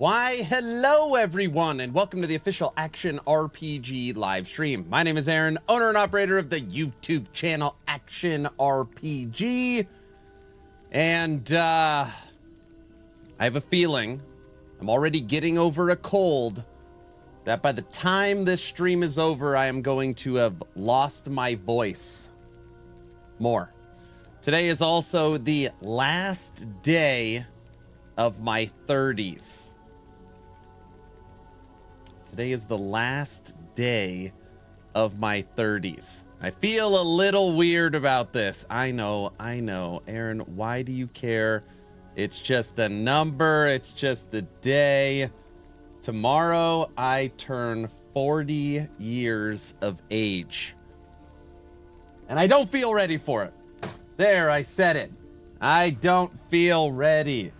Why, hello everyone, and welcome to the official Action RPG live stream. My name is Aaron, owner and operator of the YouTube channel Action RPG. And I have a feeling, I'm already getting over a cold, that by the time this stream is over, I am going to have lost my voice more. Today is also the last day of my 30s. Today is the last day of my 30s. I feel a little weird about this. I know. Aaron, why do you care? It's just a number. It's just a day. Tomorrow, I turn 40 years of age. And I don't feel ready for it. There, I said it. I don't feel ready.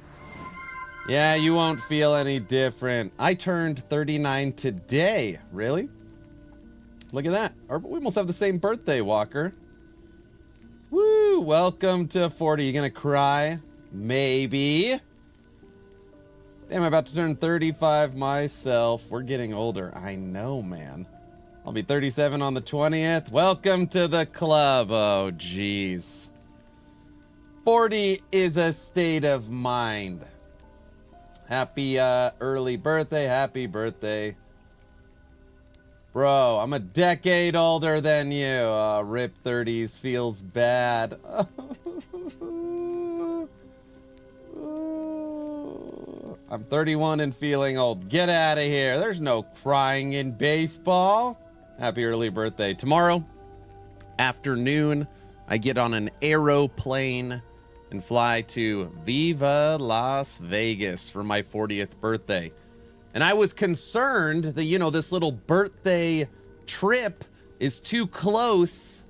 Yeah, you won't feel any different. I turned 39 today. Really? Look at that. We almost have the same birthday, Walker. Woo! Welcome to 40. You gonna cry? Maybe. Damn, I'm about to turn 35 myself. We're getting older. I know, man. I'll be 37 on the 20th. Welcome to the club. Oh, jeez. 40 is a state of mind. Happy early birthday. Happy birthday. Bro, I'm a decade older than you. Rip 30s feels bad. I'm 31 and feeling old. Get out of here. There's no crying in baseball. Happy early birthday. Tomorrow afternoon, I get on an aeroplane and fly to Viva Las Vegas for my 40th birthday. And I was concerned that, you know, this little birthday trip is too close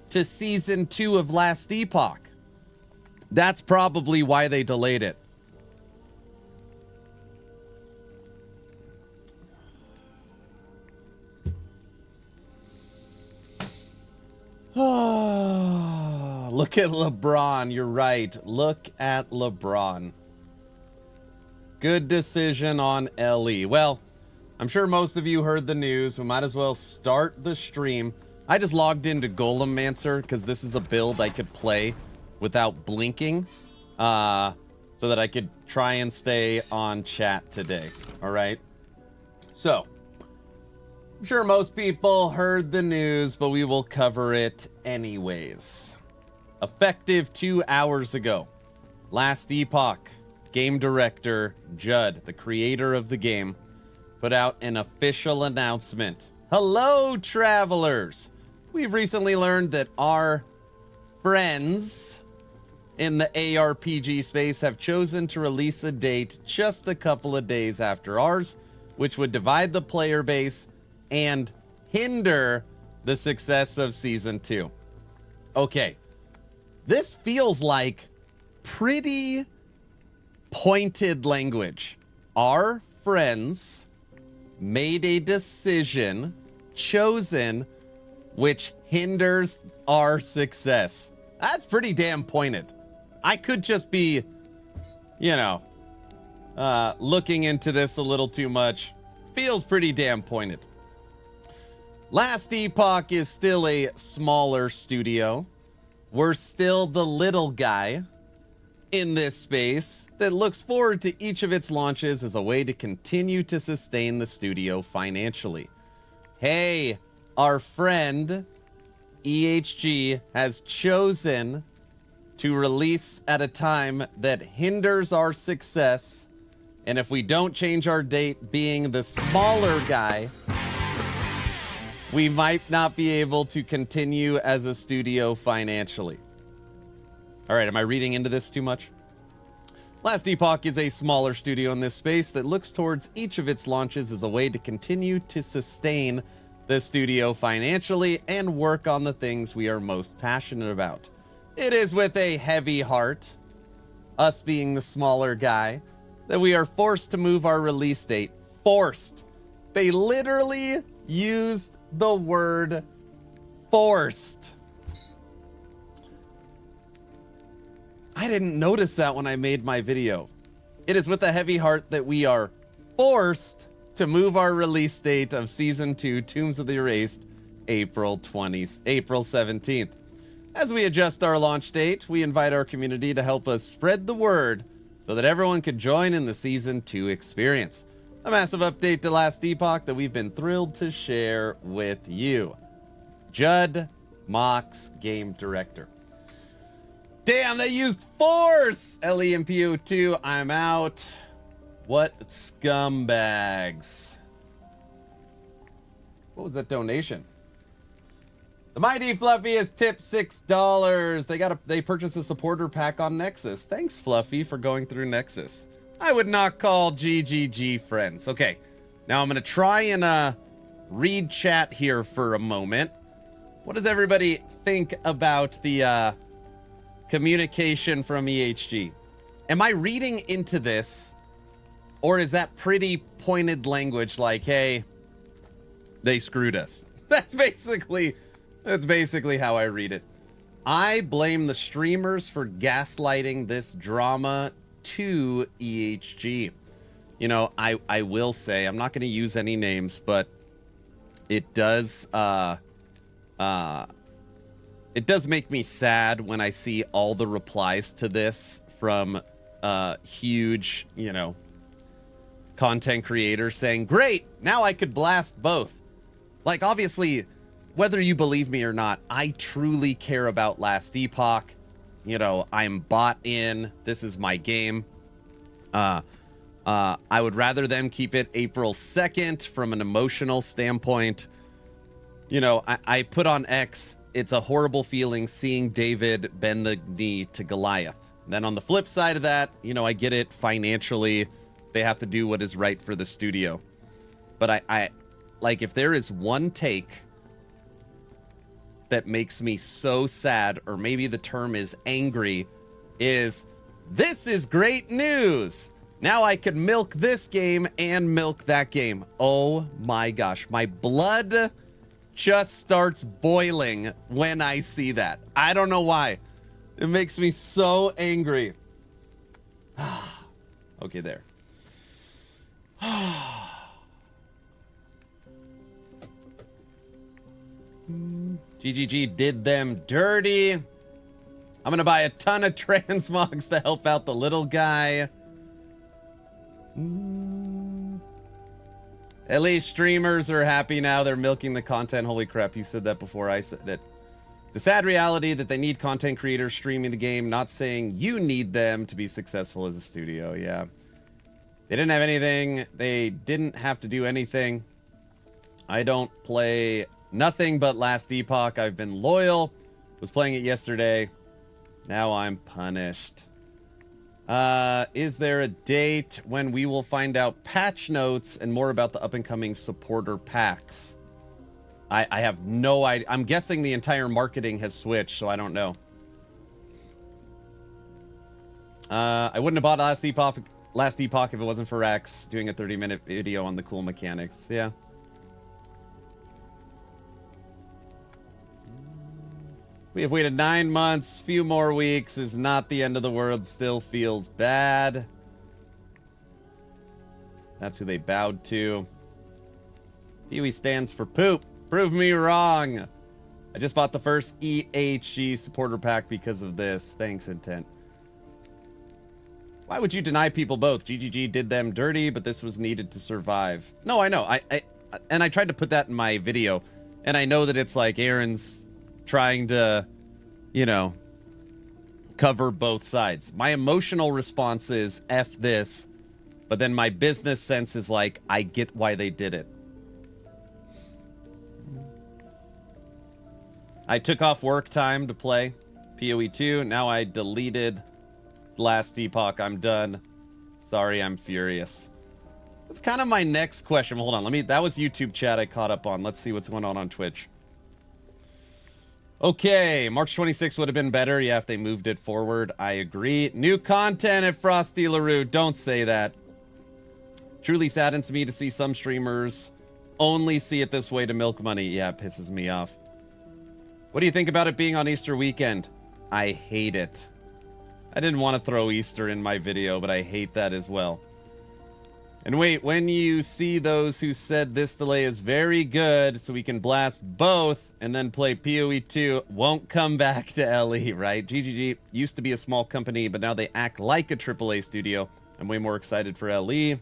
to season 2 of Last Epoch. That's probably why they delayed it. Look at LeBron. You're right. Look at LeBron. Good decision on LE. Well, I'm sure most of you heard the news. We might as well start the stream. I just logged into Golemancer because this is a build I could play without blinking, so that I could try and stay on chat today. All right. So, I'm sure most people heard the news, but we will cover it anyways. Effective 2 hours ago, Last Epoch game director Judd, the creator of the game, put out an official announcement. Hello, travelers! We've recently learned that our friends in the ARPG space have chosen to release a date just a couple of days after ours, which would divide the player base and hinder the success of Season 2. Okay, this feels like pretty pointed language. Our friends made a decision, chosen, which hinders our success. That's pretty damn pointed. I could just be, you know, looking into this a little too much. Feels pretty damn pointed. Last Epoch is still a smaller studio. We're still the little guy in this space that looks forward to each of its launches as a way to continue to sustain the studio financially. Hey, our friend EHG has chosen to release at a time that hinders our success, and if we don't change our date being the smaller guy, we might not be able to continue as a studio financially. All right, am I reading into this too much? Last Epoch is a smaller studio in this space that looks towards each of its launches as a way to continue to sustain the studio financially and work on the things we are most passionate about. It is with a heavy heart, us being the smaller guy, that we are forced to move our release date. Forced. They literally used the word forced. I didn't notice that when I made my video. It is with a heavy heart that we are forced to move our release date of Season 2, Tombs of the Erased, April 17th. As we adjust our launch date, we invite our community to help us spread the word so that everyone could join in the Season 2 experience. A massive update to Last Epoch that we've been thrilled to share with you. Judd Mox, game director. Damn, they used force! LEMPO2, I'm out. What scumbags. What was that donation? The Mighty Fluffy has tipped $6. They purchased a supporter pack on Nexus. Thanks, Fluffy, for going through Nexus. I would not call GGG friends. Okay, now I'm gonna try and read chat here for a moment. What does everybody think about the communication from EHG? Am I reading into this, or is that pretty pointed language like, hey, they screwed us? That's basically how I read it. I blame the streamers for gaslighting this drama to EHG. You know, I will say, I'm not going to use any names, but it does make me sad when I see all the replies to this from huge, you know, content creators saying, great, now I could blast both. Like, obviously, whether you believe me or not, I truly care about Last Epoch. You know, I'm bought in. This is my game. I would rather them keep it April 2nd from an emotional standpoint. You know, I put on X, it's a horrible feeling seeing David bend the knee to Goliath. Then on the flip side of that, you know, I get it financially. They have to do what is right for the studio. But I like, if there is one take that makes me so sad, or maybe the term is angry, is this is great news. Now I could milk this game and milk that game. Oh my gosh, my blood just starts boiling when I see that. I don't know why. It makes me so angry. Okay, there. GGG did them dirty. I'm gonna buy a ton of transmogs to help out the little guy. At least streamers are happy now. They're milking the content. Holy crap, you said that before I said it. The sad reality that they need content creators streaming the game, not saying you need them to be successful as a studio. Yeah. They didn't have anything. They didn't have to do anything. I don't play nothing but Last Epoch. I've been loyal. Was playing it yesterday. Now I'm punished. Is there a date when we will find out patch notes and more about the up-and-coming supporter packs? I have no idea. I'm guessing the entire marketing has switched, so I don't know. I wouldn't have bought Last Epoch if it wasn't for X doing a 30-minute video on the cool mechanics. Yeah. We have waited 9 months. Few more weeks is not the end of the world. Still feels bad. That's who they bowed to. Pee-wee stands for poop. Prove me wrong. I just bought the first EHG supporter pack because of this. Thanks, Intent. Why would you deny people both? GGG did them dirty, but this was needed to survive. No, I know. I tried to put that in my video, and I know that it's like Aaron's trying to, you know, cover both sides. My emotional response is F this, but then my business sense is like, I get why they did it. I took off work time to play PoE 2. Now I deleted Last Epoch. I'm done. Sorry, I'm furious. That's kind of my next question. Hold on, that was YouTube chat I caught up on. Let's see what's going on Twitch. Okay, March 26th would have been better. Yeah, if they moved it forward. I agree. New content at Frosty LaRue. Don't say that. Truly saddens me to see some streamers only see it this way to milk money. Yeah, it pisses me off. What do you think about it being on Easter weekend? I hate it. I didn't want to throw Easter in my video, but I hate that as well. And wait, when you see those who said this delay is very good, so we can blast both and then play PoE 2, won't come back to LE, right? GGG used to be a small company, but now they act like a AAA studio. I'm way more excited for LE.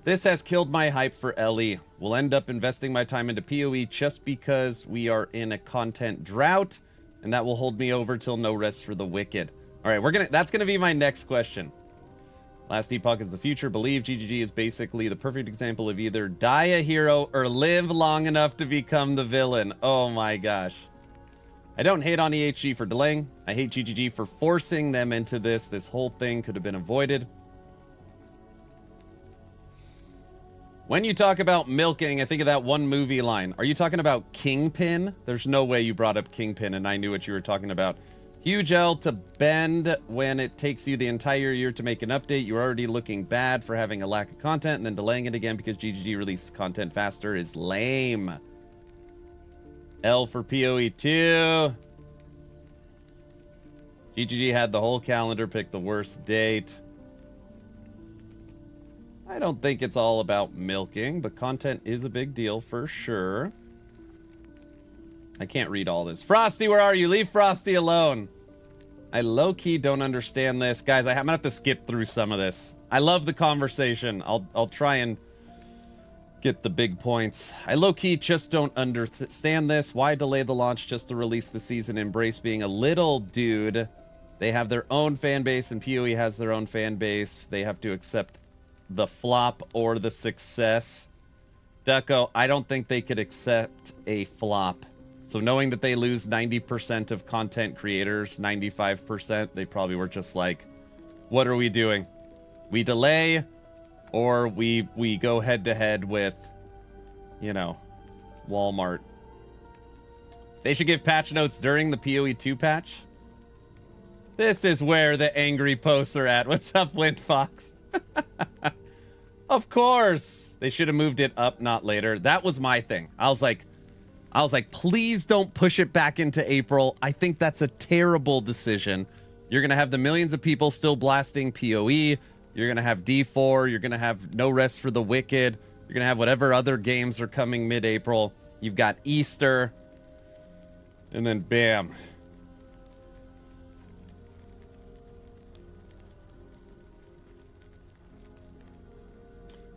This has killed my hype for LE. Will end up investing my time into PoE just because we are in a content drought, and that will hold me over till no rest for the wicked. All right, that's gonna be my next question. Last Epoch is the future. Believe GGG is basically the perfect example of either die a hero or live long enough to become the villain. Oh my gosh. I don't hate on EHG for delaying. I hate GGG for forcing them into this. This whole thing could have been avoided. When you talk about milking, I think of that one movie line. Are you talking about Kingpin? There's no way you brought up Kingpin and I knew what you were talking about. Huge L to bend when it takes you the entire year to make an update. You're already looking bad for having a lack of content and then delaying it again because GGG releases content faster is lame. L for PoE 2. GGG had the whole calendar, picked the worst date. I don't think it's all about milking, but content is a big deal for sure. I can't read all this. Frosty, where are you? Leave Frosty alone. I low-key don't understand this. Guys, I'm gonna have to skip through some of this. I love the conversation. I'll try and get the big points. I low-key just don't understand this. Why delay the launch just to release the season? Embrace being a little dude. They have their own fan base and PoE has their own fan base. They have to accept the flop or the success. Ducko, I don't think they could accept a flop. So knowing that they lose 90% of content creators, 95%, they probably were just like, what are we doing? We delay or we go head to head with, you know, Walmart. They should give patch notes during the PoE 2 patch. This is where the angry posts are at. What's up, Windfox? Of course. They should have moved it up, not later. That was my thing. I was like, please don't push it back into April. I think that's a terrible decision. You're going to have the millions of people still blasting PoE. You're going to have D4. You're going to have No Rest for the Wicked. You're going to have whatever other games are coming mid-April. You've got Easter. And then bam.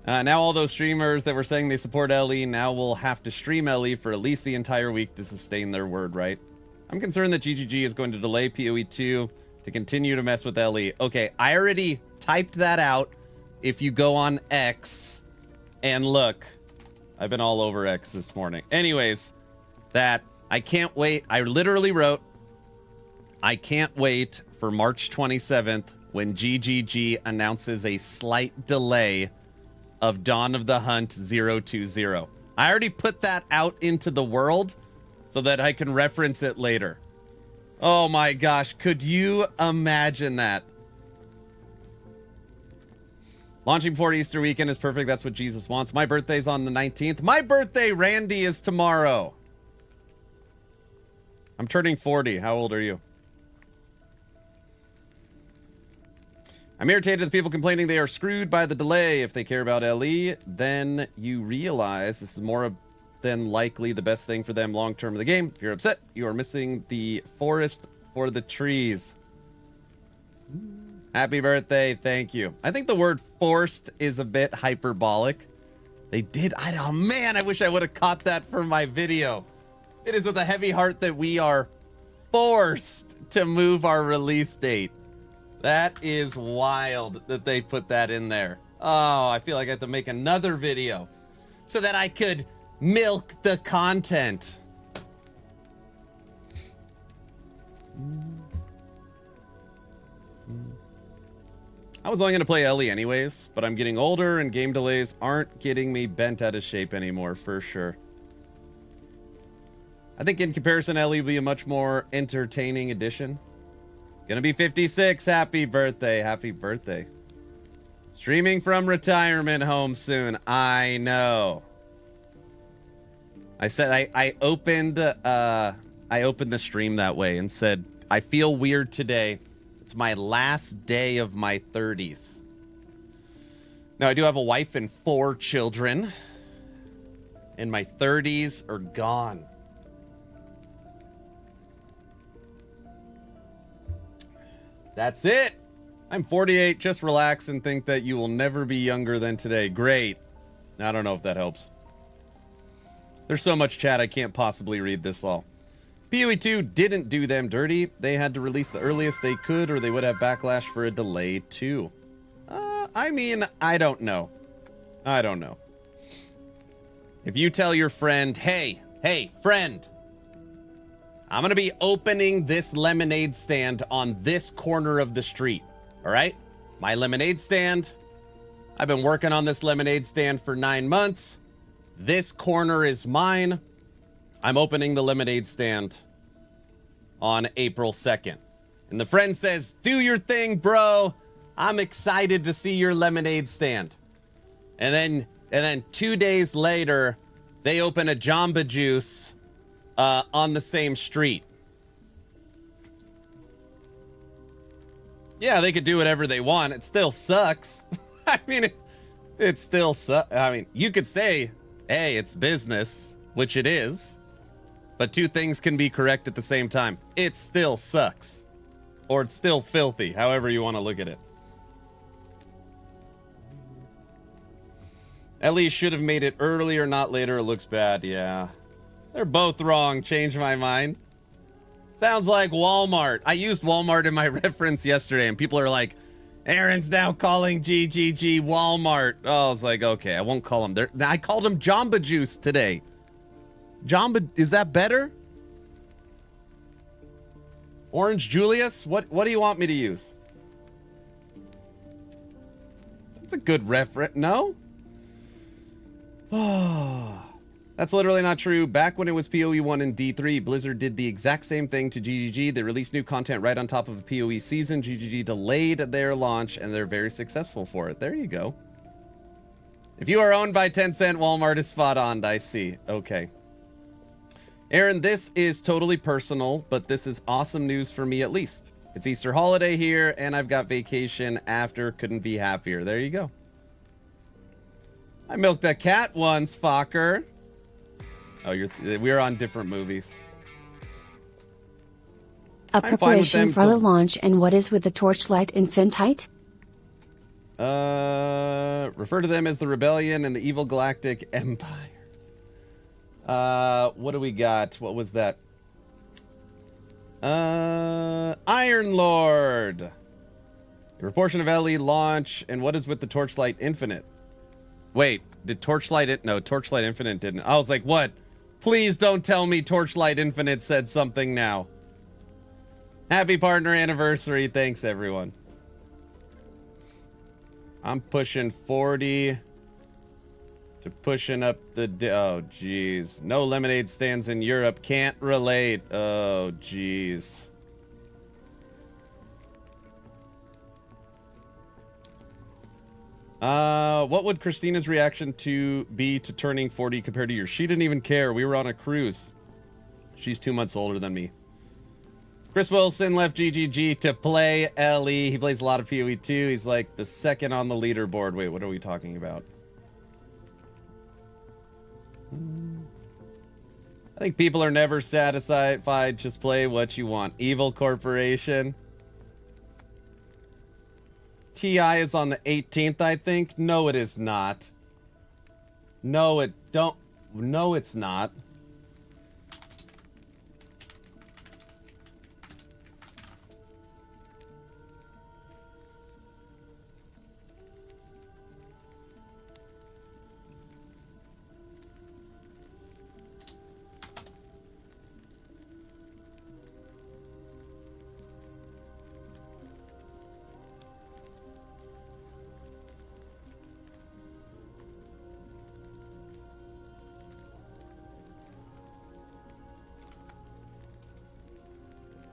Now all those streamers that were saying they support LE now will have to stream LE for at least the entire week to sustain their word, right? I'm concerned that GGG is going to delay PoE 2 to continue to mess with LE. Okay, I already typed that out. If you go on X and look, I've been all over X this morning. Anyways, that I can't wait. I literally wrote, I can't wait for March 27th when GGG announces a slight delay of Dawn of the Hunt 020. I already put that out into the world so that I can reference it later. Oh my gosh, could you imagine that? Launching before Easter weekend is perfect. That's what Jesus wants. My birthday's on the 19th. My birthday, Randy, is tomorrow. I'm turning 40. How old are you? I'm irritated at the people complaining they are screwed by the delay. If they care about LE, then you realize this is more than likely the best thing for them long-term in the game. If you're upset, you are missing the forest for the trees. Happy birthday. Thank you. I think the word forced is a bit hyperbolic. They did. Oh man, I wish I would have caught that for my video. It is with a heavy heart that we are forced to move our release date. That is wild that they put that in there. Oh, I feel like I have to make another video so that I could milk the content. I was only going to play LE anyways, but I'm getting older and game delays aren't getting me bent out of shape anymore, for sure. I think in comparison, LE will be a much more entertaining addition. Gonna be 56. Happy birthday. Happy birthday. Streaming from retirement home soon. I know. I said I opened the stream that way and said, I feel weird today. It's my last day of my 30s. Now, I do have a wife and 4 children. And my 30s are gone. That's it. I'm 48. Just relax and think that you will never be younger than today. Great. I don't know if that helps. There's so much chat I can't possibly read this all. PoE 2 didn't do them dirty. They had to release the earliest they could or they would have backlash for a delay too. I mean, I don't know. I don't know. If you tell your friend, hey, friend, I'm going to be opening this lemonade stand on this corner of the street. All right? My lemonade stand. I've been working on this lemonade stand for 9 months. This corner is mine. I'm opening the lemonade stand on April 2nd. And the friend says, do your thing, bro. I'm excited to see your lemonade stand. And then 2 days later, they open a Jamba Juice on the same street. Yeah, they could do whatever they want. It still sucks. I mean, it still sucks. I mean, you could say, hey, it's business, which it is. But 2 things can be correct at the same time. It still sucks. Or it's still filthy, however you want to look at it. At least should have made it earlier, not later. It looks bad. Yeah. They're both wrong. Change my mind. Sounds like Walmart. I used Walmart in my reference yesterday, and people are like, Aaron's now calling GGG Walmart. Oh, I was like, okay, I won't call them. I called them Jamba Juice today. Jamba, is that better? Orange Julius? What do you want me to use? That's a good reference. No? Oh, that's literally not true. Back when it was PoE 1 and D3, Blizzard did the exact same thing to GGG. They released new content right on top of a PoE season. GGG delayed their launch, and they're very successful for it. There you go. If you are owned by Tencent, Walmart is spot on. I see. Okay. Aaron, this is totally personal, but this is awesome news for me at least. It's Easter holiday here, and I've got vacation after. Couldn't be happier. There you go. I milked a cat once, Fokker. Oh, we're on different movies. A preparation for the launch, and what is with the Torchlight Infinite? Refer to them as the Rebellion and the Evil Galactic Empire. What do we got? What was that? Iron Lord. A portion of LE launch, and what is with the Torchlight Infinite? Wait, did Torchlight no, Torchlight Infinite didn't. I was like, what? Please don't tell me Torchlight Infinite said something now. Happy partner anniversary. Thanks, everyone. I'm pushing 40 to pushing up the... Oh, jeez. No lemonade stands in Europe. Can't relate. Oh, jeez. What would Christina's reaction be to turning 40 compared to yours? She didn't even care. We were on a cruise. She's 2 months older than me. Chris Wilson left GGG to play LE. He plays a lot of PoE too. He's like the second on the leaderboard. Wait, what are we talking about? I think people are never satisfied. Just play what you want. Evil Corporation. TI is on the 18th, I think. No, it is not. No, no, it's not.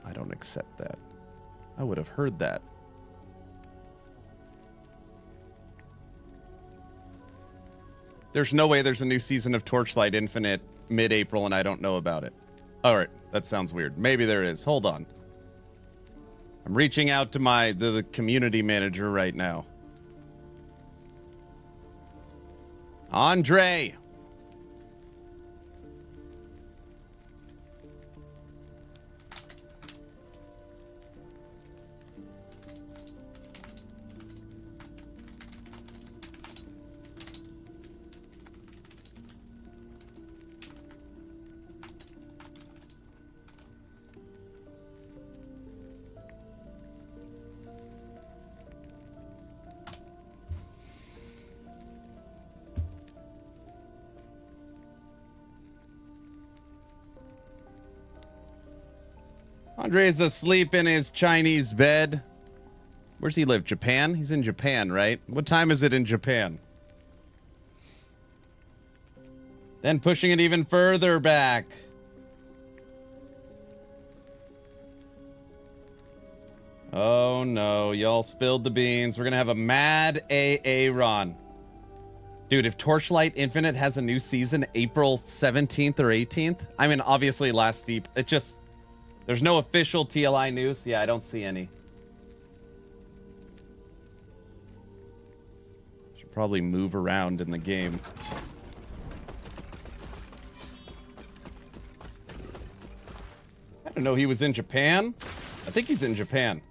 I don't accept that. I would have heard that. There's no way there's a new season of Torchlight Infinite mid-April and I don't know about it. All right, that sounds weird. Maybe there is. Hold on. I'm reaching out to the community manager right now. Andre. Andre's asleep in his Chinese bed. Where's he live? Japan? He's in Japan, right? What time is it in Japan? Then pushing it even further back. Oh no, y'all spilled the beans. We're gonna have a mad AA run. Dude, if Torchlight Infinite has a new season April 17th or 18th, I mean, obviously last deep, it just, there's no official TLI news. Yeah, I don't see any. Should probably move around in the game. I don't know, he was in Japan? I think he's in Japan.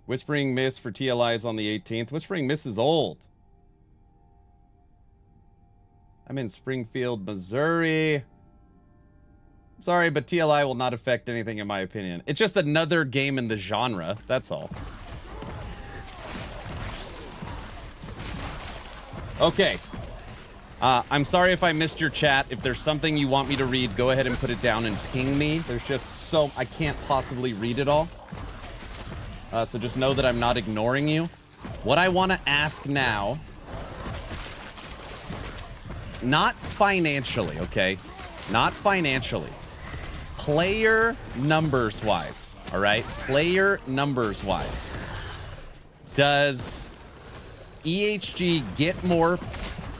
Whispering Mist for TLI is on the 18th. Whispering Mist is old. I'm in Springfield, Missouri. Sorry, but TLI will not affect anything in my opinion. It's just another game in the genre, that's all. Okay. I'm sorry if I missed your chat. If there's something you want me to read, go ahead and put it down and ping me. There's just so... I can't possibly read it all. So just know that I'm not ignoring you. What I want to ask now... Not financially, okay? Not financially. Player numbers-wise, all right? Player numbers-wise. Does EHG get more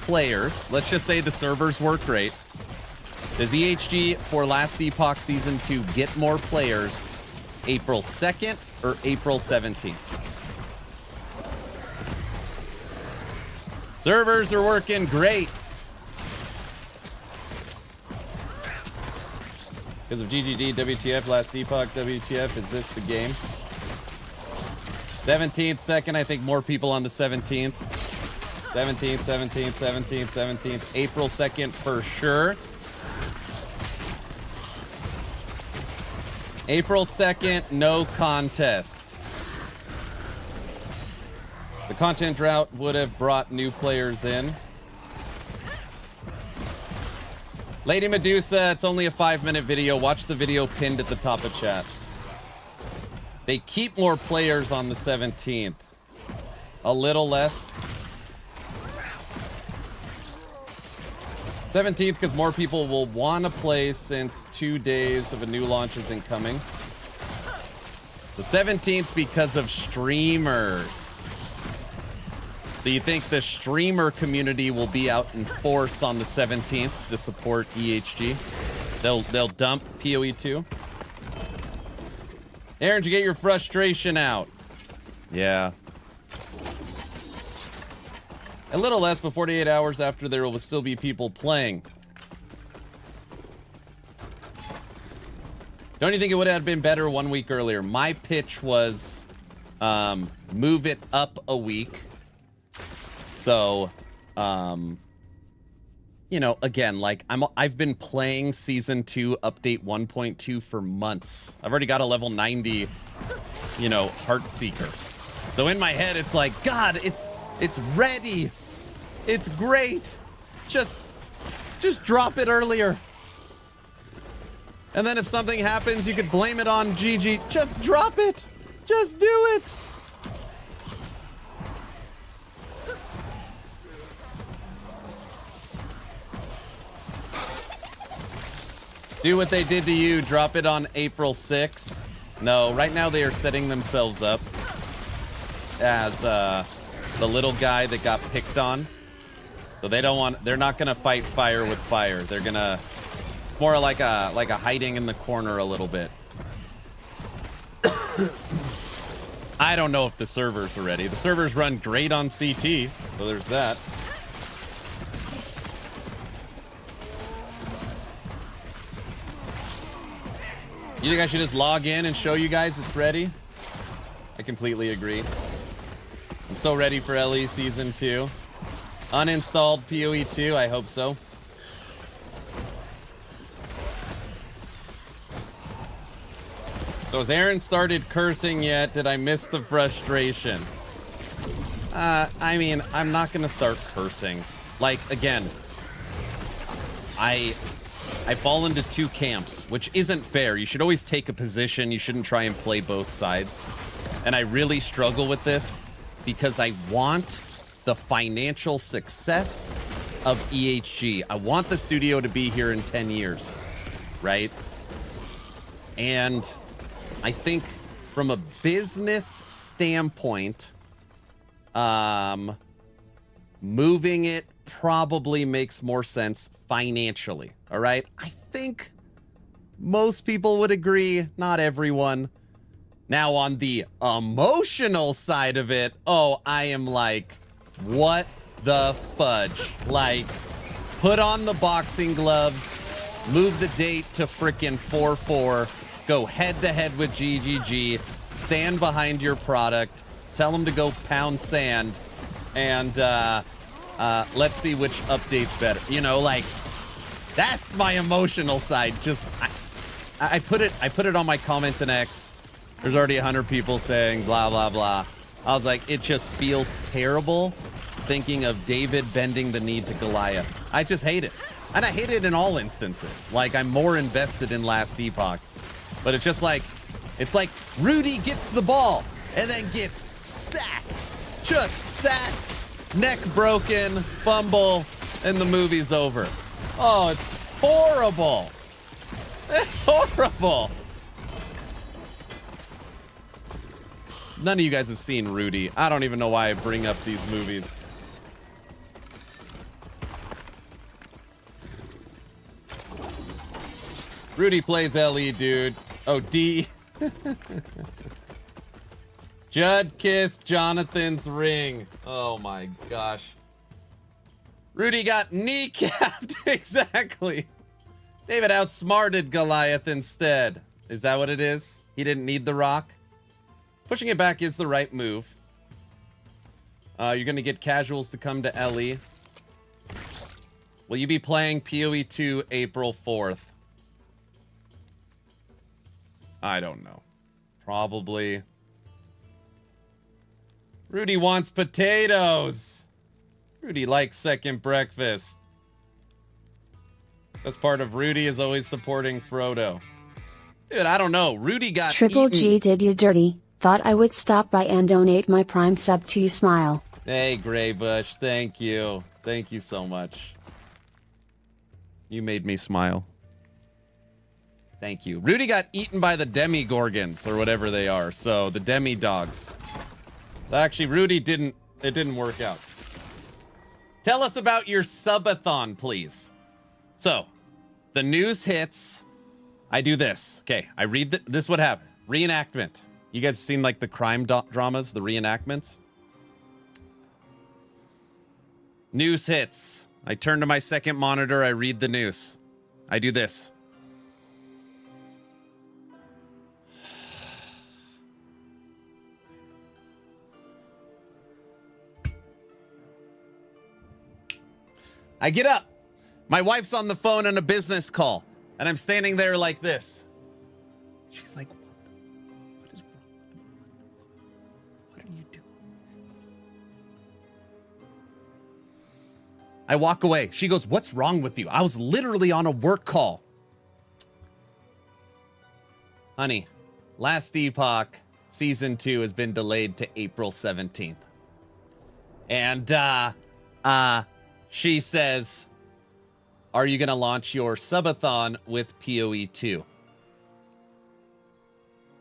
players? Let's just say the servers work great. Does EHG for last Epoch Season 2 get more players April 2nd or April 17th? Servers are working great. Because of GGD, WTF, last Epoch, WTF, is this the game? 17th, 2nd, I think more people on the 17th. 17th, 17th, 17th, 17th. April 2nd for sure. April 2nd, no contest. The content drought would have brought new players in. Lady Medusa, it's only a 5-minute video. Watch the video pinned at the top of chat. They keep more players on the 17th. A little less. 17th because more people will want to play since 2 days of a new launch isn't coming. The 17th because of streamers. Do you think the streamer community will be out in force on the 17th to support EHG? They'll dump PoE 2. Aaron, did you get your frustration out? Yeah. A little less, but 48 hours after there will still be people playing. Don't you think it would have been better 1 week earlier? My pitch was move it up a week. So, you know, again, like I've been playing Season 2 Update 1.2 for months. I've already got a level 90, you know, Heartseeker. So in my head, it's like, God, it's ready. It's great. Just drop it earlier. And then if something happens, you could blame it on GG. Just drop it. Just do it. Do what they did to you. Drop it on April 6th. No, right now they are setting themselves up as the little guy that got picked on. So they're not gonna fight fire with fire. They're gonna more like a hiding in the corner a little bit. I don't know if the servers are ready. The servers run great on CT, so there's that. You think I should just log in and show you guys it's ready? I completely agree. I'm so ready for LE Season 2. Uninstalled PoE 2, I hope so. So has Aaron started cursing yet? Did I miss the frustration? I mean, I'm not gonna start cursing. Like, again, I fall into two camps, which isn't fair. You should always take a position. You shouldn't try and play both sides. And I really struggle with this because I want the financial success of EHG. I want the studio to be here in 10 years, right? And I think from a business standpoint, moving it probably makes more sense financially, all right? I think most people would agree, not everyone. Now, on the emotional side of it, oh, I am like, what the fudge? Like, put on the boxing gloves, move the date to frickin' 4/4, go head-to-head with GGG, stand behind your product, tell them to go pound sand, and let's see which update's better. You know, like, that's my emotional side. Just, I put it on my comments in X. There's already 100 people saying blah, blah, blah. I was like, it just feels terrible thinking of David bending the knee to Goliath. I just hate it. And I hate it in all instances. Like, I'm more invested in Last Epoch. But it's just like, it's like Rudy gets the ball and then gets sacked. Just sacked, neck broken, fumble, and the movie's over. Oh, it's horrible. It's horrible. None of you guys have seen Rudy. I don't even know why I bring up these movies. Rudy plays LE, dude. Oh, D. Judd kissed Jonathan's ring. Oh my gosh. Rudy got kneecapped. Exactly. David outsmarted Goliath instead. Is that what it is? He didn't need the rock? Pushing it back is the right move. You're going to get casuals to come to LE. Will you be playing PoE 2 April 4th? I don't know. Probably. Rudy wants potatoes. Rudy likes second breakfast. That's part of Rudy is always supporting Frodo. Dude, I don't know. Rudy got Triple eaten. G did you dirty. Thought I would stop by and donate my Prime sub to you, smile. Hey, Graybush. Thank you. Thank you so much. You made me smile. Thank you. Rudy got eaten by the Demigorgons, or whatever they are. So, the Demi-Dogs. Actually, Rudy didn't... It didn't work out. Tell us about your subathon, please. So, the news hits. I do this. Okay, I read this is what happened. Reenactment. You guys seen, like, the crime dramas? The reenactments? News hits. I turn to my second monitor. I read the news. I do this. I get up. My wife's on the phone on a business call, and I'm standing there like this. She's like, what is wrong? What are you doing? I walk away. She goes, what's wrong with you? I was literally on a work call. Honey, Last Epoch Season 2 has been delayed to April 17th. And, she says, are you going to launch your subathon with PoE 2?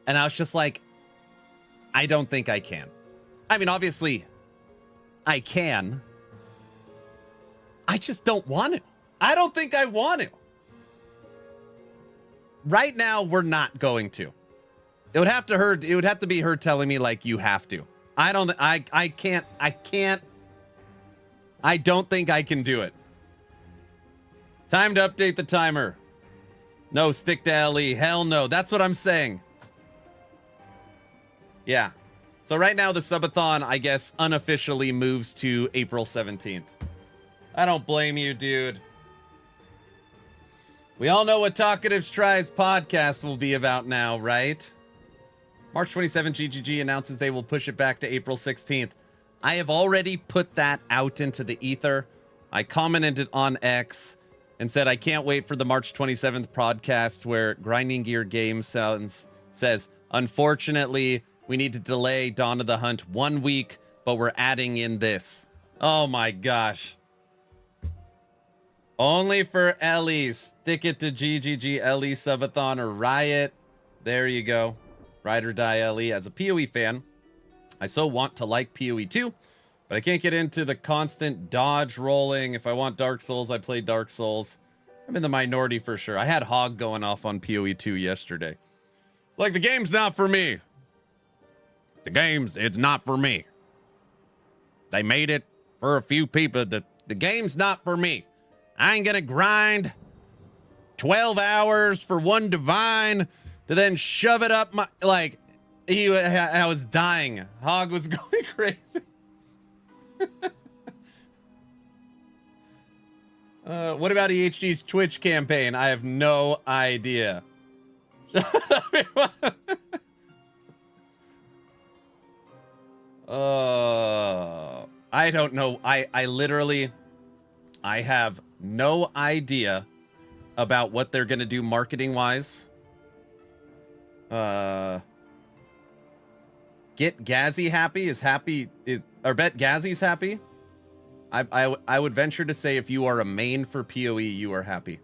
And I was just like, I don't think I can. I mean, obviously, I can. I just don't want to. I don't think I want to. Right now, we're not going to. It would have to hurt. It would have to be her telling me like you have to. I don't. I can't. I don't think I can do it. Time to update the timer. No, stick to LE. Hell no. That's what I'm saying. Yeah. So right now the subathon, I guess, unofficially moves to April 17th. I don't blame you, dude. We all know what Talkatives Tries podcast will be about now, right? March 27th, GGG announces they will push it back to April 16th. I have already put that out into the ether. I commented on X and said I can't wait for the March 27th podcast where Grinding Gear Games says, unfortunately, we need to delay Dawn of the Hunt 1 week, but we're adding in this. Oh my gosh. Only for LE. Stick it to GGG LE Subathon or Riot. There you go. Ride or die LE. As a PoE fan, I so want to like PoE 2, but I can't get into the constant dodge rolling. If I want Dark Souls, I play Dark Souls. I'm in the minority for sure. I had Hog going off on PoE 2 yesterday. It's like, the game's not for me. It's not for me. They made it for a few people. The game's not for me. I ain't gonna grind 12 hours for one divine to then shove it up my, like, I was dying. Hog was going crazy. What about EHG's Twitch campaign? I have no idea. I don't know. I literally, I have no idea about what they're gonna do marketing wise. Get Gazzy happy or bet Gazzy's happy. I would venture to say if you are a main for PoE, you are happy.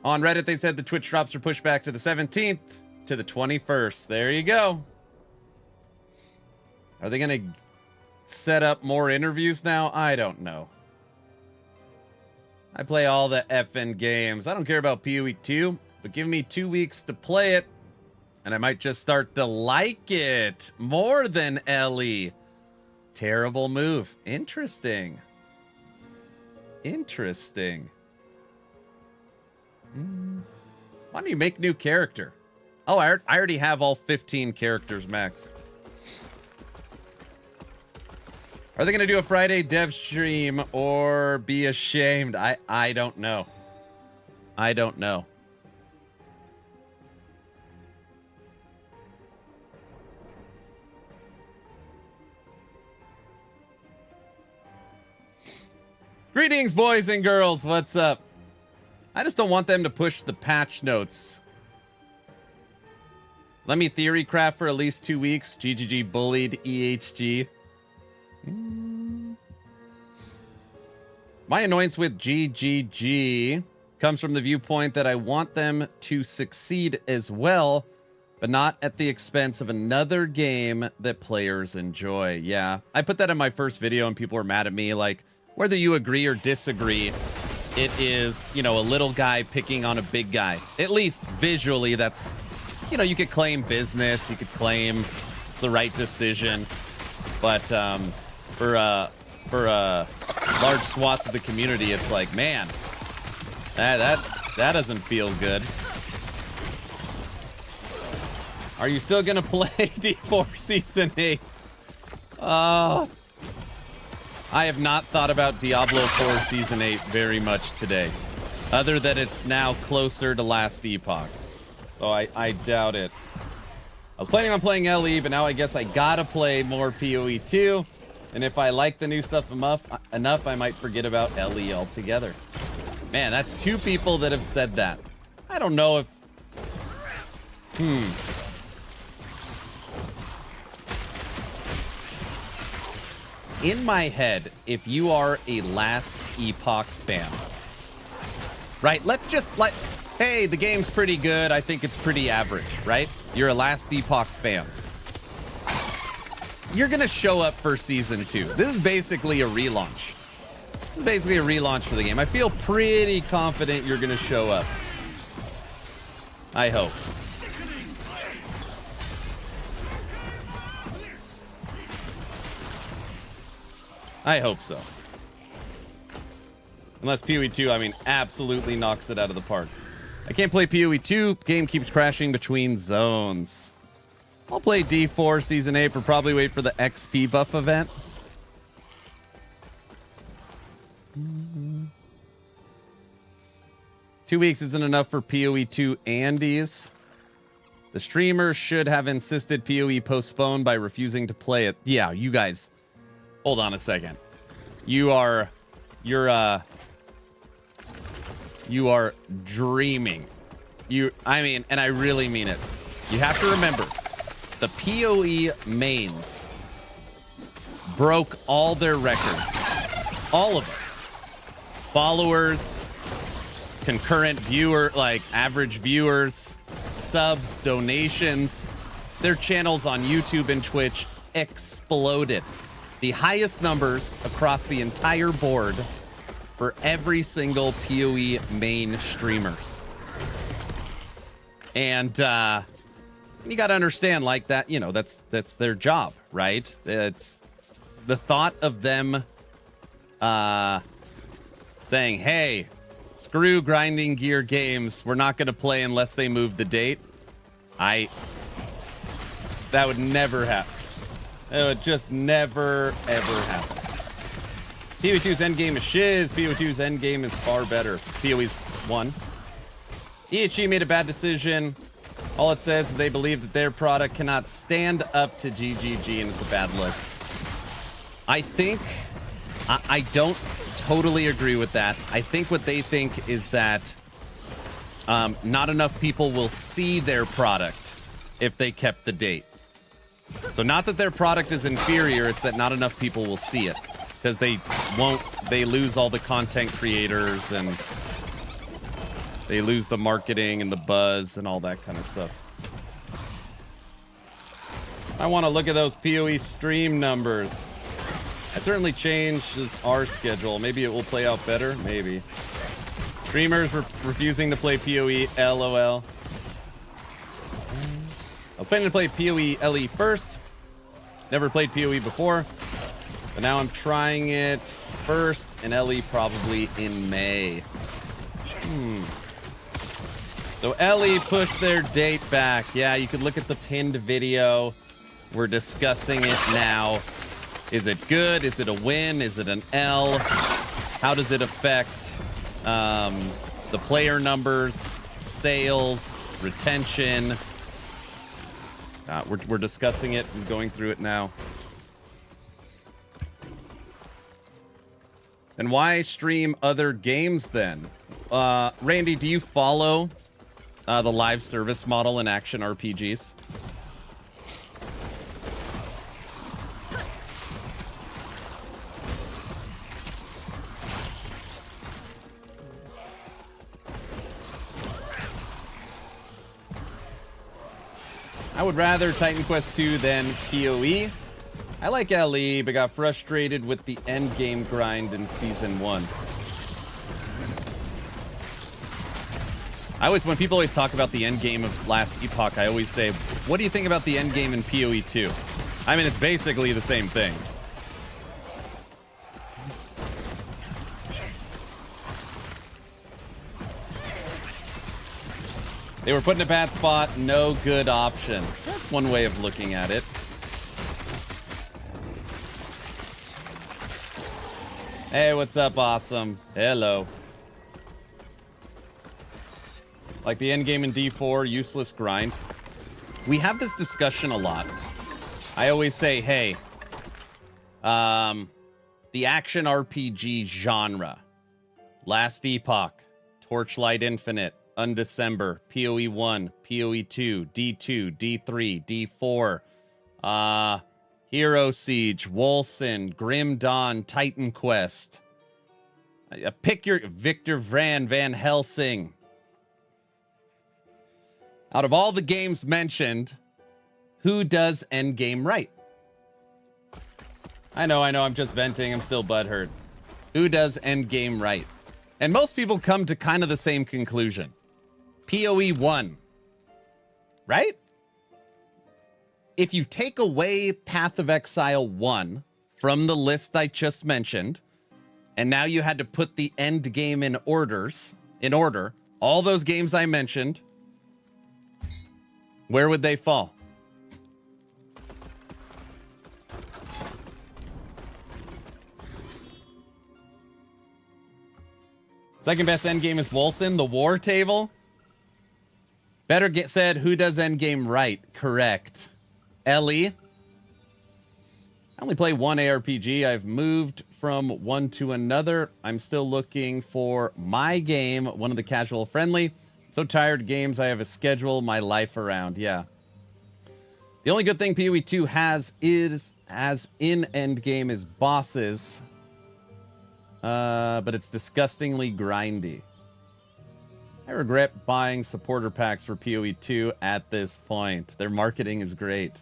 On Reddit, they said the Twitch drops are pushed back to the 17th to the 21st. There you go. Are they going to set up more interviews now? I don't know. I play all the effing games. I don't care about PoE 2, but give me 2 weeks to play it, and I might just start to like it more than Ellie. Terrible move. Interesting. Interesting. Why don't you make new character? Oh, I already have all 15 characters max. Are they going to do a Friday dev stream or be ashamed? I don't know. I don't know. Greetings, boys and girls. What's up? I just don't want them to push the patch notes. Let me theory craft for at least 2 weeks. GGG bullied EHG. My annoyance with GGG comes from the viewpoint that I want them to succeed as well, but not at the expense of another game that players enjoy. Yeah, I put that in my first video and people were mad at me. Like, whether you agree or disagree, it is, you know, a little guy picking on a big guy. At least visually, that's, you know, you could claim business, you could claim it's the right decision, but for a large swath of the community, it's like, man, that doesn't feel good. Are you still gonna play D4 Season 8? I have not thought about Diablo 4 Season 8 very much today, other than it's now closer to last Epoch. So I doubt it. I was planning on playing LE, but now I guess I gotta play more PoE 2. And if I like the new stuff enough, I might forget about LE altogether. Man, that's 2 people that have said that. I don't know if... In my head, if you are a Last Epoch fan, right? Let's just like, hey, the game's pretty good. I think it's pretty average, right? You're a Last Epoch fan. You're going to show up for Season 2. This is basically a relaunch. This is basically a relaunch for the game. I feel pretty confident you're going to show up. I hope. I hope so. Unless PoE 2, I mean, absolutely knocks it out of the park. I can't play PoE 2. Game keeps crashing between zones. I'll play D4 Season 8, but probably wait for the XP buff event. 2 weeks isn't enough for PoE 2 Andes. The streamers should have insisted PoE postponed by refusing to play it. Yeah, you guys, hold on a second. You are dreaming. I mean, and I really mean it. You have to remember, the PoE mains broke all their records. All of them. Followers, concurrent viewer, like average viewers, subs, donations. Their channels on YouTube and Twitch exploded. The highest numbers across the entire board for every single PoE main streamers. And you got to understand, like, that, you know, that's their job, right? It's the thought of them saying, hey, screw grinding gear games, we're not going to play unless they move the date. That would never happen. It would just never, ever happen. PoE 2's endgame is shiz. PoE 2's endgame is far better. PoE's 1. EHG made a bad decision. All it says is they believe that their product cannot stand up to GGG, and it's a bad look. I think I don't totally agree with that. I think what they think is that not enough people will see their product if they kept the date. So not that their product is inferior, it's that not enough people will see it. Because they lose all the content creators, and they lose the marketing and the buzz and all that kind of stuff. I want to look at those PoE stream numbers. That certainly changes our schedule. Maybe it will play out better. Maybe. Streamers refusing to play PoE. LOL. I was planning to play PoE LE first. Never played PoE before. But now I'm trying it first, and LE probably in May. So LE pushed their date back. Yeah, you could look at the pinned video. We're discussing it now. Is it good? Is it a win? Is it an L? How does it affect the player numbers, sales, retention? We're discussing it and going through it now. And why stream other games then? Randy, do you follow the live service model in action RPGs? I would rather Titan Quest 2 than PoE. I like LE, but got frustrated with the endgame grind in Season 1. When people always talk about the endgame of last Epoch, I always say, what do you think about the endgame in PoE 2? I mean, it's basically the same thing. They were put in a bad spot, no good option. That's one way of looking at it. Hey, what's up, awesome? Hello. Like the endgame in D4, useless grind. We have this discussion a lot. I always say, hey, the action RPG genre, Last Epoch, Torchlight Infinite, Undecember, PoE 1, PoE 2, D2, D3, D4, Hero Siege, Wolcen, Grim Dawn, Titan Quest. Pick your Victor Van Helsing. Out of all the games mentioned, who does endgame right? I know, I'm just venting. I'm still butthurt. Who does endgame right? And most people come to kind of the same conclusion. PoE 1 right? If you take away Path of Exile 1 from the list I just mentioned, and now you had to put the end game in order, all those games I mentioned, where would they fall? Second best endgame is Wolcen, the war table. Better get said, who does endgame right? Correct. Ellie. I only play one ARPG. I've moved from one to another. I'm still looking for my game, one of the casual friendly. So tired of games, I have to schedule my life around. Yeah. The only good thing PoE 2 has is, as in endgame, is bosses. But it's disgustingly grindy. I regret buying supporter packs for PoE 2 at this point. Their marketing is great.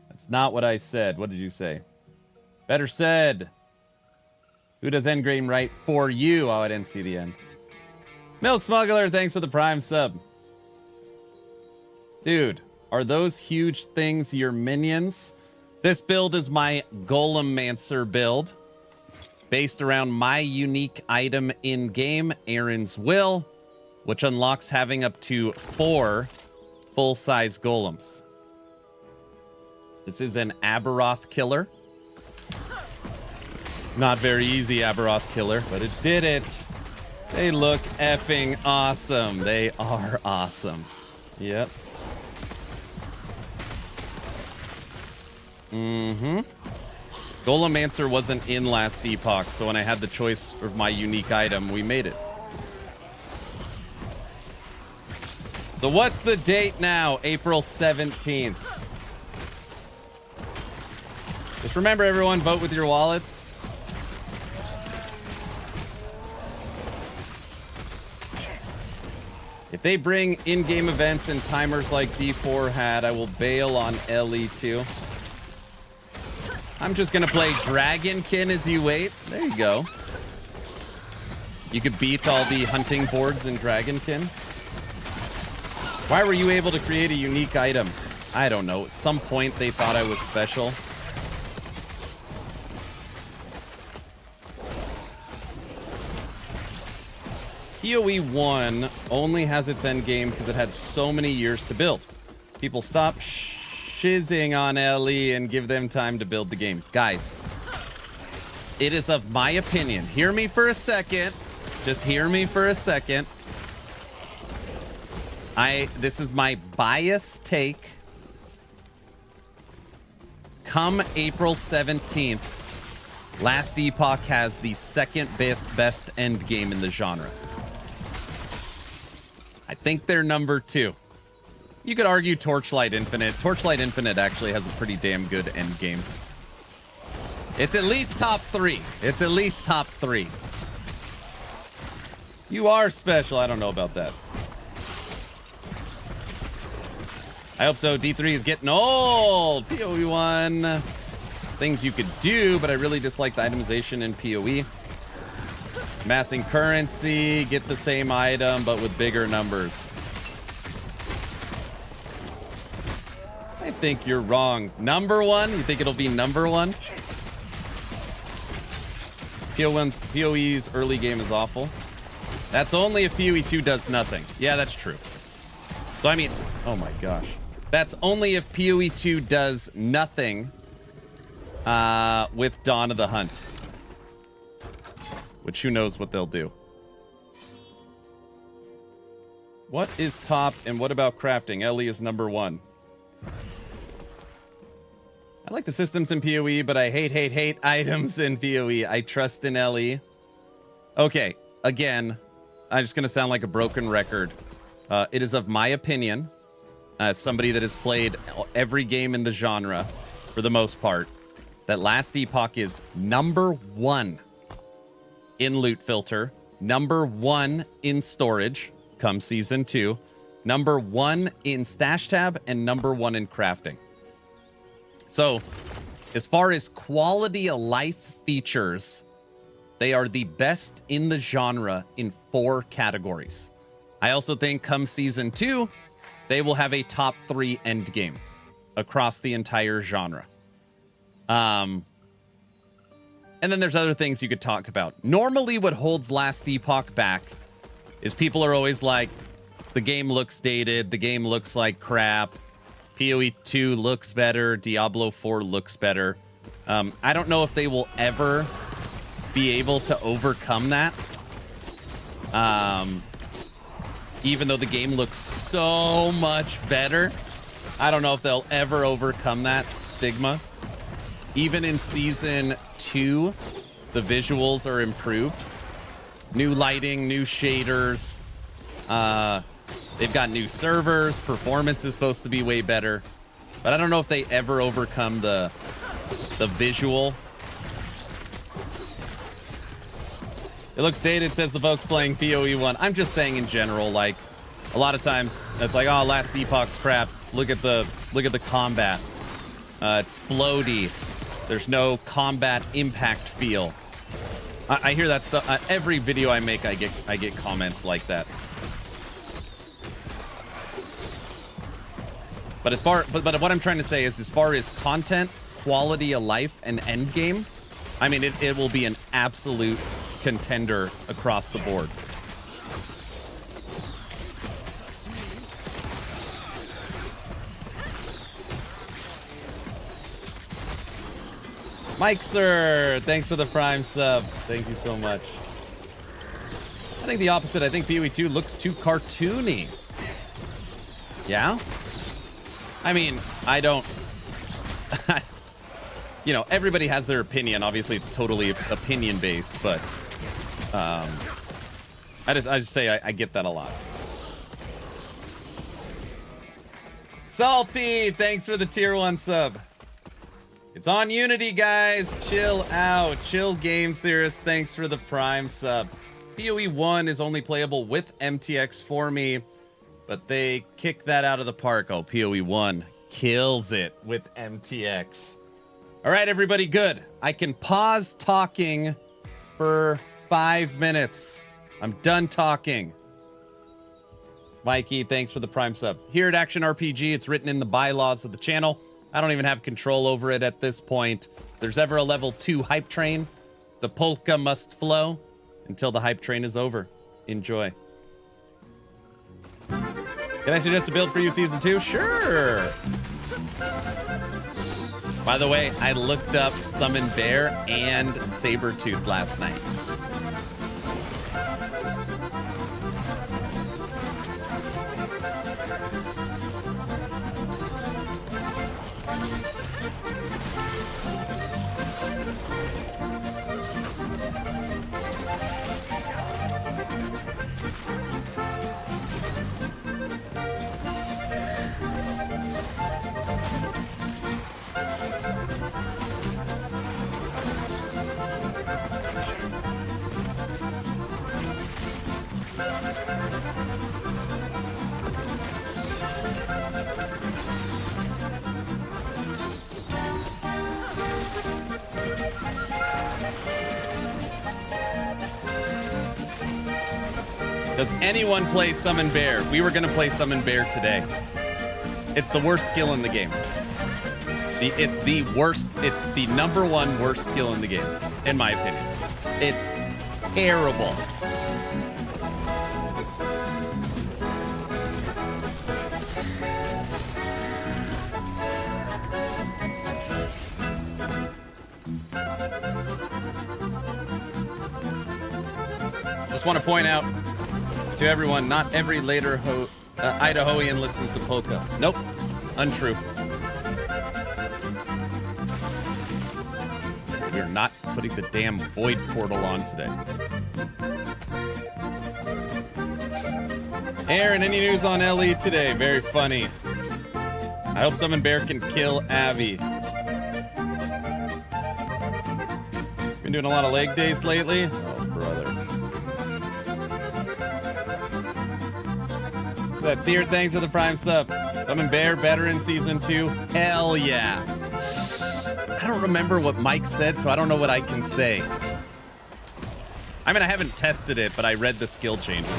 That's not what I said. What did you say? Better said. Who does endgame right for you? Oh, I didn't see the end. Milk Smuggler, thanks for the Prime sub. Dude, are those huge things your minions? This build is my Golemancer build, based around my unique item in-game, Aaron's Will, which unlocks having up to 4 full-size golems. This is an Aberoth killer. Not very easy Aberoth killer, but it did it. They look effing awesome. They are awesome. Yep. Golemancer wasn't in last Epoch, so when I had the choice of my unique item, we made it. So what's the date now? April 17th. Just remember, everyone, vote with your wallets. If they bring in-game events and timers like D4 had, I will bail on LE2. I'm just gonna play Dragonkin as you wait. There you go. You could beat all the hunting boards in Dragonkin. Why were you able to create a unique item? I don't know. At some point they thought I was special. PoE 1 only has its endgame because it had so many years to build. People stop shizzing on LE and give them time to build the game. Guys, it is of my opinion. Hear me for a second. Just hear me for a second. This is my biased take. Come April 17th, Last Epoch has the second best end game in the genre. I think they're number 2. You could argue Torchlight Infinite. Torchlight Infinite actually has a pretty damn good end game. It's at least top 3. It's at least top 3. You are special. I don't know about that. I hope so. D3 is getting old. PoE 1. Things you could do, but I really dislike the itemization in PoE. Massing currency, get the same item, but with bigger numbers. I think you're wrong. Number 1? You think it'll be number 1? PoE's early game is awful. That's only if PoE 2 does nothing. Yeah, that's true. So, I mean, oh my gosh. That's only if PoE 2 does nothing with Dawn of the Hunt. Which who knows what they'll do. What is top and what about crafting? Ellie is number 1. I like the systems in PoE, but I hate items in PoE. I trust in LE. Okay, again, I'm just going to sound like a broken record. It is of my opinion, as somebody that has played every game in the genre, for the most part, that Last Epoch is number 1 in loot filter, number 1 in storage, come season 2, number 1 in stash tab, and number 1 in crafting. So, as far as quality of life features, they are the best in the genre in 4 categories. I also think come season 2, they will have a top 3 endgame across the entire genre. And then there's other things you could talk about. Normally what holds Last Epoch back is people are always like, the game looks dated, the game looks like crap, PoE 2 looks better, Diablo 4 looks better. I don't know if they will ever be able to overcome that. Even though the game looks so much better, I don't know if they'll ever overcome that stigma. Even in Season 2, the visuals are improved. New lighting, new shaders. They've got new servers. Performance is supposed to be way better. But I don't know if they ever overcome the visual. It looks dated, says the folks playing PoE 1. I'm just saying in general, like, a lot of times it's like, oh, Last Epoch's crap. Look at the combat. It's floaty. There's no combat impact feel. I hear that stuff. Every video I make, I get comments like that. But what I'm trying to say is, as far as content, quality of life, and endgame, I mean, it will be an absolute contender across the board. Mike Sir, thanks for the Prime sub. Thank you so much. I think the opposite. I think PoE 2 looks too cartoony. Yeah? I mean, I don't... you know, everybody has their opinion. Obviously, it's totally opinion-based, but... I just say I get that a lot. Salty, thanks for the tier 1 sub. It's on Unity, guys. Chill out. Chill Games Theorist, thanks for the Prime sub. PoE 1 is only playable with MTX for me, but they kick that out of the park. Oh, PoE 1 kills it with MTX. All right, everybody, good. I can pause talking for 5 minutes. I'm done talking. Mikey, thanks for the Prime sub. Here at Action RPG, it's written in the bylaws of the channel. I don't even have control over it at this point. If there's ever a level 2 hype train, the polka must flow until the hype train is over. Enjoy. Can I suggest a build for you Season 2? Sure. By the way, I looked up Summon Bear and Sabretooth last night. Does anyone play Summon Bear? We were gonna play Summon Bear today. It's the worst skill in the game. It's the worst, it's the #1 worst skill in the game, in my opinion. It's terrible. Just want to point out to everyone, not every later Idahoan listens to polka. Nope, untrue. We're not putting the damn void portal on today. Aaron, any news on LE today? Very funny. I hope Summon Bear can kill Avi. Been doing a lot of leg days lately? Oh, brother. That's here. Thanks for the Prime sub. Summon Bear better in Season 2? Hell yeah. I don't remember what Mike said, so I don't know what I can say. I mean, I haven't tested it, but I read the skill changes.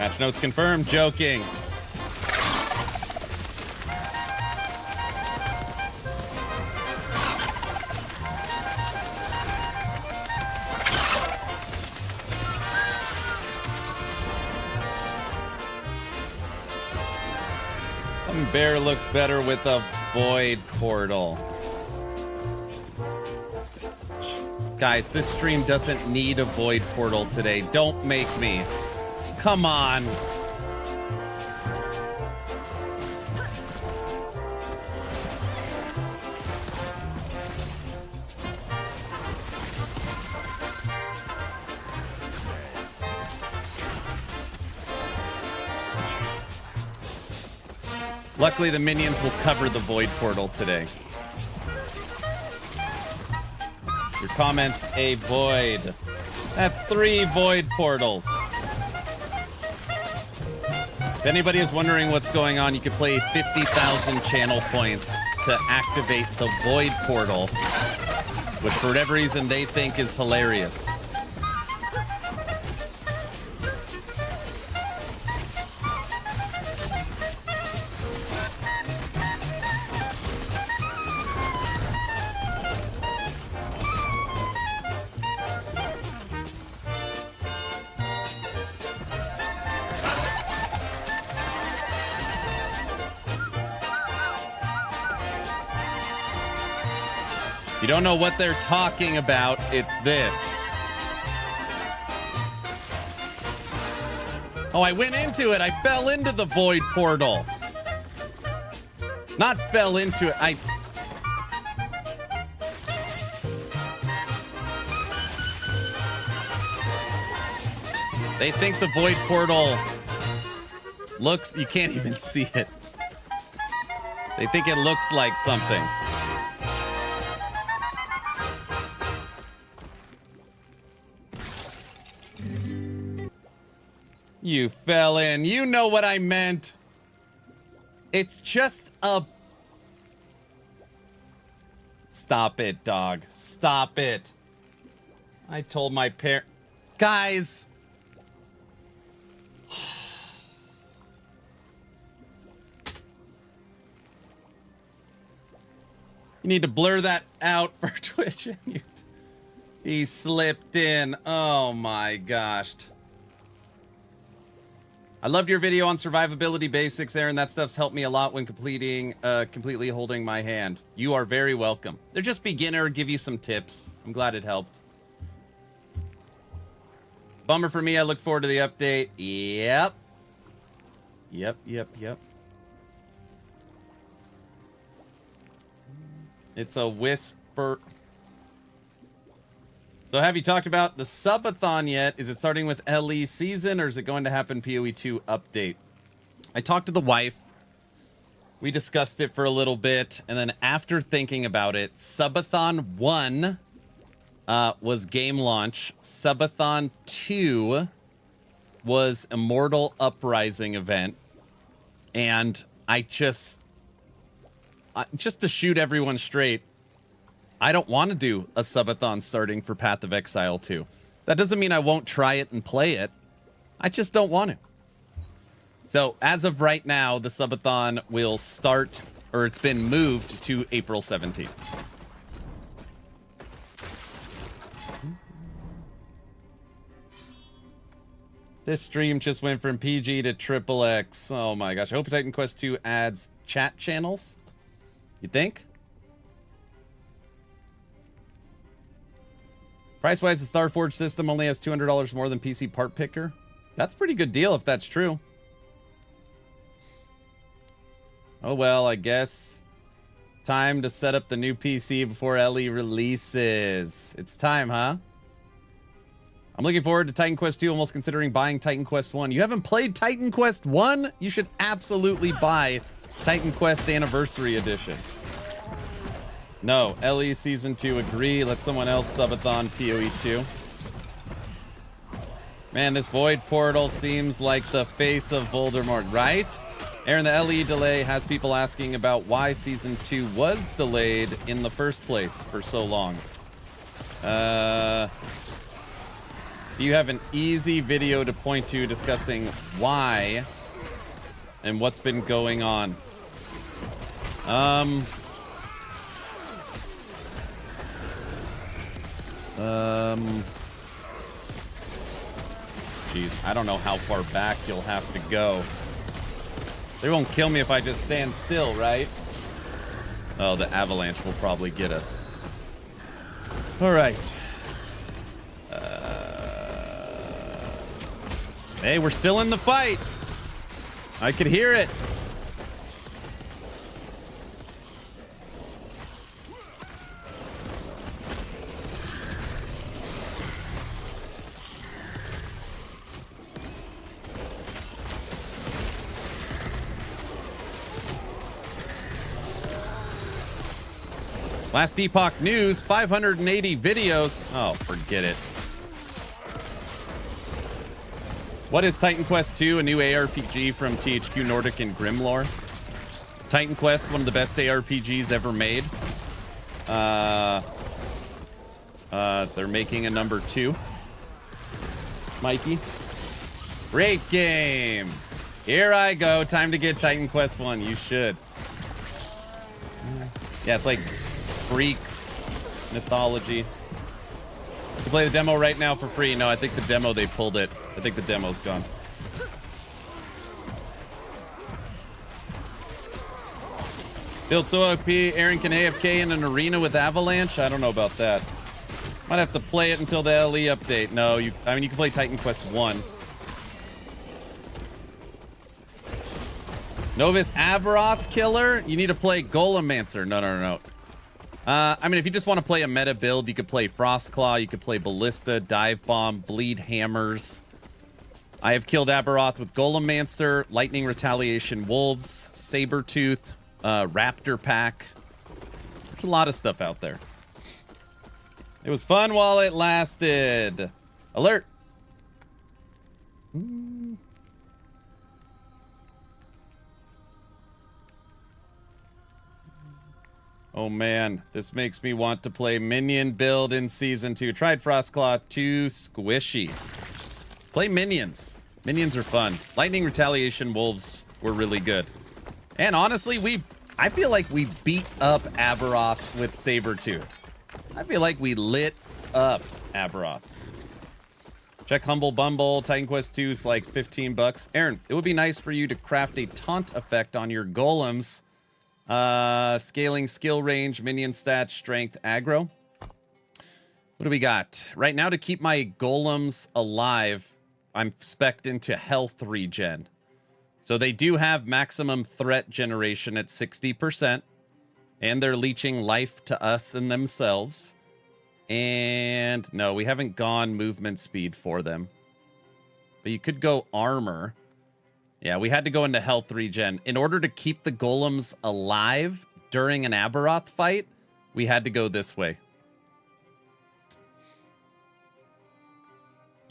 Patch notes confirmed. Joking. Bear looks better with a void portal. Guys, this stream doesn't need a void portal today. Don't make me. Come on. Luckily, the minions will cover the void portal today. Your comments, a void. That's 3 void portals. If anybody is wondering what's going on, you can play 50,000 channel points to activate the void portal, which for whatever reason they think is hilarious. You don't know what they're talking about, it's this. Oh, I went into it. I fell into the void portal. Not fell into it. They think the void portal looks... You can't even see it. They think it looks like something. You fell in. You know what I meant. It's just a... Stop it, dog. Stop it. I told my parents... Guys. You need to blur that out for Twitch. He slipped in. Oh my gosh. I loved your video on survivability basics, Aaron. That stuff's helped me a lot when completely holding my hand. You are very welcome. They're just beginner, give you some tips. I'm glad it helped. Bummer for me, I look forward to the update. Yep. Yep. It's a whisper. So have you talked about the subathon yet? Is it starting with LE season or is it going to happen PoE 2 update? I talked to the wife. We discussed it for a little bit. And then after thinking about it, Subathon 1 was game launch. Subathon 2 was Immortal Uprising event. And I just to shoot everyone straight, I don't want to do a subathon starting for Path of Exile 2. That doesn't mean I won't try it and play it. I just don't want to. So as of right now, the subathon will start, or it's been moved to April 17th. This stream just went from PG to XXX. Oh my gosh. I hope Titan Quest 2 adds chat channels. You think? Price-wise, the Starforge system only has $200 more than PC Part Picker. That's a pretty good deal if that's true. Oh well, I guess time to set up the new PC before LE releases. It's time, huh? I'm looking forward to Titan Quest 2, almost considering buying Titan Quest 1. You haven't played Titan Quest 1? You should absolutely buy Titan Quest Anniversary Edition. No, LE Season 2, agree. Let someone else subathon PoE 2. Man, this Void Portal seems like the face of Voldemort, right? Aaron, the LE delay has people asking about why Season 2 was delayed in the first place for so long. Do you have an easy video to point to discussing why and what's been going on? Geez, I don't know how far back you'll have to go. They won't kill me if I just stand still, right? Oh, the avalanche will probably get us. All right. Hey, we're still in the fight. I could hear it. Last Epoch news, 580 videos. Oh, forget it. What is Titan Quest 2, a new ARPG from THQ Nordic and Grimlore? Titan Quest, one of the best ARPGs ever made. They're making a number 2. Mikey. Great game. Here I go. Time to get Titan Quest 1. You should. Yeah, it's like Greek mythology. You can play the demo right now for free. No, I think the demo, they pulled it. I think the demo's gone. Build so OP, Aaron can AFK in an arena with Avalanche? I don't know about that. Might have to play it until the LE update. No, I mean, you can play Titan Quest 1. Novus Avaroth killer? You need to play Golemancer. No. I mean, if you just want to play a meta build, you could play Frostclaw, you could play Ballista, Dive Bomb, Bleed Hammers. I have killed Avaroth with Golemancer, Lightning Retaliation Wolves, Sabertooth, Raptor Pack. There's a lot of stuff out there. It was fun while it lasted. Alert. Oh man, this makes me want to play Minion build in Season 2. Tried Frostclaw, too squishy. Play Minions. Minions are fun. Lightning Retaliation Wolves were really good. And honestly, I feel like we beat up Avaroth with Sabertooth. I feel like we lit up Avaroth. Check Humble Bumble. Titan Quest 2 is like 15 bucks. Aaron, it would be nice for you to craft a taunt effect on your golems. Scaling skill range, minion stats, strength, aggro. What do we got? Right now, to keep my golems alive, I'm spec'd into health regen. So they do have maximum threat generation at 60%. And they're leeching life to us and themselves. And no, we haven't gone movement speed for them. But you could go armor. Yeah, we had to go into health regen. In order to keep the golems alive during an Avaroth fight, we had to go this way.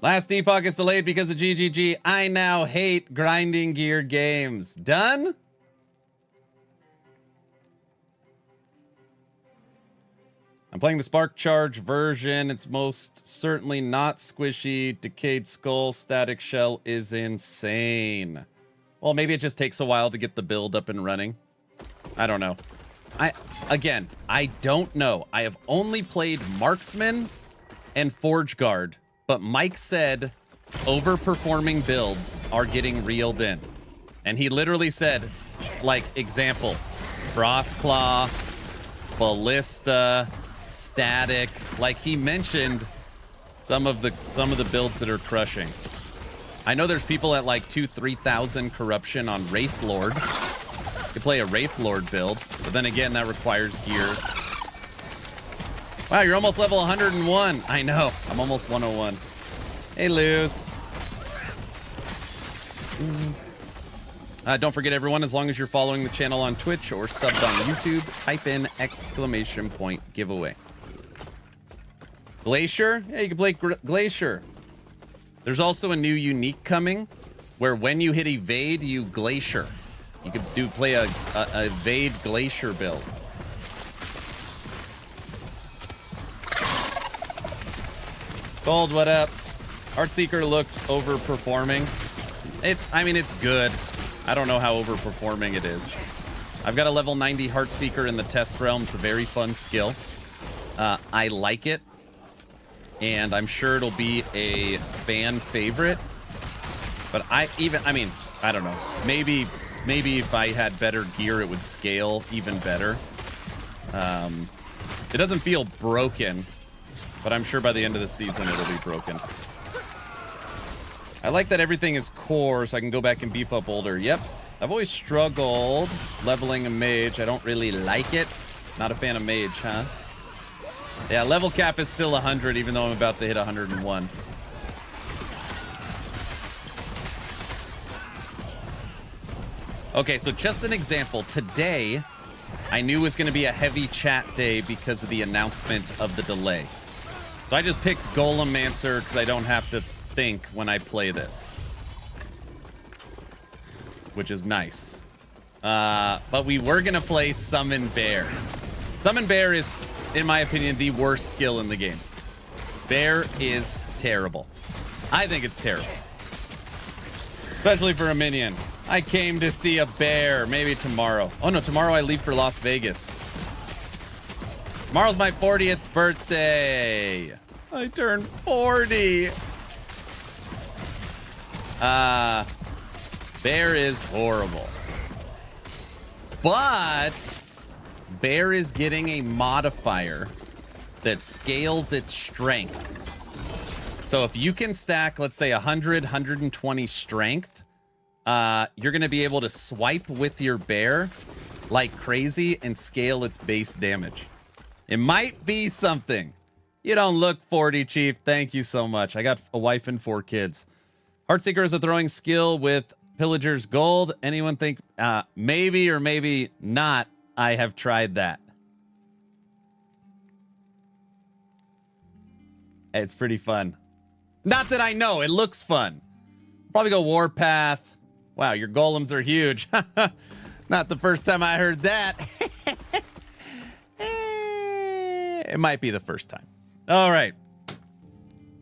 Last Epoch is delayed because of GGG. I now hate grinding gear games. Done? I'm playing the Spark Charge version. It's most certainly not squishy. Decayed Skull, Static Shell is insane. Well, maybe it just takes a while to get the build up and running. I don't know. I don't know. I have only played Marksman and Forge Guard, but Mike said overperforming builds are getting reeled in. And he literally said, like, example, Frostclaw, Ballista, Static. Like, he mentioned some of the builds that are crushing. I know there's people at like 2,000-3,000 corruption on Wraith Lord. You could play a Wraith Lord build, but then again, that requires gear. Wow, you're almost level 101. I know, I'm almost 101. Hey, Luz. Don't forget, everyone, as long as you're following the channel on Twitch or subbed on YouTube, type in ! giveaway. Glacier? Yeah, you can play Glacier. There's also a new unique coming where when you hit evade, you glacier. You could play a evade glacier build. Gold, what up? Heartseeker looked overperforming. I mean, it's good. I don't know how overperforming it is. I've got a level 90 Heartseeker in the test realm. It's a very fun skill. I like it. And I'm sure it'll be a fan favorite. But I mean, I don't know. Maybe if I had better gear, it would scale even better. It doesn't feel broken, but I'm sure by the end of the season it'll be broken. I like that everything is core, so I can go back and beef up older. Yep. I've always struggled leveling a mage. I don't really like it. Not a fan of mage, huh? Yeah, level cap is still 100, even though I'm about to hit 101. Okay, so just an example. Today, I knew it was going to be a heavy chat day because of the announcement of the delay. So I just picked Golemancer because I don't have to think when I play this. Which is nice. But we were going to play Summon Bear. Summon Bear is, in my opinion, the worst skill in the game. Bear is terrible. I think it's terrible. Especially for a minion. I came to see a bear. Maybe tomorrow. Oh no, tomorrow I leave for Las Vegas. Tomorrow's my 40th birthday. I turned 40. Bear is horrible. But Bear is getting a modifier that scales its strength. So if you can stack, let's say 100, 120 strength, you're going to be able to swipe with your bear like crazy and scale its base damage. It might be something. You don't look 40, Chief. Thank you so much. I got a wife and 4 kids. Heartseeker is a throwing skill with Pillager's Gold. Anyone think maybe or maybe not? I have tried that. It's pretty fun. Not that I know. It looks fun. Probably go Warpath. Wow, your golems are huge. Not the first time I heard that. It might be the first time. All right.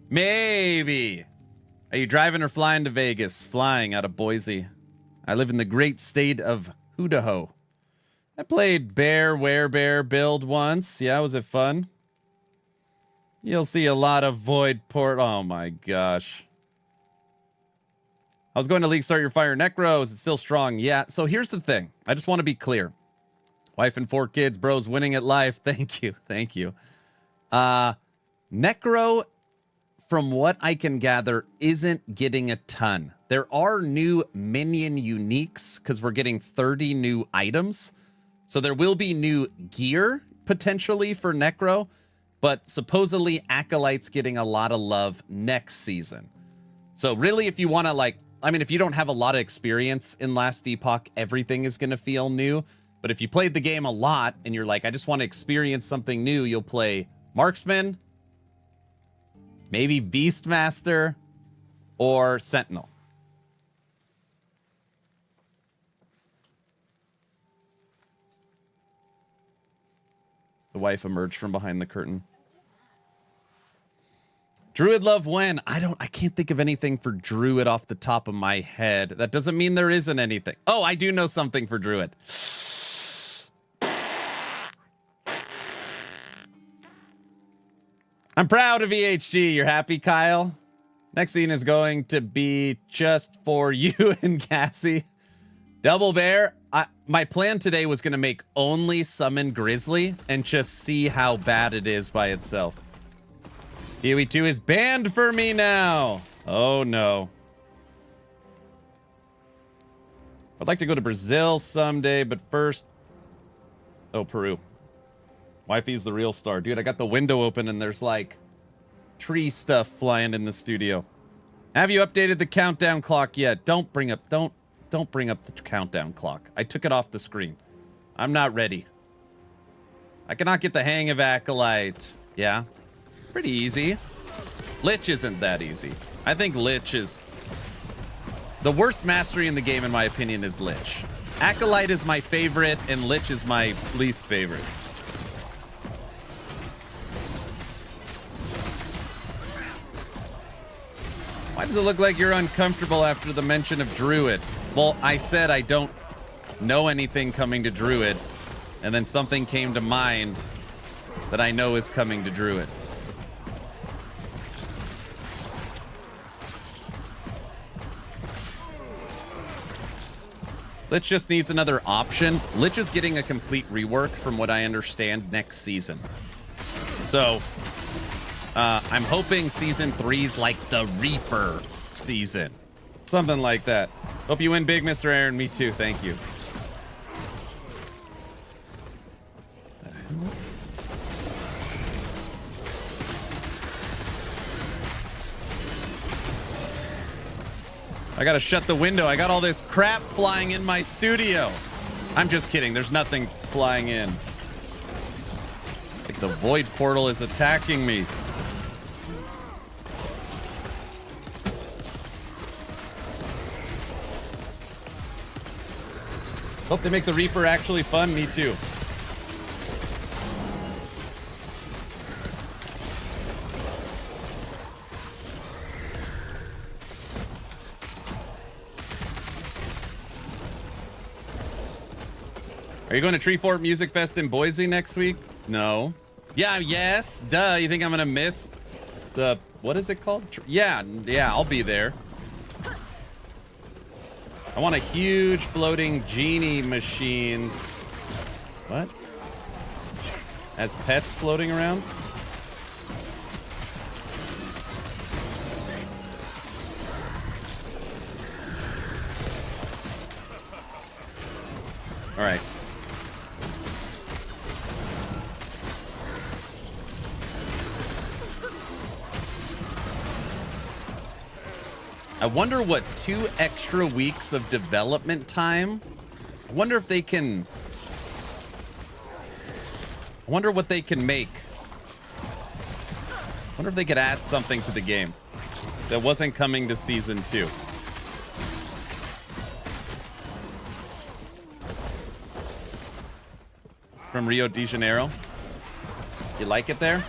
Maybe. Are you driving or flying to Vegas? Flying out of Boise. I live in the great state of Idaho. I played Bear, Werebear build once. Yeah, was it fun? You'll see a lot of Void Port. Oh my gosh. I was going to League Start Your Fire Necro. Is it still strong? Yeah. So here's the thing. I just want to be clear. Wife and 4 kids, bros winning at life. Thank you. Thank you. Necro, from what I can gather, isn't getting a ton. There are new minion uniques because we're getting 30 new items. So there will be new gear potentially for Necro, but supposedly Acolyte's getting a lot of love next season. So really, if you want to if you don't have a lot of experience in Last Epoch, everything is going to feel new. But if you played the game a lot and you're like, I just want to experience something new, you'll play Marksman, maybe Beastmaster, or Sentinel. The wife emerged from behind the curtain. Druid love when? I can't think of anything for Druid off the top of my head. That doesn't mean there isn't anything. Oh, I do know something for Druid. I'm proud of EHG. You're happy, Kyle? Next scene is going to be just for you and Cassie. Double Bear. My plan today was going to make only summon Grizzly and just see how bad it is by itself. Huey 2 is banned for me now. Oh, no. I'd like to go to Brazil someday, but first... Oh, Peru. Wifey's the real star. Dude, I got the window open and there's like tree stuff flying in the studio. Have you updated the countdown clock yet? Don't bring up the countdown clock. I took it off the screen. I'm not ready. I cannot get the hang of Acolyte. Yeah. It's pretty easy. Lich isn't that easy. I think Lich is... The worst mastery in the game, in my opinion, is Lich. Acolyte is my favorite, and Lich is my least favorite. does it look like you're uncomfortable after the mention of Druid? Well, I said I don't know anything coming to Druid, and then something came to mind that I know is coming to Druid. Lich just needs another option. Lich is getting a complete rework from what I understand next season. So, I'm hoping season 3's like the Reaper season. Something like that. Hope you win big, Mr. Aaron. Me too. Thank you. I gotta shut the window. I got all this crap flying in my studio. I'm just kidding. There's nothing flying in. Like the void portal is attacking me. Hope they make the Reaper actually fun. Me too. Are you going to Tree Fort Music Fest in Boise next week? No. Yeah, yes. Duh. You think I'm going to miss the... What is it called? Yeah, I'll be there. I want a huge floating genie machines. What? As pets floating around? All right. I wonder what 2 extra weeks of development time. I wonder if they can. I wonder what they can make. I wonder if they could add something to the game that wasn't coming to season 2. From Rio de Janeiro. You like it there?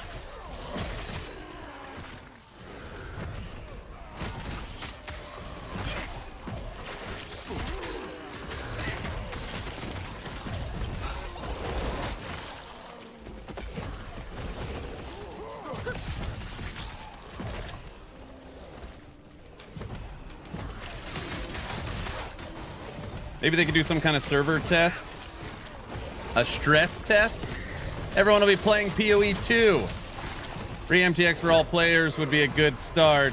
Maybe they could do some kind of server test. A stress test. Everyone will be playing PoE 2. Free MTX for all players would be a good start.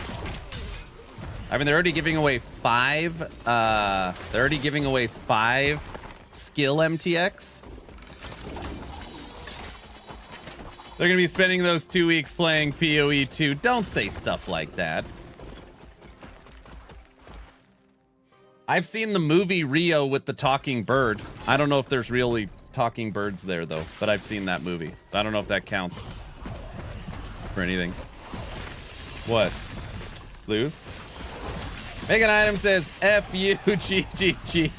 I mean, they're already giving away 5. They're already giving away 5 skill MTX. They're going to be spending those 2 weeks playing PoE 2. Don't say stuff like that. I've seen the movie Rio with the talking bird. I don't know if there's really talking birds there, though, but I've seen that movie. So I don't know if that counts for anything. What? Lose? Megan Item says, F-U-G-G-G.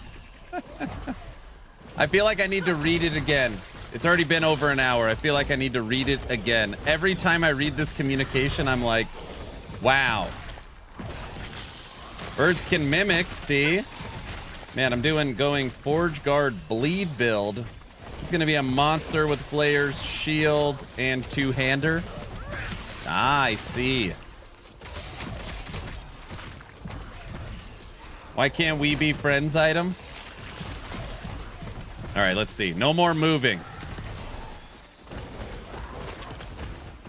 I feel like I need to read it again. It's already been over an hour. I feel like I need to read it again. Every time I read this communication, I'm like, wow. Birds can mimic, see? Man, I'm going Forge Guard Bleed build. It's gonna be a monster with Flayer's Shield and 2-hander. Ah, I see. Why can't we be friends item? All right, let's see. No more moving.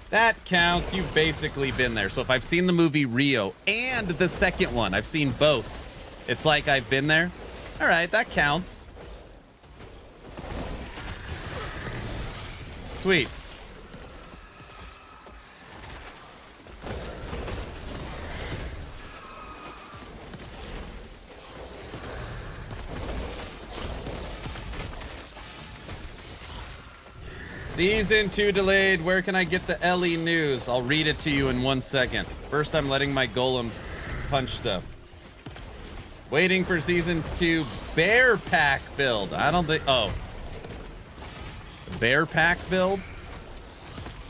That counts. You've basically been there. So if I've seen the movie Rio and the second one, I've seen both. It's like I've been there. All right, that counts. Sweet. Season 2 delayed. Where can I get the LE news? I'll read it to you in 1 second. First, I'm letting my golems punch stuff. Waiting for season 2 bear pack build. I don't think. Oh. Bear pack build?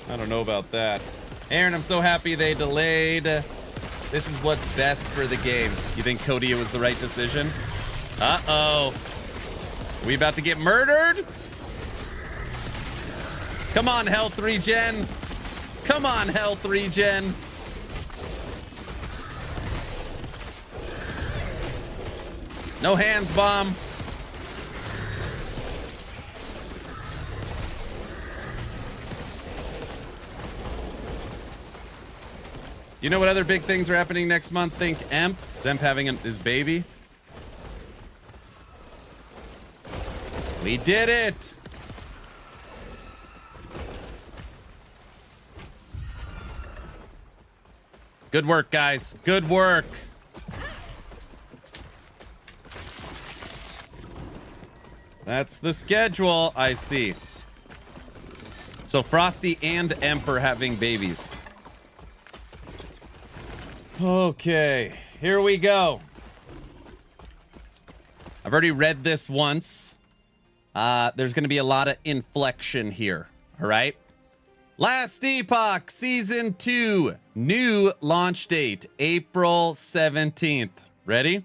I don't know about that. Aaron, I'm so happy they delayed. This is what's best for the game. You think Cody was the right decision? Uh-oh. We about to get murdered? Come on, health regen. Come on, health regen. No hands bomb. You know what other big things are happening next month? Think Emp. Emp having his baby. We did it. Good work, guys. Good work. That's the schedule, I see. So Frosty and Emp are having babies. Okay, here we go. I've already read this once. There's going to be a lot of inflection here, all right? Last Epoch, Season 2, new launch date, April 17th. Ready?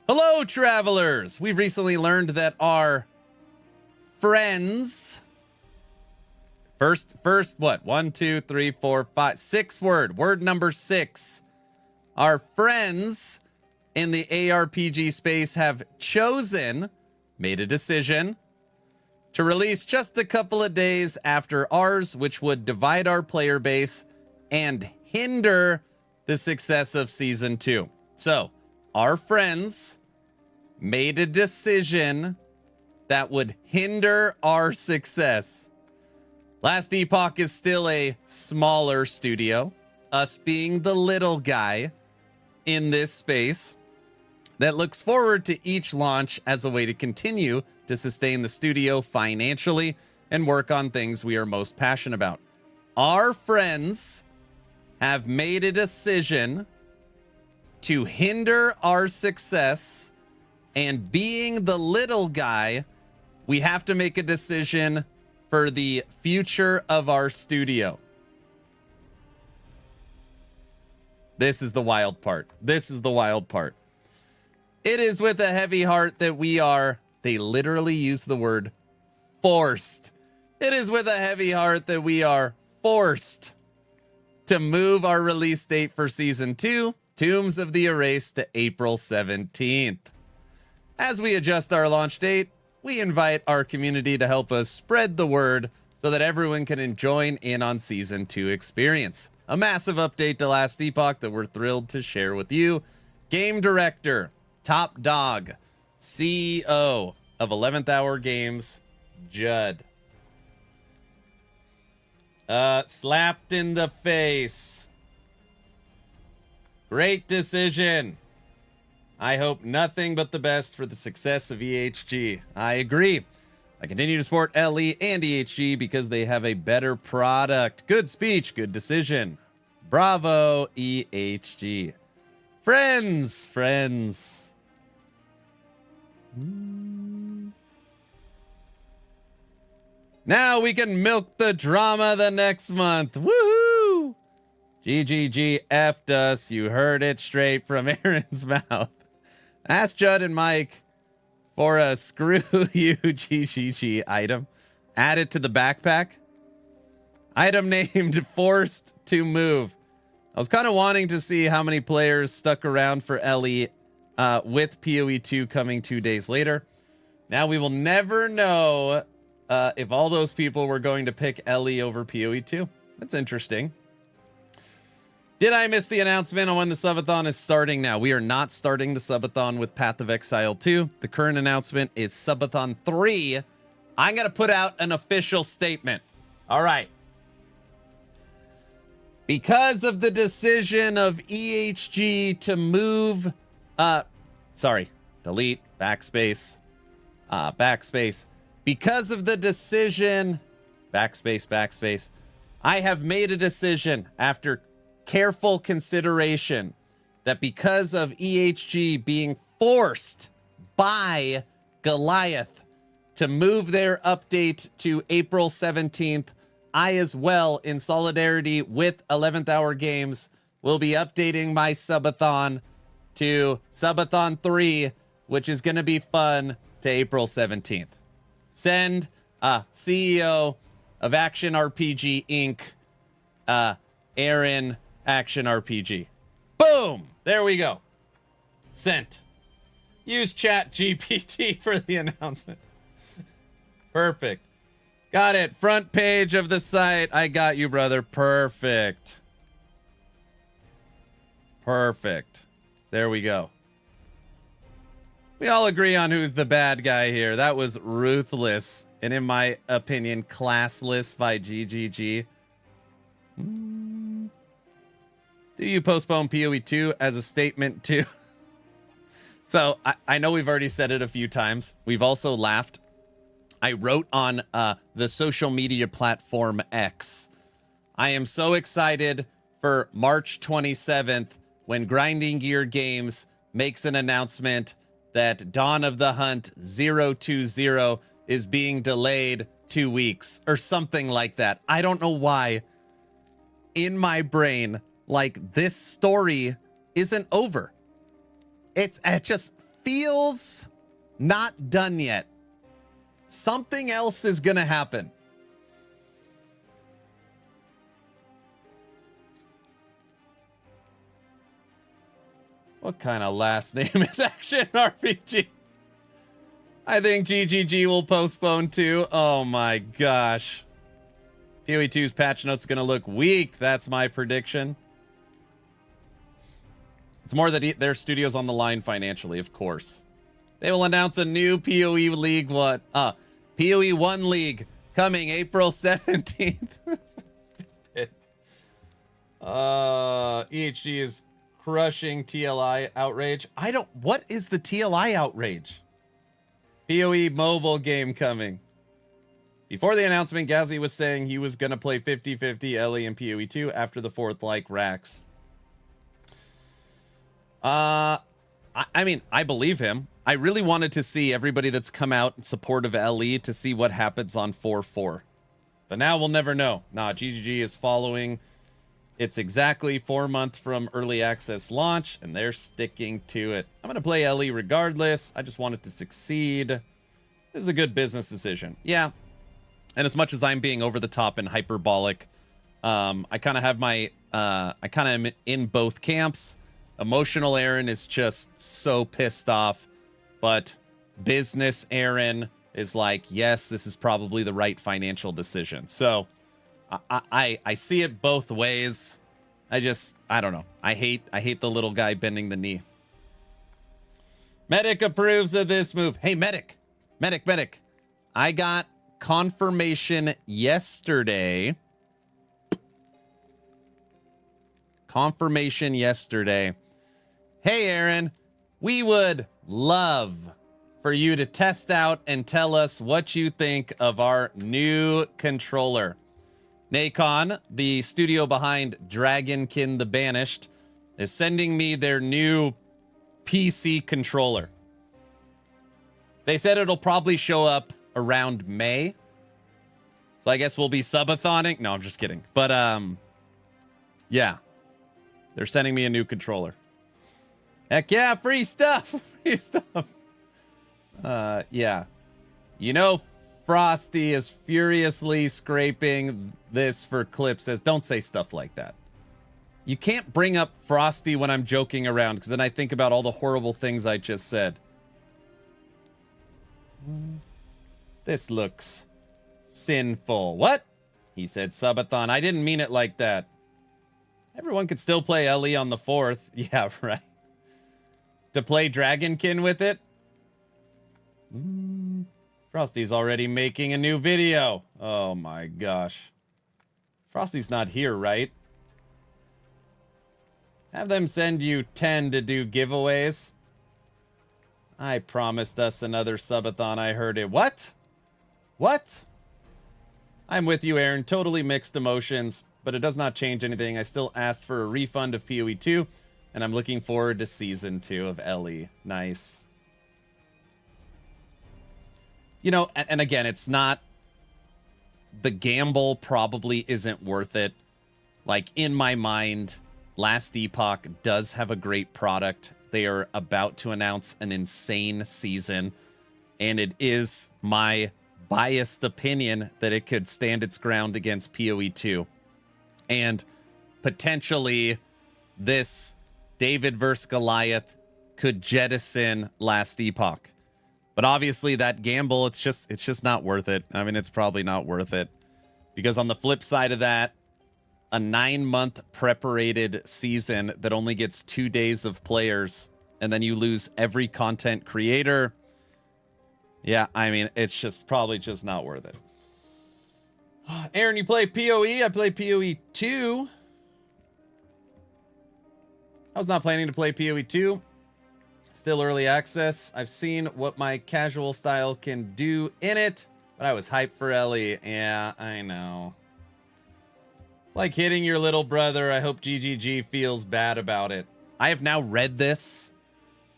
Hello, travelers! We've recently learned that our friends... First, what? 1, 2, 3, 4, 5, 6 word. Word number 6. Our friends in the ARPG space have made a decision to release just a couple of days after ours, which would divide our player base and hinder the success of Season 2. So, our friends made a decision that would hinder our success. Last Epoch is still a smaller studio, us being the little guy in this space that looks forward to each launch as a way to continue to sustain the studio financially and work on things we are most passionate about. Our friends have made a decision to hinder our success, and being the little guy, we have to make a decision for the future of our studio. This is the wild part. This is the wild part. It is with a heavy heart that we are, they literally use the word forced. It is with a heavy heart that we are forced to move our release date for Season 2, Tombs of the Erased, to April 17th. As we adjust our launch date, we invite our community to help us spread the word so that everyone can join in on Season 2 experience. A massive update to Last Epoch that we're thrilled to share with you. Game Director, Top Dog, CEO of 11th Hour Games, Judd. Slapped in the face. Great decision. I hope nothing but the best for the success of EHG. I agree. I continue to support LE and EHG because they have a better product. Good speech, good decision. Bravo, EHG. Friends. Now we can milk the drama the next month. Woohoo! GGG F'd us. You heard it straight from Aaron's mouth. Ask Judd and Mike for a screw you GGG item. Add it to the backpack. Item named Forced to Move. I was kind of wanting to see how many players stuck around for LE with PoE 2 coming 2 days later. Now we will never know if all those people were going to pick LE over PoE 2. That's interesting. Did I miss the announcement on when the subathon is starting? Now, we are not starting the subathon with Path of Exile 2. The current announcement is subathon 3. I'm going to put out an official statement. All right. Because of the decision of EHG to move, delete, backspace, because of the decision, backspace, I have made a decision after careful consideration that because of EHG being forced by Goliath to move their update to April 17th, I as well, in solidarity with 11th Hour Games, will be updating my subathon to Subathon 3, which is going to be fun, to April 17th. Send CEO of Action RPG Inc., Aaron Action RPG. Boom! There we go. Sent. Use Chat GPT for the announcement. Perfect. Got it. Front page of the site. I got you, brother. Perfect. Perfect. There we go. We all agree on who's the bad guy here. That was ruthless, and in my opinion, classless by GGG. Do you postpone PoE 2 as a statement to... So, I know we've already said it a few times. We've also laughed. I wrote on the social media platform X. I am so excited for March 27th when Grinding Gear Games makes an announcement that Dawn of the Hunt 020 is being delayed 2 weeks or something like that. I don't know why in my brain, like, this story isn't over. It just feels not done yet. Something else is going to happen. What kind of last name is Action RPG? I think GGG will postpone too. Oh my gosh. PoE 2's patch note's going to look weak. That's my prediction. It's more that their studio's on the line financially, of course. They will announce a new PoE League PoE 1 League coming April 17th. Stupid. EHG is crushing TLI outrage. What is the TLI outrage? PoE mobile game coming. Before the announcement, Gazzy was saying he was going to play 50-50 LE and PoE 2 after the 4th like racks. I mean, I believe him. I really wanted to see everybody that's come out in support of LE to see what happens on 4-4. But now we'll never know. Nah, GGG is following. It's exactly 4 months from early access launch, and they're sticking to it. I'm going to play LE regardless. I just want it to succeed. This is a good business decision. Yeah. And as much as I'm being over the top and hyperbolic, I kind of have my... I kind of am in both camps. Emotional Aaron is just so pissed off. But business Aaron is like, yes, this is probably the right financial decision. So I see it both ways. I don't know. I hate the little guy bending the knee. Medic approves of this move. Hey, Medic. I got confirmation yesterday. Hey, Aaron, we would love for you to test out and tell us what you think of our new controller. Nacon, the studio behind Dragonkin the Banished, is sending me their new PC controller. They said it'll probably show up around May. So I guess we'll be subathoning. No, I'm just kidding. But, yeah. They're sending me a new controller. Heck yeah, free stuff. Yeah. You know, Frosty is furiously scraping this for clips. Says, don't say stuff like that. You can't bring up Frosty when I'm joking around, because then I think about all the horrible things I just said. This looks sinful. What? He said subathon. I didn't mean it like that. Everyone could still play LE on the 4th. Yeah, right. To play Dragonkin with it? Frosty's already making a new video. Oh my gosh. Frosty's not here, right? Have them send you 10 to do giveaways. I promised us another subathon. I heard it. What? I'm with you, Aaron. Totally mixed emotions, but it does not change anything. I still asked for a refund of PoE 2, and I'm looking forward to Season 2 of LE. Nice. You know, and again, it's not... The gamble probably isn't worth it. Like, in my mind, Last Epoch does have a great product. They are about to announce an insane season, and it is my biased opinion that it could stand its ground against PoE 2. And potentially this David versus Goliath could jettison Last Epoch. But obviously that gamble, it's just not worth it. I mean, it's probably not worth it. Because on the flip side of that, a 9-month preparated season that only gets 2 days of players, and then you lose every content creator. Yeah, I mean, it's just probably just not worth it. Aaron, you play PoE? I play PoE 2. I was not planning to play PoE 2. Still early access. I've seen what my casual style can do in it, but I was hyped for Ellie. Yeah, I know. Like hitting your little brother. I hope GGG feels bad about it. I have now read this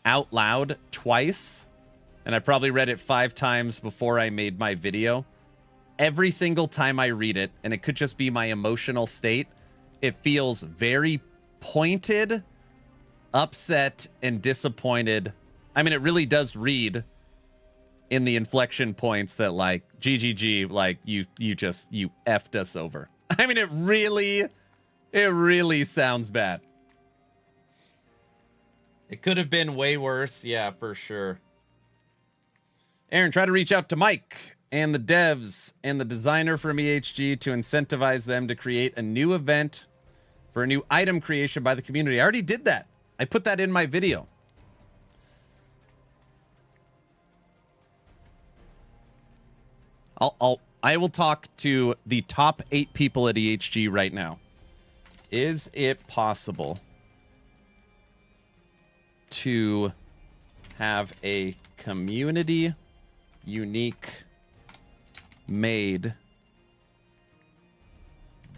out loud twice, and I probably read it 5 times before I made my video. Every single time I read it, and it could just be my emotional state, it feels very pointed, upset, and disappointed. I mean, it really does read in the inflection points that, like, GGG, like, you effed us over. I mean, it really sounds bad. It could have been way worse. Yeah, for sure. Aaron, try to reach out to Mike and the devs and the designer from EHG to incentivize them to create a new event for a new item creation by the community. I already did that. I put that in my video. I will talk to the top 8 people at EHG right now. Is it possible to have a community unique made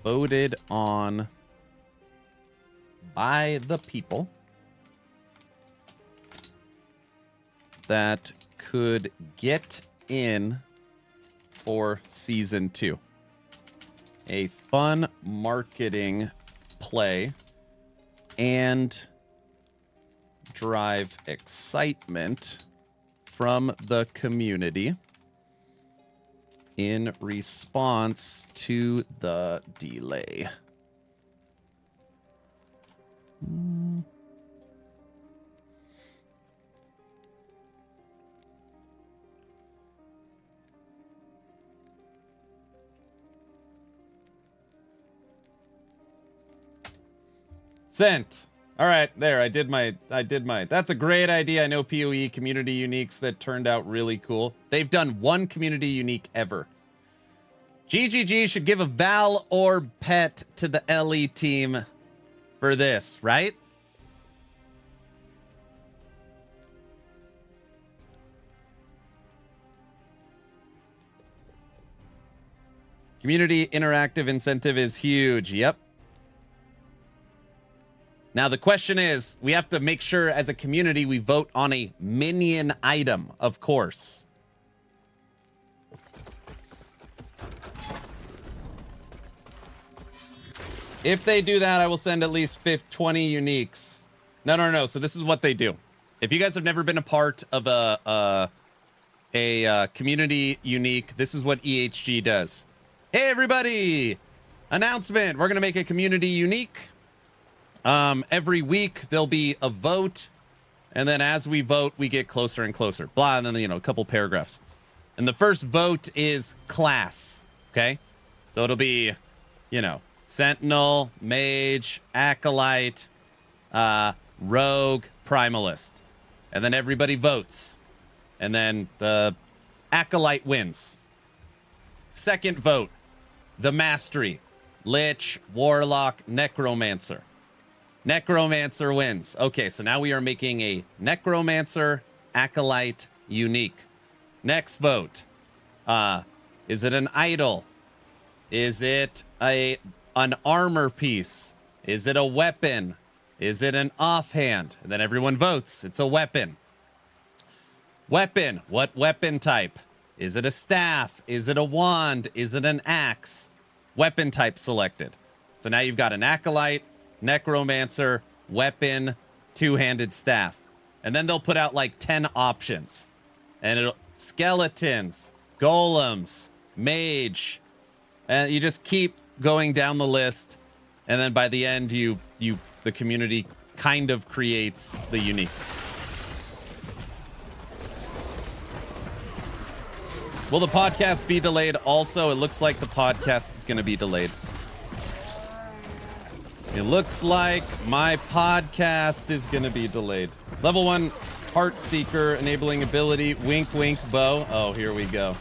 voted on by the people that could get in for season 2? A fun marketing play and drive excitement from the community in response to the delay. Sent. All right, there. I did my. That's a great idea. I know PoE community uniques that turned out really cool. They've done one community unique ever. GGG should give a Val Orb pet to the LE team for this, right? Community interactive incentive is huge. Yep. Now, the question is, we have to make sure as a community we vote on a minion item, of course. If they do that, I will send at least 20 uniques. No. So this is what they do. If you guys have never been a part of a community unique, this is what EHG does. Hey, everybody! Announcement! We're going to make a community unique. Every week there'll be a vote, and then as we vote, we get closer and closer. Blah, and then, you know, a couple paragraphs. And the first vote is class, okay? So it'll be, you know, Sentinel, Mage, Acolyte, Rogue, Primalist. And then everybody votes. And then the Acolyte wins. Second vote, the Mastery, Lich, Warlock, Necromancer. Necromancer wins. Okay, so now we are making a Necromancer Acolyte unique. Next vote. Is it an idol? Is it an armor piece? Is it a weapon? Is it an offhand? And then everyone votes. It's a weapon. Weapon. What weapon type? Is it a staff? Is it a wand? Is it an axe? Weapon type selected. So now you've got an Acolyte, necromancer, weapon, two-handed staff. And then they'll put out like 10 options. And it'll skeletons, golems, mage. And you just keep going down the list. And then by the end, the community kind of creates the unique. Will the podcast be delayed? Also, it looks like the podcast is going to be delayed. It looks like my podcast is going to be delayed. Level 1, Heart Seeker, enabling ability, wink, wink, bow. Oh, here we go.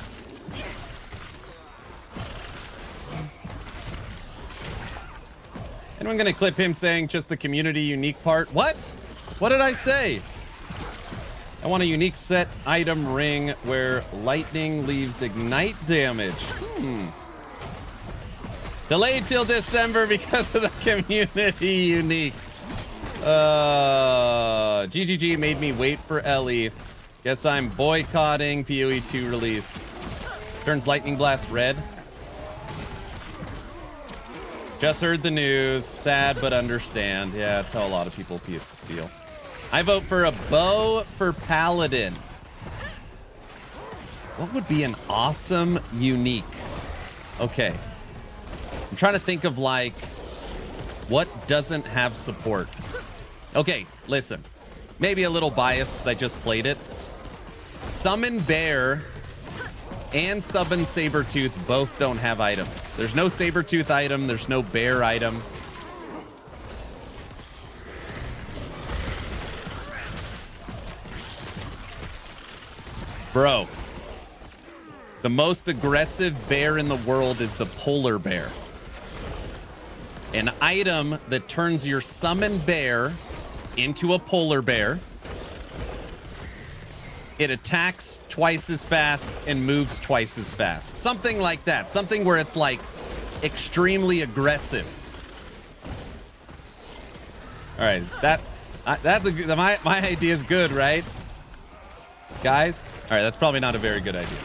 Anyone going to clip him saying just the community unique part? What? What did I say? I want a unique set item ring where lightning leaves ignite damage. Delayed till December because of the community unique. GGG made me wait for Ellie. Guess I'm boycotting PoE 2 release. Turns Lightning Blast red. Just heard the news. Sad, but understand. Yeah, that's how a lot of people feel. I vote for a bow for Paladin. What would be an awesome unique? Okay. I'm trying to think of, like, what doesn't have support. Okay, listen. Maybe a little biased because I just played it. Summon Bear and Summon Sabertooth both don't have items. There's no Sabertooth item. There's no Bear item. Bro, the most aggressive bear in the world is the polar bear. An item that turns your summon bear into a polar bear. It attacks twice as fast and moves twice as fast. Something like that. Something where it's like extremely aggressive. All right, that's a good, my idea is good, right? Guys? All right, that's probably not a very good idea.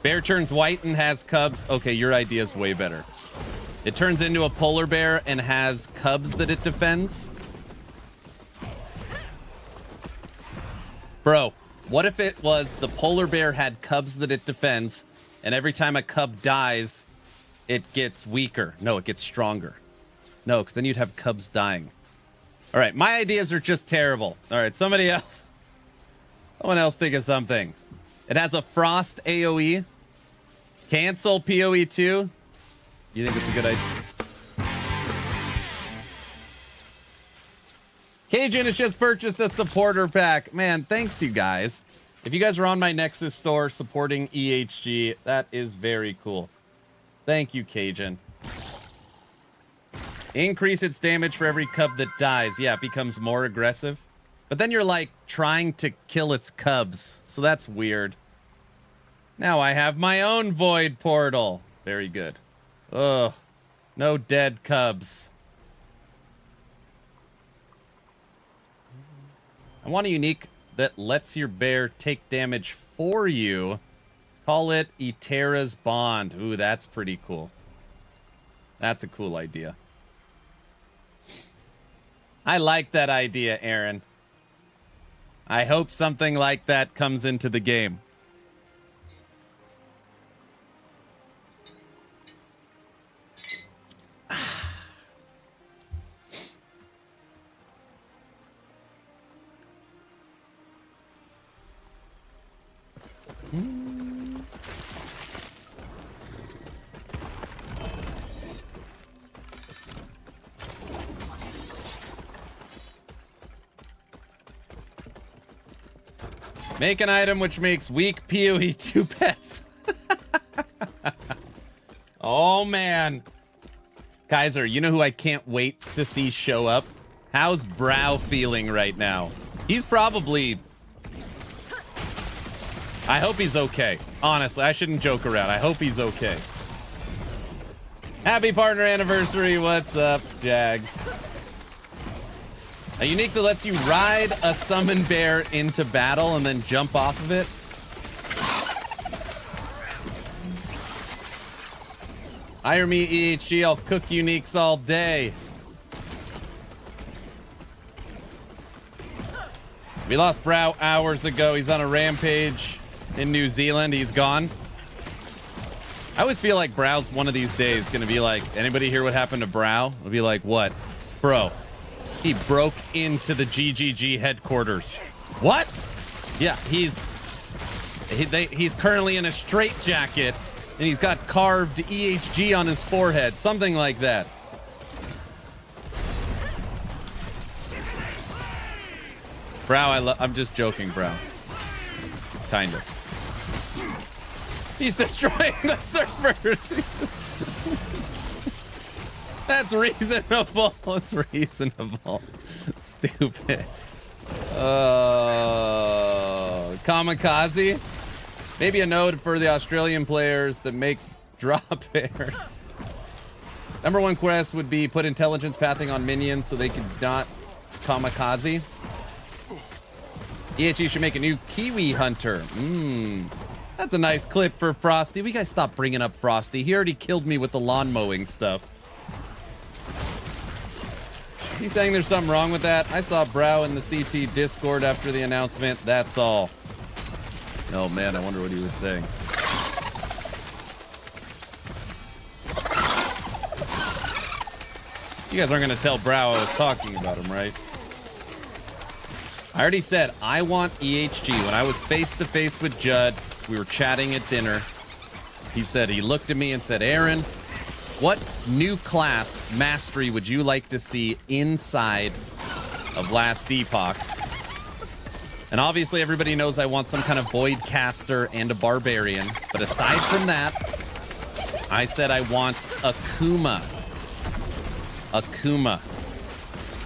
Bear turns white and has cubs. Okay, your idea is way better. It turns into a polar bear and has cubs that it defends. Bro, what if it was the polar bear had cubs that it defends, and every time a cub dies, it gets weaker? No, it gets stronger. No, because then you'd have cubs dying. All right, my ideas are just terrible. All right, somebody else. Someone else think of something. It has a frost AoE. Cancel PoE 2. You think it's a good idea? Cajun has just purchased a supporter pack. Man, thanks you guys. If you guys are on my Nexus store supporting EHG, that is very cool. Thank you, Cajun. Increase its damage for every cub that dies. Yeah, it becomes more aggressive. But then you're like trying to kill its cubs. So that's weird. Now I have my own void portal. Very good. Ugh. No dead cubs. I want a unique that lets your bear take damage for you. Call it Etera's Bond. Ooh, that's pretty cool. That's a cool idea. I like that idea, Aaron. I hope something like that comes into the game. Make an item which makes weak PoE 2 pets. Oh, man. Kaiser, you know who I can't wait to see show up? How's Brow feeling right now? He's probably... I hope he's okay. Honestly, I shouldn't joke around. I hope he's okay. Happy partner anniversary. What's up, Jags? A unique that lets you ride a summon bear into battle and then jump off of it. Hire me, EHG. I'll cook uniques all day. We lost Brow hours ago. He's on a rampage in New Zealand. He's gone. I always feel like Brow's one of these days going to be like, anybody hear what happened to Brow? It'll be like, what? Bro, he broke into the GGG headquarters. What? Yeah, he's currently in a straitjacket, and he's got carved EHG on his forehead. Something like that. Brow, I'm just joking, Brow. Kind of. He's destroying the servers. That's reasonable. That's reasonable. Stupid. Kamikaze? Maybe a note for the Australian players that make drop airs. Number one quest would be put intelligence pathing on minions so they could not kamikaze. EHE should make a new Kiwi Hunter. That's a nice clip for Frosty. We guys stop bringing up Frosty. He already killed me with the lawn mowing stuff. Is he saying there's something wrong with that? I saw Brow in the CT Discord after the announcement. That's all. Oh man, I wonder what he was saying. You guys aren't going to tell Brow I was talking about him, right? I already said I want EHG. When I was face to face with Judd, we were chatting at dinner. He looked at me and said, Aaron, what new class mastery would you like to see inside of Last Epoch? And obviously everybody knows I want some kind of Void Caster and a Barbarian. But aside from that, I said I want Akuma. Akuma.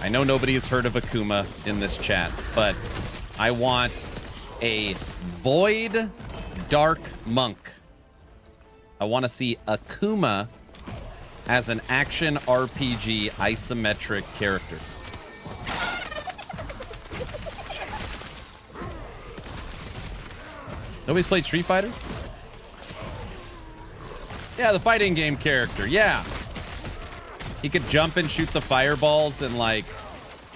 I know nobody has heard of Akuma in this chat, but I want a Void Dark Monk. I want to see Akuma as an action RPG isometric character. Nobody's played Street Fighter? Yeah, the fighting game character, yeah. He could jump and shoot the fireballs and, like,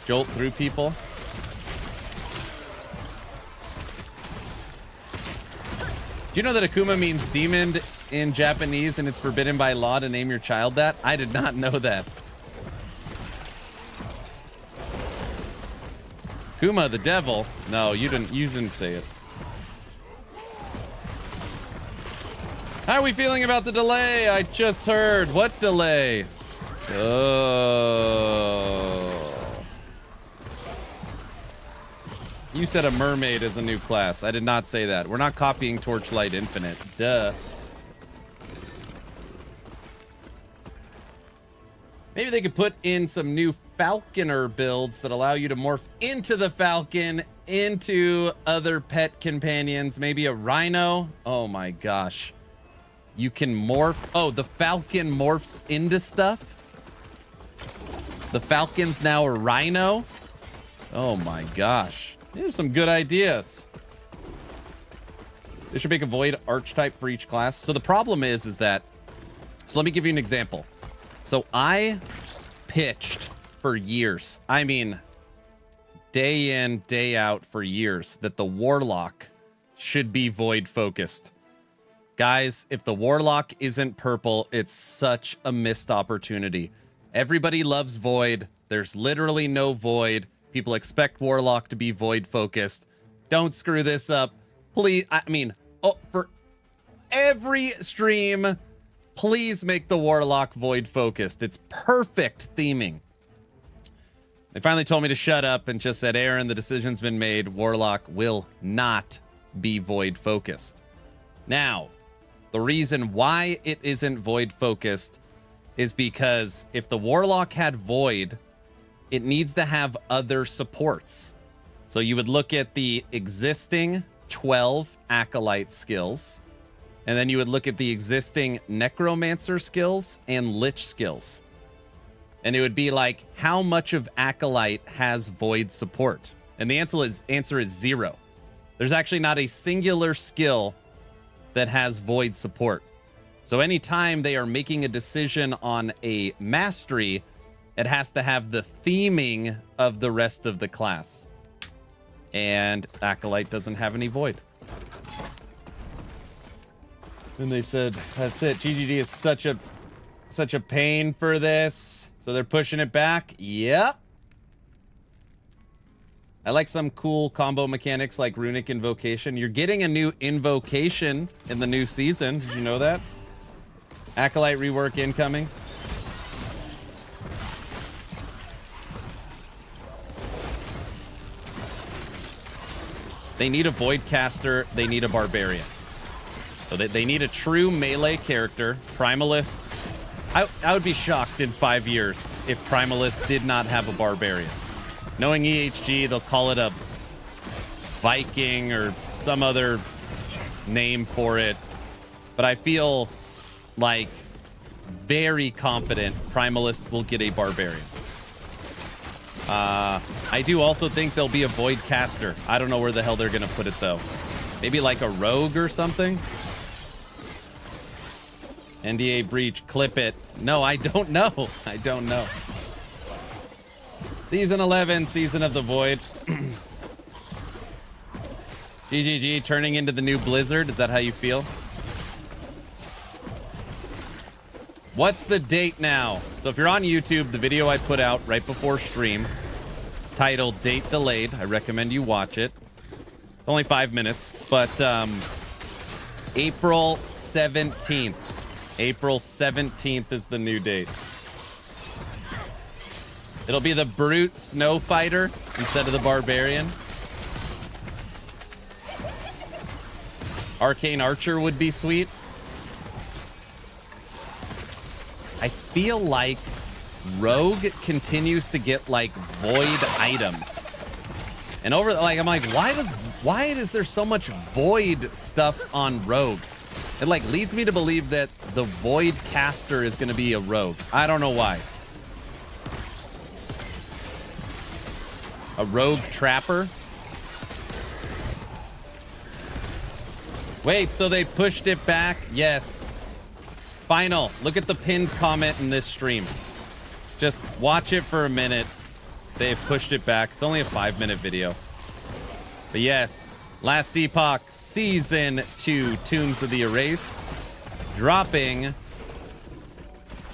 jolt through people. Do you know that Akuma means demon in Japanese and it's forbidden by law to name your child that? I did not know that. Akuma, the devil? No, you didn't say it. How are we feeling about the delay? I just heard. What delay? Oh. You said a mermaid is a new class. I did not say that. We're not copying Torchlight Infinite. Duh. Maybe they could put in some new Falconer builds that allow you to morph into the Falcon, into other pet companions. Maybe a Rhino. Oh my gosh. You can morph. Oh, the Falcon morphs into stuff. The Falcon's now a Rhino. Oh my gosh. There's some good ideas. They should make a Void archetype for each class. So the problem is that, so let me give you an example. So I pitched for years. I mean, day in, day out for years that the Warlock should be Void focused. Guys, if the Warlock isn't purple, it's such a missed opportunity. Everybody loves Void. There's literally no Void. People expect Warlock to be Void focused. Don't screw this up. Please, I mean, for every stream, please make the Warlock Void focused. It's perfect theming. They finally told me to shut up and just said, Aaron, the decision's been made. Warlock will not be Void focused. Now, the reason why it isn't Void focused is because if the Warlock had Void, it needs to have other supports. So you would look at the existing 12 Acolyte skills, and then you would look at the existing Necromancer skills and Lich skills. And it would be like, how much of Acolyte has Void support? And the answer is 0. There's actually not a singular skill that has Void support. So anytime they are making a decision on a mastery, it has to have the theming of the rest of the class. And Acolyte doesn't have any void. And they said, that's it. GGG is such a pain for this. So they're pushing it back. Yep. I like some cool combo mechanics like Runic Invocation. You're getting a new invocation in the new season. Did you know that? Acolyte rework incoming. They need a Void Caster. They need a Barbarian. So they need a true melee character. Primalist. I would be shocked in 5 years if Primalist did not have a Barbarian. Knowing EHG, they'll call it a Viking or some other name for it. But I feel like very confident Primalist will get a Barbarian. I do also think there'll be a Void Caster. I don't know where the hell they're going to put it, though. Maybe like a Rogue or something? NDA breach, clip it. No, I don't know. I don't know. Season 11, Season of the Void. GGG, turning into the new Blizzard. Is that how you feel? What's the date now? So if you're on YouTube, the video I put out right before stream, it's titled Date Delayed. I recommend you watch it. It's only 5 minutes, but April 17th. April 17th is the new date. It'll be the Brute Snow Fighter instead of the Barbarian. Arcane Archer would be sweet. I feel like Rogue continues to get like void items. And over like I'm like, why is there so much void stuff on Rogue? It like leads me to believe that the Void Caster is going to be a Rogue. I don't know why. A Rogue Trapper? Wait, so they pushed it back? Yes. Final. Look at the pinned comment in this stream. Just watch it for a minute. They've pushed it back. It's only a 5-minute video. But yes. Last Epoch, Season 2, Tombs of the Erased, dropping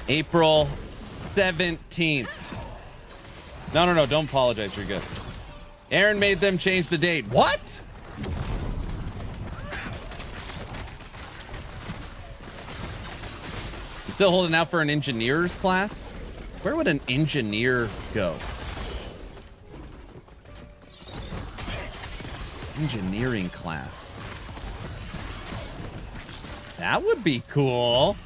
April 17th. No, don't apologize. You're good. Aaron made them change the date. What? I'm still holding out for an engineer's class? Where would an engineer go? Engineering class. That would be cool.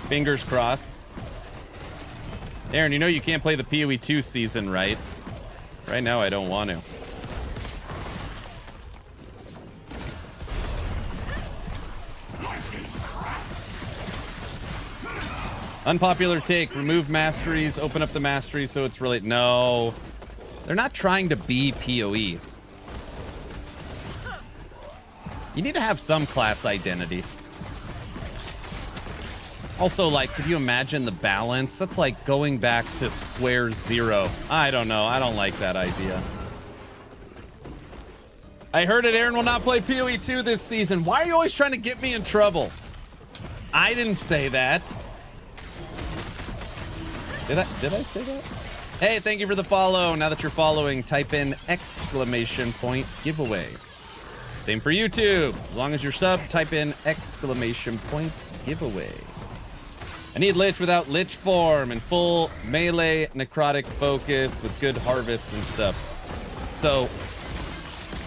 Fingers crossed. Aaron, you know you can't play the PoE 2 season, right? Right now, I don't want to. Unpopular take, remove masteries, open up the masteries so it's really... No. They're not trying to be PoE. You need to have some class identity. Also, like, could you imagine the balance? That's like going back to square zero. I don't know. I don't like that idea. I heard it. Aaron will not play PoE 2 this season. Why are you always trying to get me in trouble? I didn't say that. Did I say that? Hey, thank you for the follow. Now that you're following, type in exclamation point giveaway. Same for YouTube. As long as you're sub, type in exclamation point giveaway. I need Lich without Lich form and full melee necrotic focus with good harvest and stuff. So,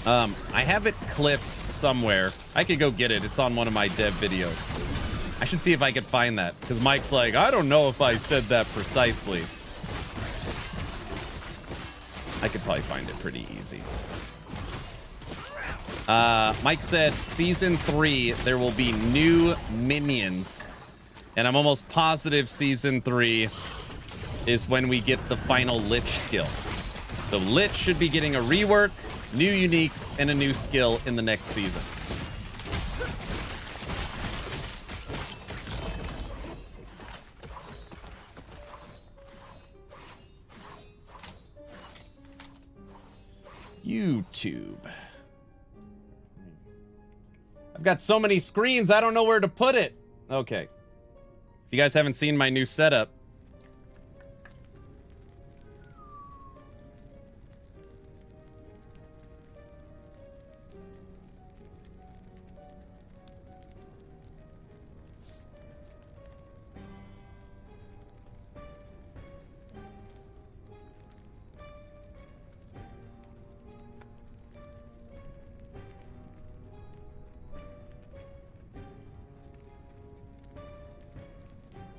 I have it clipped somewhere. I could go get it. It's on one of my dev videos. I should see if I could find that, because Mike's like, I don't know if I said that precisely. I could probably find it pretty easy. Mike said, Season 3, there will be new minions. And I'm almost positive Season 3 is when we get the final Lich skill. So Lich should be getting a rework, new uniques, and a new skill in the next season. YouTube. I've got so many screens, I don't know where to put it. Okay. If you guys haven't seen my new setup,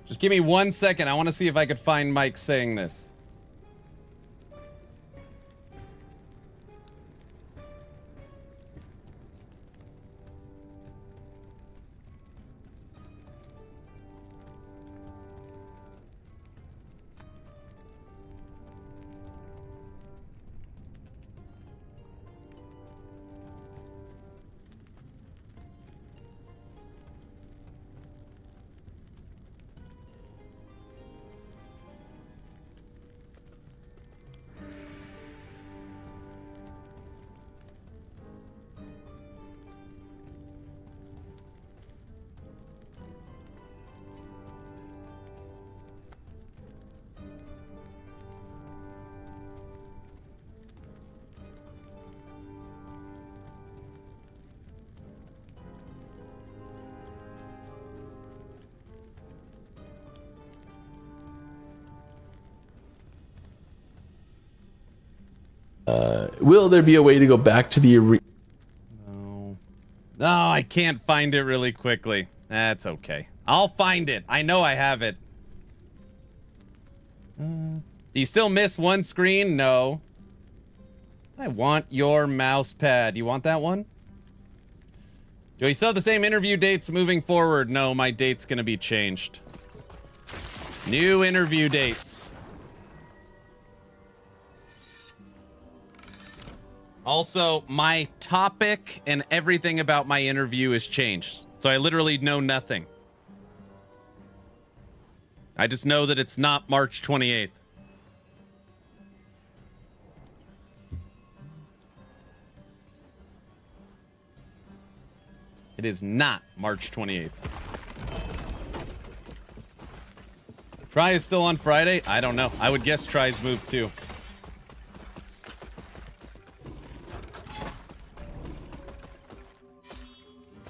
just give me 1 second. I want to see if I could find Mike saying this. Will there be a way to go back to the arena? No. No, I can't find it really quickly. That's okay. I'll find it. I know I have it. Do you still miss one screen? No. I want your mouse pad. You want that one? Do we still have the same interview dates moving forward? No, my date's gonna be changed. New interview dates. Also, my topic and everything about my interview has changed. So I literally know nothing. I just know that it's not March 28th. It is not March 28th. Try is still on Friday? I don't know. I would guess Try's moved too.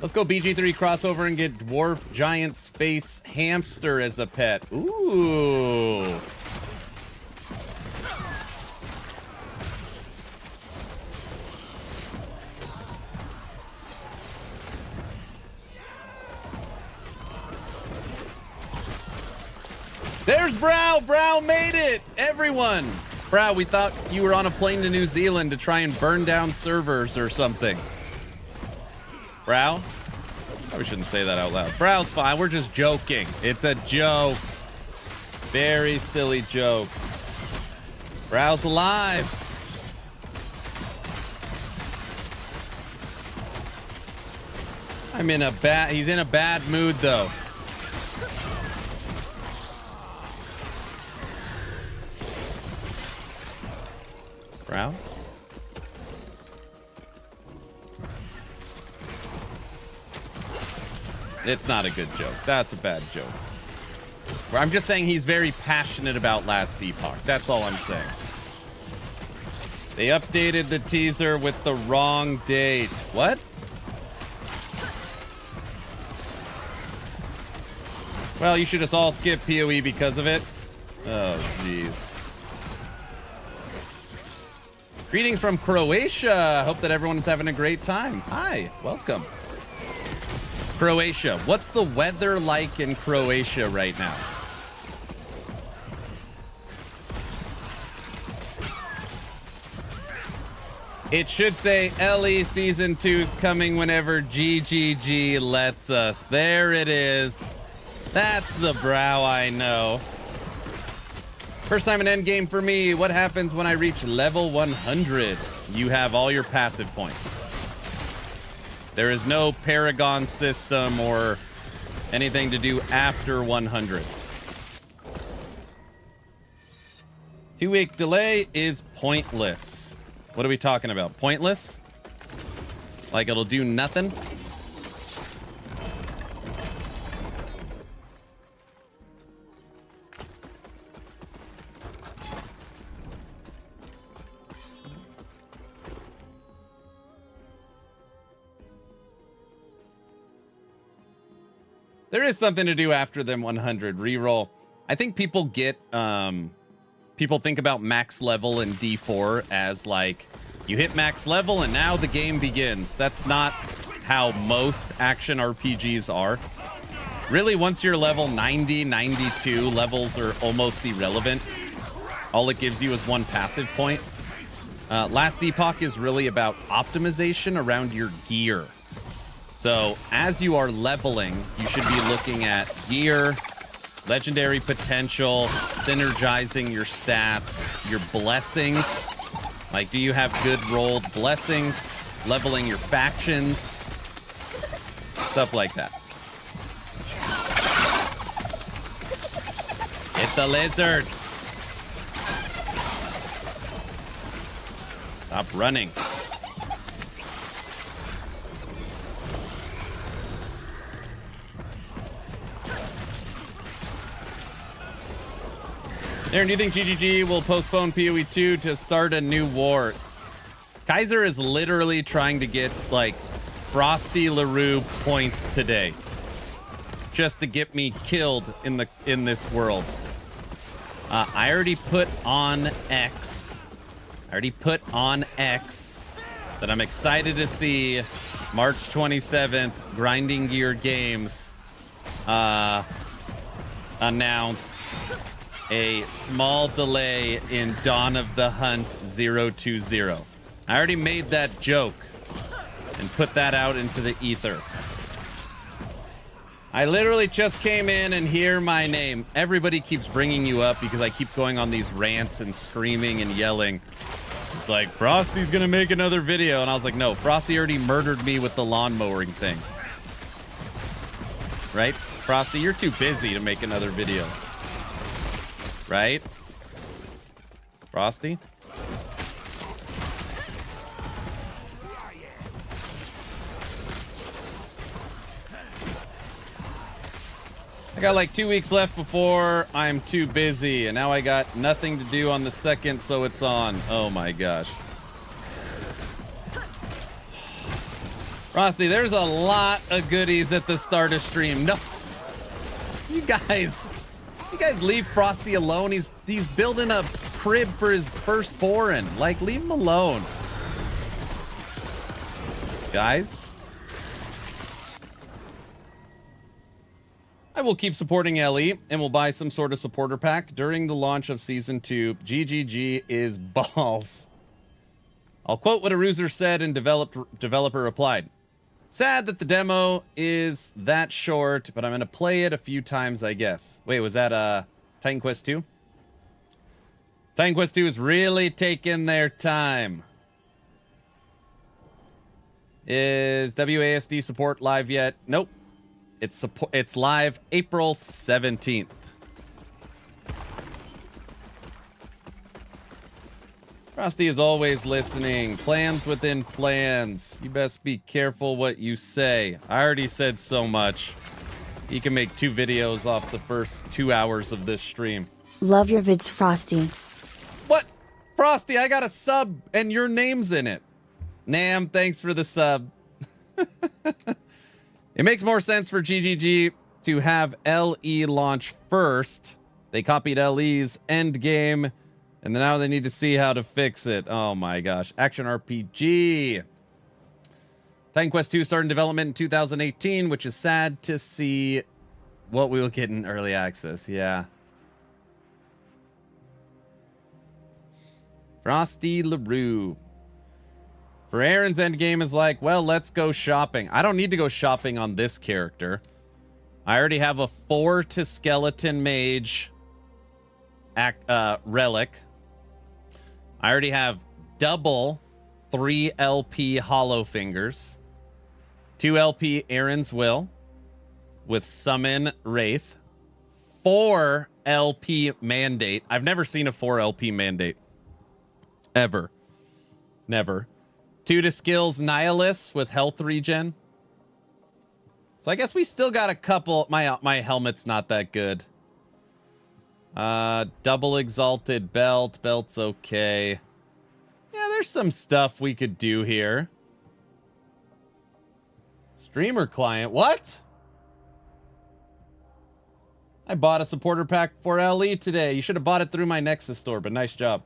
Let's go BG3 crossover and get Dwarf Giant Space Hamster as a pet. Ooh. There's Brow! Brow made it! Everyone! Brow, we thought you were on a plane to New Zealand to try and burn down servers or something. Brow? Probably shouldn't say that out loud. Brow's fine. We're just joking. It's a joke. Very silly joke. Brow's alive. He's in a bad mood though. Brow? It's not a good joke. That's a bad joke. I'm just saying he's very passionate about Last Epoch. That's all I'm saying. They updated the teaser with the wrong date. What? Well, you should just all skip PoE because of it. Oh, jeez. Greetings from Croatia. Hope that everyone is having a great time. Hi, welcome. Croatia. What's the weather like in Croatia right now? It should say LE Season 2's coming whenever GGG lets us. There it is. That's the Brow I know. First time in Endgame for me. What happens when I reach level 100? You have all your passive points. There is no Paragon system or anything to do after 100. 2-week delay is pointless. What are we talking about? Pointless? Like it'll do nothing? There is something to do after them 100. Reroll. I think people get, people think about max level in D4 as like, you hit max level and now the game begins. That's not how most action RPGs are. Really, once you're level 90, 92, levels are almost irrelevant. All it gives you is one passive point. Last Epoch is really about optimization around your gear. So as you are leveling, you should be looking at gear, legendary potential, synergizing your stats, your blessings. Like, do you have good rolled blessings? Leveling your factions, stuff like that. Hit the lizards. Stop running. Aaron, do you think GGG will postpone PoE 2 to start a new war? Kaiser is literally trying to get, like, Frosty LaRue points today. Just to get me killed in this world. I already put on X. That I'm excited to see March 27th, Grinding Gear Games announce a small delay in Dawn of the Hunt 020. I already made that joke and put that out into the ether. I literally just came in and hear my name. Everybody keeps bringing you up because I keep going on these rants and screaming and yelling. It's like, Frosty's gonna make another video. And I was like, no, Frosty already murdered me with the lawn mowing thing. Right? Frosty, you're too busy to make another video. Right? Frosty? I got like 2 weeks left before I'm too busy, and now I got nothing to do on the second, so it's on. Oh my gosh. Frosty, there's a lot of goodies at the start of stream. No, you guys leave Frosty alone. He's building a crib for his firstborn. Like, leave him alone. Guys. I will keep supporting LE and will buy some sort of supporter pack during the launch of Season 2. GGG is balls. I'll quote what a Ruser said and developer replied. Sad that the demo is that short, but I'm going to play it a few times, I guess. Wait, was that Titan Quest 2? Titan Quest 2 is really taking their time. Is WASD support live yet? Nope. It's live April 17th. Frosty is always listening. Plans within plans. You best be careful what you say. I already said so much. You can make 2 videos off the first 2 hours of this stream. Love your vids, Frosty. What? Frosty, I got a sub and your name's in it. Nam, thanks for the sub. It makes more sense for GGG to have LE launch first. They copied LE's Endgame, and now they need to see how to fix it. Oh my gosh. Action RPG. Titan Quest 2 started development in 2018, which is sad to see what we will get in early access. Yeah. Frosty LaRue. For Aaron's Endgame is like, well, let's go shopping. I don't need to go shopping on this character. I already have a 4 to skeleton mage Relic. I already have double 3 LP Hollow Fingers, 2 LP Aaron's Will with Summon Wraith, 4 LP Mandate. I've never seen a 4 LP Mandate. Ever. Never. 2 to skills Nihilus with health regen. So I guess we still got a couple. My helmet's not that good. Double Exalted Belt. Belt's okay. Yeah, there's some stuff we could do here. Streamer client. What? I bought a supporter pack for LE today. You should have bought it through my Nexus store, but nice job.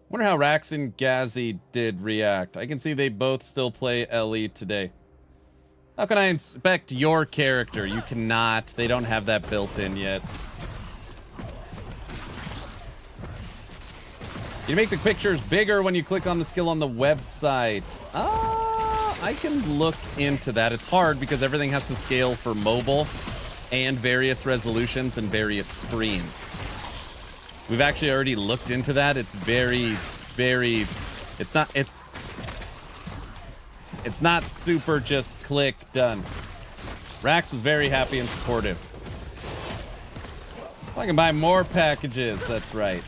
Wonder how Rax and Gazzy did react. I can see they both still play LE today. How can I inspect your character? You cannot. They don't have that built in yet. You make the pictures bigger when you click on the skill on the website. I can look into that. It's hard because everything has to scale for mobile and various resolutions and various screens. We've actually already looked into that. It's very, very, it's not super just click done. Rax was very happy and supportive. I can buy more packages. That's right.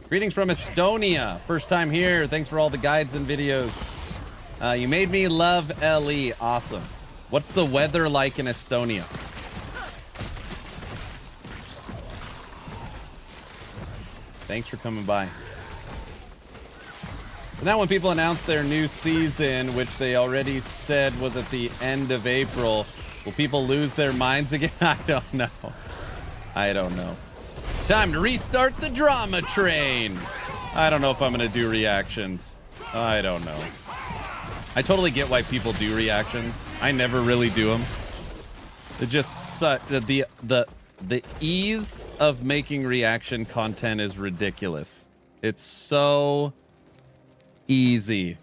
Greetings from Estonia. First time here. Thanks for all the guides and videos. You made me love LE. Awesome. What's the weather like in Estonia? Thanks for coming by. So now when people announce their new season, which they already said was at the end of April, will people lose their minds again? I don't know. I don't know. Time to restart the drama train. I don't know if I'm going to do reactions. I don't know. I totally get why people do reactions. I never really do them. It just the ease of making reaction content is ridiculous. It's so easy.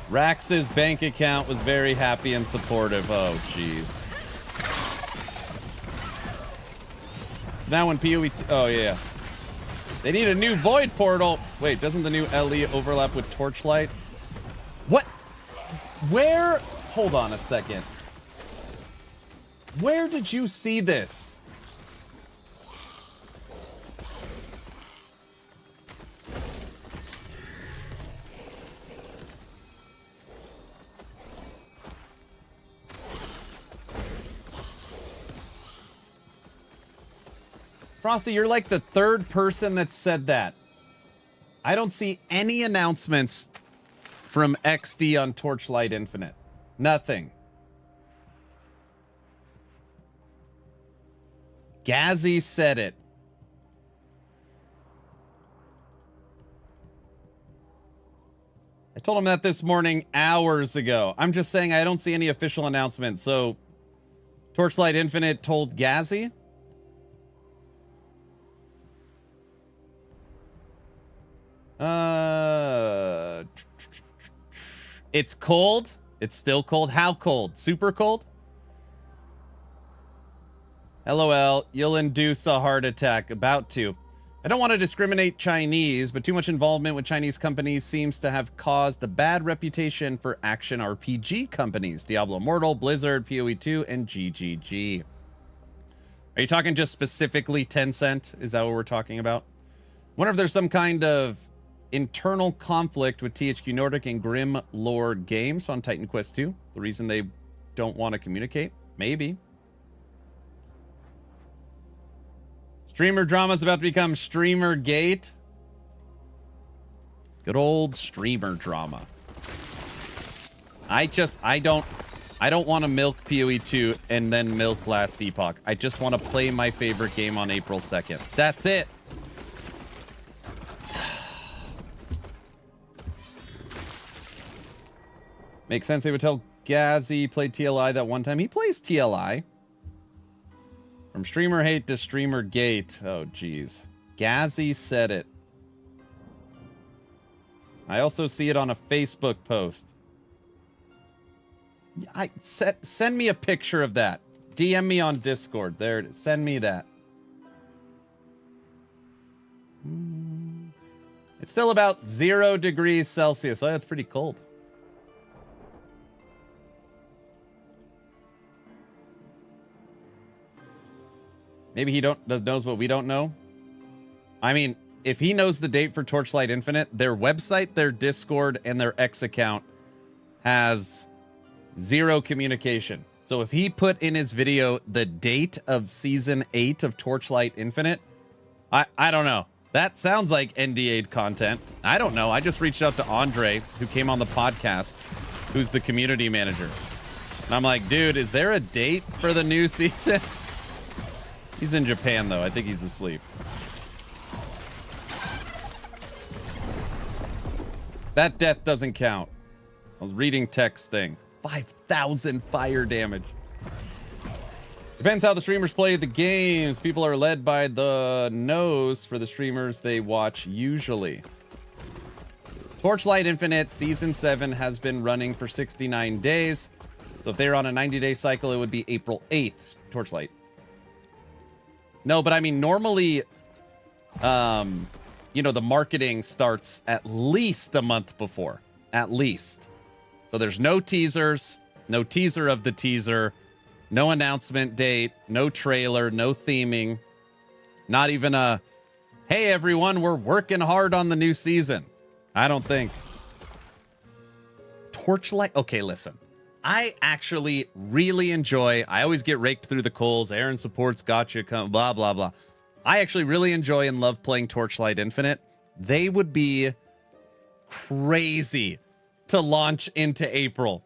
Rax's bank account was very happy and supportive. Oh, jeez. Now when PoE... Oh, yeah. They need a new Void Portal. Wait, doesn't the new LE overlap with Torchlight? What? Where? Hold on a second. Where did you see this? Frosty, you're like the third person that said that. I don't see any announcements from XD on Torchlight Infinite. Nothing. Gazzy said it. I told him that this morning hours ago. I'm just saying I don't see any official announcement. So Torchlight Infinite told Gazzy? It's cold. It's still cold. How cold? Super cold? LOL. You'll induce a heart attack. About to. I don't want to discriminate Chinese, but too much involvement with Chinese companies seems to have caused a bad reputation for action RPG companies. Diablo Immortal, Blizzard, PoE2, and GGG. Are you talking just specifically Tencent? Is that what we're talking about? Wonder if there's some kind of internal conflict with THQ Nordic and Grim Lord Games on Titan Quest 2. The reason they don't want to communicate? Maybe. Streamer drama is about to become Streamer Gate. Good old streamer drama. I don't want to milk PoE2 and then milk Last Epoch. I just want to play my favorite game on April 2nd. That's it. Makes sense they would tell Gazzy played TLI that one time. He plays TLI. From streamer hate to streamer gate. Oh, geez. Gazzy said it. I also see it on a Facebook post. Send me a picture of that. DM me on Discord. There it is. Send me that. It's still about 0 degrees Celsius. Oh, that's pretty cold. Maybe he knows what we don't know. I mean, if he knows the date for Torchlight Infinite, their website, their Discord, and their X account has 0 communication. So if he put in his video the date of Season 8 of Torchlight Infinite, I don't know. That sounds like NDA'd content. I don't know. I just reached out to Andre, who came on the podcast, who's the community manager. And I'm like, dude, is there a date for the new season? He's in Japan, though. I think he's asleep. That death doesn't count. I was reading text thing. 5,000 fire damage. Depends how the streamers play the games. People are led by the nose for the streamers they watch usually. Torchlight Infinite Season 7 has been running for 69 days. So if they're on a 90-day cycle, it would be April 8th, Torchlight. No, but I mean, normally, you know, the marketing starts at least a month before. At least. So there's no teasers, no teaser of the teaser, no announcement date, no trailer, no theming, not even a, hey, everyone, we're working hard on the new season. I don't think. Torchlight. Okay, listen. I actually really enjoy, I always get raked through the coals. Aaron supports gotcha, blah, blah, blah. I actually really enjoy and love playing Torchlight Infinite. They would be crazy to launch into April.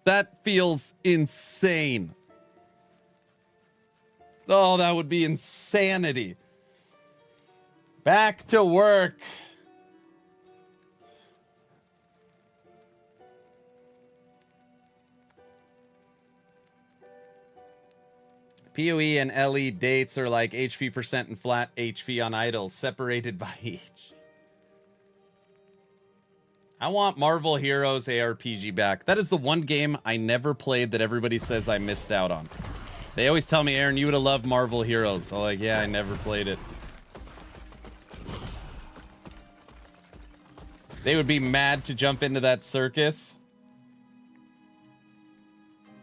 That feels insane. Oh, that would be insanity. Back to work. PoE and LE dates are like HP percent and flat HP on idols, separated by each. I want Marvel Heroes ARPG back. That is the one game I never played that everybody says I missed out on. They always tell me, Aaron, you would have loved Marvel Heroes. I'm like, yeah, I never played it. They would be mad to jump into that circus.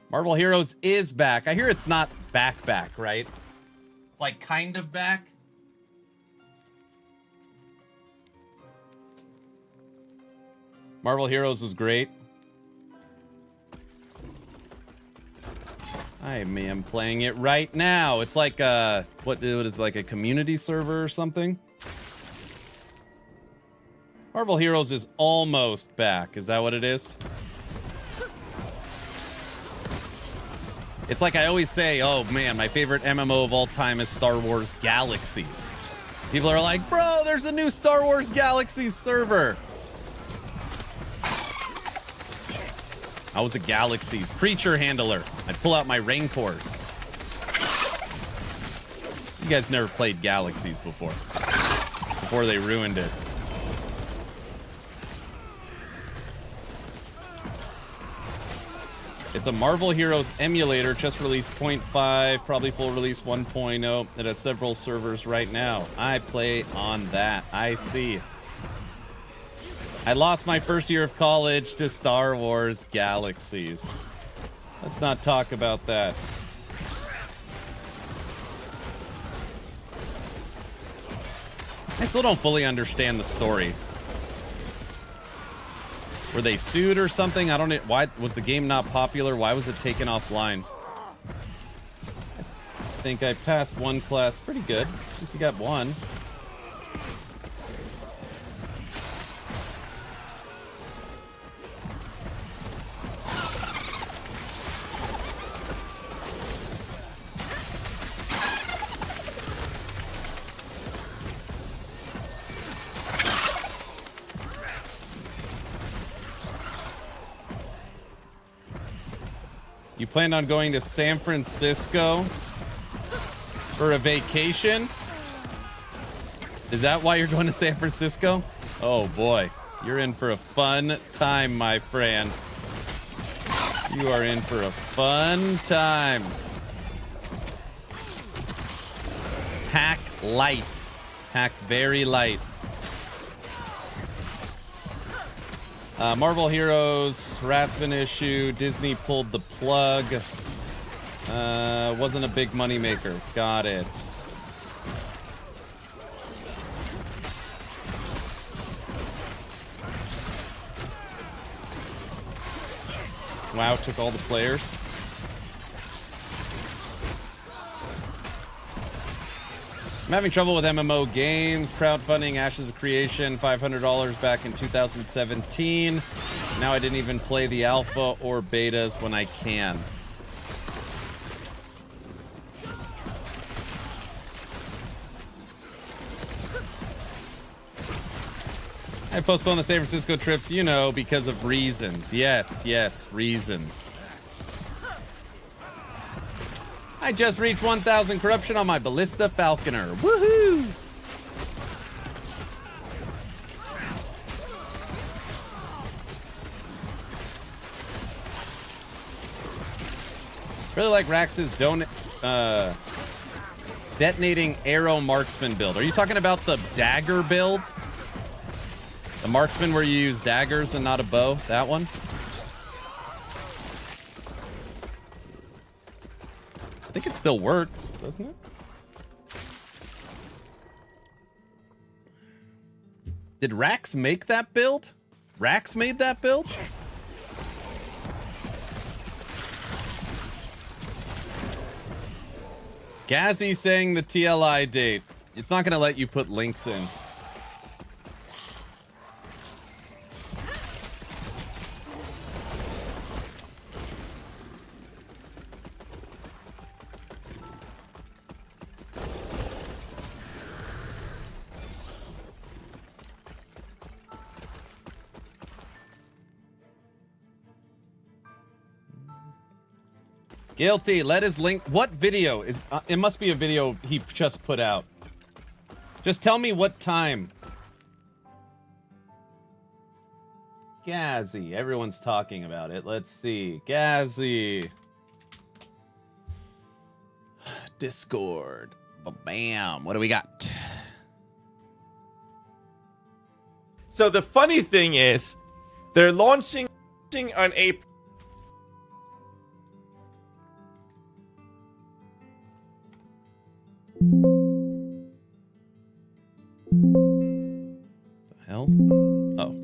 Marvel Heroes is back. I hear it's not back, right? It's like kind of back. Marvel Heroes was great. I am playing it right now. It's like what is like a community server or something? Marvel Heroes is almost back. Is that what it is? It's like I always say, oh man, my favorite MMO of all time is Star Wars Galaxies. People are like, bro, there's a new Star Wars Galaxies server. I was a Galaxies creature handler. I'd pull out my Rancors. You guys never played Galaxies before they ruined it. It's a Marvel Heroes emulator, just released 0.5, probably full release 1.0. It has several servers right now. I play on that. I see. I lost my first year of college to Star Wars Galaxies. Let's not talk about that. I still don't fully understand the story. Were they sued or something? I don't know. Why was the game not popular? Why was it taken offline? I think I passed one class pretty good. At least you got one. You planned on going to San Francisco for a vacation? Is that why you're going to San Francisco? Oh boy. You're in for a fun time, my friend. You are in for a fun time. Hack light. Hack very light. Marvel Heroes, harassment issue. Disney pulled the plug. Wasn't a big moneymaker. Got it. WoW took all the players. I'm having trouble with MMO games. Crowdfunding Ashes of Creation, $500 back in 2017. Now I didn't even play the alpha or betas when I can. I postponed the San Francisco trips, you know, because of reasons. Yes, reasons. I just reached 1,000 corruption on my Ballista Falconer. Woohoo! Really like Rax's detonating arrow marksman build. Are you talking about the dagger build? The marksman where you use daggers and not a bow? That one? I think it still works, doesn't it? Did Rax make that build? Rax made that build? Gazzy saying the TLI date. It's not going to let you put links in. Guilty. Let his link. What video is? It must be a video he just put out. Just tell me what time. Gazzy. Everyone's talking about it. Let's see. Gazzy. Discord. Bam. What do we got? So the funny thing is, they're launching on April. The hell? Oh.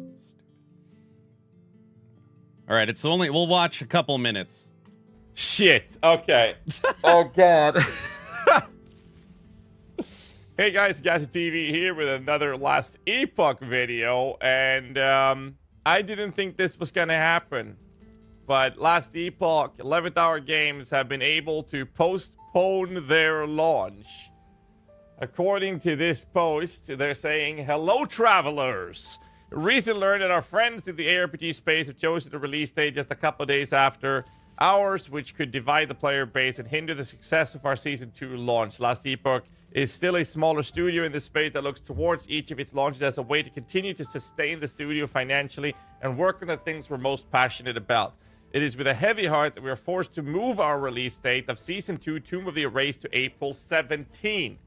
All right, it's only we'll watch a couple minutes. Shit. Okay. Oh god. Hey guys, TV here with another Last Epoch video, and I didn't think this was gonna happen, but Last Epoch 11th Hour Games have been able to postpone their launch. According to this post, they're saying, "Hello, travelers. Recently learned that our friends in the ARPG space have chosen the release date just a couple of days after ours, which could divide the player base and hinder the success of our Season 2 launch. Last Epoch is still a smaller studio in this space that looks towards each of its launches as a way to continue to sustain the studio financially and work on the things we're most passionate about. It is with a heavy heart that we are forced to move our release date of Season 2 Tomb of the Erased to April 17th.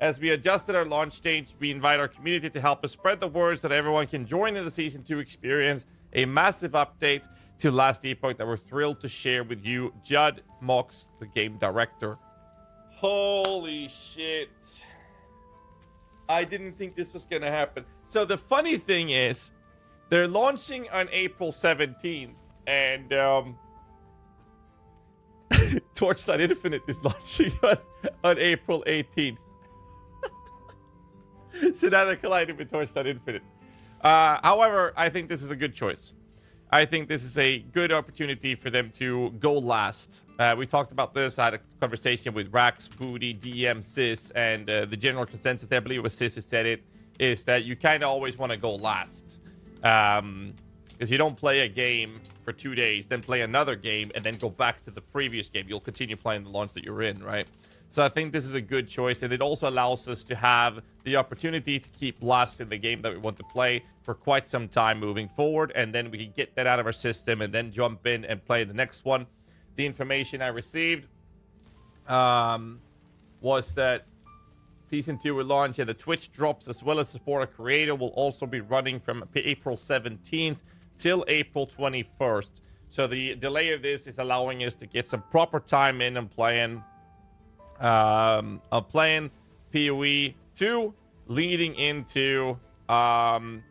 As we adjusted our launch date, we invite our community to help us spread the word so that everyone can join in the Season 2 experience. A massive update to Last Epoch that we're thrilled to share with you. Judd Mox, the game director." Holy shit. I didn't think this was gonna happen. So the funny thing is, they're launching on April 17th, and Torchlight Infinite is launching on April 18th. So now they're colliding with Torchlight Infinite. However, I think this is a good choice. I think this is a good opportunity for them to go last. We talked about this. I had a conversation with Rax, Booty, DM, Sis, and the general consensus there, I believe it was Sis who said it, is that you kind of always want to go last. Because because you don't play a game for 2 days, then play another game, and then go back to the previous game. You'll continue playing the launch that you're in, right? So I think this is a good choice, and it also allows us to have the opportunity to keep Blast in the game that we want to play for quite some time moving forward, and then we can get that out of our system and then jump in and play the next one. The information I received was that Season 2 will launch, and the Twitch drops as well as support a creator will also be running from April 17th till April 21st. So the delay of this is allowing us to get some proper time in and playing PoE 2 leading into last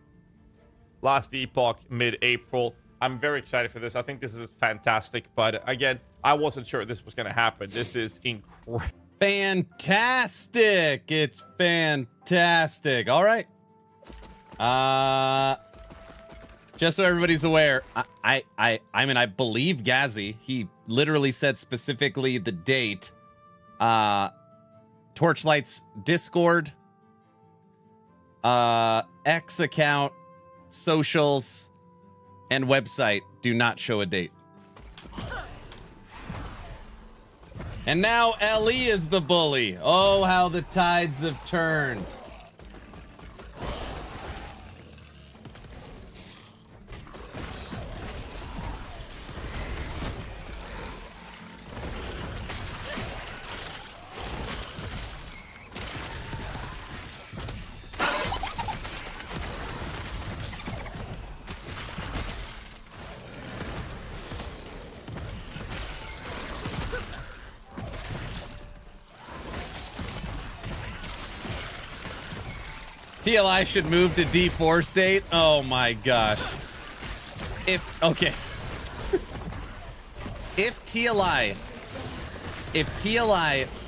Epoch mid-April. I'm very excited for this. I think this is fantastic, but again, I wasn't sure this was going to happen. This is incredible. Fantastic. It's fantastic. All right. Just so everybody's aware, I mean, I believe Gazzy. He literally said specifically the date. Torchlight's Discord, X account, socials, and website do not show a date. And now LE is the bully. Oh, how the tides have turned. TLI should move to D4 state. Oh my gosh. If TLI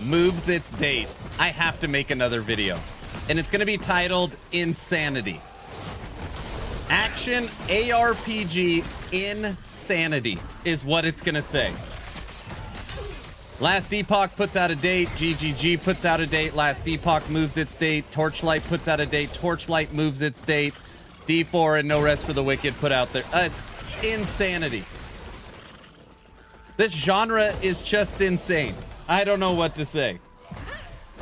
moves its date, I have to make another video. And it's gonna be titled Insanity. Action ARPG Insanity is what it's gonna say. Last Epoch puts out a date. GGG puts out a date. Last Epoch moves its date. Torchlight puts out a date. Torchlight moves its date. D4 and No Rest for the Wicked put out there. It's insanity. This genre is just insane. I don't know what to say.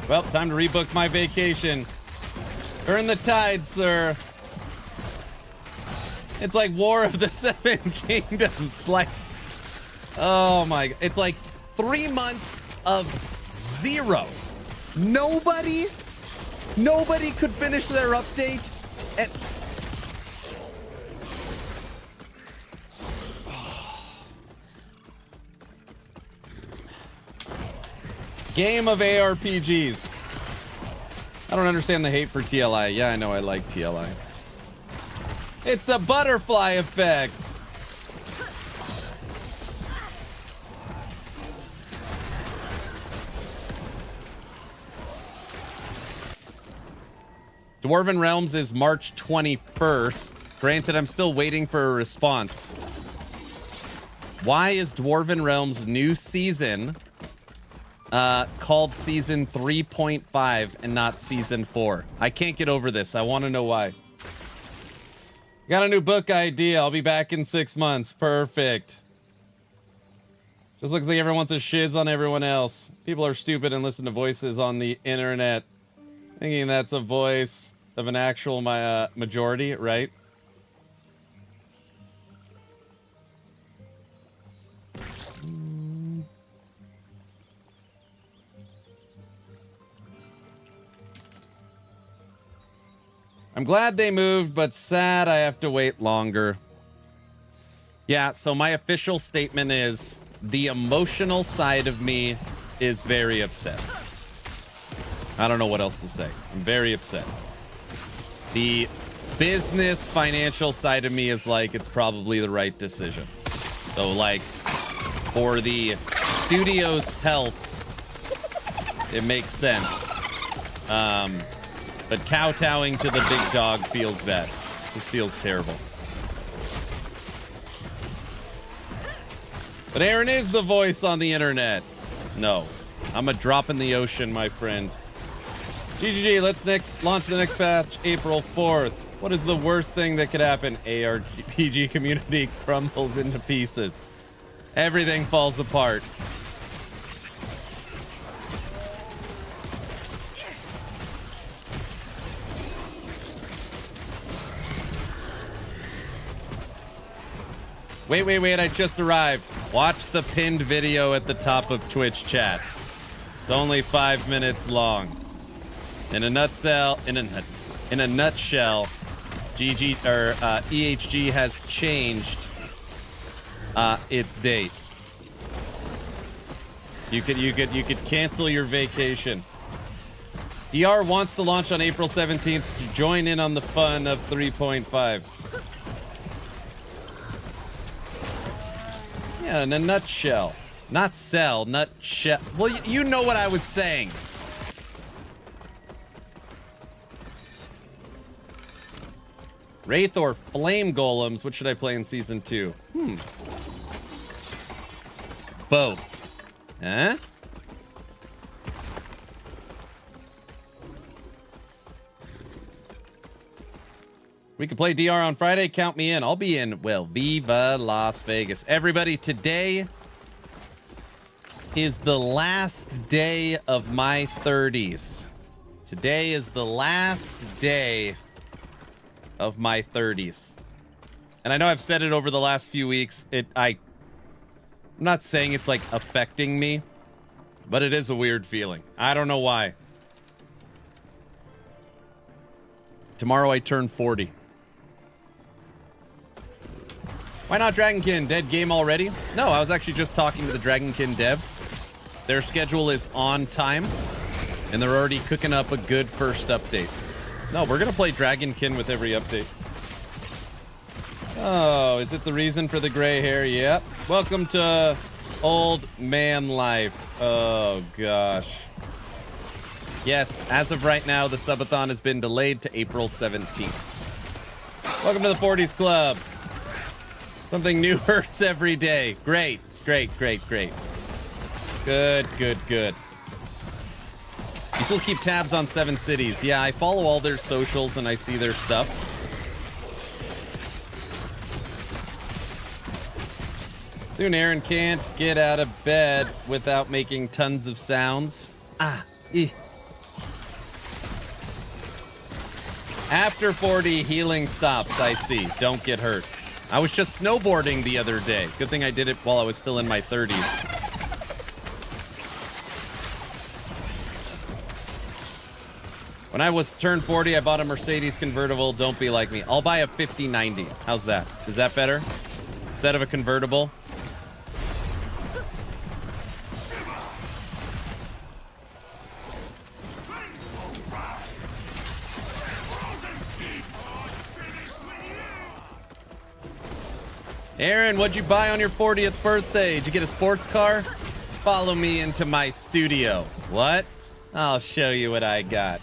Well, time to rebook my vacation. Turn the tide, sir. It's like War of the Seven Kingdoms. Like, oh my, it's like 3 months of zero. Nobody could finish their update. And game of ARPGs. I don't understand the hate for TLI. Yeah, I know I like TLI. It's the butterfly effect. Dwarven Realms is March 21st. Granted, I'm still waiting for a response. Why is Dwarven Realms' new season called Season 3.5 and not Season 4? I can't get over this. I want to know why. Got a new book idea. I'll be back in 6 months. Perfect. Just looks like everyone wants to shiz on everyone else. People are stupid and listen to voices on the internet, thinking that's a voice of an actual majority, right? I'm glad they moved, but sad I have to wait longer. Yeah, so my official statement is the emotional side of me is very upset. I don't know what else to say. I'm very upset. The business financial side of me is like, it's probably the right decision. So like, for the studio's health, it makes sense. But kowtowing to the big dog feels bad. This feels terrible. But Aaron is the voice on the internet. No, I'm a drop in the ocean, my friend. GGG, let's launch the next patch April 4th. What is the worst thing that could happen? ARPG community crumbles into pieces. Everything falls apart. Wait, I just arrived. Watch the pinned video at the top of Twitch chat. It's only 5 minutes long. In a nutshell, EHG has changed its date. You could cancel your vacation. DR wants to launch on April 17th to join in on the fun of 3.5. Yeah, in a nutshell. Not sell, nutshell. Well, you know what I was saying. Wraith or Flame Golems? What should I play in Season 2? Both. Huh? We can play DR on Friday. Count me in. I'll be in, well, Viva Las Vegas. Everybody, today is the last day of my 30s. Today is the last day of my 30s. And I know I've said it over the last few weeks. I'm not saying it's like affecting me, but it is a weird feeling. I don't know why. Tomorrow I turn 40. Why not Dragonkin? Dead game already? No, I was actually just talking to the Dragonkin devs. Their schedule is on time, and they're already cooking up a good first update. No, we're going to play Dragonkin with every update. Oh, is it the reason for the gray hair? Yep. Welcome to old man life. Oh, gosh. Yes, as of right now, the subathon has been delayed to April 17th. Welcome to the 40s Club. Something new hurts every day. Great. Good. You still keep tabs on 7 Cities. Yeah, I follow all their socials and I see their stuff. Soon Aaron can't get out of bed without making tons of sounds. After 40, healing stops, I see. Don't get hurt. I was just snowboarding the other day. Good thing I did it while I was still in my 30s. When I was turned 40, I bought a Mercedes convertible. Don't be like me. I'll buy a 5090. How's that? Is that better? Instead of a convertible? Aaron, what'd you buy on your 40th birthday? Did you get a sports car? Follow me into my studio. What? I'll show you what I got.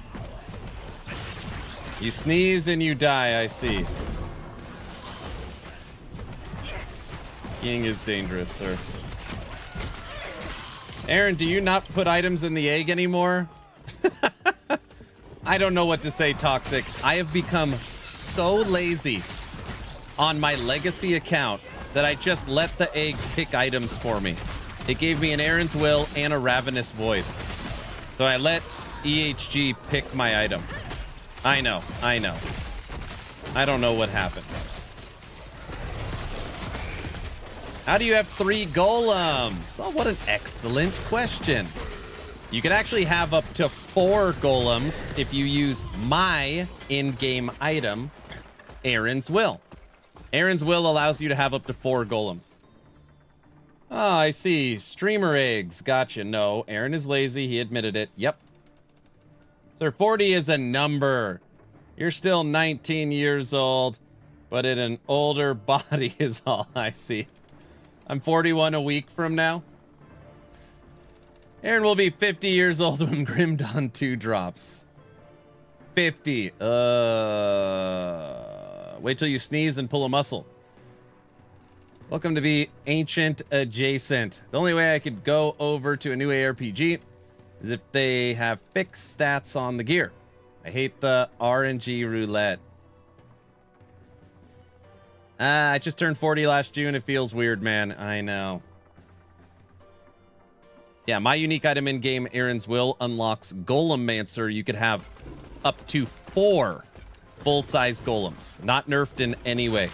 You sneeze and you die, I see. Skiing is dangerous, sir. Aaron, do you not put items in the egg anymore? I don't know what to say, Toxic. I have become so lazy on my legacy account that I just let the egg pick items for me. It gave me an Aaron's Will and a Ravenous Void. So I let EHG pick my item. I know. I don't know what happened. How do you have 3 golems? Oh, what an excellent question. You can actually have up to 4 golems if you use my in-game item, Aaron's Will. Aaron's Will allows you to have up to 4 golems. Oh, I see. Streamer eggs. Gotcha. No, Aaron is lazy. He admitted it. Yep. Sir, 40 is a number. You're still 19 years old, but in an older body is all I see. I'm 41 a week from now. Aaron will be 50 years old when Grim Dawn 2 drops. 50. Wait till you sneeze and pull a muscle. Welcome to be ancient adjacent. The only way I could go over to a new ARPG is if they have fixed stats on the gear. I hate the RNG roulette. I just turned 40 last June. It feels weird, man. I know. Yeah, my unique item in-game, Aaron's Will, unlocks Golemancer. You could have up to 4 full-size golems. Not nerfed in any way.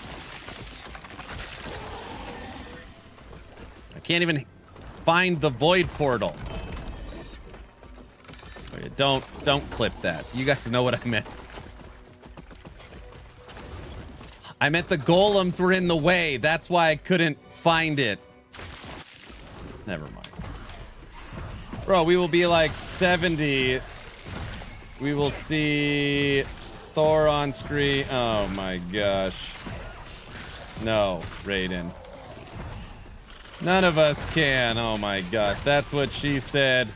I can't even find the void portal. Okay, don't clip that. You guys know what I meant. I meant the golems were in the way. That's why I couldn't find it. Never mind. Bro, we will be like 70. We will see Thor on screen. Oh my gosh. No, Raiden. None of us can. Oh my gosh. That's what she said.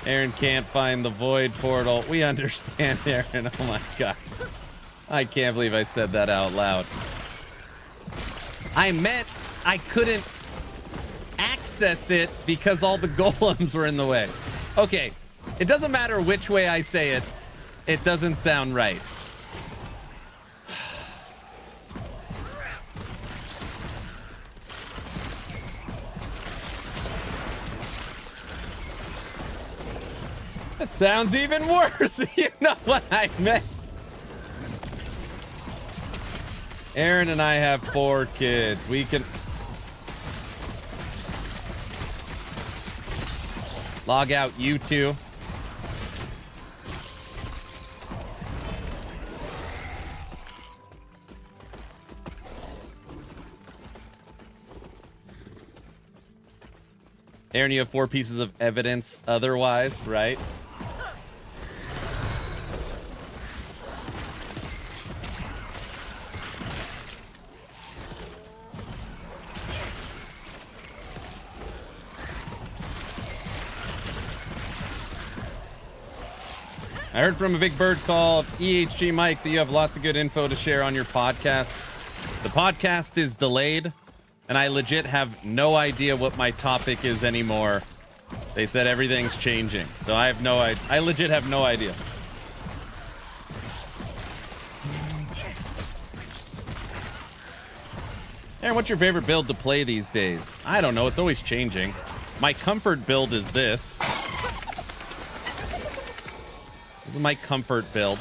Aaron can't find the void portal. We understand, Aaron. Oh my god. I can't believe I said that out loud. I meant I couldn't access it because all the golems were in the way. Okay, it doesn't matter which way I say it. It doesn't sound right. That sounds even worse. You know what I meant. Aaron and I have 4 kids. We can log out you two. Aaron, you have 4 pieces of evidence otherwise, right? I heard from a big bird called EHG Mike that you have lots of good info to share on your podcast. The podcast is delayed, and I legit have no idea what my topic is anymore. They said everything's changing, so I have no idea. I legit have no idea. Aaron, what's your favorite build to play these days? I don't know. It's always changing. My comfort build is this. This is my comfort build.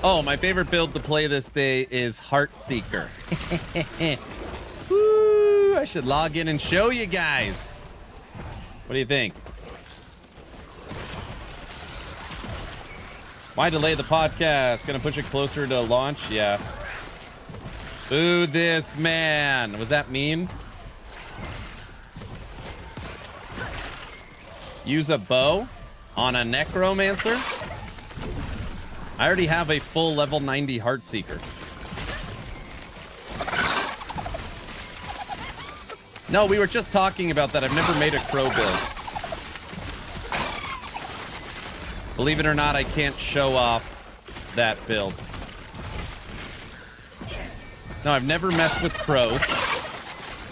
Oh, my favorite build to play this day is Heartseeker. Woo, I should log in and show you guys. What do you think? Why delay the podcast? Gonna push it closer to launch? Yeah. Boo this man. Was that mean? Use a bow on a necromancer? I already have a full level 90 Heartseeker. No, we were just talking about that. I've never made a crow build. Believe it or not, I can't show off that build. No, I've never messed with crows.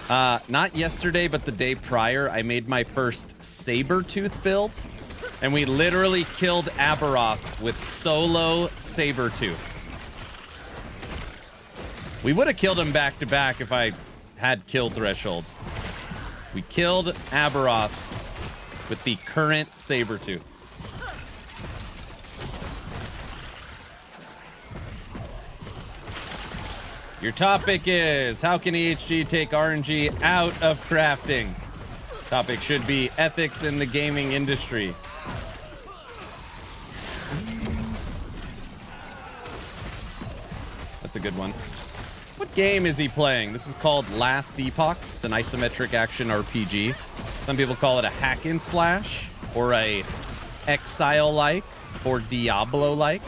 Not yesterday, but the day prior, I made my first Sabertooth build. And we literally killed Aberoth with solo Sabertooth. We would have killed him back to back if I had kill threshold. We killed Aberoth with the current Sabertooth. Your topic is, how can EHG take RNG out of crafting? Topic should be ethics in the gaming industry. That's a good one. What game is he playing? This is called Last Epoch. It's an isometric action RPG. Some people call it a hack and slash, or a Exile-like, or Diablo-like.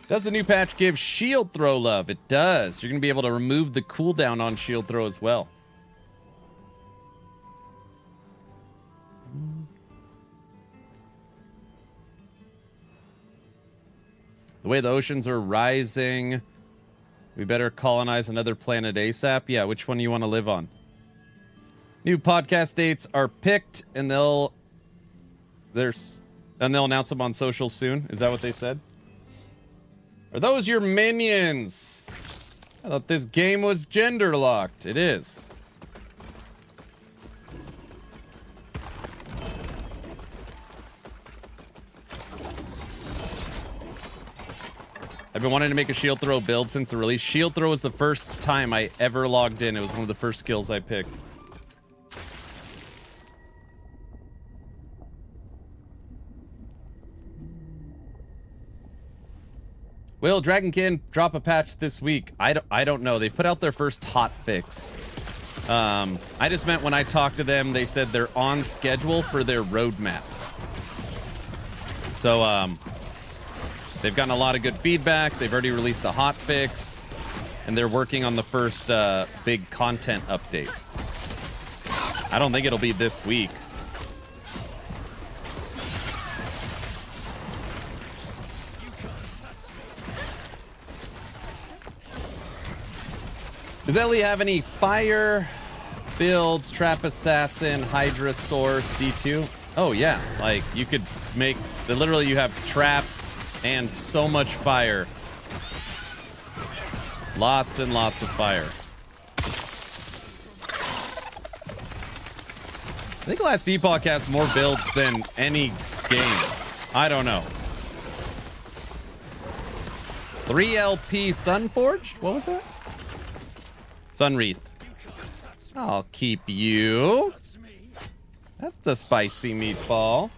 Does the new patch give shield throw love? It does. You're going to be able to remove the cooldown on shield throw as well. way the oceans are rising, we better colonize another planet ASAP. Yeah, which one do you want to live on? New podcast dates are picked, and they'll announce them on social soon. Is that what they said? Are those your minions? I thought this game was gender locked. It is. I've been wanting to make a shield throw build since the release. Shield throw was the first time I ever logged in. It was one of the first skills I picked. Will Dragonkin drop a patch this week? I don't know. They put out their first hot fix. I just meant when I talked to them, they said they're on schedule for their roadmap. So, they've gotten a lot of good feedback. They've already released a hot fix, and they're working on the first big content update. I don't think it'll be this week. Does Ellie have any fire builds? Trap Assassin, Hydra Source, D2? Oh yeah, like you could make, literally you have traps and so much fire. Lots and lots of fire. I think last Epoch has more builds than any game. I don't know. 3LP Sunforged? What was that? Sunwreath. I'll keep you. That's a spicy meatball.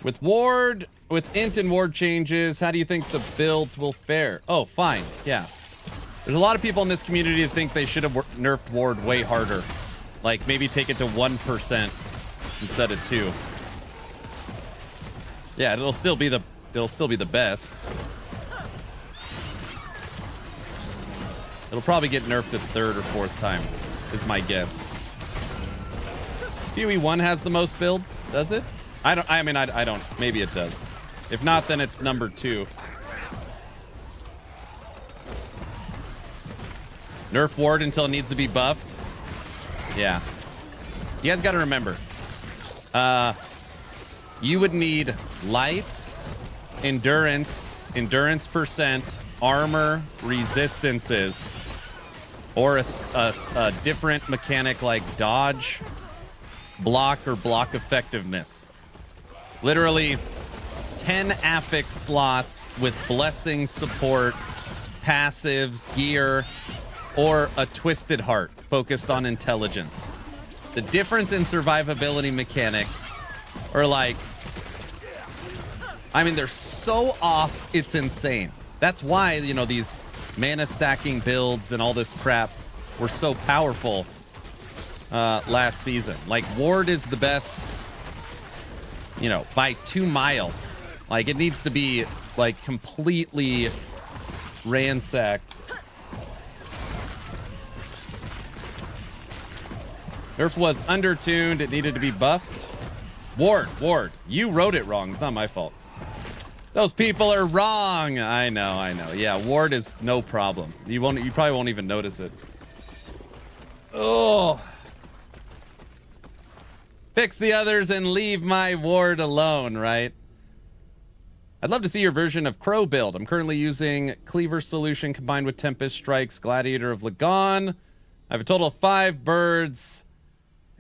With Int and Ward changes, how do you think the builds will fare? Oh, fine. Yeah. There's a lot of people in this community that think they should have nerfed Ward way harder. Like maybe take it to 1% instead of 2. Yeah, it'll still be the best. It'll probably get nerfed a 3rd or 4th time, is my guess. PoE 1 has the most builds, does it? I don't. Maybe it does. If not, then it's number 2. Nerf Ward until it needs to be buffed. Yeah. You guys got to remember. You would need life, endurance percent, armor, resistances, or a different mechanic like dodge, block, or block effectiveness. Literally 10 affix slots with blessing support, passives, gear, or a twisted heart focused on intelligence. The difference in survivability mechanics are like, I mean, they're so off, it's insane. That's why, you know, these mana stacking builds and all this crap were so powerful last season. Like, Ward is the best, you know, by 2 miles. Like, it needs to be, like, completely ransacked. Nerf was undertuned. It needed to be buffed. Ward, you wrote it wrong. It's not my fault. Those people are wrong. I know. Yeah, Ward is no problem. You probably won't even notice it. Oh. Fix the others and leave my Ward alone, right? I'd love to see your version of Crow build. I'm currently using Cleaver Solution combined with Tempest Strikes, Gladiator of Lagon. I have a total of 5 birds.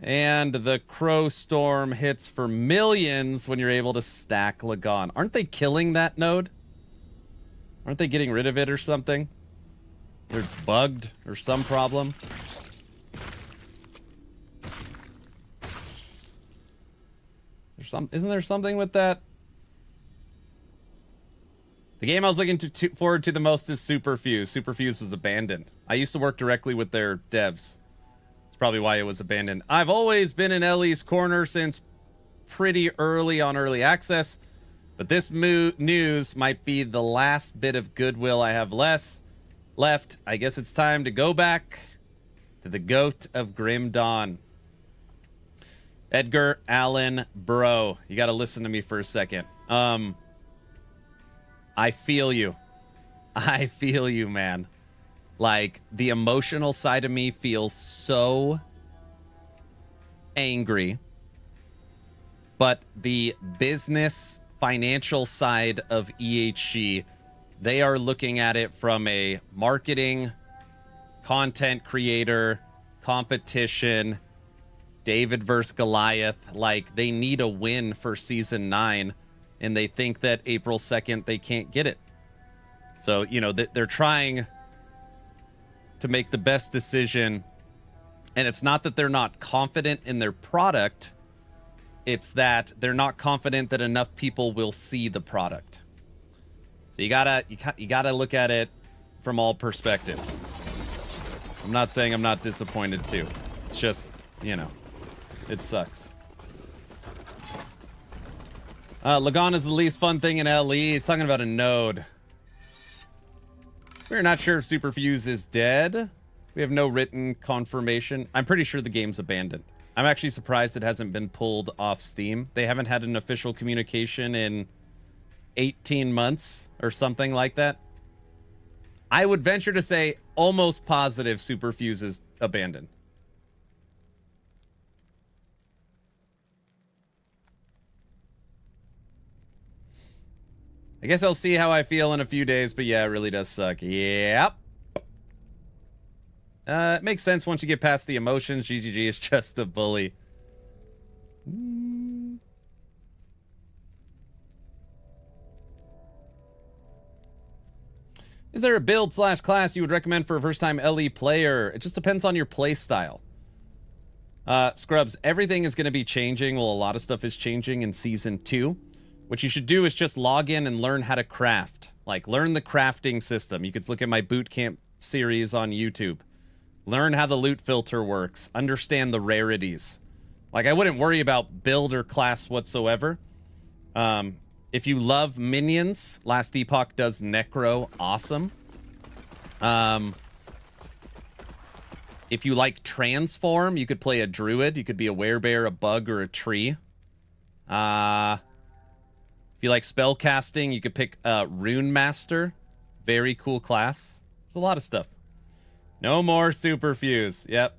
And the Crow Storm hits for millions when you're able to stack Lagon. Aren't they killing that node? Aren't they getting rid of it or something? Or it's bugged or some problem? Isn't there something with that? The game I was looking forward to the most is Superfuse. Superfuse was abandoned. I used to work directly with their devs. Probably why it was abandoned. I've always been in Ellie's corner since pretty early on early access, but this news might be the last bit of goodwill I have left. I guess it's time to go back to the goat of Grim Dawn. Edgar Allan Bro, you got to listen to me for a second. I I feel you. I feel you, man. Like, the emotional side of me feels so angry. But the business, financial side of EHG, they are looking at it from a marketing, content creator, competition, David versus Goliath. Like, they need a win for season 9, and they think that April 2nd they can't get it. So, you know, they're trying to make the best decision. And it's not that they're not confident in their product. It's that they're not confident that enough people will see the product. So you gotta look at it from all perspectives. I'm not saying I'm not disappointed too. It's just, you know, it sucks. Lagon is the least fun thing in LE. He's talking about a node. We're not sure if Superfuse is dead. We have no written confirmation. I'm pretty sure the game's abandoned. I'm actually surprised it hasn't been pulled off Steam. They haven't had an official communication in 18 months or something like that. I would venture to say almost positive Superfuse is abandoned. I guess I'll see how I feel in a few days, but yeah, it really does suck. Yep. It makes sense once you get past the emotions. GGG is just a bully. Is there a build / class you would recommend for a first-time LE player? It just depends on your play style. Scrubs, everything is going to be changing. Well, a lot of stuff is changing in Season 2. What you should do is just log in and learn how to craft. Like, learn the crafting system. You could look at my boot camp series on YouTube. Learn how the loot filter works. Understand the rarities. Like, I wouldn't worry about build or class whatsoever. If you love minions, Last Epoch does Necro awesome. If you like transform, you could play a druid. You could be a werebear, a bug, or a tree. If you like spell casting, you could pick Rune Master. Very cool class. There's a lot of stuff. No more Superfuse. Yep.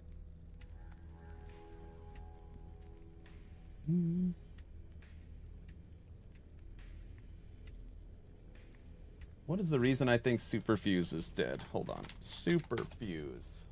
What is the reason I think Superfuse is dead? Hold on. Superfuse.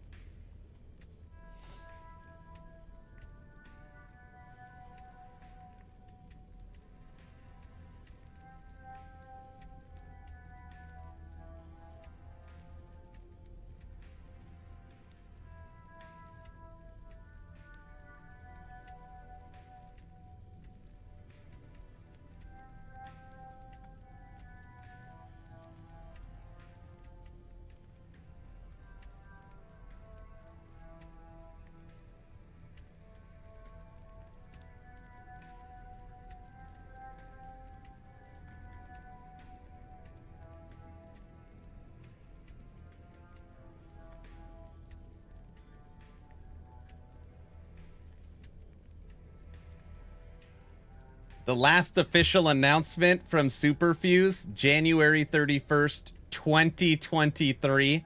The last official announcement from Superfuse, January 31st, 2023.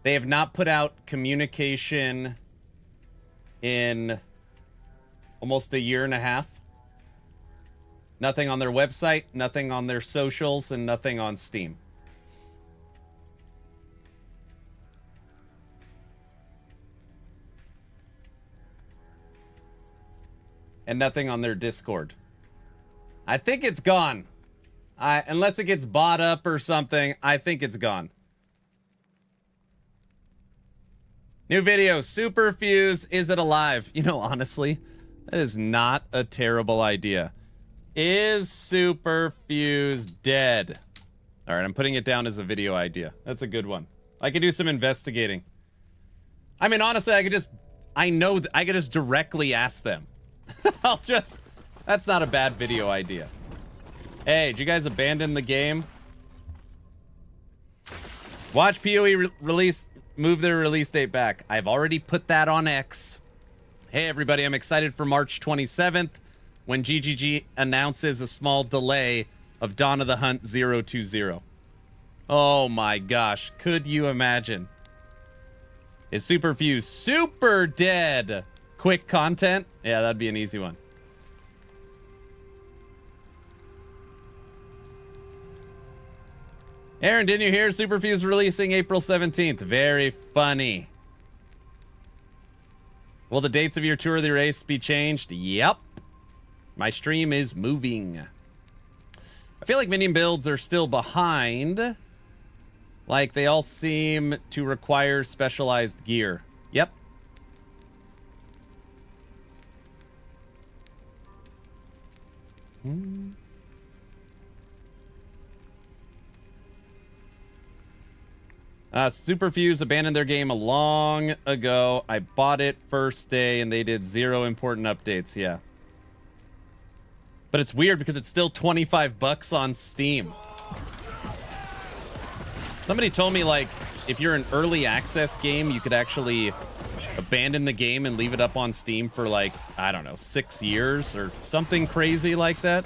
They have not put out communication in almost a year and a half. Nothing on their website, nothing on their socials, and nothing on Steam. And nothing on their Discord. I think it's gone. Unless it gets bought up or something, I think it's gone. New video, Superfuse, is it alive? You know, honestly, that is not a terrible idea. Is Superfuse dead? All right, I'm putting it down as a video idea. That's a good one. I could do some investigating. I mean, honestly, I could just directly ask them. That's not a bad video idea. Hey, did you guys abandon the game? Watch PoE move their release date back. I've already put that on X. Hey, everybody, I'm excited for March 27th when GGG announces a small delay of Dawn of the Hunt 020. Oh my gosh, could you imagine? Is Superfuse super dead? Quick content? Yeah, that'd be an easy one. Aaron, didn't you hear Superfuse releasing April 17th? Very funny. Will the dates of your Tour of the Race be changed? Yep. My stream is moving. I feel like minion builds are still behind. Like, they all seem to require specialized gear. Yep. Superfuse abandoned their game a long ago. I bought it first day, and they did 0 important updates. Yeah. But it's weird because it's still $25 on Steam. Somebody told me, like, if you're an early access game, you could actually abandon the game and leave it up on Steam for, like, I don't know, 6 years or something crazy like that.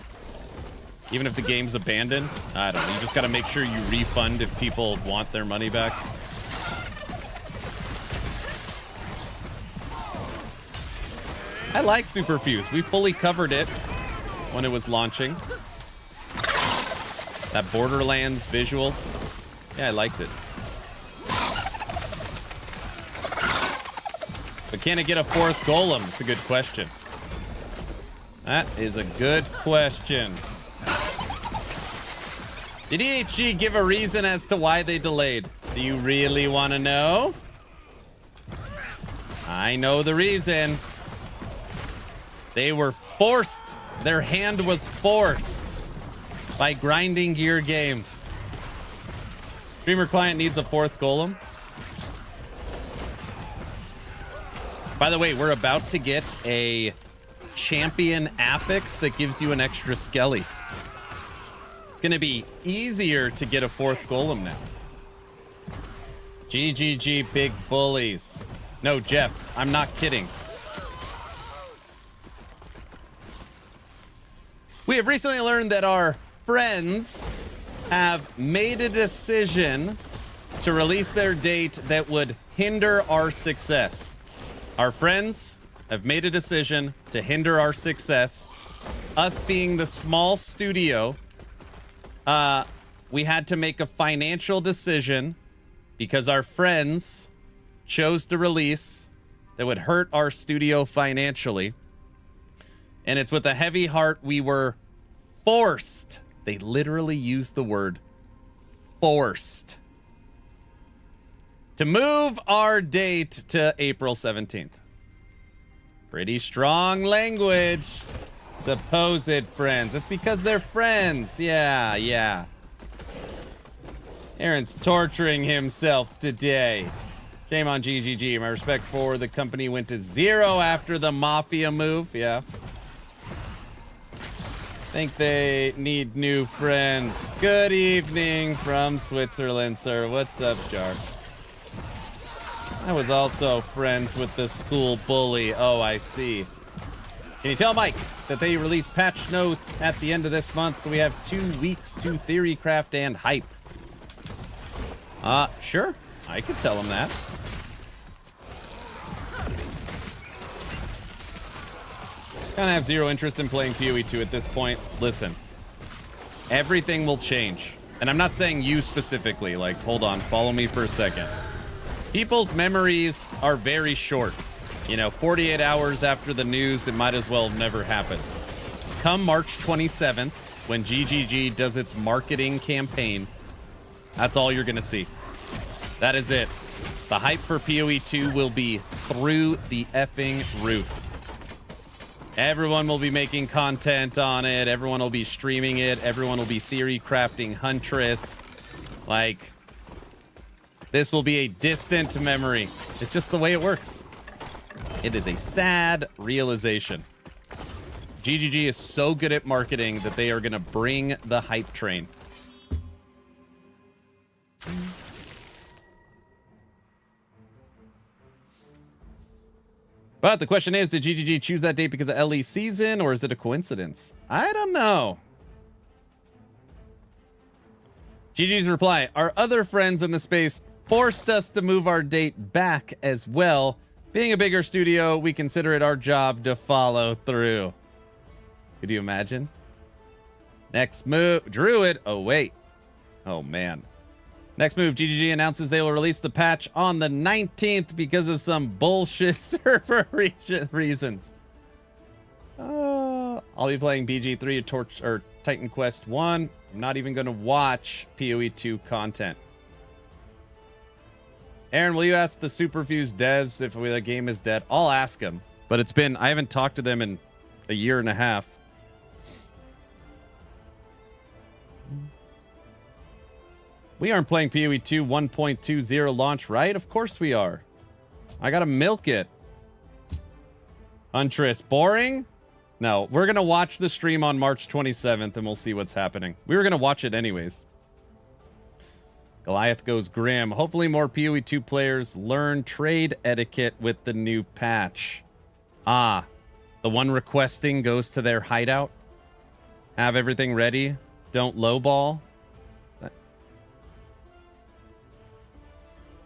Even if the game's abandoned. I don't know. You just got to make sure you refund if people want their money back. I like Superfuse. We fully covered it when it was launching. That Borderlands visuals. Yeah, I liked it. But can it get a 4th golem? It's a good question. That is a good question. Did EHG give a reason as to why they delayed? Do you really want to know? I know the reason. They were forced. Their hand was forced by Grinding Gear Games. Streamer client needs a 4th golem. By the way, we're about to get a champion affix that gives you an extra skelly. It's going to be easier to get a 4th golem now. GGG big bullies. No, Jeff, I'm not kidding. We have recently learned that our friends have made a decision to release their date that would hinder our success. Our friends have made a decision to hinder our success. Us being the small studio, we had to make a financial decision because our friends chose to release that would hurt our studio financially. And it's with a heavy heart we were forced. They literally used the word forced to move our date to April 17th. Pretty strong language. Supposed friends. It's because they're friends. Yeah. Aaron's torturing himself today. Shame on GGG. My respect for the company went to 0 after the Mafia move. Yeah. Think they need new friends. Good evening from Switzerland, sir. What's up, Jar? I was also friends with the school bully. Oh, I see. Can you tell Mike that they release patch notes at the end of this month, so we have 2 weeks to theorycraft and hype? Sure. I could tell him that. Kind of have 0 interest in playing PoE 2 at this point. Listen, everything will change. And I'm not saying you specifically. Like, hold on, follow me for a second. People's memories are very short. You know, 48 hours after the news, it might as well have never happened. Come March 27th, when GGG does its marketing campaign, that's all you're going to see. That is it. The hype for PoE 2 will be through the effing roof. Everyone will be making content on it. Everyone will be streaming it. Everyone will be theory crafting Huntress. Like, this will be a distant memory. It's just the way it works. It is a sad realization. GGG is so good at marketing that they are going to bring the hype train. But the question is, did GGG choose that date because of LE season, or is it a coincidence? I don't know. GG's reply. Our other friends in the space forced us to move our date back as well. Being a bigger studio, we consider it our job to follow through. Could you imagine? Next move. Druid. Oh, wait. Oh, man. Next move. GGG announces they will release the patch on the 19th because of some bullshit server reasons. I'll be playing BG3 Torch or Titan Quest 1. I'm not even going to watch PoE 2 content. Aaron, will you ask the Superfuse devs if the game is dead? I'll ask them, but I haven't talked to them in a year and a half. We aren't playing PoE 2 1.20 launch, right? Of course we are. I gotta milk it. Huntress, boring? No, we're gonna watch the stream on March 27th and we'll see what's happening. We were gonna watch it anyways. Goliath goes grim. Hopefully more PoE 2 players learn trade etiquette with the new patch. Ah, the one requesting goes to their hideout. Have everything ready. Don't lowball.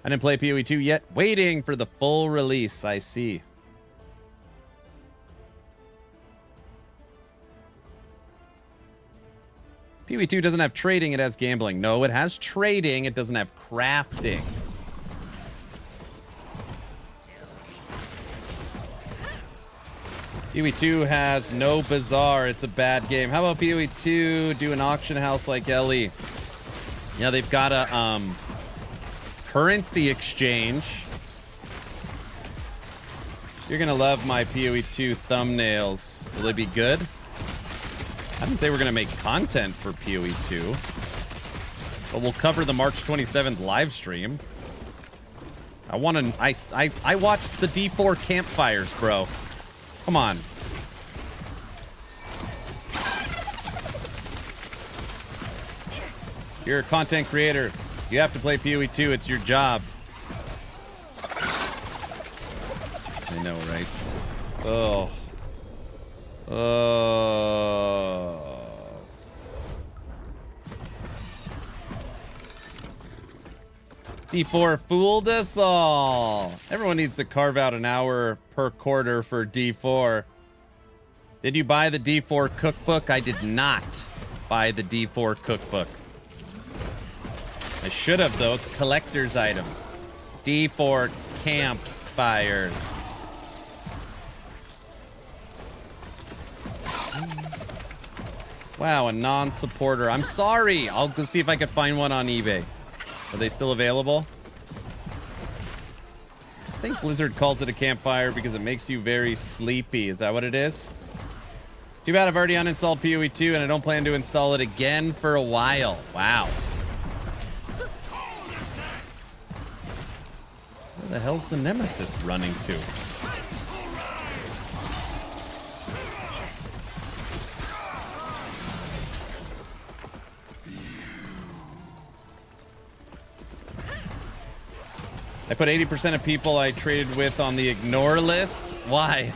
I didn't play PoE 2 yet. Waiting for the full release. I see. PoE 2 doesn't have trading, it has gambling. No, it has trading, it doesn't have crafting. PoE 2 has no bazaar, it's a bad game. How about PoE 2 do an auction house like LE? Yeah, they've got a currency exchange. You're gonna love my PoE 2 thumbnails. Will they be good? I didn't say we're gonna make content for PoE 2, but we'll cover the March 27th live stream. I watched the D4 campfires, bro. Come on. You're a content creator. You have to play PoE 2. It's your job. I know, right? Oh. D4 fooled us all. Everyone needs to carve out an hour per quarter for D4. Did you buy the D4 cookbook? I did not buy the D4 cookbook. I should have, though. It's a collector's item. D4 campfires. Wow, a non-supporter. I'm sorry. I'll go see if I can find one on eBay. Are they still available? I think Blizzard calls it a campfire because it makes you very sleepy. Is that what it is? Too bad I've already uninstalled PoE 2 and I don't plan to install it again for a while. Wow. Where the hell's the Nemesis running to? I put 80% of people I traded with on the ignore list. Why?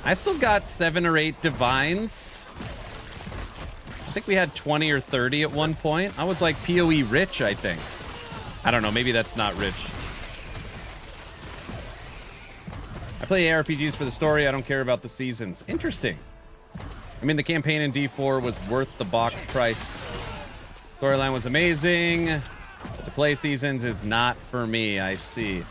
I still got 7 or 8 divines. I think we had 20 or 30 at one point. I was like PoE rich, I think. I don't know, maybe that's not rich. I play ARPGs for the story. I don't care about the seasons. Interesting. I mean, the campaign in D4 was worth the box price. Storyline was amazing, but the play seasons is not for me, I see.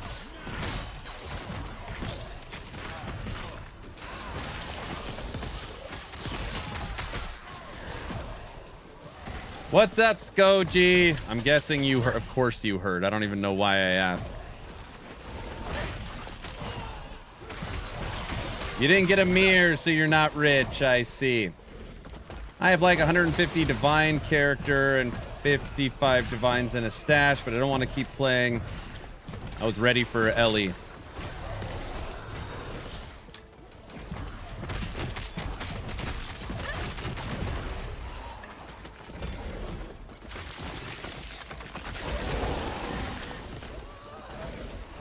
What's up, Skoji? I'm guessing you heard. Of course you heard. I don't even know why I asked. You didn't get a mirror, so you're not rich, I see. I have like 150 divine character and 55 divines in a stash, but I don't want to keep playing. I was ready for Ellie.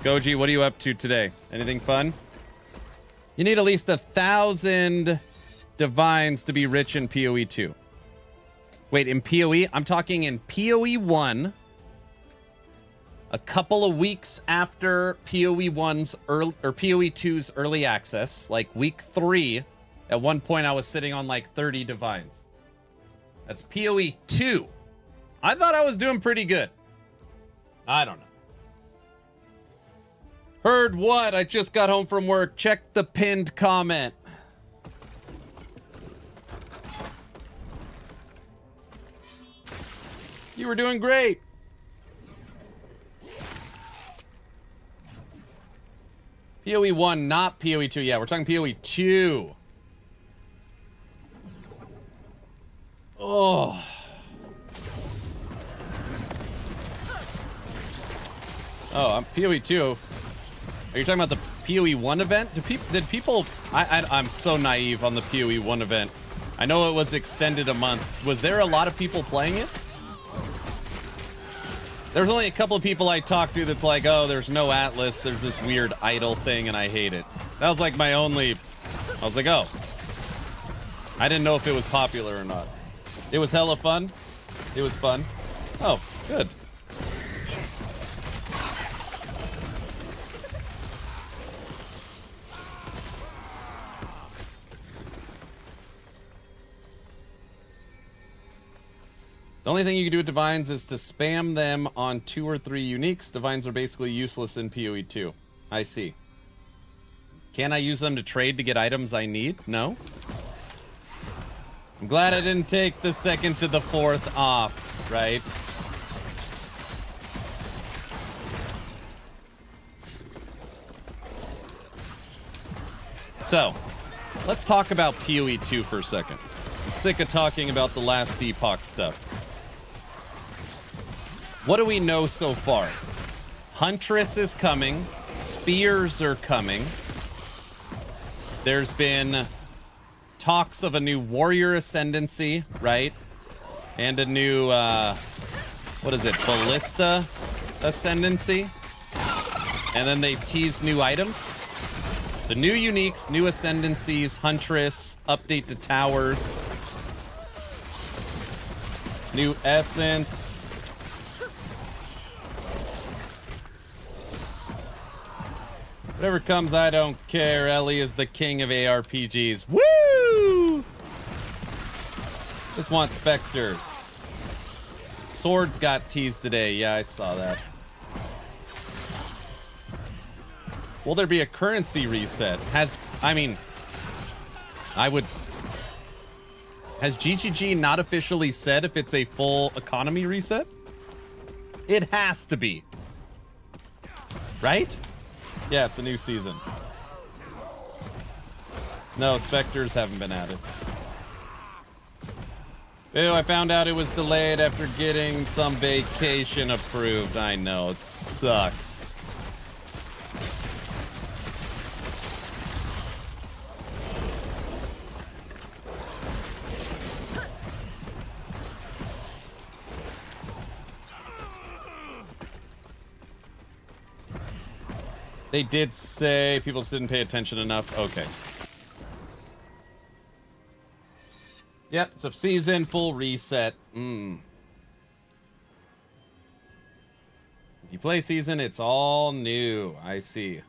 Goji, what are you up to today? Anything fun? You need at least 1,000 Divines to be rich in PoE 2. Wait, in PoE? I'm talking in PoE 1. A couple of weeks after PoE 1's early, or PoE 2's early access, like week 3, at one point I was sitting on like 30 divines. That's PoE 2. I thought I was doing pretty good. I don't know. Heard what? I just got home from work. Check the pinned comment. You were doing great. PoE 1, not PoE 2. Yeah, we're talking PoE 2. Oh. Oh, I'm PoE 2. Are you talking about the PoE 1 event? Did people... I'm so naive on the PoE 1 event. I know it was extended a month. Was there a lot of people playing it? There's only a couple of people I talked to that's like, oh, there's no Atlas. There's this weird idle thing, and I hate it. That was like my only... I was like, oh. I didn't know if it was popular or not. It was hella fun. It was fun. Oh, good. The only thing you can do with Divines is to spam them on 2 or 3 uniques. Divines are basically useless in PoE 2. I see. Can I use them to trade to get items I need? No. I'm glad I didn't take the 2nd to the 4th off, right? So, let's talk about PoE 2 for a second. I'm sick of talking about the last Epoch stuff. What do we know so far? Huntress is coming. Spears are coming. There's been talks of a new warrior ascendancy, right? And a new, what is it, ballista ascendancy. And then they've teased new items. So new uniques, new ascendancies, Huntress, update to towers. New essence. Whatever comes, I don't care. Ellie is the king of ARPGs. Woo! Just want specters. Swords got teased today. Yeah, I saw that. Will there be a currency reset? Has GGG not officially said if it's a full economy reset? It has to be. Right? Yeah, it's a new season. No, specters haven't been added. Ew, I found out it was delayed after getting some vacation approved. I know, it sucks. They did say people just didn't pay attention enough. Okay. Yep, it's a season full reset. If you play season, it's all new. I see.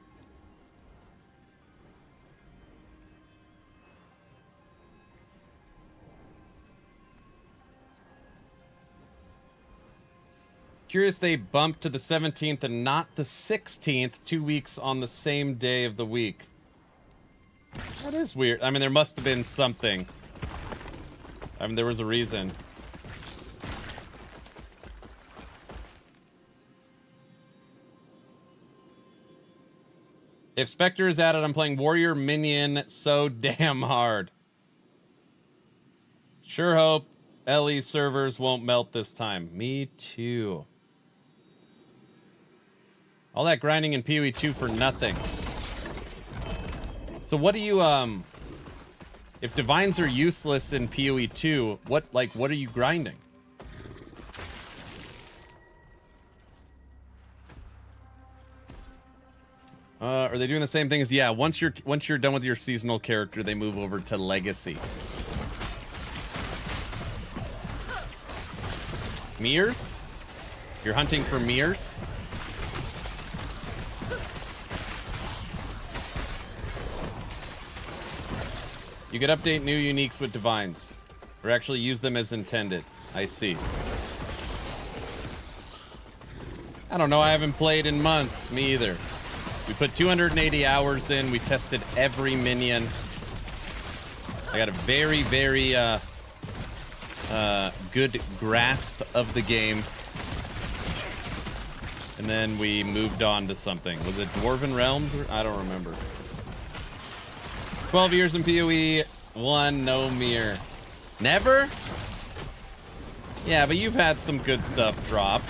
Curious they bumped to the 17th and not the 16th, 2 weeks on the same day of the week. That is weird. I mean, there must have been something. I mean, there was a reason. If Spectre is added, I'm playing Warrior Minion so damn hard. Sure hope LE servers won't melt this time. Me too. All that grinding in PoE 2 for nothing. So what do you, if divines are useless in PoE 2, what are you grinding? Are they doing the same thing as once you're done with your seasonal character, they move over to legacy. Mirrors? You're hunting for mirrors? You could update new uniques with divines, or actually use them as intended. I see. I don't know, I haven't played in months. Me either. We put 280 hours in. We tested every minion. I got a very, very good grasp of the game. And then we moved on to something. Was it Dwarven Realms? Or I don't remember. 12 years in PoE, 1 no mirror. Never? Yeah, but you've had some good stuff drop.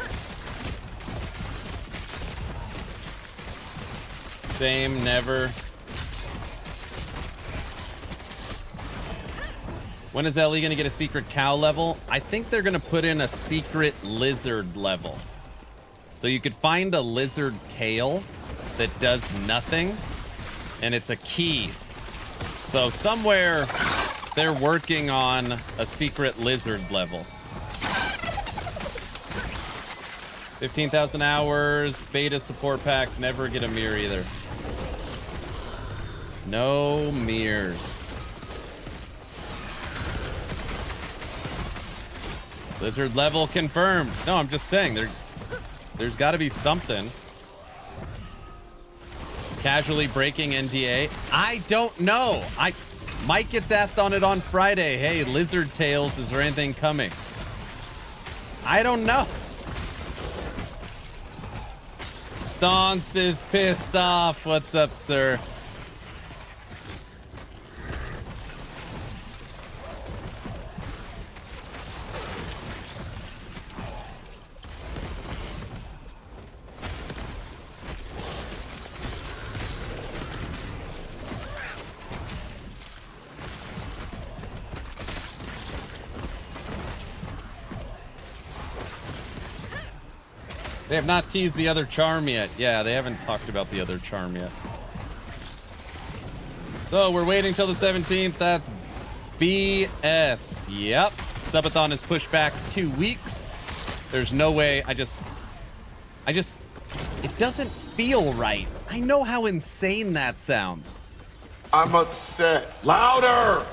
Same, never. When is Ellie gonna get a secret cow level? I think they're gonna put in a secret lizard level. So you could find a lizard tail that does nothing, and it's a key. So somewhere they're working on a secret lizard level. 15,000 hours, beta support pack, never get a mirror either. No mirrors. Lizard level confirmed. No, I'm just saying there's got to be something. Casually breaking NDA. I don't know. Mike gets asked on it on Friday. Hey, lizard tails, is there anything coming? I don't know. Stonks is pissed off. What's up, sir? They have not teased the other charm yet. Yeah, they haven't talked about the other charm yet. So we're waiting till the 17th. That's BS. Yep. Subathon is pushed back 2 weeks. There's no way. I just, it doesn't feel right. I know how insane that sounds. I'm upset. Louder!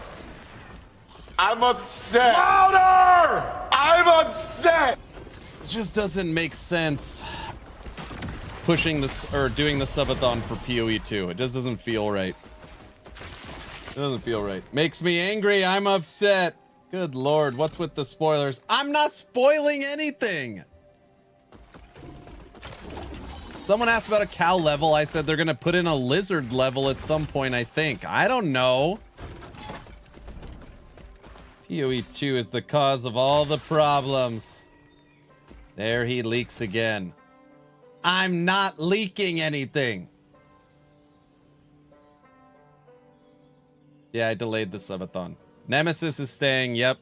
I'm upset. Louder! I'm upset. It just doesn't make sense pushing this or doing the subathon for PoE 2. It just doesn't feel right. It doesn't feel right. Makes me angry. I'm upset. Good Lord. What's with the spoilers? I'm not spoiling anything. Someone asked about a cow level. I said they're going to put in a lizard level at some point, I think. I don't know. PoE 2 is the cause of all the problems. There he leaks again. I'm not leaking anything. Yeah, I delayed the subathon. Nemesis is staying, yep.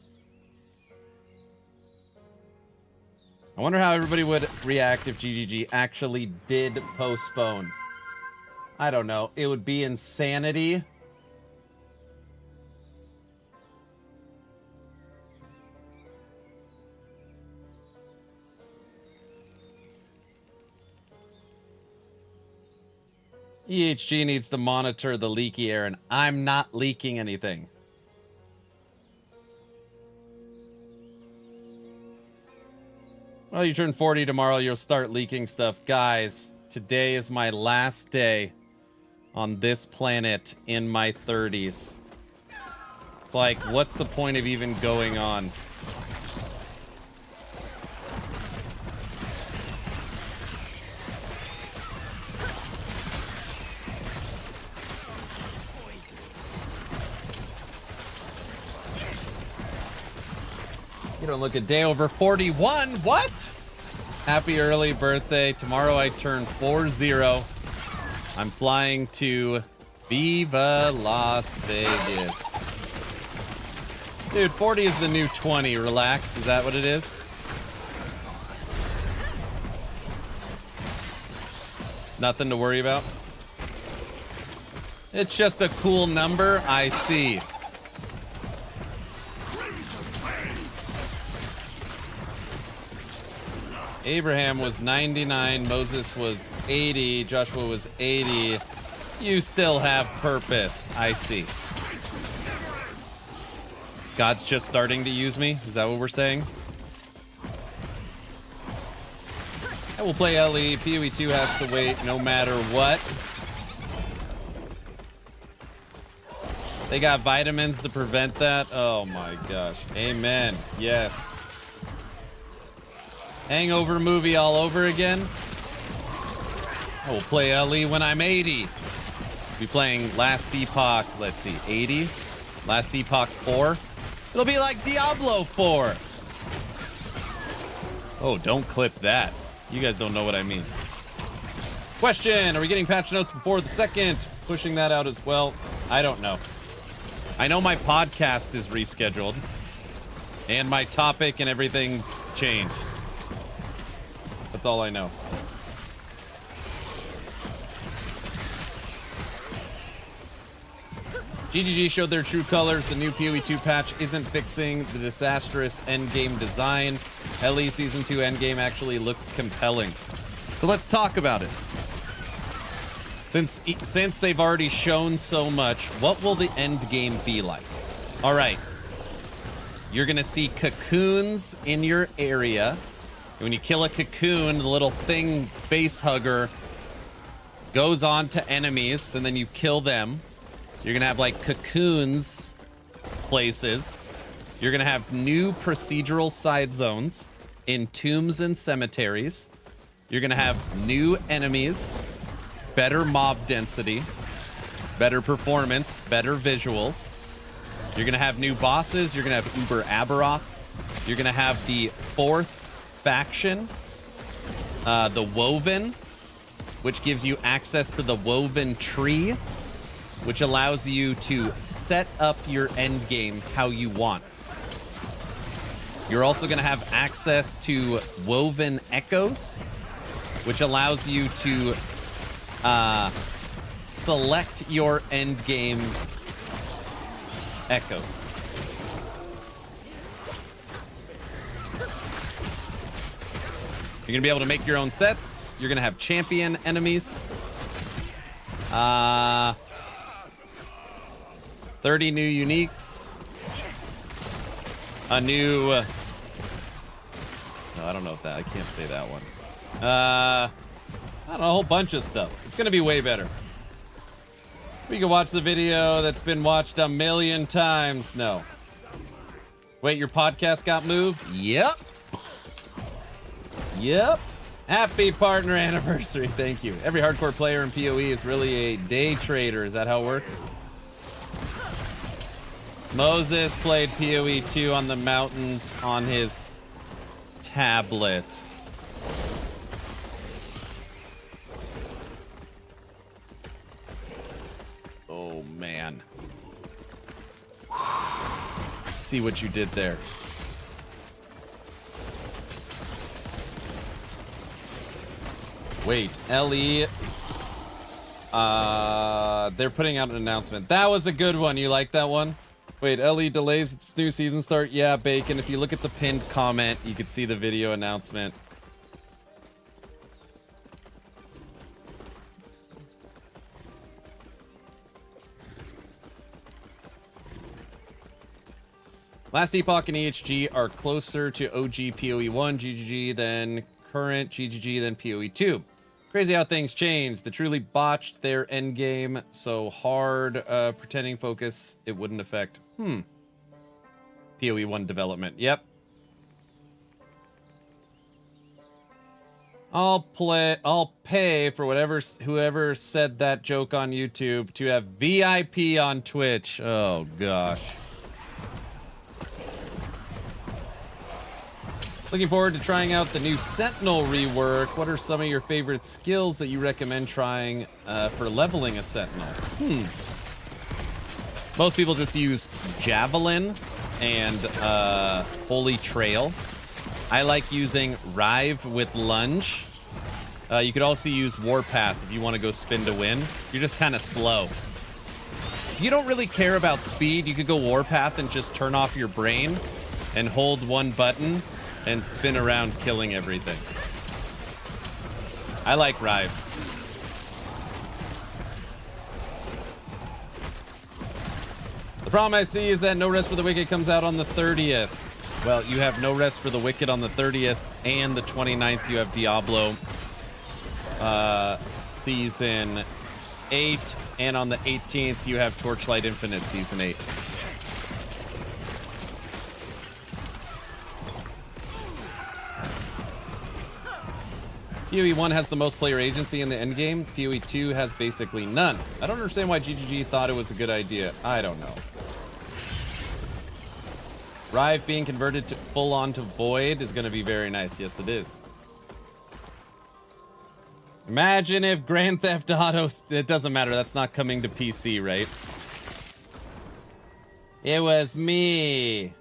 I wonder how everybody would react if GGG actually did postpone. I don't know. It would be insanity. EHG needs to monitor the leaky air, and I'm not leaking anything. Well, you turn 40 tomorrow, you'll start leaking stuff. Guys, today is my last day on this planet in my 30s. It's like, what's the point of even going on? You don't look a day over 41. What? Happy early birthday. Tomorrow I turn 40. I'm flying to Viva Las Vegas. Dude, 40 is the new 20. Relax. Is that what it is? Nothing to worry about? It's just a cool number. I see. Abraham was 99, Moses was 80, Joshua was 80. You still have purpose. I see. God's just starting to use me? Is that what we're saying? I will play LE. PoE 2 has to wait no matter what. They got vitamins to prevent that. Oh my gosh. Amen. Yes. Hangover movie all over again. I will play LE when I'm 80. Be playing Last Epoch. Let's see, 80. Last Epoch 4. It'll be like Diablo 4. Oh, don't clip that. You guys don't know what I mean. Question: are we getting patch notes before the 2nd? Pushing that out as well. I don't know. I know my podcast is rescheduled. And my topic and everything's changed. That's all I know. GGG showed their true colors. The new PoE 2 patch isn't fixing the disastrous endgame design. LE Season 2 endgame actually looks compelling. So let's talk about it. Since they've already shown so much, what will the endgame be like? All right. You're going to see cocoons in your area. When you kill a cocoon, the little thing, face hugger, goes on to enemies, and then you kill them. So you're going to have, like, cocoons places. You're going to have new procedural side zones in tombs and cemeteries. You're going to have new enemies, better mob density, better performance, better visuals. You're going to have new bosses. You're going to have Uber Aberoth. You're going to have the 4th faction, the Woven, which gives you access to the Woven tree, which allows you to set up your end game how you want. You're also going to have access to Woven Echoes, which allows you to select your end game echo. You're going to be able to make your own sets. You're going to have champion enemies. 30 new uniques. A new... no, I don't know if that... I can't say that one. I don't know, a whole bunch of stuff. It's going to be way better. We can watch the video that's been watched a million times. No. Wait, your podcast got moved? Yep. Yep. Happy partner anniversary. Thank you. Every hardcore player in PoE is really a day trader. Is that how it works? Moses played PoE 2 on the mountains on his tablet. Oh, man. See what you did there. Wait, LE. They're putting out an announcement. That was a good one. You like that one? Wait, LE delays its new season start? Yeah, Bacon. If you look at the pinned comment, you could see the video announcement. Last Epoch and EHG are closer to OG PoE 1 GGG than current GGG than PoE 2. Crazy how things change. They truly botched their endgame so hard, pretending focus it wouldn't affect. PoE 1 development. Yep. I'll pay for whoever said that joke on YouTube to have VIP on Twitch. Oh gosh. Looking forward to trying out the new Sentinel rework. What are some of your favorite skills that you recommend trying for leveling a Sentinel? Most people just use Javelin and Holy Trail. I like using Rive with Lunge. You could also use Warpath if you want to go spin to win. You're just kind of slow. If you don't really care about speed, you could go Warpath and just turn off your brain and hold one button and spin around killing everything. I like Rive. The problem I see is that No Rest for the Wicked comes out on the 30th. Well, you have No Rest for the Wicked on the 30th, and the 29th you have Diablo Season 8, and on the 18th you have Torchlight Infinite Season 8. PoE 1 has the most player agency in the endgame. PoE 2 has basically none. I don't understand why GGG thought it was a good idea. I don't know. Rive being converted to full on to Void is going to be very nice. Yes, it is. Imagine if Grand Theft Auto... It doesn't matter. That's not coming to PC, right? It was me.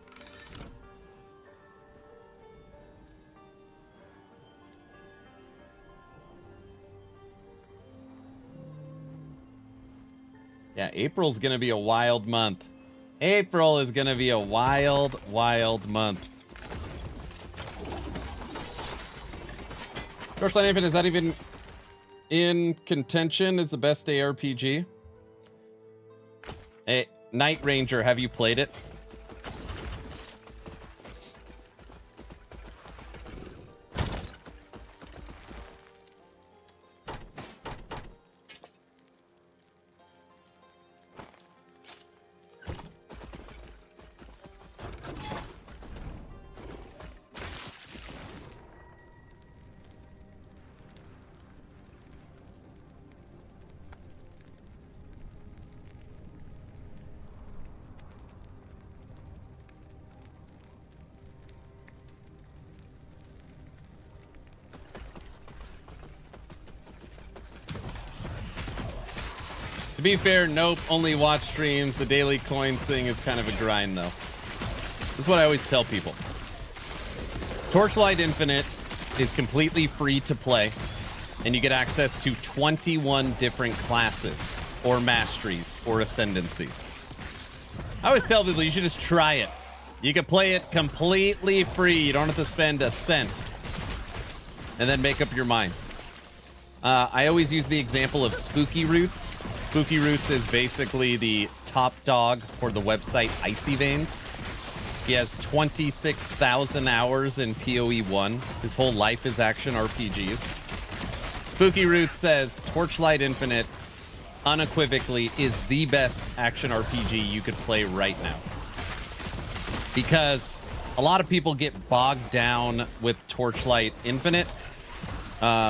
Yeah, April's going to be a wild month. April is going to be a wild, wild month. Torchlight Infinite, is that even in contention as the best ARPG? Hey, Night Ranger, have you played it? To be fair, nope, only watch streams. The daily coins thing is kind of a grind, though. This is what I always tell people. Torchlight Infinite is completely free to play, and you get access to 21 different classes, or masteries, or ascendancies. I always tell people you should just try it. You can play it completely free. You don't have to spend a cent. And then make up your mind. I always use the example of Spooky Roots. Spooky Roots is basically the top dog for the website Icy Veins. He has 26,000 hours in PoE 1. His whole life is action RPGs. Spooky Roots says Torchlight Infinite unequivocally is the best action RPG you could play right now. Because a lot of people get bogged down with Torchlight Infinite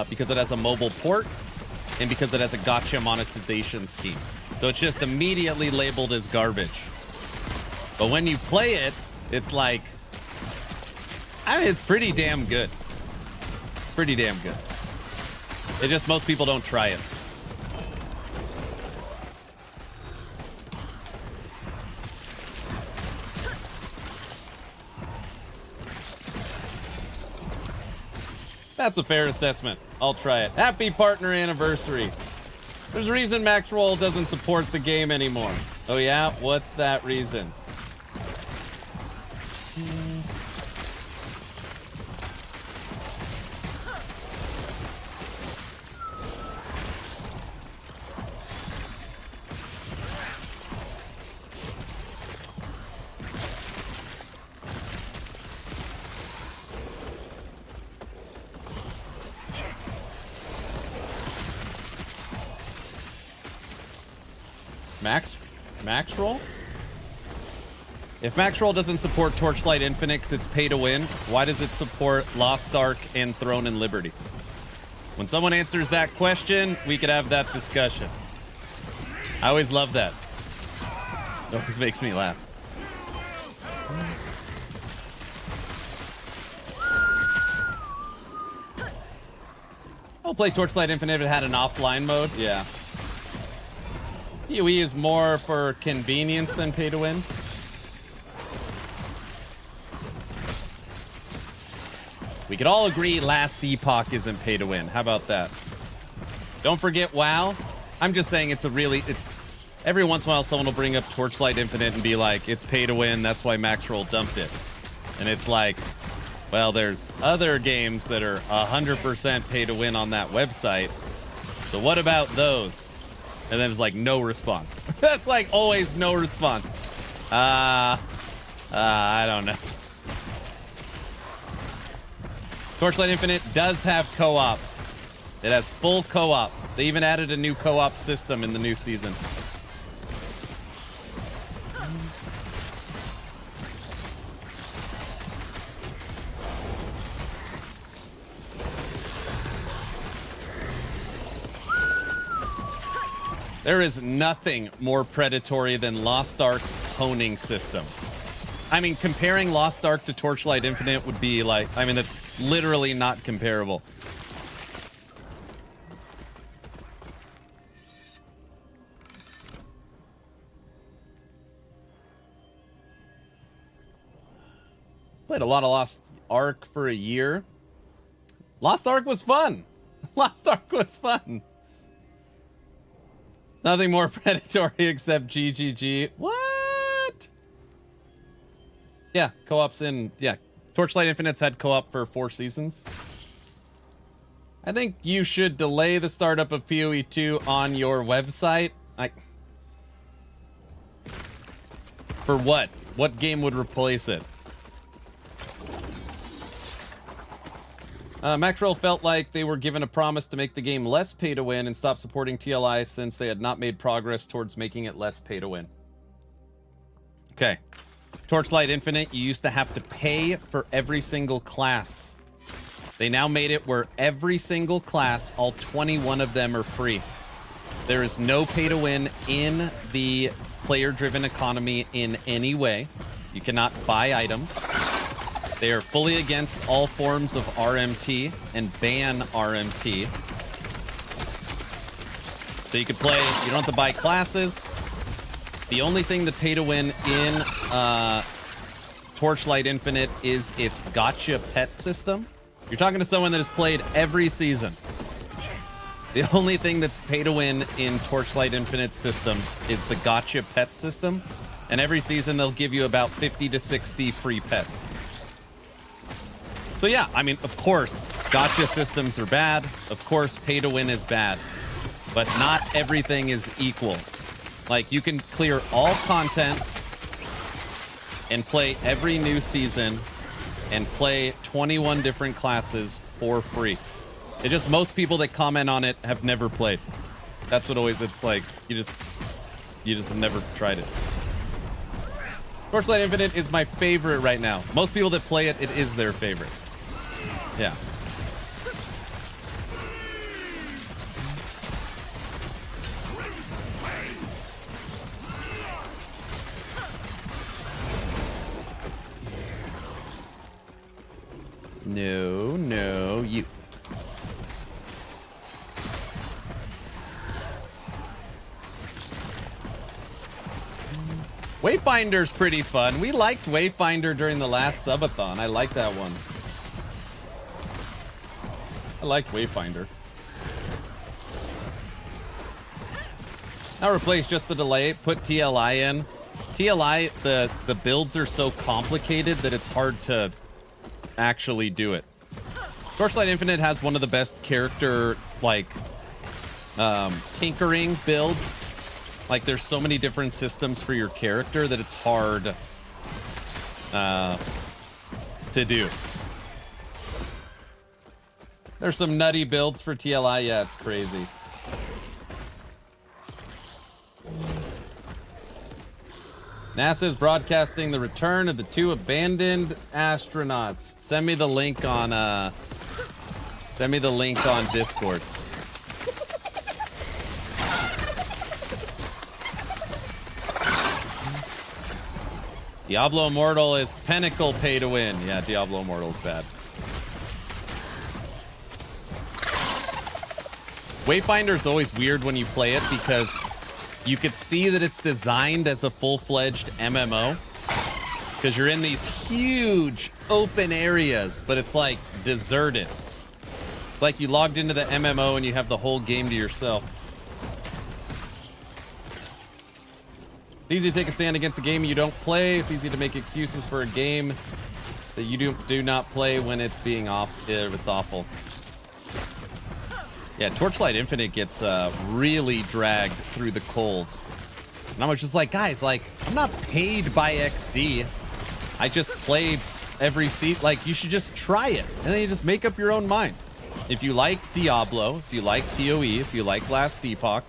because it has a mobile port and because it has a gacha monetization scheme. So it's just immediately labeled as garbage. But when you play it, it's like, I mean, it's pretty damn good. Pretty damn good. It just, most people don't try it. That's a fair assessment. I'll try it. Happy partner anniversary. There's a reason Max Roll doesn't support the game anymore. Oh yeah? What's that reason? Max Roll? If Max Roll doesn't support Torchlight Infinite because it's pay to win, why does it support Lost Ark and Throne and Liberty? When someone answers that question, we could have that discussion. I always love that. It always makes me laugh. I'll play Torchlight Infinite if it had an offline mode. Yeah. PoE is more for convenience than pay to win. We could all agree Last Epoch isn't pay to win. How about that? Don't forget WoW. I'm just saying it's Every once in a while, someone will bring up Torchlight Infinite and be like, it's pay to win, that's why Maxroll dumped it. And it's like, well, there's other games that are 100% pay to win on that website. So what about those? And then it's like, no response. That's like always no response. I don't know. Torchlight Infinite does have co-op. It has full co-op. They even added a new co-op system in the new season. There is nothing more predatory than Lost Ark's honing system. I mean, comparing Lost Ark to Torchlight Infinite would be like, I mean, that's literally not comparable. Played a lot of Lost Ark for a year. Lost Ark was fun. Lost Ark was fun. Nothing more predatory except GGG. What? Yeah, co-op's in. Yeah, Torchlight Infinite's had co-op for 4 seasons. I think you should delay the startup of PoE 2 on your website. For what? What game would replace it? Maxwell felt like they were given a promise to make the game less pay to win and stop supporting TLI since they had not made progress towards making it less pay to win. Okay. Torchlight Infinite, you used to have to pay for every single class. They now made it where every single class, all 21 of them, are free. There is no pay to win in the player-driven economy in any way. You cannot buy items. They are fully against all forms of RMT and ban RMT. So you can play, you don't have to buy classes. The only thing that pay to win in Torchlight Infinite is its gotcha pet system. You're talking to someone that has played every season. The only thing that's pay to win in Torchlight Infinite's system is the gotcha pet system. And every season they'll give you about 50 to 60 free pets. So yeah, I mean, of course, gotcha systems are bad. Of course, pay to win is bad. But not everything is equal. Like, you can clear all content and play every new season and play 21 different classes for free. It's just most people that comment on it have never played. That's what always, it's like, you just have never tried it. Torchlight Infinite is my favorite right now. Most people that play it, it is their favorite. Yeah. No, you. Wayfinder's pretty fun. We liked Wayfinder during the last subathon. I like that one. I liked Wayfinder. Now replace just the delay, put TLI in. TLI, the builds are so complicated that it's hard to actually do it. Torchlight Infinite has one of the best character, like, tinkering builds. Like, there's so many different systems for your character that it's hard to do. There's some nutty builds for TLI. Yeah, it's crazy. NASA is broadcasting the return of the 2 abandoned astronauts. Send me the link on Discord. Diablo Immortal is pinnacle pay to win. Yeah, Diablo Immortal is bad. Wayfinder's always weird when you play it because you could see that it's designed as a full-fledged MMO because you're in these huge open areas, but it's like deserted. It's like you logged into the MMO and you have the whole game to yourself. It's easy to take a stand against a game you don't play. It's easy to make excuses for a game that you do not play when it's being off, if it's awful. Yeah, Torchlight Infinite gets really dragged through the coals. And I was just like, guys, like, I'm not paid by XD. I just play every seat. Like, you should just try it. And then you just make up your own mind. If you like Diablo, if you like PoE, if you like Last Epoch,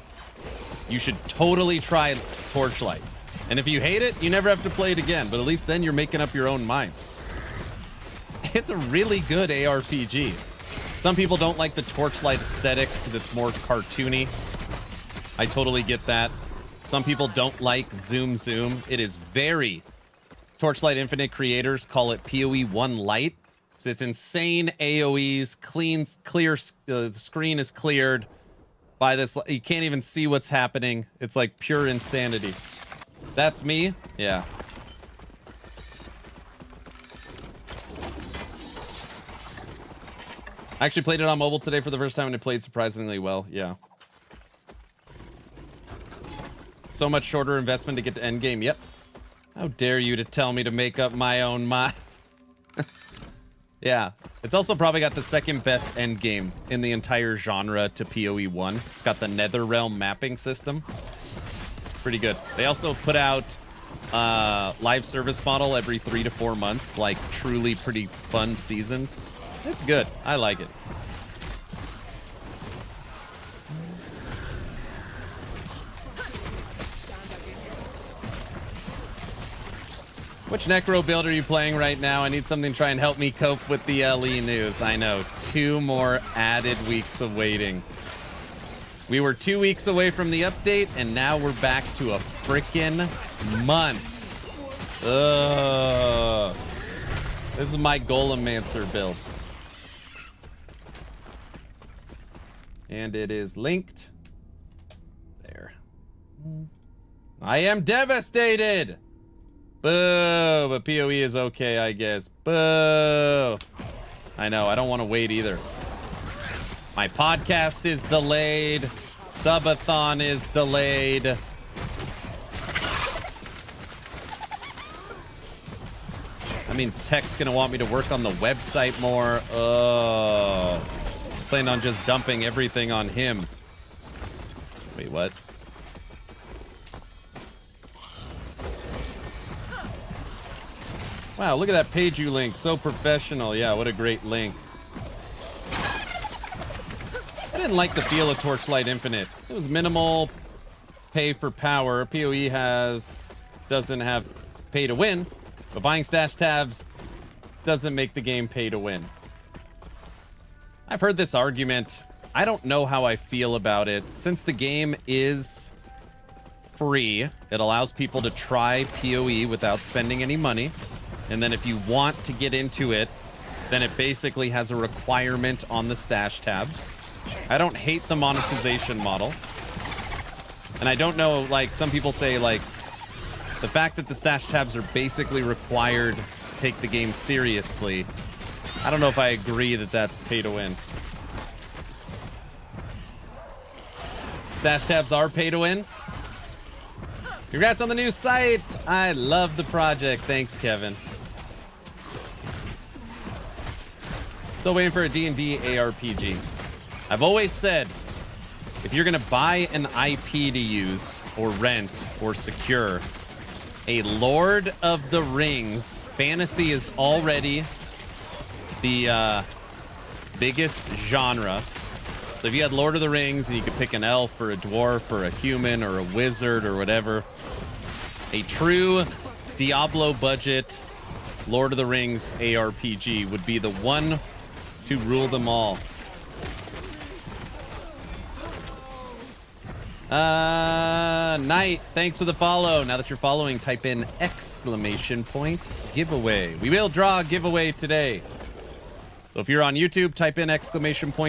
you should totally try Torchlight. And if you hate it, you never have to play it again. But at least then you're making up your own mind. It's a really good ARPG. Some people don't like the Torchlight aesthetic because it's more cartoony. I totally get that. Some people don't like Zoom Zoom. It is very... Torchlight Infinite creators call it PoE 1 Lite. So it's insane AoEs, clear, the screen is cleared by this. You can't even see what's happening. It's like pure insanity. That's me? Yeah. I actually played it on mobile today for the first time and it played surprisingly well. Yeah. So much shorter investment to get to Endgame. Yep. How dare you to tell me to make up my own mind? Yeah. It's also probably got the second best Endgame in the entire genre to PoE 1. It's got the Netherrealm mapping system. Pretty good. They also put out live service model every 3 to 4 months, like truly pretty fun seasons. It's good. I like it. Which Necro build are you playing right now? I need something to try and help me cope with the LE news. I know, 2 more added weeks of waiting. We were 2 weeks away from the update, and now we're back to a frickin' month. Ugh. This is my Golemancer build. And it is linked. There. I am devastated! Boo! But PoE is okay, I guess. Boo! I know, I don't want to wait either. My podcast is delayed. Subathon is delayed. That means Tech's gonna want me to work on the website more. Oh. I planned on just dumping everything on him. Wait, what? Wow, look at that page you linked. So professional. Yeah, what a great link. I didn't like the feel of Torchlight Infinite. It was minimal pay for power. PoE doesn't have pay to win, but buying stash tabs doesn't make the game pay to win. I've heard this argument. I don't know how I feel about it. Since the game is free, it allows people to try PoE without spending any money. And then if you want to get into it, then it basically has a requirement on the stash tabs. I don't hate the monetization model. And I don't know, like, some people say, like, the fact that the stash tabs are basically required to take the game seriously, I don't know if I agree that that's pay to win. Stash tabs are pay to win. Congrats on the new site. I love the project. Thanks, Kevin. Still waiting for a D&D ARPG. I've always said, if you're gonna buy an IP to use, or rent, or secure, a Lord of the Rings, fantasy is already the biggest genre. So if you had Lord of the Rings and you could pick an elf or a dwarf or a human or a wizard or whatever, a true Diablo budget Lord of the Rings ARPG would be the one to rule them all. Knight, thanks for the follow. Now that you're following, type in ! giveaway. We will draw a giveaway today. So if you're on YouTube, type in !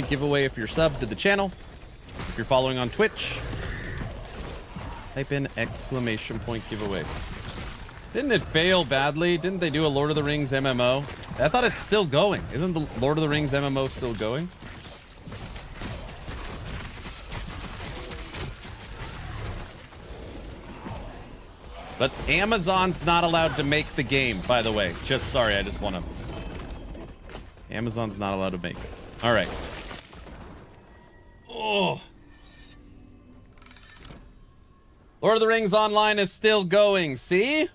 giveaway if you're subbed to the channel. If you're following on Twitch, type in ! giveaway. Didn't it fail badly? Didn't they do a Lord of the Rings MMO? I thought it's still going. Isn't the Lord of the Rings MMO still going? But Amazon's not allowed to make the game, by the way. Sorry, I just want to... Amazon's not allowed to make it. All right. Oh. Lord of the Rings Online is still going, see?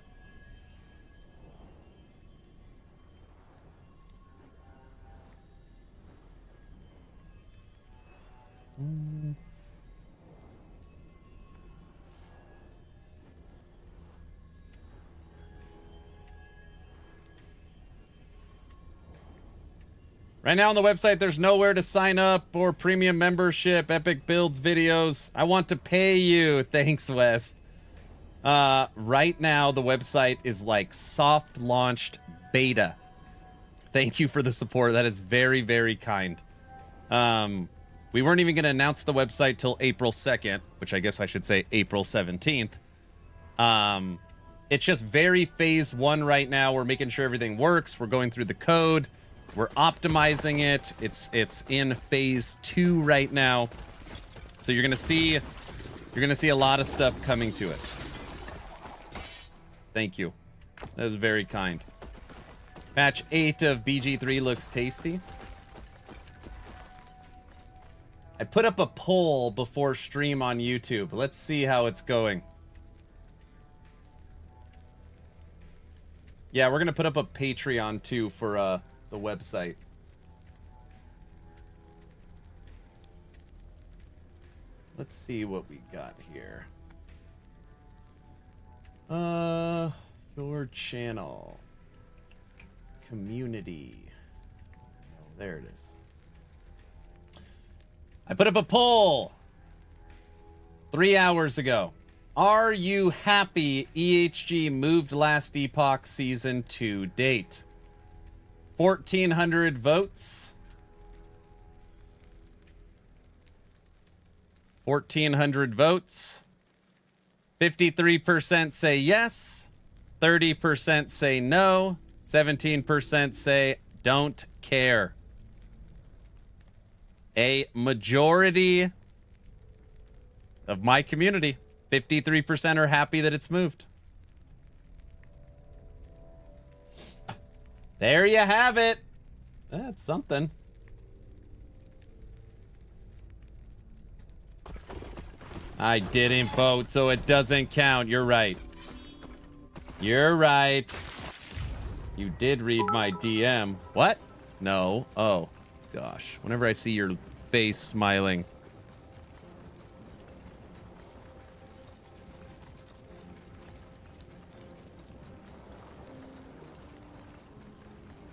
Right now on the website, there's nowhere to sign up or premium membership, Epic builds videos. I want to pay you. Thanks, West. Right now, the website is like soft launched beta. Thank you for the support. That is very, very kind. We weren't even going to announce the website till April 2nd, which I guess I should say April 17th. It's just very phase 1 right now. We're making sure everything works. We're going through the code. We're optimizing it. It's in phase 2 right now. So you're gonna see a lot of stuff coming to it. Thank you. That is very kind. Patch 8 of BG3 looks tasty. I put up a poll before stream on YouTube. Let's see how it's going. Yeah, we're gonna put up a Patreon too for the website. Let's see what we got here. Your channel. Community. Oh, there it is. I put up a poll 3 hours ago. Are you happy EHG moved last Epoch season to date? 1,400 votes. 1,400 votes. 53% say yes. 30% say no. 17% say don't care. A majority of my community, 53% are happy that it's moved. There you have it. That's something. I didn't vote, so it doesn't count. You're right. You're right. You did read my DM. What? No. Oh, gosh. Whenever I see your face smiling.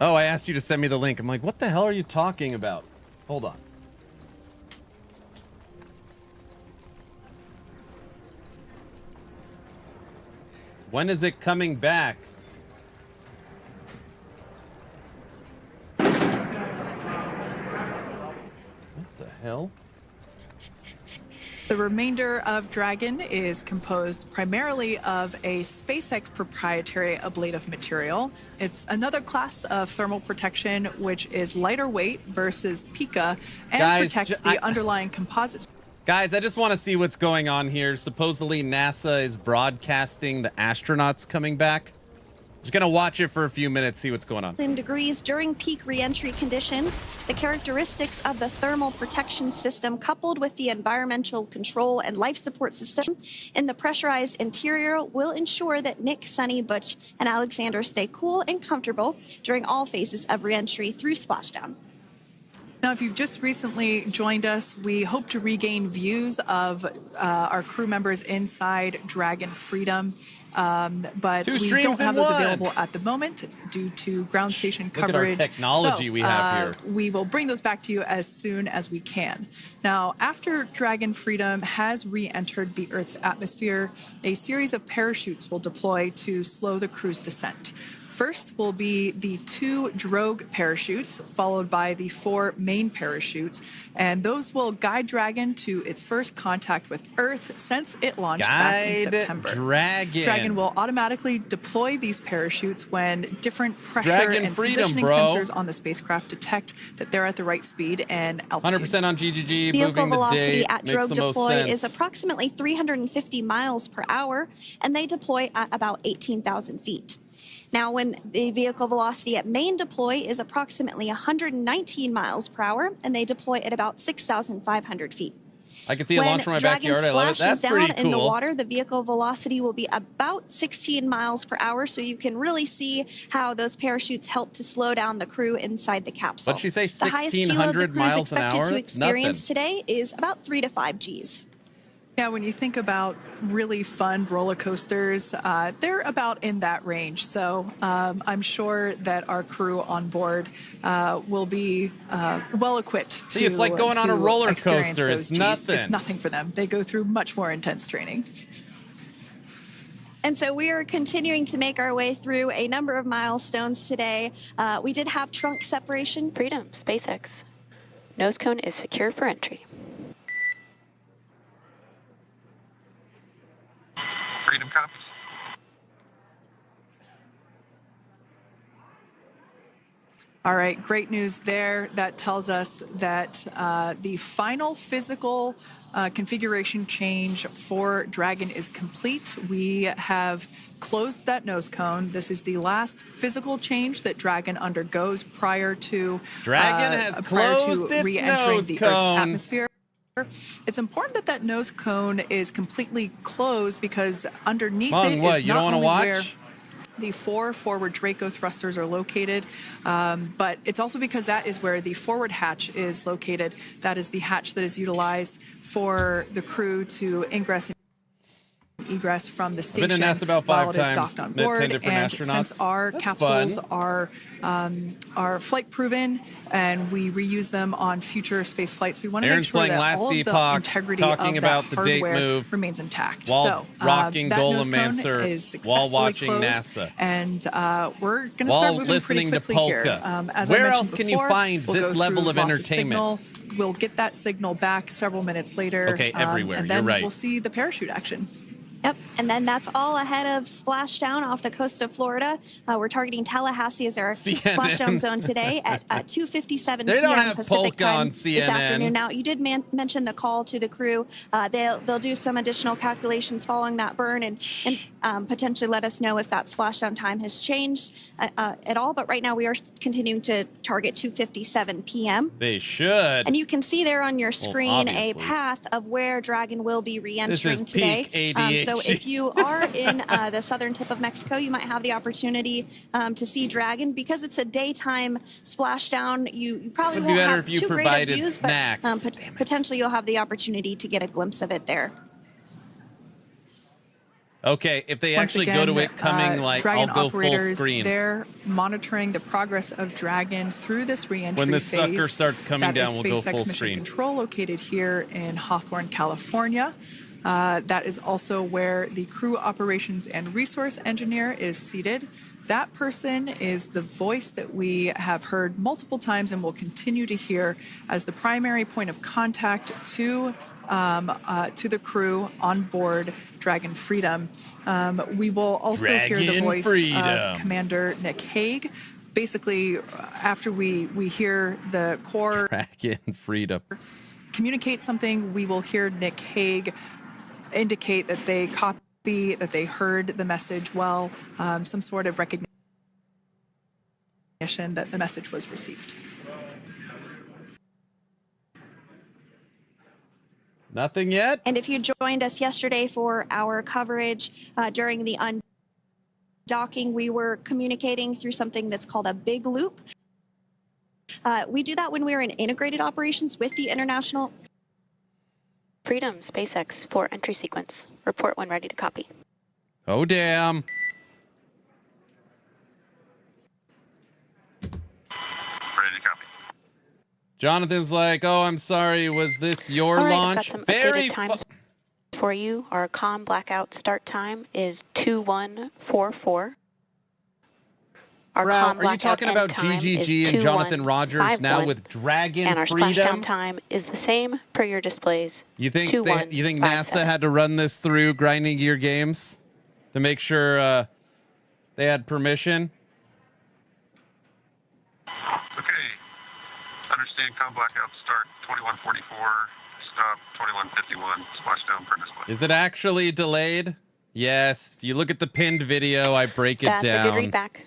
Oh, I asked you to send me the link. I'm like, what the hell are you talking about? Hold on. When is it coming back? What the hell? The remainder of Dragon is composed primarily of a SpaceX proprietary ablative material. It's another class of thermal protection which is lighter weight versus Pika and protects the underlying composite. Guys, I just want to see what's going on here. Supposedly NASA is broadcasting the astronauts coming back. Just gonna watch it for a few minutes, see what's going on. In degrees during peak reentry conditions, the characteristics of the thermal protection system coupled with the environmental control and life support system in the pressurized interior will ensure that Nick, Sunny, Butch, and Alexander stay cool and comfortable during all phases of reentry through splashdown. Now, if you've just recently joined us, we hope to regain views of our crew members inside Dragon Freedom. But we don't have those available at the moment due to ground station coverage. Look at our technology we have here. We will bring those back to you as soon as we can. Now, after Dragon Freedom has re-entered the Earth's atmosphere, a series of parachutes will deploy to slow the crew's descent. First will be the 2 drogue parachutes, followed by the 4 main parachutes, and those will guide Dragon to its first contact with Earth since it launched back in September. Dragon will automatically deploy these parachutes when different pressure and positioning sensors on the spacecraft detect that they're at the right speed and altitude. 100% on GGG. Vehicle moving the velocity date at makes drogue the most deploy sense. is approximately 350 miles per hour, and they deploy at about 18,000 feet. Now, when the vehicle velocity at main deploy is approximately 119 miles per hour, and they deploy at about 6,500 feet. I can see a launch from my backyard. I love it. That's down pretty cool. in the water, the vehicle velocity will be about 16 miles per hour, so you can really see how those parachutes help to slow down the crew inside the capsule. What'd she say, The highest kilo the 1,600 crew's miles an expected hour? to That's experience nothing. today is about 3 to 5 Gs. Yeah, when you think about really fun roller coasters, they're about in that range. So I'm sure that our crew on board will be well equipped to. See, it's like going on a roller coaster. It's nothing. It's nothing for them. They go through much more intense training. And so we are continuing to make our way through a number of milestones today. We did have trunk separation. Freedom, SpaceX. Nose cone is secure for entry. Freedom copies. All right, great news there. That tells us that the final physical configuration change for Dragon is complete. We have closed that nose cone. This is the last physical change that Dragon undergoes prior to re-entering the Earth's atmosphere. It's important that nose cone is completely closed because underneath it is not only where the 4 forward Draco thrusters are located, but it's also because that is where the forward hatch is located. That is the hatch that is utilized for the crew to ingress and egress from the station. I've been in NASA about 5 while it is times. docked on Met board. 10 different and astronauts. Since our That's capsules fun. are flight proven and we reuse them on future space flights, we want to make Aaron's sure playing that last all of the Epoch, integrity talking of about that the date hardware move remains intact. while rocking that nose cone Golemancer is while successfully watching closed, NASA. and we're going to While start moving listening pretty to quickly polka. here. As I Where mentioned else can you before, find we'll this go level through of loss entertainment? Signal. We'll get that signal back several minutes later. Okay, everywhere. And You're then right. we'll see the parachute action. Yep, and then that's all ahead of splashdown off the coast of Florida. We're targeting Tallahassee as our splashdown zone today at 2:57 They don't p.m. have Pacific polka time on this CNN. afternoon. Now, you did mention the call to the crew. They'll do some additional calculations following that burn and potentially let us know if that splashdown time has changed at all. But right now, we are continuing to target 2:57 p.m. They should. And you can see there on your screen a obviously. path of where Dragon will be re-entering This is today. peak ADHD. So if you are in the southern tip of Mexico, you might have the opportunity to see Dragon. Because it's a daytime splashdown, you probably Would be won't better have if you too great provided of views, snacks. but potentially you'll have the opportunity to get a glimpse of it there. Okay, if they Once actually again, go to it coming, like, Dragon I'll go full operators, screen. They're monitoring the progress of Dragon through this re-entry When the phase. sucker starts coming That down, is we'll go SpaceX full Mission screen. Control, located here in Hawthorne, California. That is also where the crew operations and resource engineer is seated. That person is the voice that we have heard multiple times and will continue to hear as the primary point of contact to the crew on board Dragon Freedom. We will also hear the Dragon voice Freedom. of Commander Nick Hague. Basically, after we hear the core Dragon Freedom. communicate something, we will hear Nick Hague indicate that they copy, that they heard the message well, some sort of recognition that the message was received. Nothing yet? And if you joined us yesterday for our coverage during the undocking, we were communicating through something that's called a big loop. We do that when we're in integrated operations with the International Freedom, SpaceX, for entry sequence. Report when ready to copy. Oh, damn. Ready to copy. Jonathan's like, oh, I'm sorry. Was this your All right, launch? I've got some Very updated times for you. Our comm blackout start time is 2144. Our Rao, comm are you blackout talking end about time GGG is and Jonathan Rogers now 2151, with Dragon and our Freedom? splashdown time is the same per your displays. You think you think 2157. NASA had to run this through Grinding Gear Games to make sure they had permission? Okay. Understand comm blackout start 2144, stop 2151, splashdown per display. Is it actually delayed? Yes. If you look at the pinned video, I break it That's down. a good read back.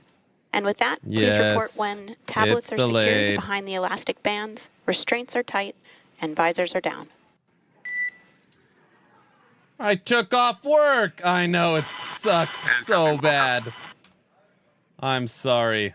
And with that, please report Yes, when tablets it's are delayed. secured behind the elastic bands, restraints are tight, and visors are down. I took off work. I know it sucks so bad. I'm sorry.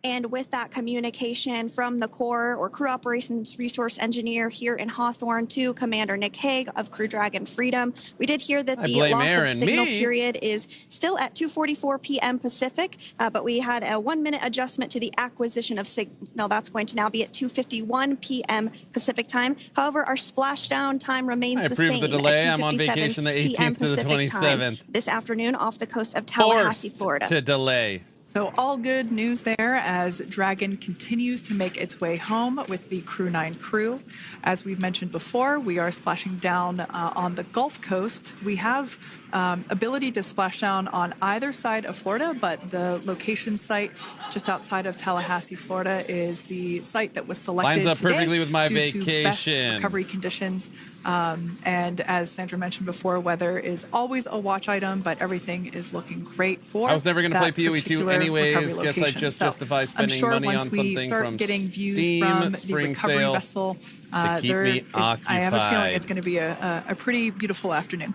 And with that communication from the Corps or Crew Operations Resource Engineer here in Hawthorne to Commander Nick Hague of Crew Dragon Freedom, we did hear that the loss of signal period is still at 2:44 p.m. Pacific, but we had a 1-minute adjustment to the acquisition of signal. That's going to now be at 2:51 p.m. Pacific time. However, our splashdown time remains the same. I approve the delay. At I'm on vacation the 18th to the 27th. This afternoon off the coast of Tallahassee, Florida. To delay. So all good news there as Dragon continues to make its way home with the Crew 9 crew. As we've mentioned before, we are splashing down on the Gulf Coast. We have ability to splash down on either side of Florida, but the location site just outside of Tallahassee, Florida is the site that was selected Lines up today perfectly with my due to best vacation. recovery conditions. And as Sandra mentioned before, weather is always a watch item, but everything is looking great for I was never going to play PoE 2 anyways. Guess I just so justify spending I'm sure money once on we something start from getting views Steam, from the spring recovery sale vessel, to keep me occupied. I have a feeling it's going to be a pretty beautiful afternoon.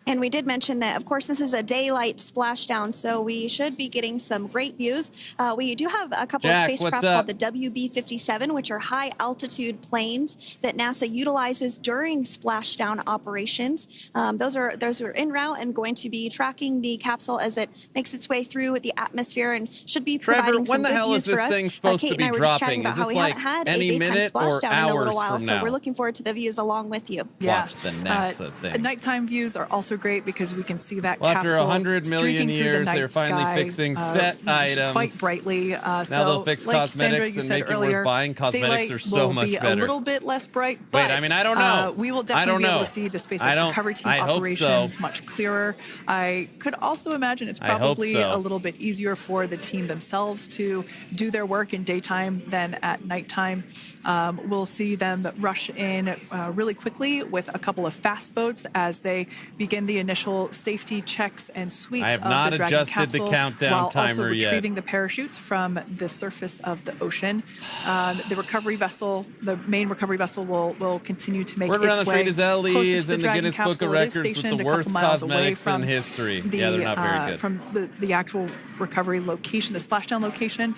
And we did mention that, of course, this is a daylight splashdown, so we should be getting some great views. We do have a couple of spacecraft called the WB-57, which are high-altitude planes that NASA utilizes during splashdown operations. Those are en route and going to be tracking the capsule as it makes its way through the atmosphere and should be providing some good views for us. When the hell is this thing supposed to be dropping? Is this like any minute or hours from now? So we're looking forward to the views along with you. Yeah. Watch the NASA thing. Nighttime views are also great because we can see that well, capsule after 100 million years, they're finally fixing set items quite brightly. Now they'll fix cosmetics and make it worth buying. Cosmetics are so much better. A little bit less bright, but I mean, I don't know. We will definitely be able to see the SpaceX recovery team operations much clearer. I could also imagine it's probably a little bit easier for the team themselves to do their work in daytime than at nighttime. We'll see them rush in really quickly with a couple of fast boats as they begin the initial safety checks and sweeps I have of not the Dragon adjusted capsule, the countdown while timer also retrieving yet. the parachutes from the surface of the ocean. The recovery vessel, the main recovery vessel, will continue to make its way closer to the Dragon Guinness Book capsule. of It is Records with stationed the a couple worst miles away cosmetics from in history. The, yeah, they're not very good. From the actual recovery location, the splashdown location,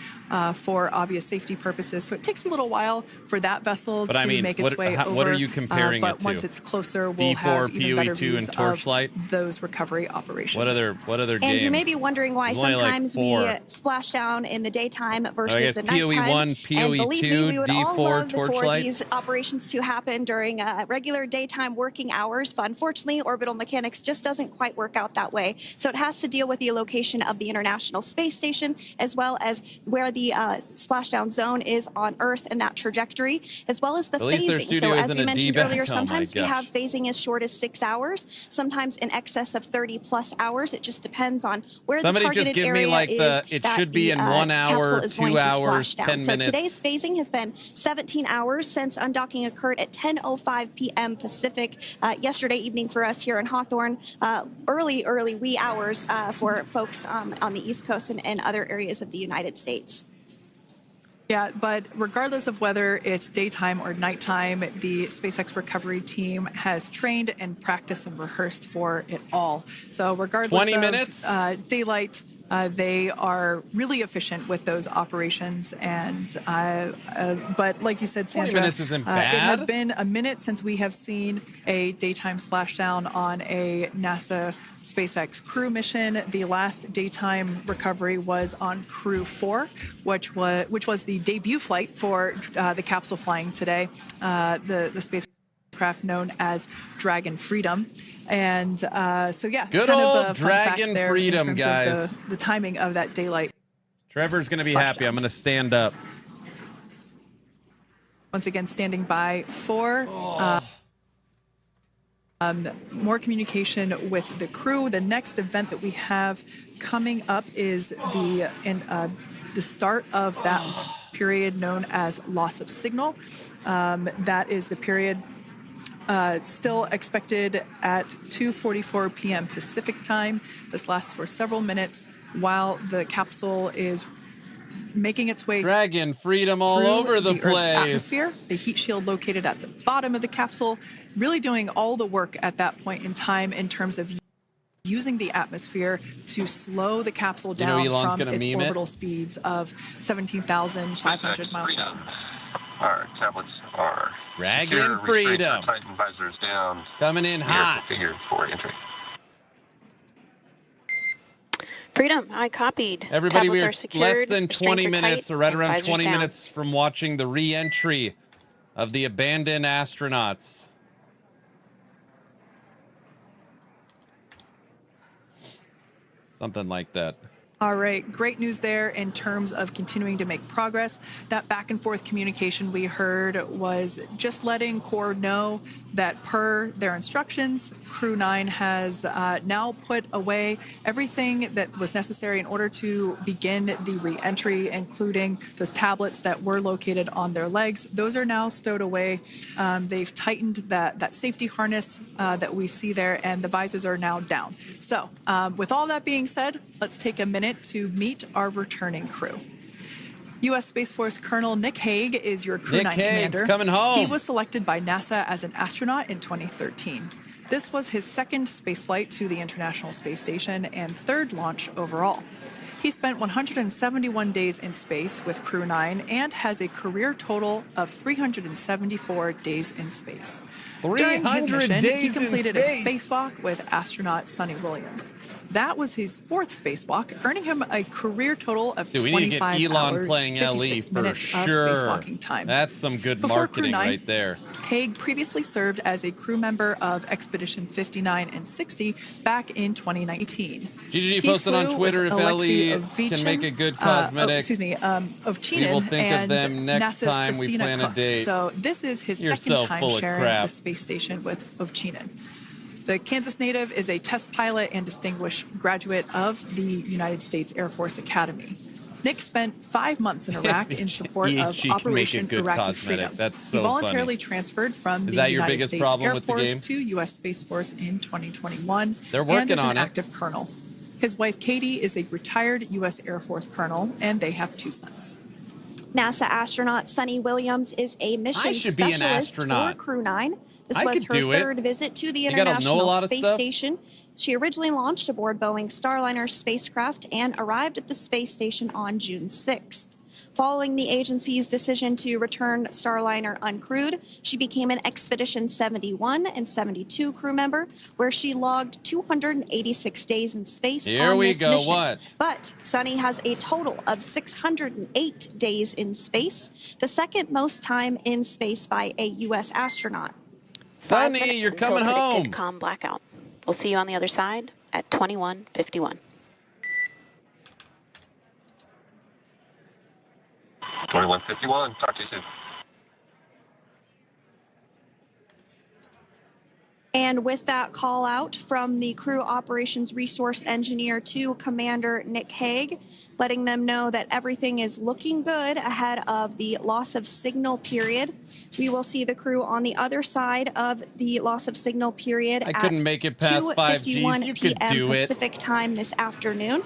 for obvious safety purposes. So it takes a little while for that vessel to make its way over. What are you comparing it but to? once it's closer, we'll D4, have even better PoE2, views and Torchlight? of those recovery operations. What other games? And you may be wondering why sometimes we splash down in the daytime versus the nighttime. PoE1, PoE2, we would D4, all love for Torchlight. these operations to happen during regular daytime working hours, but unfortunately, orbital mechanics just doesn't quite work out that way. So it has to deal with the location of the International Space Station, as well as where the splashdown zone is on Earth and that trajectory, as well as the phasing. So as we mentioned earlier, sometimes we have phasing as short as 6 hours, sometimes in excess of 30+ hours. It just depends on where the targeted area is. It should be in 1 hour, 2 hours, 10 minutes. So today's phasing has been 17 hours since undocking occurred at 10:05 p.m. Pacific yesterday evening for us here in Hawthorne. Early wee hours for folks on the East Coast and other areas of the United States. Yeah, but regardless of whether it's daytime or nighttime, the SpaceX recovery team has trained and practiced and rehearsed for it all. So regardless 20 of minutes? Daylight, they are really efficient with those operations. And but like you said, Sandra, 20 minutes isn't bad. It has been a minute since we have seen a daytime splashdown on a NASA SpaceX crew mission. The last daytime recovery was on Crew 4, which was the debut flight for the capsule flying today. The space craft known as Dragon Freedom. And so, yeah, good kind old of a fun fact Dragon there Freedom, in terms guys. of the timing of that daylight. Trevor's going to be Splashdowns. happy. I'm going to stand up. Once again, standing by for more communication with the crew. The next event that we have coming up is the start of that period known as loss of signal. That is the period still expected at 2:44 p.m. Pacific time. This lasts for several minutes while the capsule is making its way Dragon Freedom all through over the Earth's place. atmosphere. The heat shield located at the bottom of the capsule, really doing all the work at that point in time in terms of using the atmosphere to slow the capsule down from its orbital speeds of 17,500 miles per hour. Our tablets are Dragon Freedom. Titan visors down. Coming in hot. Figured for entry. Freedom, I copied. Everybody, Tablets we're are secured, less than 20 restraints are minutes, tight, or right around visors 20 down. minutes from watching the re-entry of the abandoned astronauts. Something like that. All right, great news there in terms of continuing to make progress. That back and forth communication we heard was just letting Core know that per their instructions, Crew 9 has now put away everything that was necessary in order to begin the re-entry, including those tablets that were located on their legs. Those are now stowed away. They've tightened that safety harness that we see there, and the visors are now down. So with all that being said, let's take a minute to meet our returning crew. U.S. Space Force Colonel Nick Hague is your Crew 9 commander. Coming home. He was selected by NASA as an astronaut in 2013. This was his second spaceflight to the International Space Station and third launch overall. He spent 171 days in space with Crew 9 and has a career total of 374 days in space. 300 During his mission, days he completed in a space. spacewalk with astronaut Sonny Williams. That was his fourth spacewalk, earning him a career total of Dude, we need to get 25 Elon hours, playing 56 LE for minutes sure. of spacewalking time. That's some good Before marketing Crew 9, right there. Hague previously served as a crew member of Expedition 59 and 60 back in 2019. GGG posted on Twitter if LE can make a good cosmetic. Ovchinin we will think and of them next NASA's time we Christina plan a Cook. date. So this is his You're second so time full of sharing crap. the space station with Ovchinin. The Kansas native is a test pilot and distinguished graduate of the United States Air Force Academy. Nick spent 5 months in Iraq in support of Operation Iraqi Freedom. That's so he voluntarily funny. transferred from the Is that your United biggest States problem Air with the Force game? to U.S. Space Force in 2021. They're working and is on an it. active colonel. His wife Katie is a retired U.S. Air Force colonel, and they have 2 sons. NASA astronaut Sonny Williams is a mission should be an specialist astronaut. for Crew 9. This I was could her do it. third visit to the gotta know a International lot of Space stuff. Station. She originally launched aboard Boeing Starliner spacecraft and arrived at the space station on June 6th. Following the agency's decision to return Starliner uncrewed, she became an Expedition 71 and 72 crew member, where she logged 286 days in space Here on we this go, mission. what? But Sonny has a total of 608 days in space, the second most time in space by a U.S. astronaut. Sonny, you're coming home. Comm blackout. We'll see you on the other side at 21:51. 21:51. Talk to you soon. And with that call out from the crew operations resource engineer to Commander Nick Hague, letting them know that everything is looking good ahead of the loss of signal period. We will see the crew on the other side of the loss of signal period I couldn't make it past 5Gs. You could do it. Pacific time this afternoon.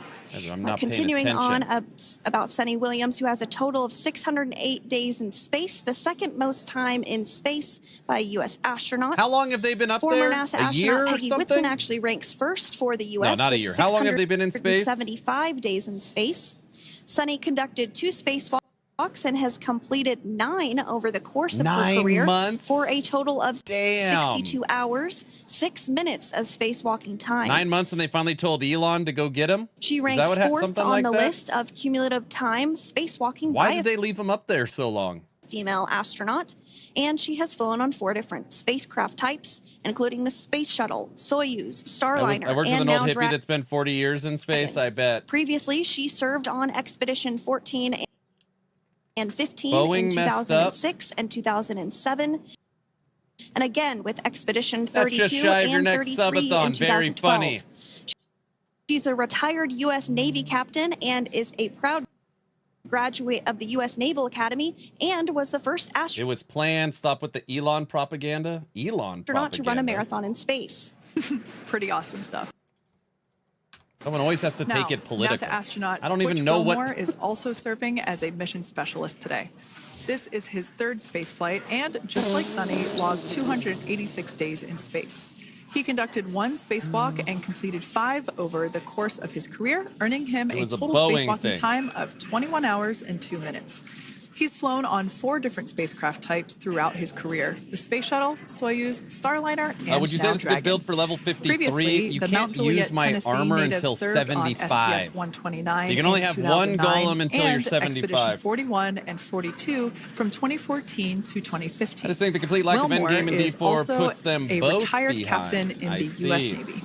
I'm not Continuing paying on attention. about Sonny Williams, who has a total of 608 days in space, the second most time in space by a U.S. astronaut. How long have they been up Former there? NASA A year astronaut or Peggy something? Whitson actually ranks first for the U.S. No, not a year. How long have they been in space? 75 days in space. Sonny conducted 2 spacewalks and has completed 9 over the course of her 9 career months? for a total of Damn. 62 hours, 6 minutes of spacewalking time. 9 months, and they finally told Elon to go get him? She Is ranks that what 4th something on like the that? list of cumulative time spacewalking Why by did they leave him up there so long? female astronaut, and she has flown on 4 different spacecraft types, including the Space Shuttle, Soyuz, Starliner, I worked with and an old now hippie that's been 40 years in space, I bet. Previously, she served on Expedition 14 and 15 Boeing in 2006 and 2007. And again with Expedition 32 That's just shy of your and next 33 in subathon. 2012. Very funny. She's a retired U.S. Navy captain and is a proud graduate of the U.S. Naval Academy and was the first It was planned. Stop with the Elon propaganda. Elon astronaut propaganda. to run a marathon in space. Pretty awesome stuff. Someone always has to Now, take it political. NASA astronaut I don't even Butch know Wilmore what. is also serving as a mission specialist today. This is his 3rd space flight, and just like Sunny, logged 286 days in space. He conducted 1 spacewalk and completed 5 over the course of his career, earning him a total spacewalking time of 21 hours and 2 minutes. He's flown on 4 different spacecraft types throughout his career: the Space Shuttle, Soyuz, Starliner, and would you say now this is a Dragon. good build for level 53? Previously, You the can't Mount Juliet, use my Tennessee armor native until served 75. on STS-129 So you can only in have 1 2009 golem until you're and 75. Expedition 41 and 42 from 2014 to 2015. I just think the complete lack of Wilmore endgame in is D4 also puts them a both retired behind. captain in the U.S. Navy.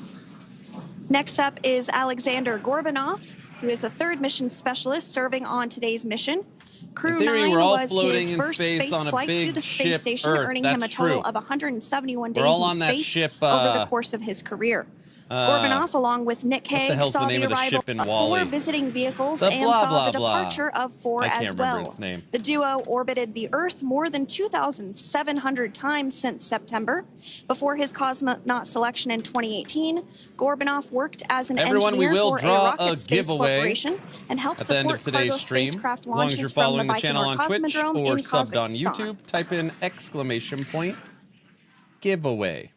Next up is Alexander Gorbunov, who is a 3rd mission specialist serving on today's mission. Crew In theory, 9 we're all was floating his in first space on a flight to big the space ship, station, Earth. earning him a That's total true. of 171 days We're all in on that space ship, over the course of his career. Gorbunov, along with Nick the Hague, hell's the saw name the of the arrival ship in of WALL-E? 4 visiting vehicles The and blah, saw blah, the blah. departure of 4 I as can't remember well. its name. The duo orbited the Earth more than 2,700 times since September. Before his cosmonaut selection in 2018, Gorbunov worked as an Everyone, we engineer will for a draw rocket a space giveaway corporation and helped at the end support of today's cargo stream. spacecraft As long as launches you're from following the the channel Baikonur on Twitch Cosmodrome or in subbed on Kazakhstan. YouTube, type in exclamation point giveaway.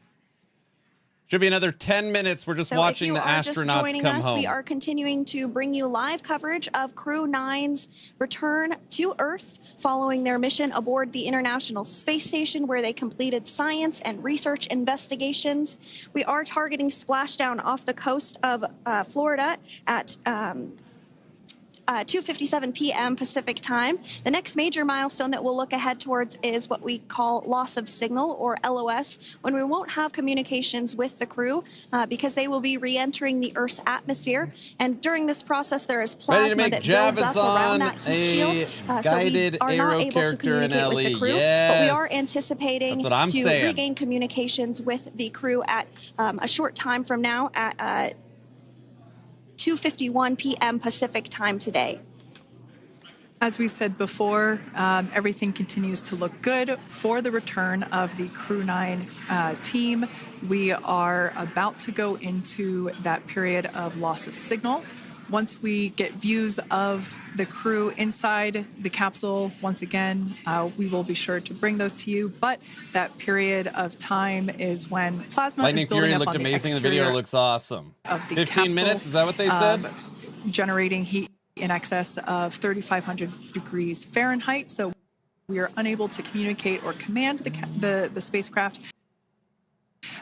Should be another 10 minutes. We're just watching the astronauts come home. We are continuing to bring you live coverage of Crew 9's return to Earth following their mission aboard the International Space Station, where they completed science and research investigations. We are targeting splashdown off the coast of Florida at 2:57 p.m. Pacific time. The next major milestone that we'll look ahead towards is what we call loss of signal, or LOS, when we won't have communications with the crew because they will be re-entering the Earth's atmosphere. And during this process, there is plasma that builds up around that heat shield, so we are not able to communicate with the crew. But we are anticipating to regain communications with the crew at a short time from now at 2:51 p.m. Pacific time today. As we said before, everything continues to look good for the return of the Crew 9 team. We are about to go into that period of loss of signal. Once we get views of the crew inside the capsule, once again, we will be sure to bring those to you. But that period of time is when plasma Lightning is building Fury up looked on the amazing. The exterior video looks awesome. Of the 15 capsule, minutes, is that what they said? Generating heat in excess of 3,500 degrees Fahrenheit. So we are unable to communicate or command the spacecraft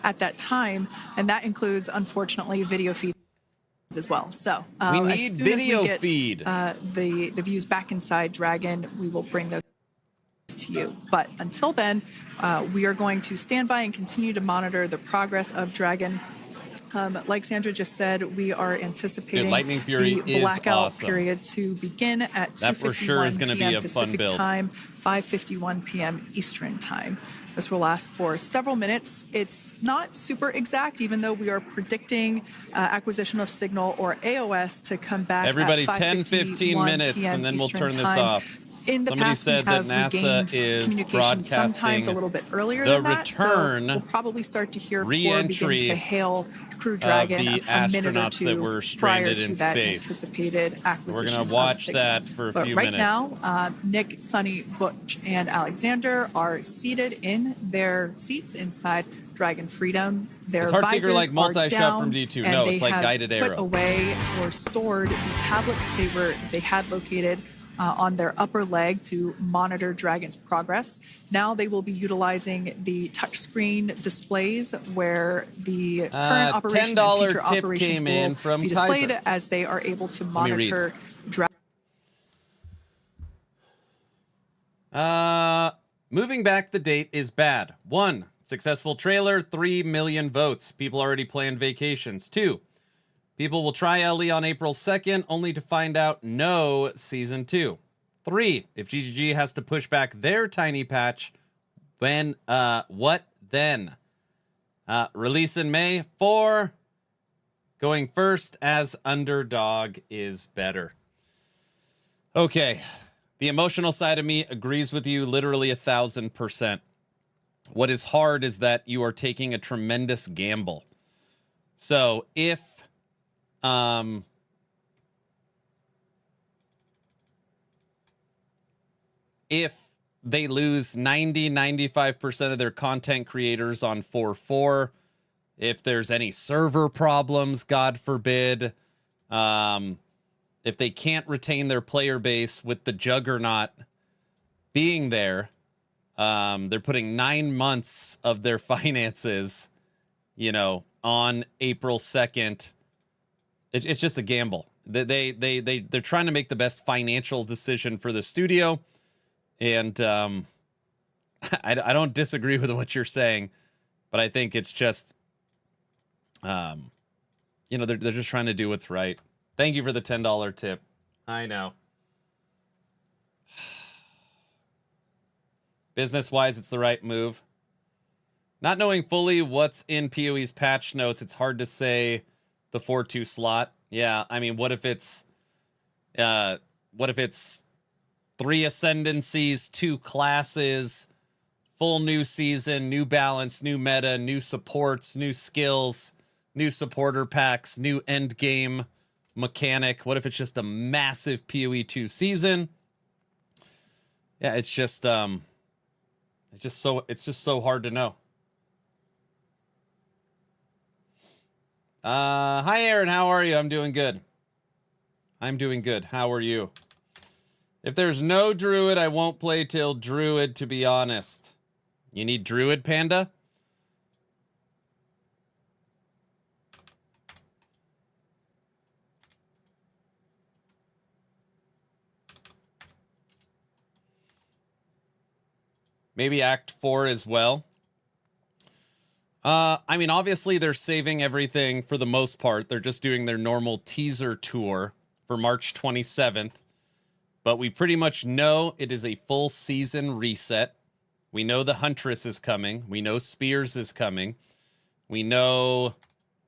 at that time. And that includes, unfortunately, video feeds as well. So we need as soon video as we get, feed. The views back inside Dragon, we will bring those to you. But until then, we are going to stand by and continue to monitor the progress of Dragon. Like Sandra just said, we are anticipating Lightning Fury the is blackout awesome. period to begin at 2:51 That for sure is going to be a fun Pacific build. time, 5:51 p.m. Eastern time. This will last for several minutes. It's not super exact, even though we are predicting acquisition of signal, or AOS, to come back. Everybody, at 10-15 minutes, and then we'll turn this off. In the Somebody past, said we have that NASA regained is communication sometimes broadcasting a little bit earlier the than that. return So we'll probably start to hear Core reentry begin to hail Crew Dragon the a minute or astronauts that two were prior stranded to in that space. anticipated acquisition. We're going to watch of signal. that for a But few right minutes. now, Nick, Sunny, Butch, and Alexander are seated in their seats inside Dragon Freedom. Their It's Heartseeker visors like are multi-shot down, from D2. and No, they it's like have guided put arrow. away or stored the tablets they had located on their upper leg to monitor Dragon's progress. Now they will be utilizing the touchscreen displays, where the current operation and $10 future tip operations came in will from be displayed Kaiser. as they are able to me read. monitor Dragon. Moving back the date is bad. 1. Successful trailer, 3 million votes. People already plan vacations. 2. People will try LE on April 2nd, only to find out no Season 2. 3. If GGG has to push back their tiny patch, what then? Release in May. 4. Going first as underdog is better. Okay. The emotional side of me agrees with you literally 1,000%. What is hard is that you are taking a tremendous gamble. So if they lose 95% of their content creators on 4-4, if there's any server problems, God forbid, if they can't retain their player base with the Juggernaut being there, they're putting 9 months of their finances, on April 2nd. It's just a gamble. They're trying to make the best financial decision for the studio. And I don't disagree with what you're saying, but I think it's just, they're just trying to do what's right. Thank you for the $10 tip. I know. Business-wise, it's the right move. Not knowing fully what's in PoE's patch notes, it's hard to say the 4-2 slot. Yeah, I mean, what if it's 3 ascendancies, 2 classes, full new season, new balance, new meta, new supports, new skills, new supporter packs, new endgame mechanic? What if it's just a massive PoE 2 season? Yeah, it's just so hard to know. Hi Aaron, how are you? I'm doing good. How are you? If there's no druid, I won't play till druid, to be honest. You need druid, Panda? Maybe Act 4 as well. I mean, obviously they're saving everything for the most part. They're just doing their normal teaser tour for March 27th. But we pretty much know it is a full season reset. We know the Huntress is coming. We know Spears is coming. We know,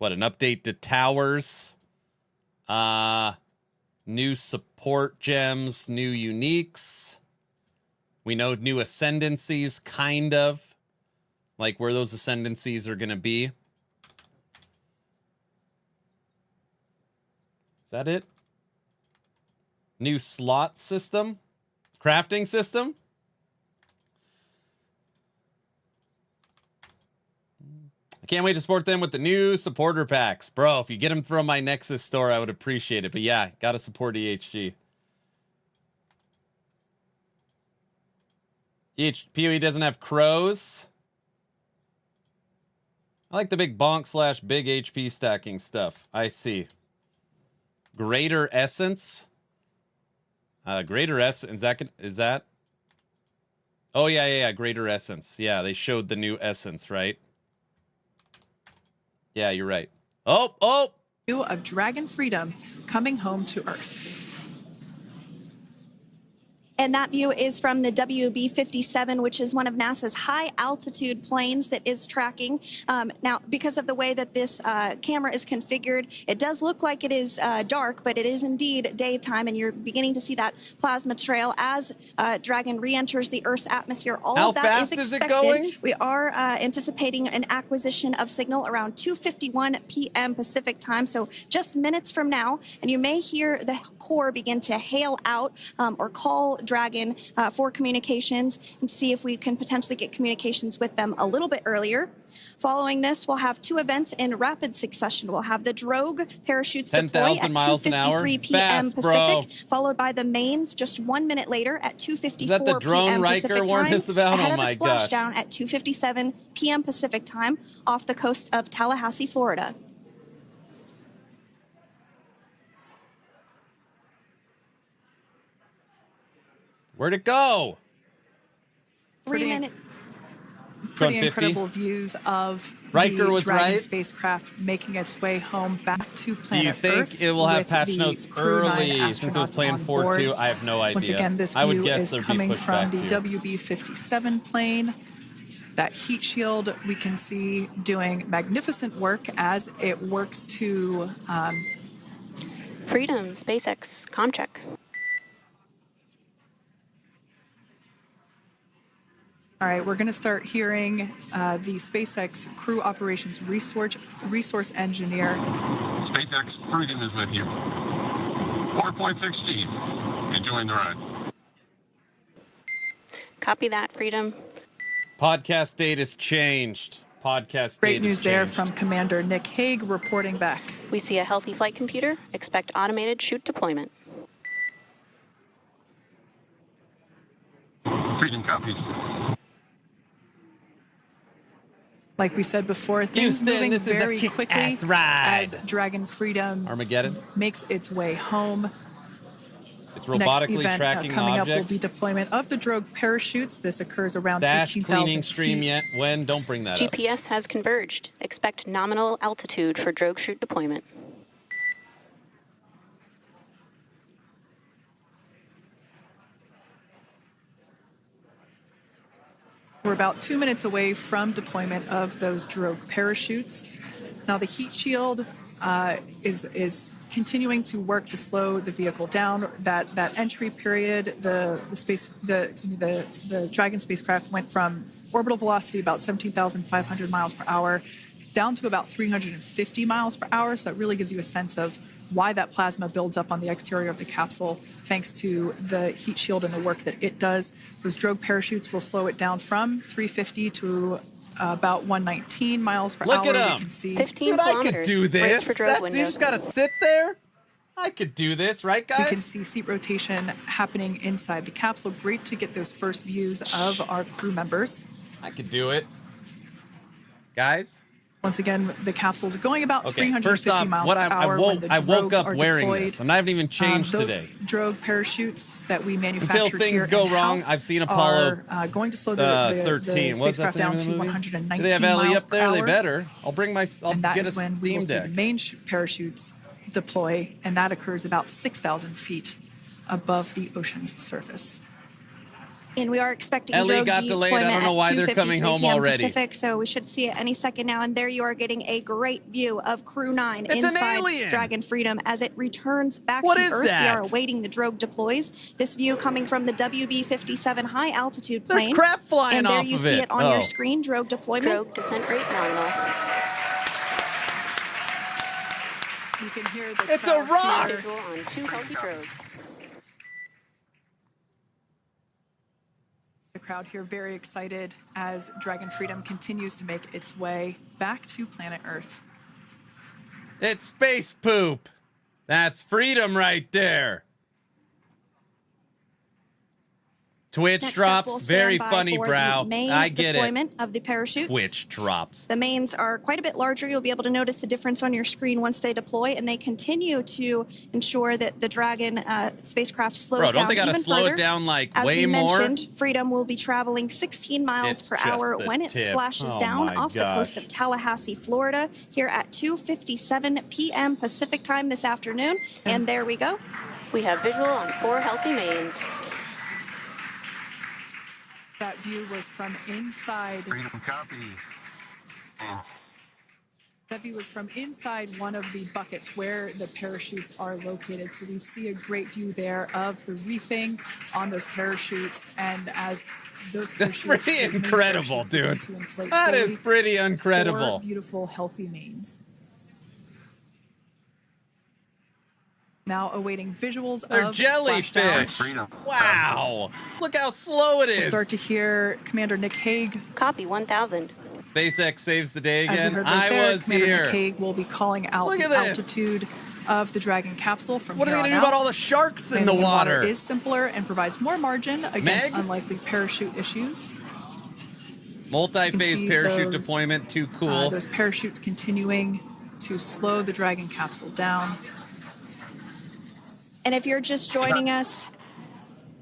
an update to Towers. New support gems, new uniques. We know new ascendancies, kind of. Like where those ascendancies are going to be. Is that it? New slot system? Crafting system? I can't wait to support them with the new supporter packs. Bro, if you get them from my Nexus store, I would appreciate it. But yeah, gotta support EHG. PoE doesn't have crows. I like the big bonk / big HP stacking stuff. I see. Greater Essence. Greater Essence. Is that? Oh, yeah. Greater Essence. Yeah, they showed the new Essence, right? Yeah, you're right. Oh! Of Dragon Freedom coming home to Earth. And that view is from the WB-57, which is one of NASA's high-altitude planes that is tracking. Now, because of the way that this camera is configured, it does look like it is dark, but it is indeed daytime, and you're beginning to see that plasma trail as Dragon re-enters the Earth's atmosphere. All How of that fast is is it expected. going? We are anticipating an acquisition of signal around 2:51 p.m. Pacific time, so just minutes from now, and you may hear the core begin to hail out or call Dragon for communications and see if we can potentially get communications with them a little bit earlier. Following this, we'll have 2 events in rapid succession. We'll have the Drogue parachutes deploy at 2:53 p.m. Pacific, followed by the mains just 1 minute later at 2:54 Is that the drone p.m. Riker Pacific warned time, us about? ahead Oh of my a gosh. splashdown at 2:57 p.m. Pacific time off the coast of Tallahassee, Florida. Where'd it go? 3-minute. Pretty 50. incredible views of Riker the was Dragon right. spacecraft making its way home back to planet Do you think Earth it will have with patch the notes Crew 9 early since it was astronauts playing on board. 4.2? I have no idea. Once again, this I would view guess is there'd be coming from pushback the too. WB-57 plane. That heat shield we can see doing magnificent work as it works to Freedom, SpaceX, comm check. all right, we're going to start hearing the SpaceX crew operations resource engineer. SpaceX Freedom is with you. 4.6 feet. Enjoying the ride. Copy that, Freedom. Podcast date has changed. Podcast Great date news has there changed. from Commander Nick Hague reporting back. We see a healthy flight computer. Expect automated chute deployment. Freedom copies. Like we said before, things Houston, moving this is a very quickly kick-ass ride. as Dragon Freedom Armageddon. makes its way home. It's Next robotically event tracking coming an up will object. be deployment of the drogue parachutes. This occurs around Stash 18,000 cleaning stream feet. yet? When? Don't bring that up. GPS has converged. Expect nominal altitude for drogue chute deployment. We're about 2 minutes away from deployment of those drogue parachutes. Now the heat shield is continuing to work to slow the vehicle down. That entry period, the Dragon spacecraft went from orbital velocity about 17,500 miles per hour down to about 350 miles per hour. So it really gives you a sense of why that plasma builds up on the exterior of the capsule, thanks to the heat shield and the work that it does. Those drogue parachutes will slow it down from 350 to about 119 miles per hour. Look at We him. can see 15 Dude, I could kilometers. do Brace this. for drogue That's, you windows. just gotta sit there. I could do this, right, we guys? can see seat rotation happening inside the capsule. Great to get those first views of our crew members. I could do it. Guys? Once again, the capsules are going about Okay, 350 first off, miles what per hour when the I woke drogues up are wearing deployed. this. I haven't even changed Those today. drogue parachutes that we manufacture Until things here go in-house wrong, I've seen Apollo are going to slow the 13. What's that spacecraft the name down of the to movie? 119 Do they have Ellie miles up there? per They hour. better. I'll And that get a is when we Steam will see Deck. the main parachutes deploy, and that occurs about 6,000 feet above the ocean's surface. And we are expecting Ellie drogue got delayed. I deployment don't know why at they're coming 2:53 home p.m. already. Pacific, so we should see it any second now. And there you are getting a great view of Crew 9 It's an inside alien. Dragon Freedom as it returns back What to is Earth. We are that? awaiting the drogue deploys. This view coming from the WB-57 high altitude There's plane. crap flying and there off you of see it. it on Oh. your screen, drogue deployment. Drogue descent rate nominal. You can hear the It's a crowd rock! cheer. Visual on 2 healthy drogues. The crowd here very excited as Dragon Freedom continues to make its way back to planet Earth. It's space poop. That's freedom right there. Twitch Next up, drops. we'll stand Very by funny, for the brow. main I get it. deployment of the parachutes. Twitch drops. The mains are quite a bit larger. You'll be able to notice the difference on your screen once they deploy, and they continue to ensure that the Dragon spacecraft slows Bro, don't down they gotta even slow further. it down like As way we more? mentioned, Freedom will be traveling 16 miles It's per just hour the when it tip. splashes Oh down my off the coast gosh. of Tallahassee, Florida, here at 2:57 p.m. Pacific time this afternoon. And there we go. We have visual on 4 healthy mains. That view was from inside. Freedom copy. That view was from inside one of the buckets where the parachutes are located. So we see a great view there of the reefing on those parachutes, and as those That's parachutes, pretty those main incredible, parachutes begin dude. to inflate That fully, is pretty four incredible. beautiful, healthy mains. Now awaiting visuals They're of jellyfish. splashdown. Freedom. Wow. Look how slow it We'll is. start to hear Commander Nick Hague. Copy 1000. SpaceX saves the day As we again. heard right I there, was Commander here. Nick Hague will be calling out Look the at this. altitude of the Dragon capsule from What are here they on gonna do out. about all the sharks in the Landing water? is simpler and provides more margin against Meg? unlikely parachute issues. Multi-phase see parachute those, deployment. Too cool. Those parachutes continuing to slow the Dragon capsule down. And if you're just joining us,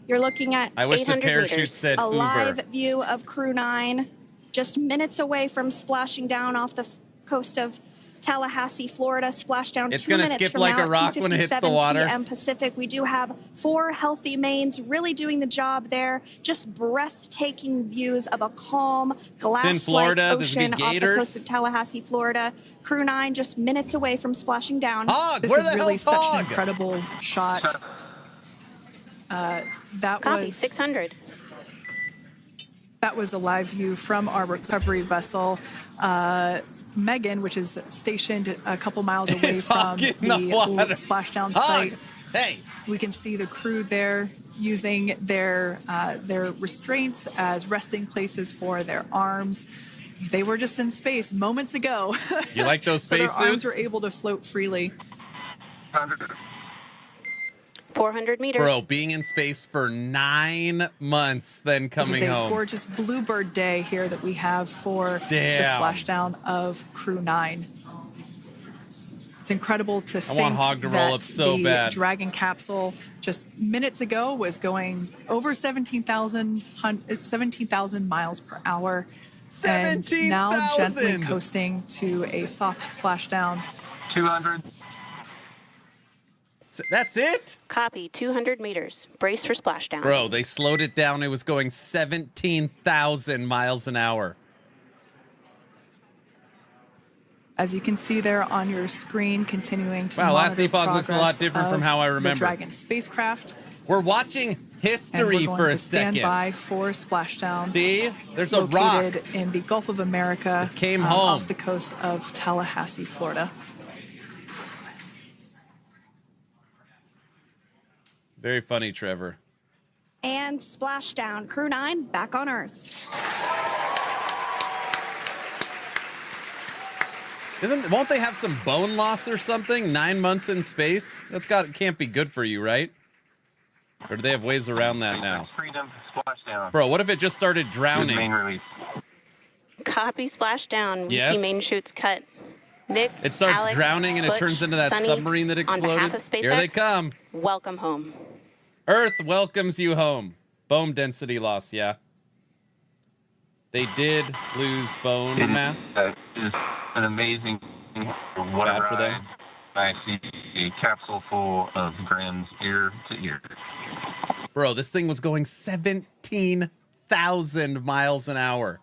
You're looking at I wish the 800 parachute meters. said a Uber. live view of Crew 9, just minutes away from splashing down off the coast of Tallahassee, Florida. Splashdown It's 2 gonna minutes skip from like now a rock at when it hits the 2:57 water. p.m. Pacific. We do have 4 healthy mains really doing the job there. Just breathtaking views of a calm, glass-like Florida. There's ocean gonna be off the gators. coast of Tallahassee, Florida. Crew 9 just minutes away from splashing down. Hog, This where is the really hell's such Hog? an incredible shot. That Copy, was 600. That was a live view from our recovery vessel, Megan, which is stationed a couple miles away It's from Hog in the water. splashdown Hog, site. hey. We can see the crew there using their restraints as resting places for their arms. They were just in space moments ago. You like those so their spacesuits? arms were able to float freely. 400 meters. Bro, being in space for 9 months, then This coming is a home. gorgeous bluebird day here that we have for Damn. the splashdown of Crew 9. It's incredible to think want Hog to roll that up so the bad. Dragon capsule just minutes ago was going over 17,000 miles per hour. And now gently 17,000. coasting to a soft splashdown. 200. That's it? Copy, 200 meters. Brace for splashdown. Bro, they slowed it down. It was going 17,000 miles an hour. As you can see there on your screen, continuing to Wow, last monitor Epoch looks a lot progress different from of how I the remember. Dragon spacecraft. We're watching And history we're going for a to stand second. by for splashdown. See? There's a rock. Located in the Gulf of America, It came home. off the coast of Tallahassee, Florida. Very funny, Trevor. And splashdown. Crew 9 back on Earth. Won't they have some bone loss or something? 9 months in space? Can't be good for you, right? Or do they have ways around that now? Freedom, splashdown. Bro, what if it just started Main drowning? release. Copy, splashdown. Yes. Main chutes cut. Nick, It starts Alex, drowning and it Butch, turns into that Sunny, submarine that on behalf exploded. of SpaceX, Here they come. Welcome home. Earth welcomes you home. Bone density loss, yeah. They did lose bone mass. It is an amazing what bad a for them. ride. I see a capsule full of grins ear to ear. Bro, this thing was going 17,000 miles an hour.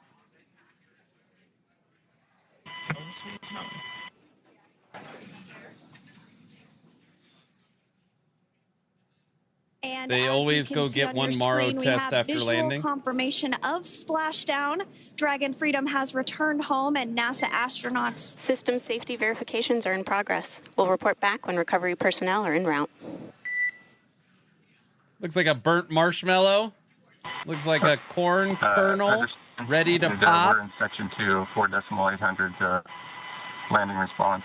And They as always you can go see get on one your Morrow screen, we test have after visual landing. confirmation of splashdown. Dragon Freedom has returned home, and NASA astronauts. System safety verifications are in progress. We'll report back when recovery personnel are en route. Looks like a burnt marshmallow. Looks like a corn kernel ready to We're pop. in section 2, 4.800 landing response.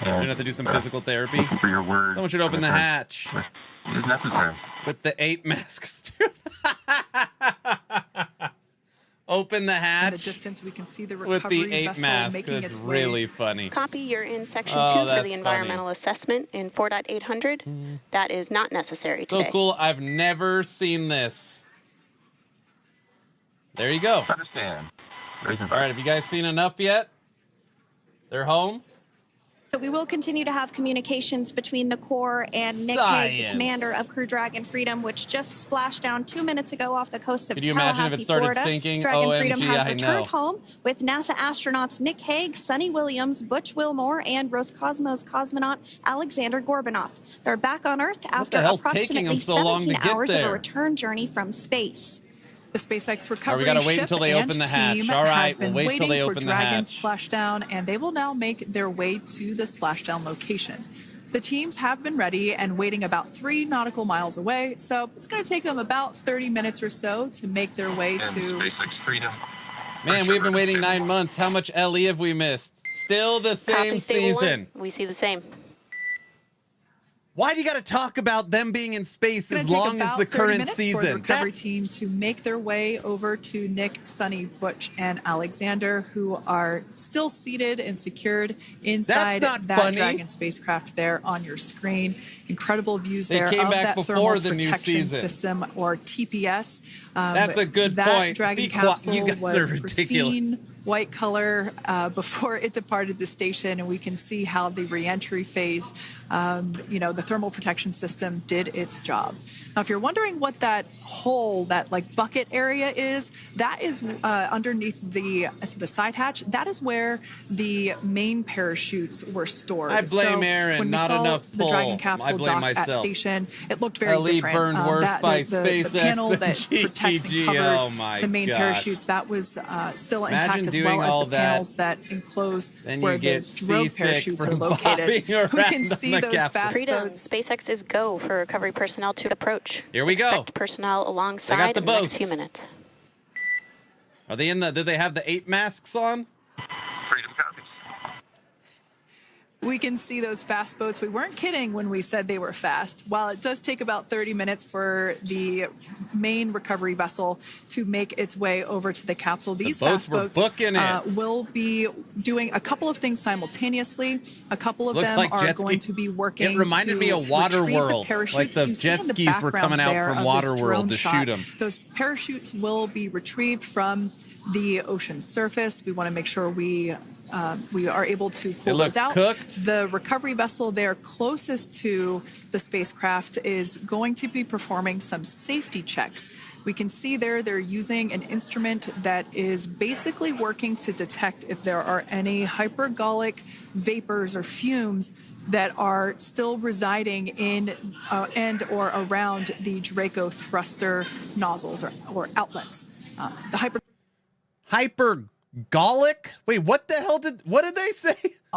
You're gonna have to do some physical therapy. For your word. Someone should open the hatch Is necessary. with the 8 masks too. Open the In the hatch distance, we can see the with recovery the 8 vessel masks. making That's its way. really funny. Copy, you're in section 2 Oh, for that's the environmental assessment in 4.800. That is not necessary So today. cool. I've never seen this. There you go. Understand. All right, have you guys seen enough yet? They're home? So we will continue to have communications between the Corps and Nick Hague, the Science. commander of Crew Dragon Freedom, which just splashed down 2 minutes ago off the coast of Could you imagine Tallahassee, if it started Florida. sinking? Dragon OMG, Freedom has I returned know. home with NASA astronauts Nick Hague, Sonny Williams, Butch Wilmore, and Roscosmos cosmonaut Alexander Gorbanov. They're back on Earth after hell's taking them approximately so long to 17 get hours of there? a return journey from space. The SpaceX recovery gotta wait ship until they and open the hatch. team All right, have been we'll wait till waiting they for open the Dragon hatch. splashdown, and they will now make their way to the splashdown location. The teams have been ready and waiting about 3 nautical miles away, so it's going to take them about 30 minutes or so to make their way And to. SpaceX Freedom. Man, we've been waiting 9 months. How much LE have we missed? Still the same Copy, Stable season. 1. We see the same. Why do you got to talk about them being in space It's as gonna take long as about the 30 current minutes for the season? recovery team to make their way over to Nick, Sunny, Butch, and Alexander, who are still seated and secured inside That's not that funny. Dragon spacecraft there on your screen. Incredible views They there came of back that before thermal the new protection season. system, or TPS. That's a good that point. Dragon Be quiet. capsule You guys was are ridiculous. pristine white color before it departed the station, and we can see how the reentry phase, the thermal protection system did its job. Now, if you're wondering what that hole, that like bucket area is, that is underneath the side hatch. That is where the main parachutes were stored. I blame Aaron, when we not saw enough the pull. Dragon I capsule blame dock at myself. station, it looked very LE different. burned worse by the SpaceX panel than that protects and GG. covers Oh my the main gosh. parachutes, that was still Imagine intact, as doing well all as the that, panels that enclose then where you the get drone seasick parachutes are from located. bobbing We around can on see the those capsule. fast Freedom, boats. SpaceX is go for recovery personnel to approach. Here we go. Expect personnel alongside I got the in the next boats. few minutes. Are they in the? Did they have the 8 masks on? Freedom copies. We can see those fast boats. We weren't kidding when we said they were fast. While it does take about 30 minutes for the main recovery vessel to make its way over to the capsule, these boats fast were boats booking it. will be doing a couple of things simultaneously. A couple of Looks them like are jet ski. going to be working. It reminded to me of Water retrieve the World, parachutes. like the You see jet in the skis were coming out background from there of this Water World drone to shot. shoot 'em. Those parachutes will be retrieved from the ocean surface. We want to make sure we are able to pull It looks those out. cooked. The recovery vessel there closest to the spacecraft is going to be performing some safety checks. We can see there they're using an instrument that is basically working to detect if there are any hypergolic vapors or fumes that are still residing in and or around the Draco thruster nozzles or outlets. The Hypergolic? Wait, what the hell what did they say?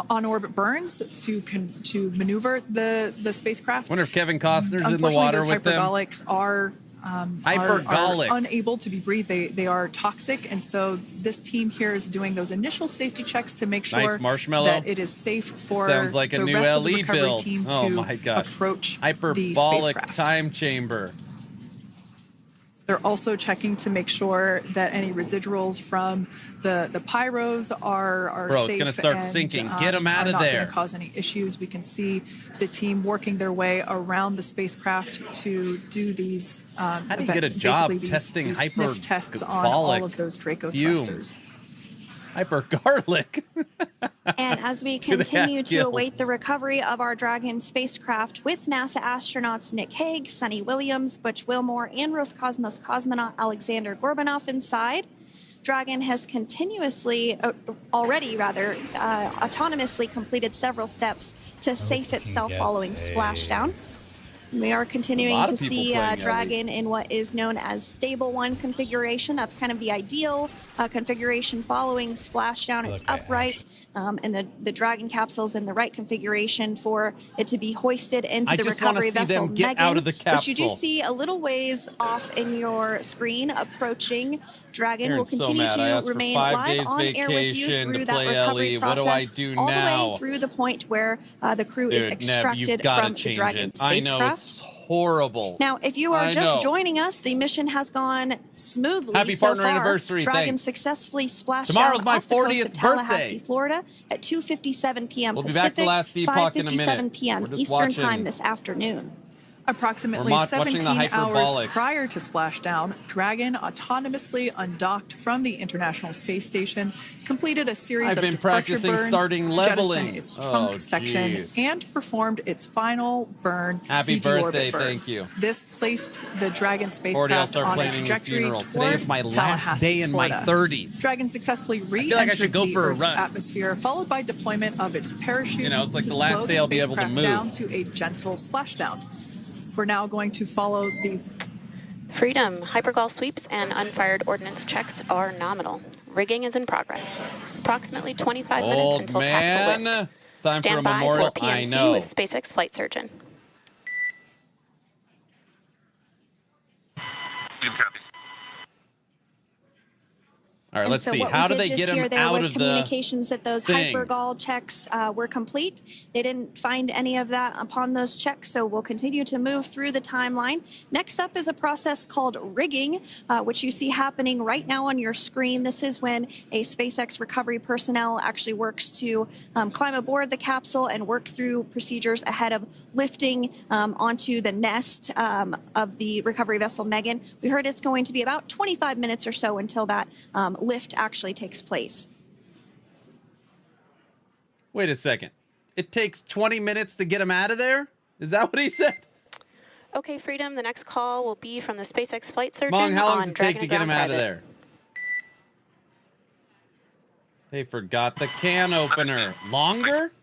on-orbit burns to maneuver the spacecraft. Wonder if Kevin Costner's in the Unfortunately, water those with them. hypergolics are Hypergolic. unable to be breathed. They are toxic, and so this team here is doing those initial safety checks to make Nice sure marshmallow. that it is safe for Sounds like a the new rest of the LE recovery build. team Oh to my gosh. approach the Hyperbolic spacecraft. time chamber. They're also checking to make sure that any residuals from the pyros are Bro, safe. it's gonna start and, sinking. Get 'em out are of not there. going to cause any issues. We can see the team working their way around the spacecraft to do these. How do you get a job basically testing these sniff tests on all of those Draco thrusters. Hypergarlic. And as we Do they have continue to gills? await the recovery of our Dragon spacecraft with NASA astronauts Nick Hague, Sunny Williams, Butch Wilmore, and Roscosmos cosmonaut Alexander Gorbanov inside, Dragon has autonomously completed several steps to safe itself following splashdown. We are continuing to see Dragon in what is known as Stable 1 configuration. That's kind of the ideal configuration following splashdown. It's upright, and the Dragon capsule's in the right configuration for it to be hoisted into the recovery vessel. Them get out of the Which you do capsule. see a little ways off in your screen approaching. Dragon will Aaron's so continue mad. I to asked for remain 5 live days on air with you vacation through to that play recovery LE. What do I process, do all the now? way through the point where the crew is Dude, Neb, you've extracted got to from the change Dragon it. I spacecraft. know, it's horrible. Now, if you are I just know. joining us, the mission has gone smoothly Happy so partner far. anniversary, Dragon thanks. successfully splashed Tomorrow's down my off the coast 40th of Tallahassee, birthday. Florida at 2:57 p.m. We'll be Pacific, back to last Epoch in a minute. 5:57 p.m. We're just Eastern watching- Time this afternoon. Approximately We're watching the 17 hours hyperbolic. prior to splashdown, Dragon autonomously undocked from the International Space Station, completed a series I've of been departure practicing burns, starting jettisoned leveling. its Oh, trunk section, jeez. and performed its final burn. Happy the deorbit birthday, burn. thank you. This placed the Dragon 40, I'll spacecraft start on a planning your trajectory funeral. toward Today is my last Tallahassee, day in my Florida. 30s. Dragon successfully feel like I re-entered should go the for a Earth's run. atmosphere, followed by deployment of its parachutes You know, it's like to the last slow day I'll be able to spacecraft move. down to a gentle splashdown. We're now going to follow the Freedom, hypergol sweeps and unfired ordnance checks are nominal. Rigging is in progress. Approximately 25 minutes Old until tactical lift. man. It's time for a Stand by memorial. for I PMC know. with SpaceX flight surgeon. Freedom copies. All right, And let's so see. what How we do did they just get hear him there out was of the communications that those thing? hypergol checks were complete. They didn't find any of that upon those checks, so we'll continue to move through the timeline. Next up is a process called rigging, which you see happening right now on your screen. This is when a SpaceX recovery personnel actually works to climb aboard the capsule and work through procedures ahead of lifting onto the nest of the recovery vessel Megan. We heard it's going to be about 25 minutes or so until that lift actually takes place. Wait a second. It takes 20 minutes to get him out of there? Is that what he said? Okay, Freedom, the next call will be from the SpaceX flight surgeon Mong, how long on does it take Dragon to get him Ground out of Private. there? They forgot the can opener. Longer?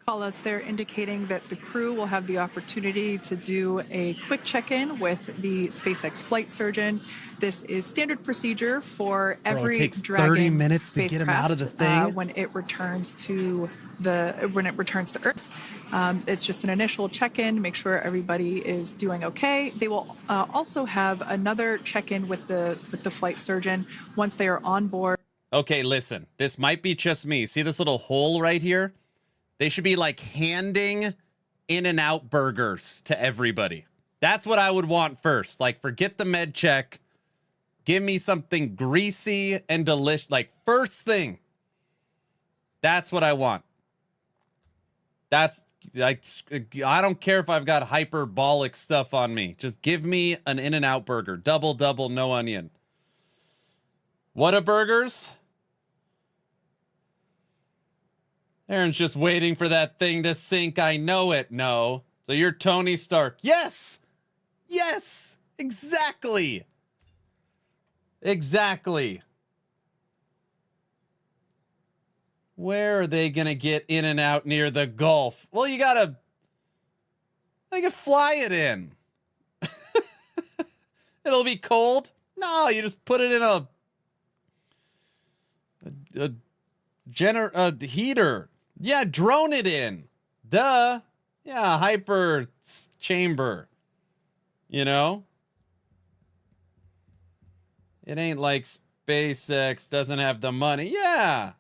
Callouts there indicating that the crew will have the opportunity to do a quick check-in with the SpaceX flight surgeon. This is standard procedure for every it takes Dragon 30 minutes to get him out of the spacecraft, thing? when it returns to Earth. It's just an initial check-in, make sure everybody is doing okay. They will also have another check-in with the flight surgeon once they are on board. Okay, listen. This might be just me. See this little hole right here? They should be like handing In-N-Out burgers to everybody. That's what I would want first. Like, forget the med check. Give me something greasy and delicious. Like, first thing. That's what I want. That's like, I don't care if I've got hyperbolic stuff on me. Just give me an In-N-Out burger. Double, no onion. What a burgers? Aaron's just waiting for that thing to sink. I know it. No. So you're Tony Stark. Yes. Yes. Exactly. Exactly. Where are they going to get in and out near the Gulf? Well, you got to fly it in. It'll be cold. No, you just put it in a heater. Yeah, drone it in. Duh. Yeah, hyper chamber. You know? It ain't like SpaceX doesn't have the money. Yeah.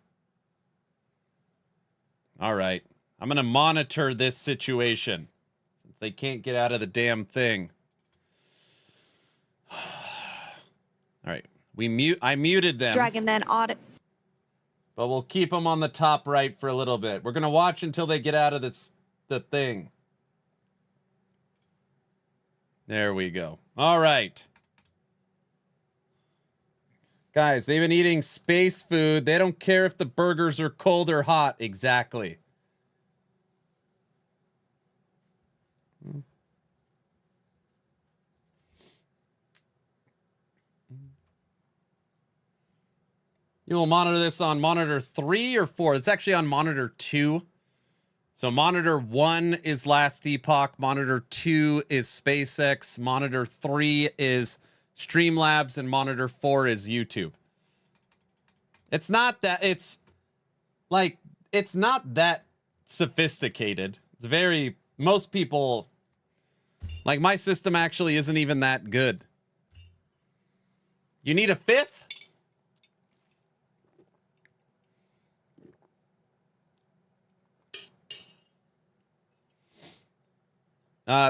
All right. I'm going to monitor this situation since they can't get out of the damn thing. All right. I muted them. Dragon then audit. But we'll keep them on the top right for a little bit. We're going to watch until they get out of the thing. There we go. All right. Guys, they've been eating space food. They don't care if the burgers are cold or hot. Exactly. You will monitor this on monitor 3 or 4. It's actually on monitor 2. So monitor 1 is Last Epoch. Monitor 2 is SpaceX. Monitor 3 is Streamlabs. And monitor 4 is YouTube. It's not that sophisticated. It's very, most people, like my system actually isn't even that good. You need a 5th?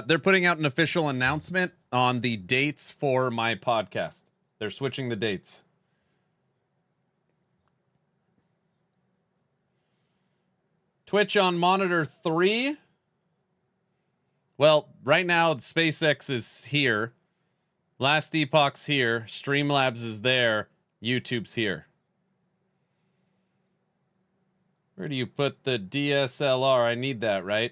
They're putting out an official announcement on the dates for my podcast. They're switching the dates. Twitch on monitor 3. Well, right now, SpaceX is here. Last Epoch's here. Streamlabs is there. YouTube's here. Where do you put the DSLR? I need that, right?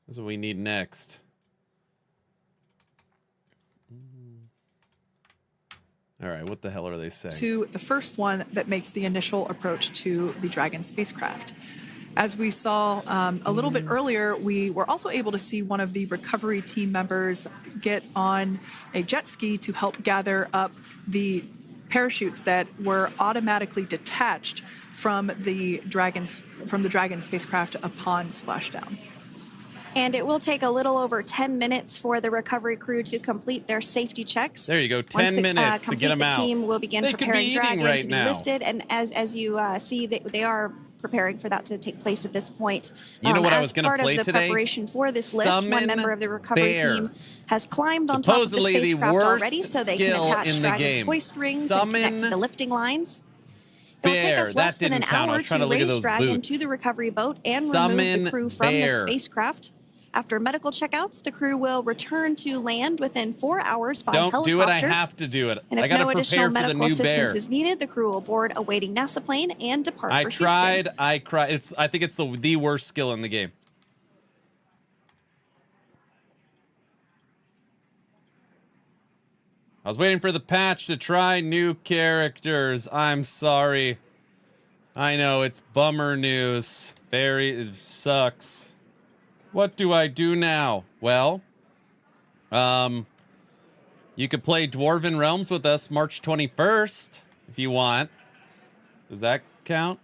That's what we need next. All right, what the hell are they saying? To the first one that makes the initial approach to the Dragon spacecraft. As we saw a little bit earlier, we were also able to see one of the recovery team members get on a jet ski to help gather up the parachutes that were automatically detached from the Dragon spacecraft upon splashdown. And it will take a little over 10 minutes for the recovery crew to complete their safety checks. There you go, 10 minutes to get them out. The team will begin preparing Dragon to be lifted, and as you see, they are preparing for that to take place at this point. You know what I was going to play today? As part of the preparation for this lift, one member of the recovery team has climbed on top of the Supposedly spacecraft the already, worst so they can skill attach in the Dragon's game. hoist rings and connect to the lifting lines. It will take Bear. us less That than didn't an count. I hour was trying to to look at raise those Dragon boots. to the recovery boat and remove Summon the crew from Bear. the spacecraft. After medical checkouts, the crew will return to land within 4 hours by helicopter. Don't do it. I have to do it. And if I got to no additional prepare for the medical new assistance Bear. is needed, the crew will board a waiting NASA plane and depart for Houston. I cried. I think it's the worst skill in the game. I was waiting for the patch to try new characters. I'm sorry. I know, it's bummer news. It sucks. What do I do now? Well, you could play Dwarven Realms with us March 21st if you want. Does that count?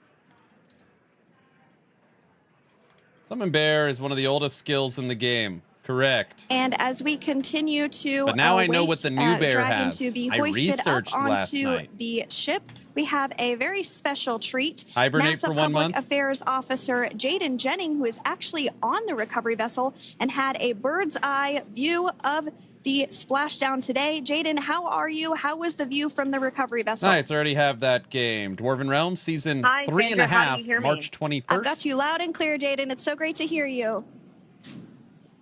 Summon Bear is one of the oldest skills in the game. Correct. And as we continue to but now I know what the new Bear Dragon has. to be I hoisted researched up last onto night. the ship, we have a very special treat. Hibernate NASA for 1 Public month. Affairs Officer Jaden Jennings, who is actually on the recovery vessel and had a bird's eye view of the splashdown today. Jaden, how are you? How was the view from the recovery vessel? Nice, I already have that game. Dwarven Realms, season Hi, 3.5, Sandra, how do you hear me? March 21st. I've got you loud and clear, Jaden. It's so great to hear you.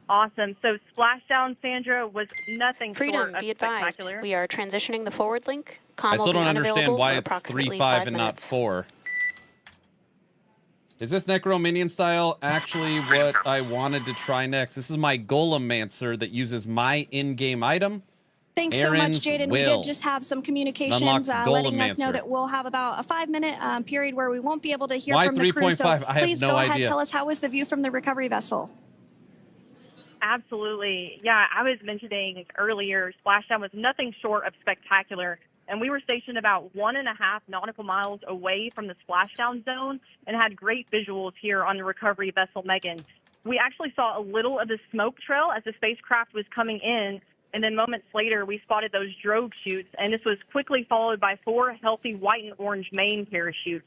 Awesome. So Splashdown, Sandra, was nothing Freedom, short of be advised. spectacular. We are transitioning the forward link. I still don't understand why it's approximately 3-5 5 and not minutes. 4. Is this Necro Minion style actually what I wanted to try next? This is my Golemancer that uses my in-game item. Thanks Aaron's so much, Jaden. We will. did just have some communications Unlocks letting us know Golemancer. that we'll have about a 5-minute period where we won't be able to hear Why from the crew. So 3.5? I have please no go ahead, idea. tell us how was the view from the recovery vessel. Absolutely. Yeah, I was mentioning earlier, Splashdown was nothing short of spectacular. And we were stationed about 1.5 nautical miles away from the splashdown zone and had great visuals here on the recovery vessel Megan. We actually saw a little of the smoke trail as the spacecraft was coming in, and then moments later we spotted those drogue chutes, and this was quickly followed by 4 healthy white and orange main parachutes.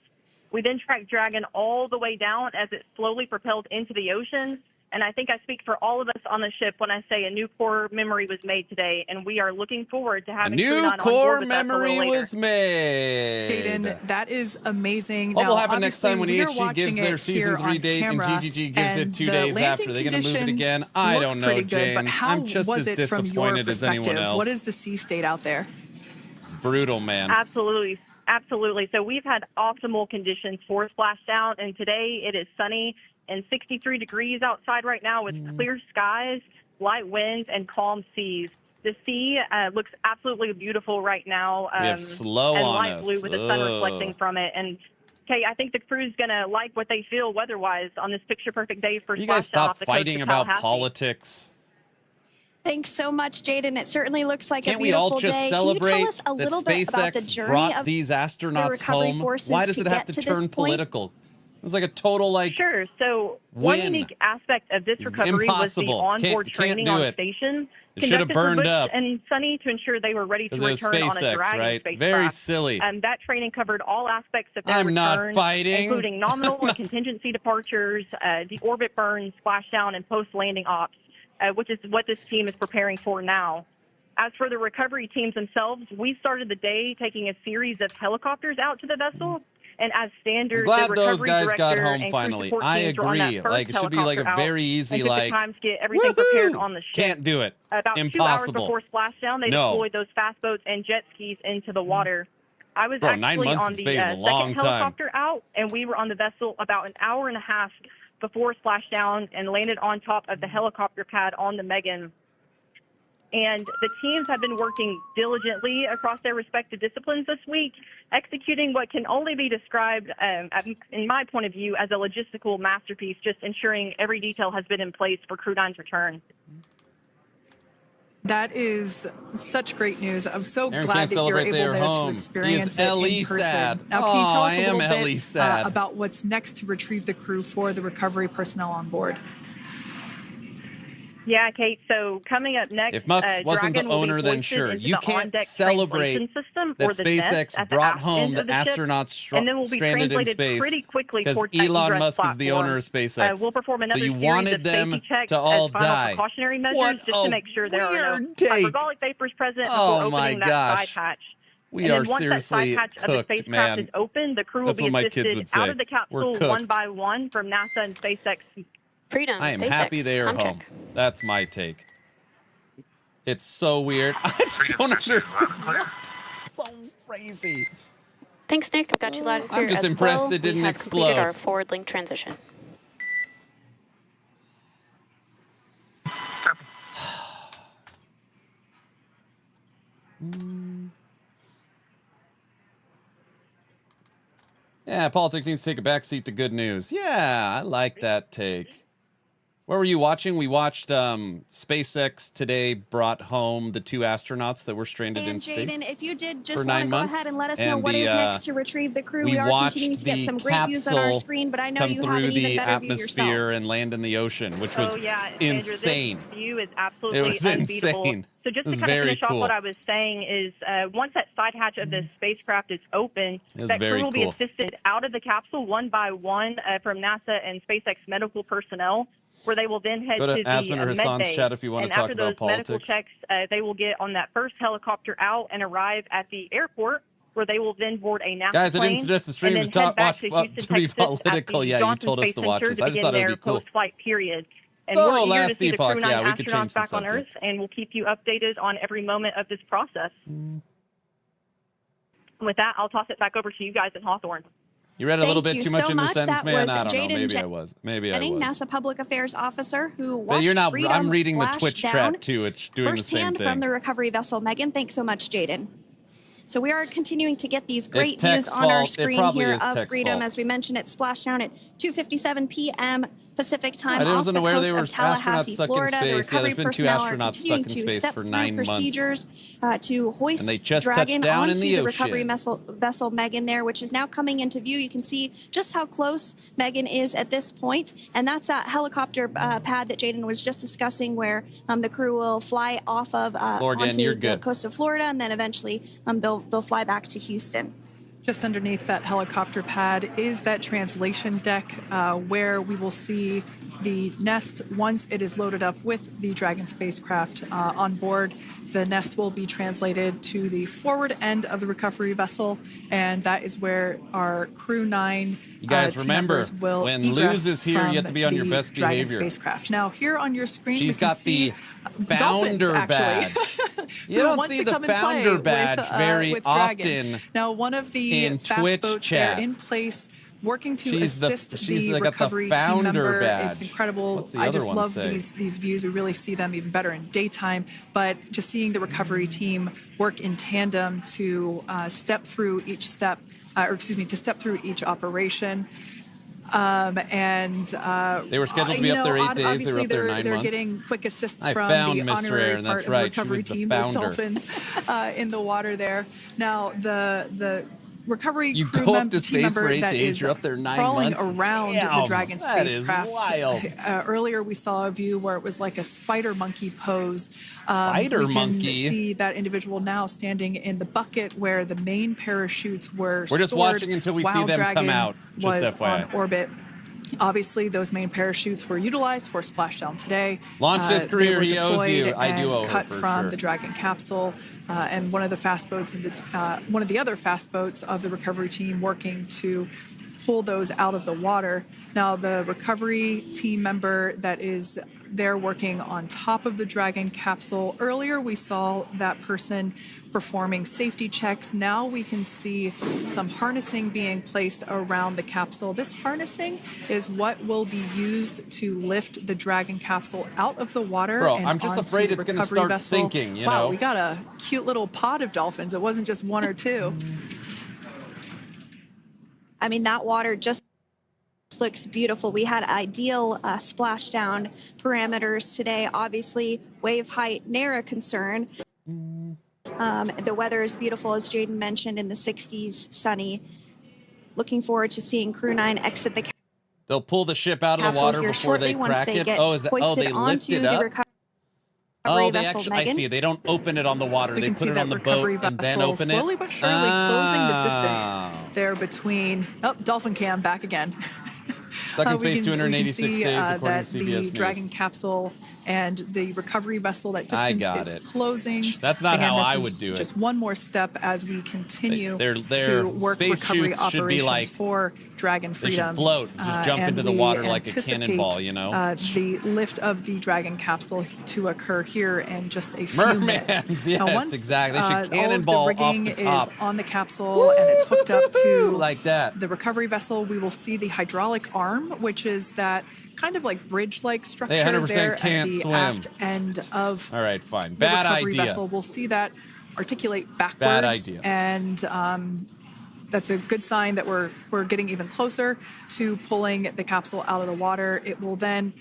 We then tracked Dragon all the way down as it slowly propelled into the ocean. And I think I speak for all of us on the ship when I say a new core memory was made today, and we are looking forward to A having new Crew 9 on core board with us a little memory later. was made. Jaden, that is amazing. What Now, will happen next time when obviously, we are EHG gives watching their it season here 3 on date and camera, GGG gives it and 2 the days landing after? They're going to move it conditions again? I look don't know, pretty good, but James. how I'm just was as it from your disappointed as anyone perspective? else. What is the sea state out there? It's brutal, man. Absolutely. Absolutely. So we've had optimal conditions for splashdown, and today it is sunny and 63 degrees outside right now with clear skies, light winds, and calm seas. The sea looks absolutely beautiful right now. We have slow and on light us. blue with the sun Ugh. reflecting from it. And Kay, I think the crew's going to like what they feel weather-wise on this picture-perfect day for You guys splashdown stop off the coast fighting of about Tallahassee. politics. Thanks so much, Jaden. It certainly looks like Can't a we beautiful all just day. celebrate Can you tell us a that little bit about the SpaceX journey brought of these the astronauts recovery home? forces Why does it have get to to this turn point? political? It's like a total, like, Sure. So one win. unique aspect of this recovery was the Impossible. onboard Can't training do on it. station. It should have conducted for burned Bush up. and Sunny to ensure they were ready to because it was return on a SpaceX, Dragon right? spacecraft. Very silly. That training covered all aspects of their I'm return, not fighting. including nominal and contingency departures, the orbit burn, splashdown, and post-landing ops, which is what this team is preparing for now. As for the recovery teams themselves, we started the day taking a series of helicopters out to the vessel. And as standard, I'm glad the those recovery guys got director home and crew finally. support I teams were on that agree. first Like, it should be like a helicopter very out easy, and took like, the time to get everything prepared on the ship. Can't do it. About 2 hours Impossible. before splashdown, they No. deployed those fast boats and jet skis into the water. I was Bro, 9 actually months on in the space is a second long time. helicopter out, and we were on the vessel about an hour and a half before splashdown and landed on top of the helicopter pad on the Megan. And the teams have been working diligently across their respective disciplines this week, executing what can only be described, in my point of view, as a logistical masterpiece, just ensuring every detail has been in place for Crew 9's return. That is such great news. I'm so Aaron glad can't that you're celebrate their able there to home. experience He is it LE in person. sad. Now, can you tell Aw, us I a am little LE bit sad. about what's next to retrieve the crew for the recovery personnel on board? Yeah, Kate. So coming up next, If Mux wasn't the Dragon will be owner, then hoisted sure. into You the can't on-deck celebrate translation system, that or the nest SpaceX at the brought aft home end the of the ship, astronauts and then we'll be stranded in translated space pretty quickly because towards that Elon egress Musk is the platform. owner of SpaceX. We'll perform another So you series wanted of them safety checks to all as final die. precautionary measures, What just a to make sure there are no weird take. hypergolic vapors present Oh before my opening that gosh. side hatch. We And are then once that seriously side hatch of the cooked, spacecraft man. is open, the crew will That's be what my kids assisted would say. out of the We're capsule one cooked. by one from NASA and SpaceX. Freedom. I am SpaceX. happy they are Contact. home. That's my take. It's so weird. I just don't understand. What? So crazy. Thanks, Nick. Got you loud and clear. I'm just as impressed well. it didn't we have explode. completed our forward link transition. Yeah, politics needs to take a backseat to good news. Yeah, I like that take. What were you watching? We watched SpaceX today brought home the 2 astronauts that were stranded in And space. Jaden, if you did just for want 9 to go months. ahead and let us know And what the, is next to retrieve the crew, we we are watched continuing to get the some great views on our capsule screen, but I know come you have through an even the better view atmosphere yourself. and land in the ocean, which was insane. Andrew, this view is absolutely It was unbeatable. insane. So just It was to kind of very finish off cool. what I was saying is, once that side hatch of the spacecraft is open, It was that very crew will be cool. assisted out of the capsule one by one from NASA and SpaceX medical personnel, where they will then head Go to to the Asman or med Hassan's bay. chat if you want to and talk after about those medical politics. checks, they will get on that first helicopter out and arrive at the airport, where they will then board a NASA Guys, I plane didn't suggest the stream and to then head back watch to to Houston, be Texas, at political. the Yeah, you Johnson told us Space to watch Center this. I just begin thought it would their be cool. post-flight period. And So, we're eager last to see the Epoch, Crew 9 yeah, we could change astronauts the back on Earth, subject. and we'll keep you updated on every moment of this process. And with that, I'll toss it back over to you guys in Hawthorne. You read a little bit Thank too you much so into the much. sentence, That man. was I don't know. Jaden Maybe I was. Maybe I Jennings, was. NASA Public Affairs Officer who But watched you're not. Freedom I'm reading the splash Twitch down trap too. It's doing the same firsthand thing. from the recovery vessel Megan. Thanks so much, Jaden. So we are continuing to get these great It's views tech's on our fault. It screen probably here is of tech's Freedom. fault. As we mentioned, it splashed down at 2:57 p.m. Pacific time I off wasn't the aware coast they were of Tallahassee, astronauts stuck in Florida. The space. Yeah, recovery there's been 2 personnel are astronauts stuck continuing in to space step for through 9 months. procedures to hoist And they just touched Dragon down in onto the recovery ocean. vessel Megan there, which is now coming into view. You can see just how close Megan is at this point, and that's that helicopter pad that Jaden was just discussing, where the crew will fly off of Morgan, onto you're the good. coast of Florida, and then eventually they'll fly back to Houston. Just underneath that helicopter pad is that translation deck where we will see the nest once it is loaded up with the Dragon spacecraft on board. The nest will be translated to the forward end of the recovery vessel, and that is where our Crew 9 You guys team remember, members will when egress Luz is here, you from have to be on your the best Dragon behavior. spacecraft. Now, here on your screen, She's we can got see the dolphins, founder actually. badge. You who don't want see to the come and play founder badge with, very with Dragon. often Now, one of the in fast Twitch boats chat. there in place, working to She's the- assist she's the got the recovery team founder member. badge. It's incredible. What's the I other just one love say? these views. We really see them even better in daytime. But just seeing the recovery team work in tandem to step through each step, to step through each operation. They were scheduled to be up there 8 days. They were up there 9 they're months. getting quick assist I from found the Mr. honorary Aaron, part that's of right. the She recovery was the team, those founder. dolphins in the water there. Now, the recovery You crew go up member, to team space member for 8 that days, is you're up there 9 crawling months. around Damn, the Dragon that is spacecraft. wild. Earlier, we saw a view where it was like a spider monkey pose. Spider we monkey? can see that individual now standing in the bucket where the main parachutes were We're just stored watching until we see while them Dragon come out, just was FYI. on orbit. Obviously, those main parachutes were utilized for splashdown today. Launch his They career, were he owes deployed you. I do and owe her cut for from sure. the Dragon capsule, and one of the fast boats in the one of the other fast boats of the recovery team working to pull those out of the water. Now, the recovery team member that is there working on top of the Dragon capsule. Earlier, we saw that person performing safety checks. Now we can see some harnessing being placed around the capsule. This harnessing is what will be used to lift the Dragon capsule out of the water. Bro, and I'm just onto afraid the it's gonna recovery start vessel. sinking, you wow, know? we got a cute little pod of dolphins. It wasn't just one or two. I mean, that water just looks beautiful. We had ideal splashdown parameters today. Obviously, wave height, ne'er a concern. The weather is beautiful, as Jaden mentioned, in the 60s, sunny. Looking forward to seeing Crew 9 exit the They'll pull the ship out of the capsule water here before shortly they once crack they it. get Oh, is that? Oh, hoisted they lift onto it the up. recovery Oh, they vessel actually, I Megan. see. They don't open it on the water. We They can put see it that on the recovery boat and then vessel open slowly it. but surely closing the Oh. distance there between. Oh, dolphin cam back again. Stuck in space 286 days, according that to CBS the News. Dragon capsule and the recovery vessel, that I distance got is it. closing. That's not Again, how this I is would do it. Just one more step as we continue Their to work space recovery chutes should be operations like, for Dragon they should Freedom. float, just jump And into the we water like a anticipate, cannonball, you know? the lift of the Dragon capsule to occur here in just a few minutes. Mermans, yes, Now, once, exactly. They should all of cannonball the rigging off the top. is on the capsule and it's hooked up to like that. the recovery vessel. We will see the hydraulic arm, which is that kind of like bridge-like structure 100% there can't at the swim. aft end of All right, fine. the Bad recovery idea. vessel. We'll see that articulate backwards. Bad idea. And that's a good sign that we're getting even closer to pulling the capsule out of the water. It will then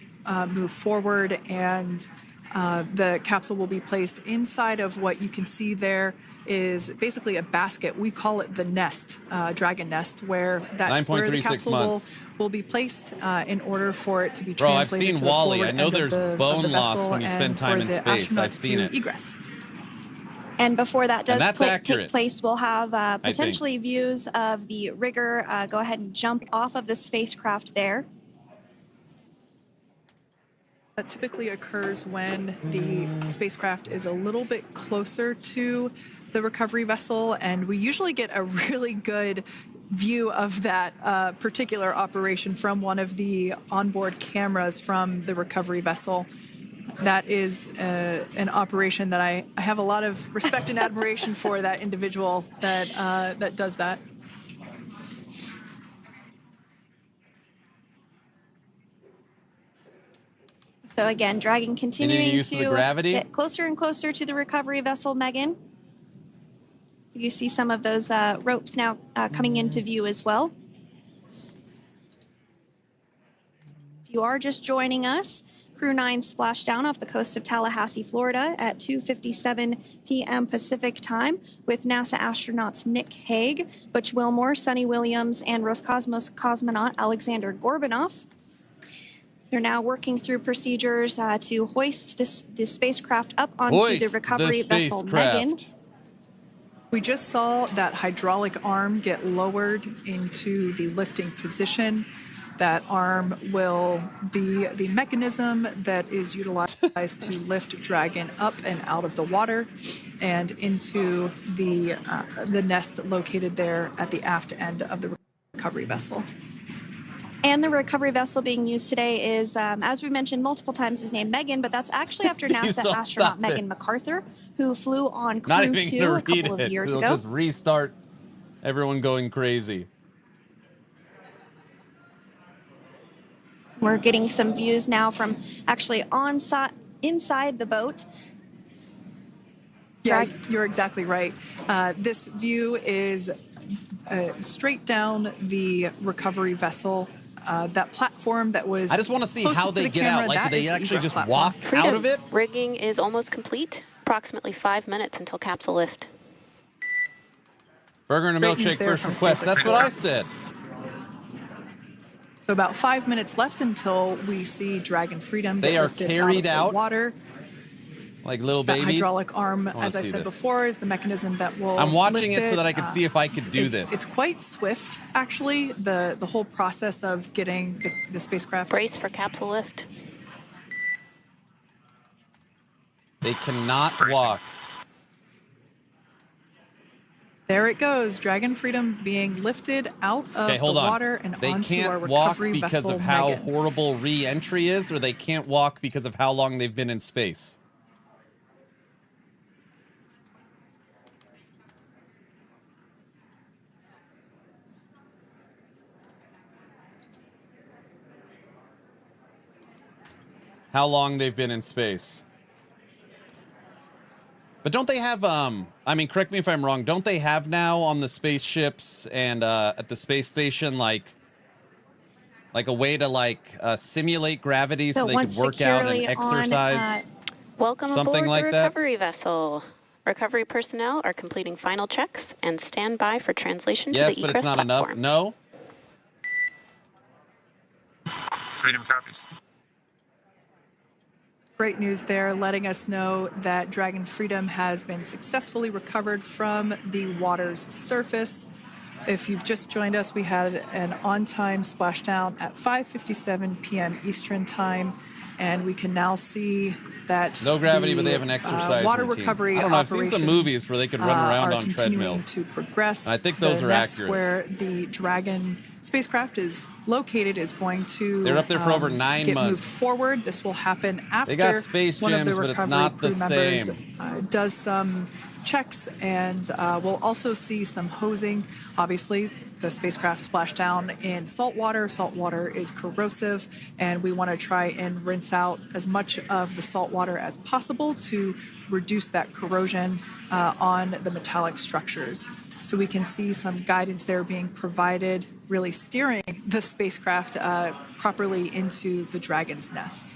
move forward, and the capsule will be placed inside of what you can see there is basically a basket. We call it the nest, Dragon Nest, where that's where the 9.36 capsule months. will be placed in order for it to be Bro, I've translated seen to the Wall-E. forward I know end of there's the bone loss vessel when you spend and time for in the space. I've astronauts seen to it. egress. And before that does that's take accurate, place, we'll have potentially views of the rigger go ahead and jump off of the spacecraft there. That typically occurs when the spacecraft is a little bit closer to the recovery vessel, and we usually get a really good view of that particular operation from one of the onboard cameras from the recovery vessel. That is an operation that I have a lot of respect and admiration for, that individual that does that. So again, Dragon continuing use of the gravity? get closer and closer to the recovery vessel, Megan. You see some of those ropes now coming into view as well. If you are just joining us, Crew 9 splashed down off the coast of Tallahassee, Florida at 2:57 p.m. Pacific time with NASA astronauts Nick Hague, Butch Wilmore, Sonny Williams, and Roscosmos cosmonaut Alexander Gorbunov. They're now working through procedures to hoist this spacecraft up onto the recovery vessel Megan. We just saw that hydraulic arm get lowered into the lifting position. That arm will be the mechanism that is utilized to lift Dragon up and out of the water and into the nest located there at the aft end of the recovery vessel. And the recovery vessel being used today is, as we mentioned multiple times, is named Megan, but that's actually after NASA astronaut Megan MacArthur, who flew on Crew 2 a couple of years ago. It'll just restart everyone going crazy. We're getting some views now from actually inside the boat. Yeah, you're exactly right. This view is straight down the recovery vessel. That platform that was. I just want to see how they get out. Like, do they actually just walk out of it? Rigging is almost complete. Approximately 5 minutes until capsule lift. Burger and a milkshake first request. That's what I said. So about 5 minutes left until we see Dragon Freedom. They get are lifted carried out of the out water. like little That babies. hydraulic arm, as I said before, is the mechanism that will. I'm watching lift it so that I can see if I could do this. It's quite swift, actually. The whole process of getting the spacecraft. Brace for capsule lift. They cannot walk. There it goes. Dragon Freedom being lifted out of the water and they onto can't our walk recovery because vessel of how Megan. horrible re-entry is, or they can't walk because of how long they've been in space. How long they've been in space. But don't they have, I mean, correct me if I'm wrong, don't they have now on the spaceships and at the space station, like a way to, simulate gravity so they could work out and exercise? Welcome something aboard like the that? recovery vessel. Recovery personnel are completing final checks and stand by for translation Yes, to the but it's egress not enough. platform. No? Freedom copies. Great news there, letting us know that Dragon Freedom has been successfully recovered from the water's surface. If you've just joined us, we had an on-time splashdown at 5:57 p.m. Eastern Time, and we can now see that no gravity, but they have an exercise water routine. recovery I don't know. I've seen some movies where they could run around on treadmills. To progress. And I think those are accurate. Where the Dragon spacecraft is located is going to. They're up there for over 9 get months. Moved forward. This will happen after they got space one of the gyms, but it's recovery not the crew members same. Does some checks, and we'll also see some hosing. Obviously, the spacecraft splashed down in salt water. Salt water is corrosive, and we want to try and rinse out as much of the salt water as possible to reduce that corrosion on the metallic structures. So we can see some guidance there being provided, really steering the spacecraft properly into the Dragon's nest.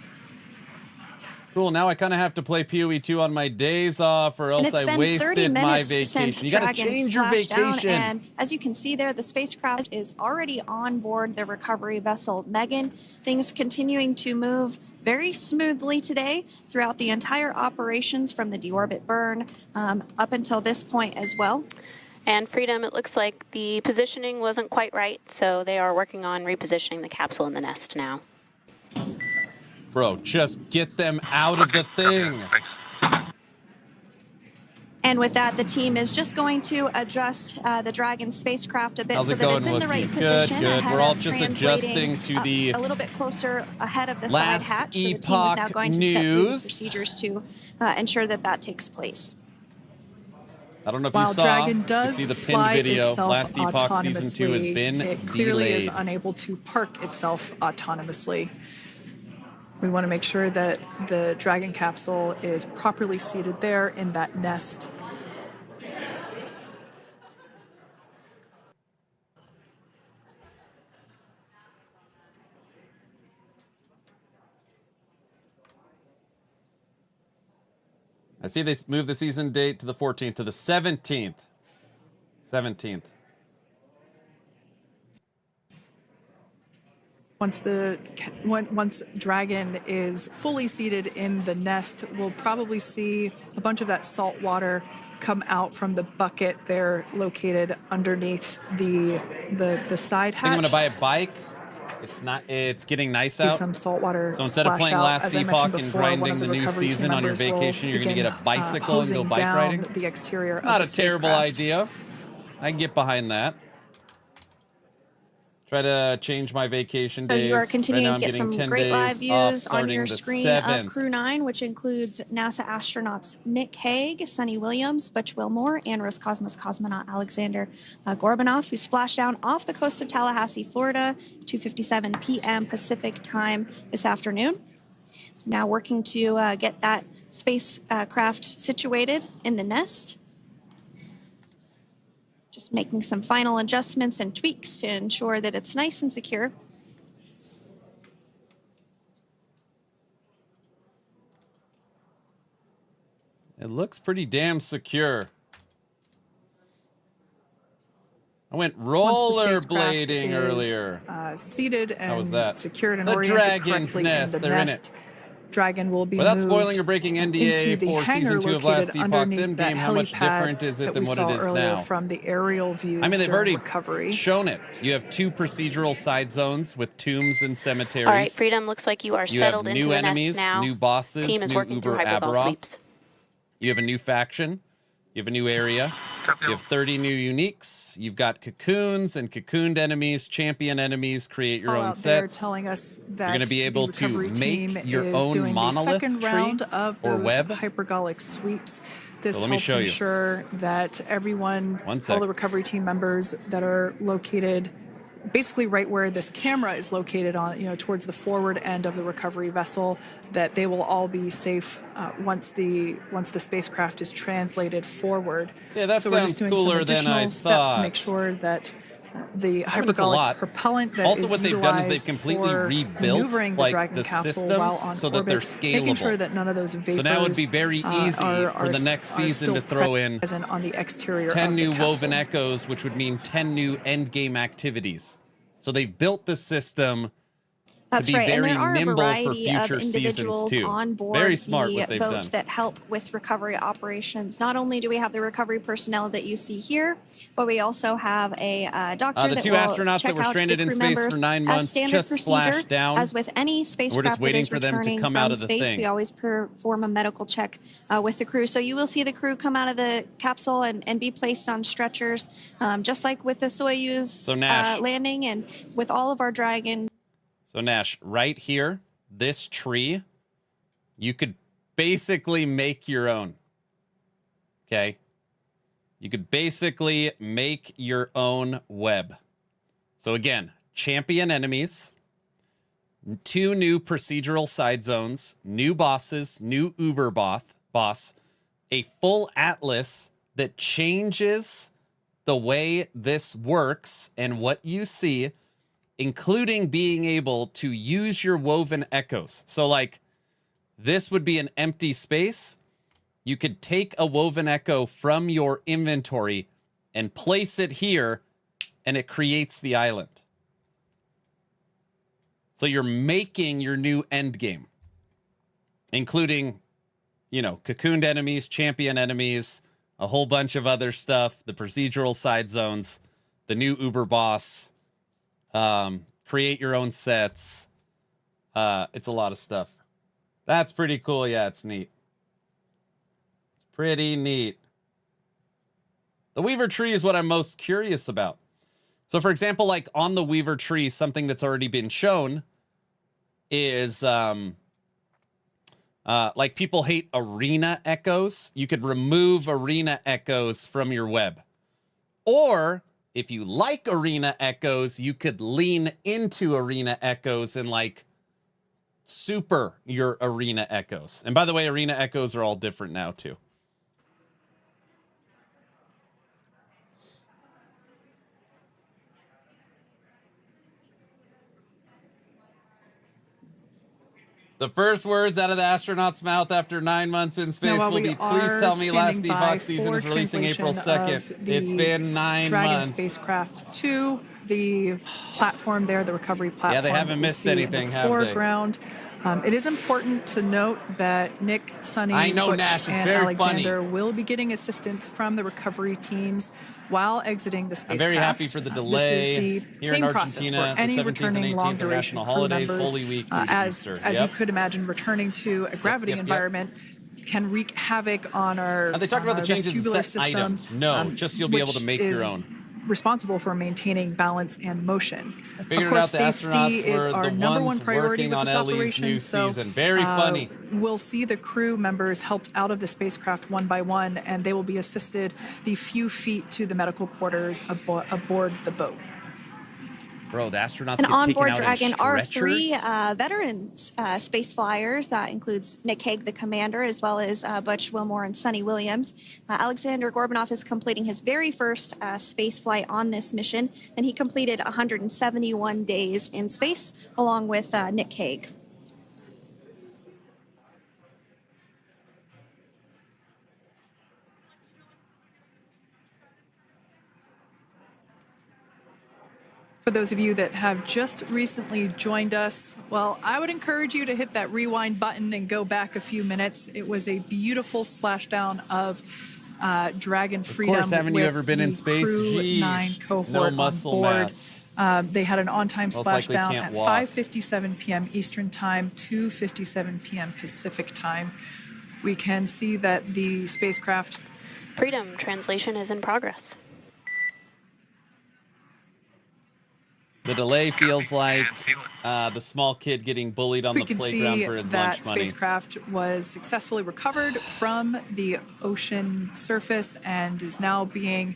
Cool. Now I kind of have to play PoE 2 on my days off, or else I wasted my vacation. You got to change your vacation. And as you can see there, the spacecraft is already on board the recovery vessel Megan. Things continuing to move very smoothly today throughout the entire operations from the deorbit burn up until this point as well. And Freedom, it looks like the positioning wasn't quite right, so they are working on repositioning the capsule in the nest now. Bro, just get them out of the thing. And with that, the team is just going to adjust the Dragon spacecraft a bit so that it's in the right position. Good. We're all just adjusting to the a little bit closer ahead of the last side hatch. So the team is Epoch now going to step through the news. procedures to ensure that that takes place. I don't know if While you saw. Dragon does you can see the fly pinned video. itself Last Epoch Season 2 has been it clearly delayed. is unable to park itself autonomously. We want to make sure that the Dragon capsule is properly seated there in that nest. I see they moved the season date to the 14th to the 17th. 17th. Once Dragon is fully seated in the nest, we'll probably see a bunch of that salt water come out from the bucket there located underneath the side hatch. I think I'm gonna buy a bike. It's getting nice out. Some salt water. So instead of playing Last Epoch and grinding the new recovery season on your vacation, you're gonna get a bicycle and go bike riding. The exterior. Not a terrible idea. I can get behind that. Try to change my vacation days. So you are continuing to get some great live views on your the screen 7th. of Crew 9, which includes NASA astronauts Nick Hague, Sonny Williams, Butch Wilmore, and Roscosmos cosmonaut Alexander Gorbanov, who splashed down off the coast of Tallahassee, Florida, 2:57 p.m. Pacific time this afternoon. Now working to get that spacecraft situated in the nest. Just making some final adjustments and tweaks to ensure that it's nice and secure. It looks pretty damn secure. I went rollerblading earlier. Seated and How was that? secured and the oriented Dragon's correctly nest. in the They're nest. in it. Dragon will be Without moved spoiling or breaking NDA into the for hangar Season 2 of Last located Epoch's underneath that Endgame, how much helipad different is it that than we what saw it is earlier now? from the aerial views I mean, they've during already recovery. shown it. You have 2 procedural side zones with tombs and cemeteries. All right, Freedom, looks like you are You settled have into new the nest enemies, now. new bosses, Team is new working Uber through hyperball Aberoth. sweeps. You have a new faction. You have a new area. You have 30 new uniques. You've got cocoons and cocooned enemies, champion enemies. Create your own Out there sets. telling us that You're going to be able the to recovery team make your is own doing monolith the second tree round of or those web. hypergolic sweeps. This So let me helps show you. ensure that everyone, One sec. all the recovery team members that are located basically right where this camera is located on, towards the forward end of the recovery vessel, that they will all be safe once the spacecraft is translated forward. Yeah, that so we're just sounds doing cooler some than additional I steps thought. to make sure that the I mean, it's a hypergolic lot. propellant that Also, is what they've done is they've utilized completely for rebuilt maneuvering the like Dragon the capsule systems while on so that they're orbit, making sure scalable. that none of those vapors So now it would be very easy for the next season to throw in present on the exterior 10 of the new capsule. woven echoes, which would mean 10 new endgame activities. So they've built the system That's to be right. very and there are nimble a variety for future of individuals seasons too. on board Very smart the what they've boat done. that help with recovery operations. Not only do we have the recovery personnel that you see here, but we also have a doctor the that two will astronauts check that were out stranded the in crew space members for 9 as months standard just procedure. splashed down. As with any spacecraft just waiting that is for them to returning come from out of the space, thing. we always perform a medical check with the crew. So you will see the crew come out of the capsule and be placed on stretchers, just like with the Soyuz landing and with all of our Dragon. So Nash, right here, this tree, you could basically make your own. Okay? You could basically make your own web. So again, champion enemies, 2 new procedural side zones, new bosses, new Uber boss, a full atlas that changes the way this works and what you see, including being able to use your woven echoes. So like this would be an empty space. You could take a woven echo from your inventory and place it here, and it creates the island. So you're making your new Endgame, including, cocooned enemies, champion enemies, a whole bunch of other stuff, the procedural side zones, the new Uber boss, create your own sets. It's a lot of stuff. That's pretty cool. Yeah, it's neat. It's pretty neat. The Weaver tree is what I'm most curious about. So, for example, like on the Weaver tree, something that's already been shown is like people hate arena echoes. You could remove arena echoes from your web. Or if you like arena echoes, you could lean into arena echoes and like super your arena echoes. And by the way, arena echoes are all different now too. The first words out of the astronaut's mouth after 9 months in space will be, please tell me last Epoch season is releasing April 2nd. It's been 9 Dragon months. spacecraft 2, the platform there, the recovery platform. Yeah, they haven't missed anything, have they? Foreground. It is important to note that Nick, Sonny, Butch, Nash, and Alexander will be getting assistance from the recovery teams while exiting the spacecraft. I'm very happy for the delay this is the here same in process Argentina, for any the 17th returning and 18th long-duration international crew holidays, members, Holy Week, as Easter. you could imagine, returning to a gravity environment can wreak havoc on our They talked about the changes in vestibular set system, items. No, just you'll be able to make your own. Responsible for maintaining balance and motion. I figured of course, out the safety astronauts is were our the number one ones priority working with on this Ellie's operation. new So, season. Very funny. We'll see the crew members helped out of the spacecraft one by one, and they will be assisted the few feet to the medical quarters aboard the boat. Bro, the astronauts And get on taken board out Dragon in are stretchers? 3 veterans space flyers. That includes Nick Hague, the commander, as well as Butch Wilmore and Sonny Williams. Alexander Gorbanov is completing his very first space flight on this mission, and he completed 171 days in space along with Nick Hague. For those of you that have just recently joined us, well, I would encourage you to hit that rewind button and go back a few minutes. It was a beautiful splashdown of Dragon Freedom. Of course, haven't you with ever been in the space? Crew Jeez. 9 cohort No muscle on board. mass. They had an on-time Most likely splashdown can't at walk. 5:57 p.m. Eastern Time, 2:57 p.m. Pacific Time. We can see that the spacecraft... Freedom translation is in progress. The delay feels like the small kid getting bullied on the playground for his lunch money. That spacecraft was successfully recovered from the ocean surface and is now being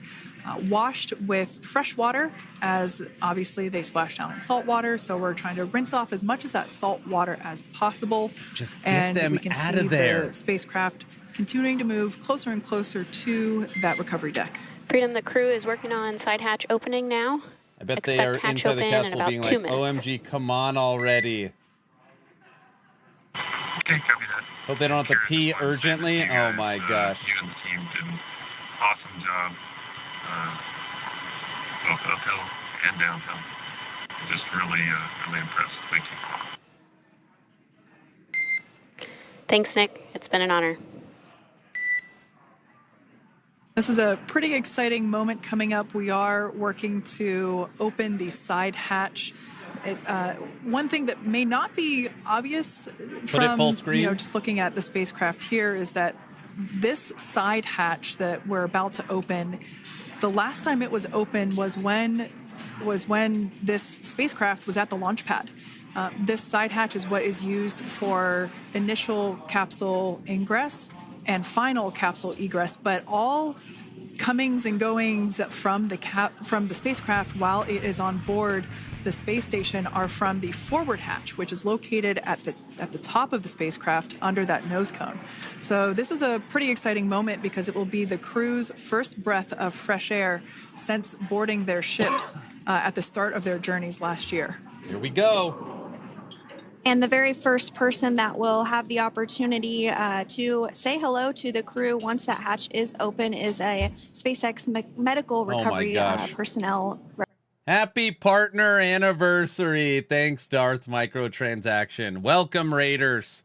washed with fresh water, as obviously they splashed down in salt water. So we're trying to rinse off as much of that salt water as possible. Just get them we can out see of there. The spacecraft continuing to move closer and closer to that recovery deck. Freedom, the crew is working on side hatch opening now. I bet they are hatch inside the open in capsule about being 2 like, minutes. OMG, come on already. Okay, copy that. Hope they don't have to pee urgently. Oh my gosh. You and the team did an awesome job, both uphill and downhill. Just really, really impressed. Thank you. Thanks, Nick. It's been an honor. This is a pretty exciting moment coming up. We are working to open the side hatch. One thing that may not be obvious from just looking at the spacecraft here is that this side hatch that we're about to open, the last time it was open was when this spacecraft was at the launch pad. This side hatch is what is used for initial capsule ingress and final capsule egress, but all comings and goings from the spacecraft while it is on board the space station are from the forward hatch, which is located at the top of the spacecraft under that nose cone. So this is a pretty exciting moment because it will be the crew's first breath of fresh air since boarding their ships at the start of their journeys last year. Here we go. And the very first person that will have the opportunity to say hello to the crew once that hatch is open is a SpaceX medical recovery personnel. Happy partner anniversary. Thanks, Darth Microtransaction. Welcome, Raiders.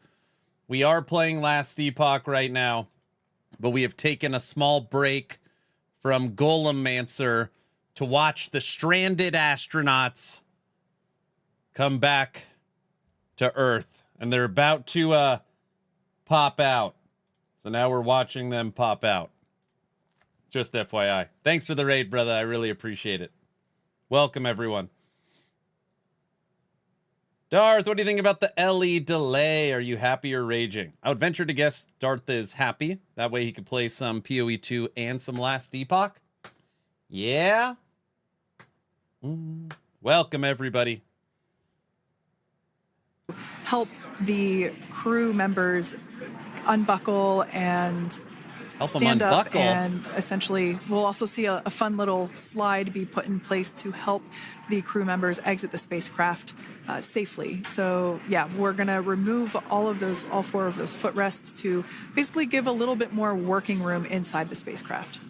We are playing Last Epoch right now, but we have taken a small break from Golemancer to watch the stranded astronauts come back to Earth, and they're about to pop out. So now we're watching them pop out. Just FYI. Thanks for the raid, brother. I really appreciate it. Welcome, everyone. Darth, what do you think about the LE delay? Are you happy or raging? I would venture to guess Darth is happy. That way he could play some PoE 2 and some Last Epoch. Yeah? Welcome, everybody. Help the crew members unbuckle and stand up, and essentially we'll also see a fun little slide be put in place to help the crew members exit the spacecraft safely. So yeah, we're gonna remove all 4 of those footrests to basically give a little bit more working room inside the spacecraft.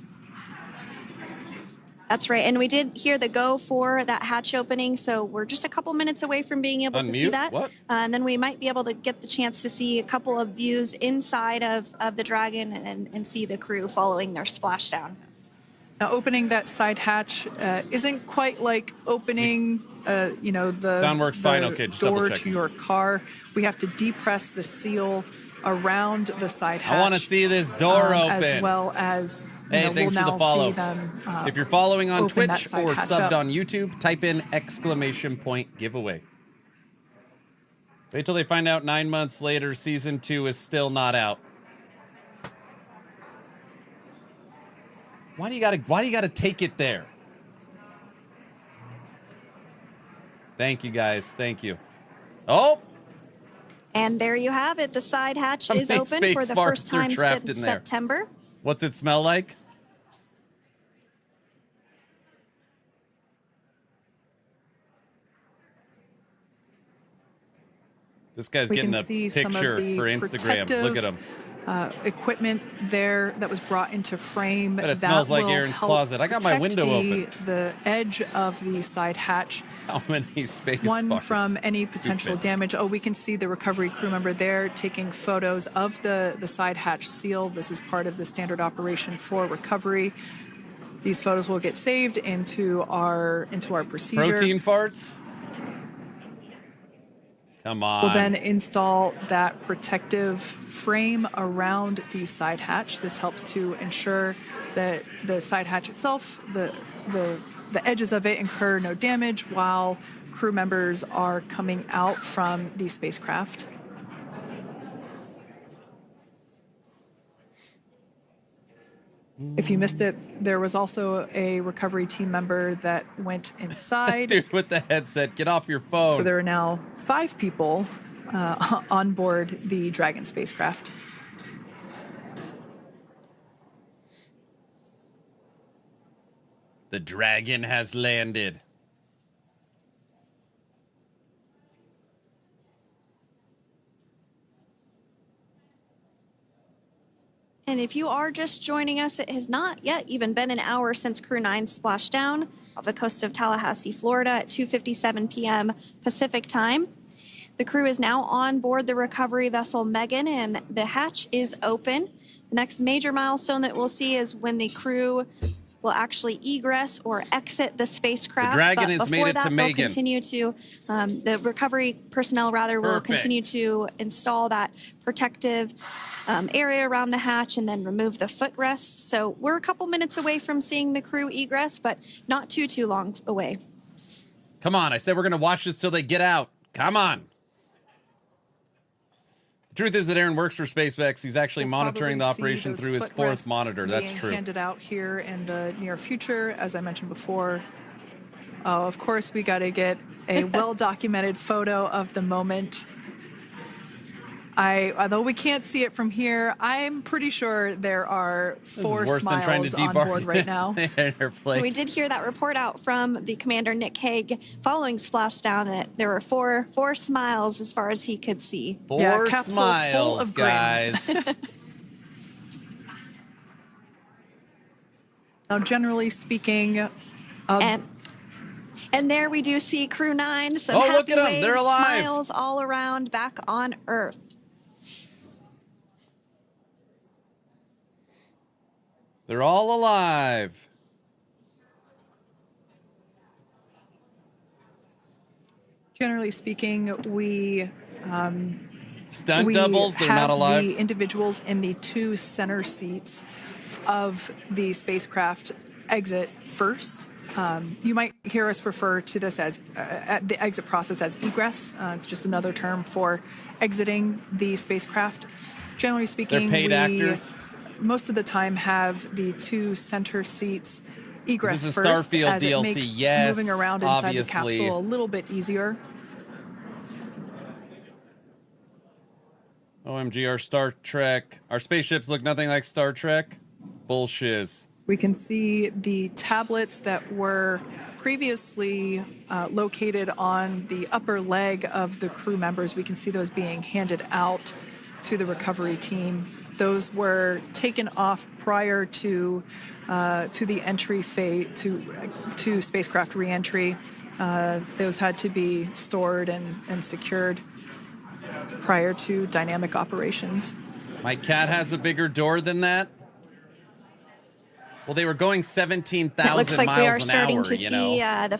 That's right. And we did hear the go for that hatch opening, so we're just a couple minutes away from being able to see that. And then we might be able to get the chance to see a couple of views inside of the Dragon and see the crew following their splashdown. Now, opening that side hatch isn't quite like opening, the Sound works fine. Okay, just door double to checking. your car. We have to depress the seal around the side hatch. I want to see this door open. As well as... Hey, thanks for the follow. Them, if you're following on Twitch or subbed up. on YouTube, type in !point giveaway. Wait till they find out 9 months later season 2 is still not out. Why do you gotta take it there? Thank you guys. Thank you. Oh! And there you have it. The side hatch is open for the first time since September. What's it smell like? This guy's getting a picture for Instagram. Look at him. Equipment there that was brought into frame. But it smells like Aaron's closet. I got my window open. The edge of the side hatch. How many space One farts? from any potential damage. Oh, we can see the recovery crew member there taking photos of the side hatch seal. This is part of the standard operation for recovery. These photos will get saved into our procedure. Protein farts? Come on. We'll then install that protective frame around the side hatch. This helps to ensure that the side hatch itself, the edges of it incur no damage while crew members are coming out from the spacecraft. If you missed it, there was also a recovery team member that went inside. Dude with the headset, get off your phone. So there are now 5 people on board the Dragon spacecraft. The Dragon has landed. And if you are just joining us, it has not yet even been an hour since Crew 9 splashed down off the coast of Tallahassee, Florida at 2:57 p.m. Pacific time. The crew is now on board the recovery vessel Megan, and the hatch is open. The next major milestone that we'll see is when the crew will actually egress or exit the spacecraft. The Dragon has made it to Megan. Continue to, the recovery personnel will continue to install that protective area around the hatch and then remove the footrests. So we're a couple minutes away from seeing the crew egress, but not too long away. Come on, I said we're going to watch this till they get out. Come on. The truth is that Aaron works for SpaceX. He's actually monitoring the operation through his fourth monitor. That's true. Handed out here in the near future, as I mentioned before. Oh, of course, we got to get a well-documented photo of the moment. Although we can't see it from here, I'm pretty sure there are 4 smiles on board right now. We did hear that report out from the commander, Nick Hague, following splashdown, that there were four smiles as far as he could see. 4 smiles, full of guys. Now, generally speaking, and there we do see Crew 9. Some look happy at them. waves, They're alive. Smiles all around back on Earth. They're all alive. Generally speaking, we stunt doubles, they're not alive. The individuals in the 2 center seats of the spacecraft exit first. You might hear us refer to this as the exit process as egress. It's just another term for exiting the spacecraft. Generally speaking, they're paid actors. Most of the time have the 2 center seats egress this is a first, Starfield as DLC. it makes Yes, moving around inside the capsule a little bit easier. OMG, our Star Trek. Our spaceships look nothing like Star Trek. Bullshiz. We can see the tablets that were previously located on the upper leg of the crew members. We can see those being handed out to the recovery team. Those were taken off prior to the entry phase, to spacecraft reentry. Those had to be stored and secured prior to dynamic operations. My cat has a bigger door than that. Well, they were going 17,000 miles looks like an we are hour, starting to see the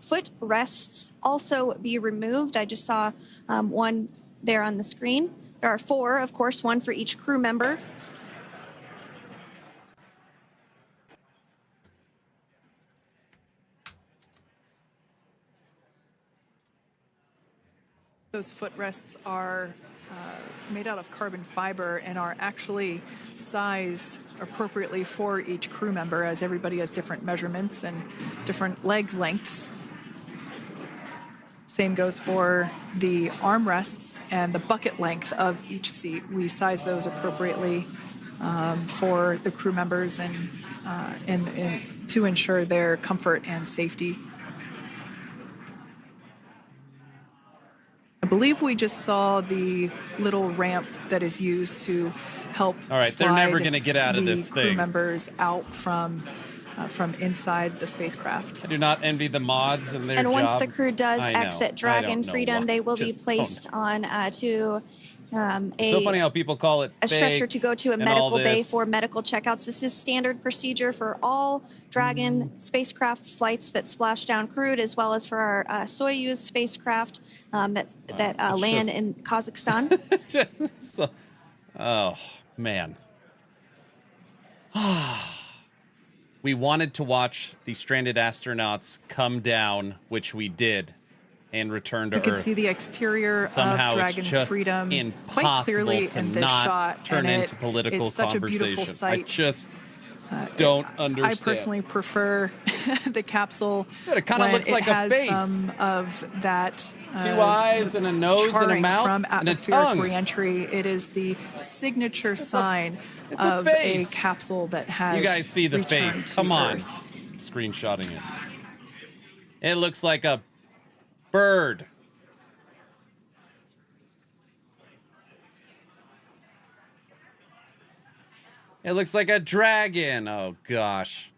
footrests also be removed. I just saw one there on the screen. There are 4, of course, 1 for each crew member. Those footrests are made out of carbon fiber and are actually sized appropriately for each crew member, as everybody has different measurements and different leg lengths. Same goes for the armrests and the bucket length of each seat. We size those appropriately for the crew members and to ensure their comfort and safety. I believe we just saw the little ramp that is used to help. All right, they're never going to get out of this crew thing. Members out from inside the spacecraft. I do not envy the mods and their job. And once the crew does exit Dragon Freedom, they will be placed on to it's so funny how people call it a stretcher to go to a medical bay this. for medical checkouts. This is standard procedure for all Dragon spacecraft flights that splash down crewed, as well as for our Soyuz spacecraft that land in Kazakhstan. Oh, man. We wanted to watch the stranded astronauts come down, which we did, and return to Earth. You can see the exterior Somehow of Dragon it's just Freedom impossible quite clearly to in this not shot. turn and into political it's such conversation. a beautiful sight. I just don't understand. I personally prefer the capsule. It kind of looks like a face. Some of that. 2 eyes and a nose and a mouth from and a atmospheric tongue. reentry. It is the signature sign of a capsule that has. You guys see the returned face. to Come on. Earth. I'm screenshotting it. It looks like a bird. It looks like a dragon. Oh, gosh.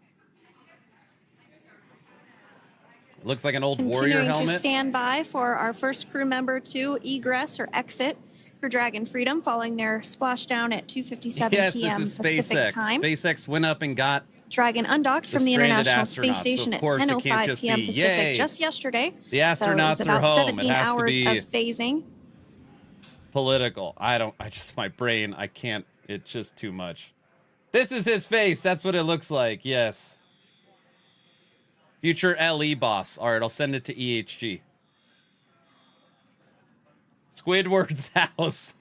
It looks like an old warrior helmet. Continuing to stand by for our first crew member to egress or exit Crew Dragon Freedom following their splashdown at 2:57 yes, p.m. this is Pacific SpaceX. time. SpaceX went up and got Dragon undocked from the International Space astronauts. Station Of at course, it can't 10:05 just p.m. be, Pacific yay, just yesterday. the astronauts so it was are about home. 17 It has to hours be of phasing. political. My brain, I can't, it's just too much. This is his face. That's what it looks like. Yes. Future LE boss. All right, I'll send it to EHG. Squidward's house.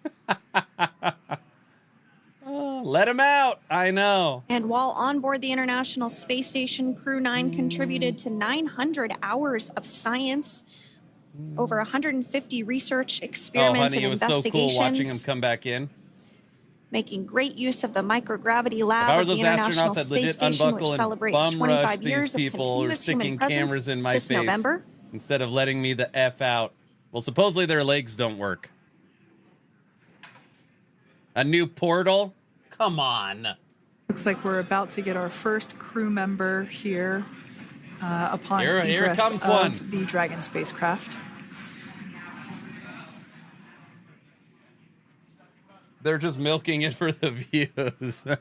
Oh, let him out. I know. And while on board the International Space Station, Crew 9 contributed to 900 hours of science, over 150 research experiments honey, and it was so investigations. cool watching him come back in. Making great use of the microgravity If lab I at was the those International astronauts, I'd Space legit Station, which unbuckle and celebrates bum 25 rush years these of people who are continuous human sticking presence cameras in my this face November. instead of letting me the F out. Well, supposedly their legs don't work. A new portal? Come on. Looks like we're about to get our first crew member here upon Here egress comes of one. the Dragon spacecraft. They're just milking it for the views. Yeah,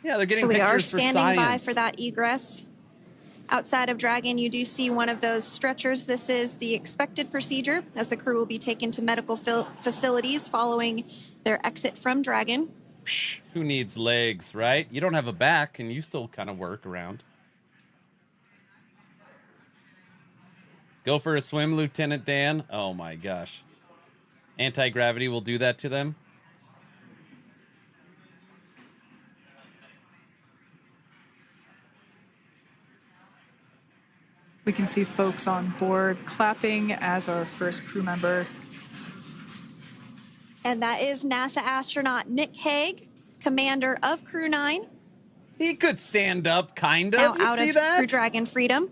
they're getting So we are pictures for standing by science. for that egress. Outside of Dragon, you do see one of those stretchers. This is the expected procedure as the crew will be taken to medical facilities following their exit from Dragon. Psh, who needs legs, right? You don't have a back, and you still kind of work around. Go for a swim, Lieutenant Dan. Oh my gosh. Anti-gravity will do that to them. We can see folks on board clapping as our first crew member. And that is NASA astronaut Nick Hague, commander of Crew 9. He could stand up, kind Now of. You out see of that? Crew Dragon Freedom.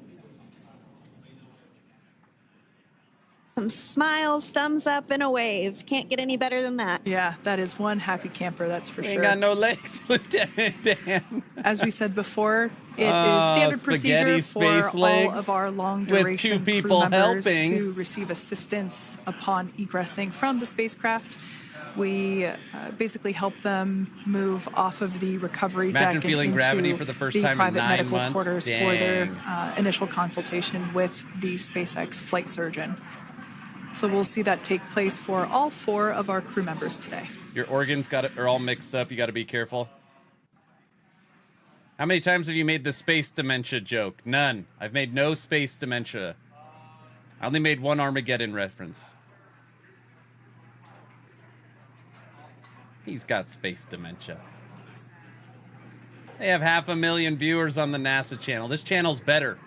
Some smiles, thumbs up, and a wave. Can't get any better than that. Yeah, that is one happy camper, that's for Ain't sure. got no legs, Lieutenant Dan. As we said before, it is standard procedure for space all legs of our long with duration two people crew members helping. to receive assistance upon egressing from the spacecraft. We basically help them move off of the recovery deck Imagine and feeling into gravity for the first time in private 9 medical months. quarters Dang. for their initial consultation with the SpaceX flight surgeon. So we'll see that take place for all 4 of our crew members today. Your organs are all mixed up. You got to be careful. How many times have you made the space dementia joke? None. I've made no space dementia. I only made one Armageddon reference. He's got space dementia. They have 500,000 viewers on the NASA channel. This channel's better.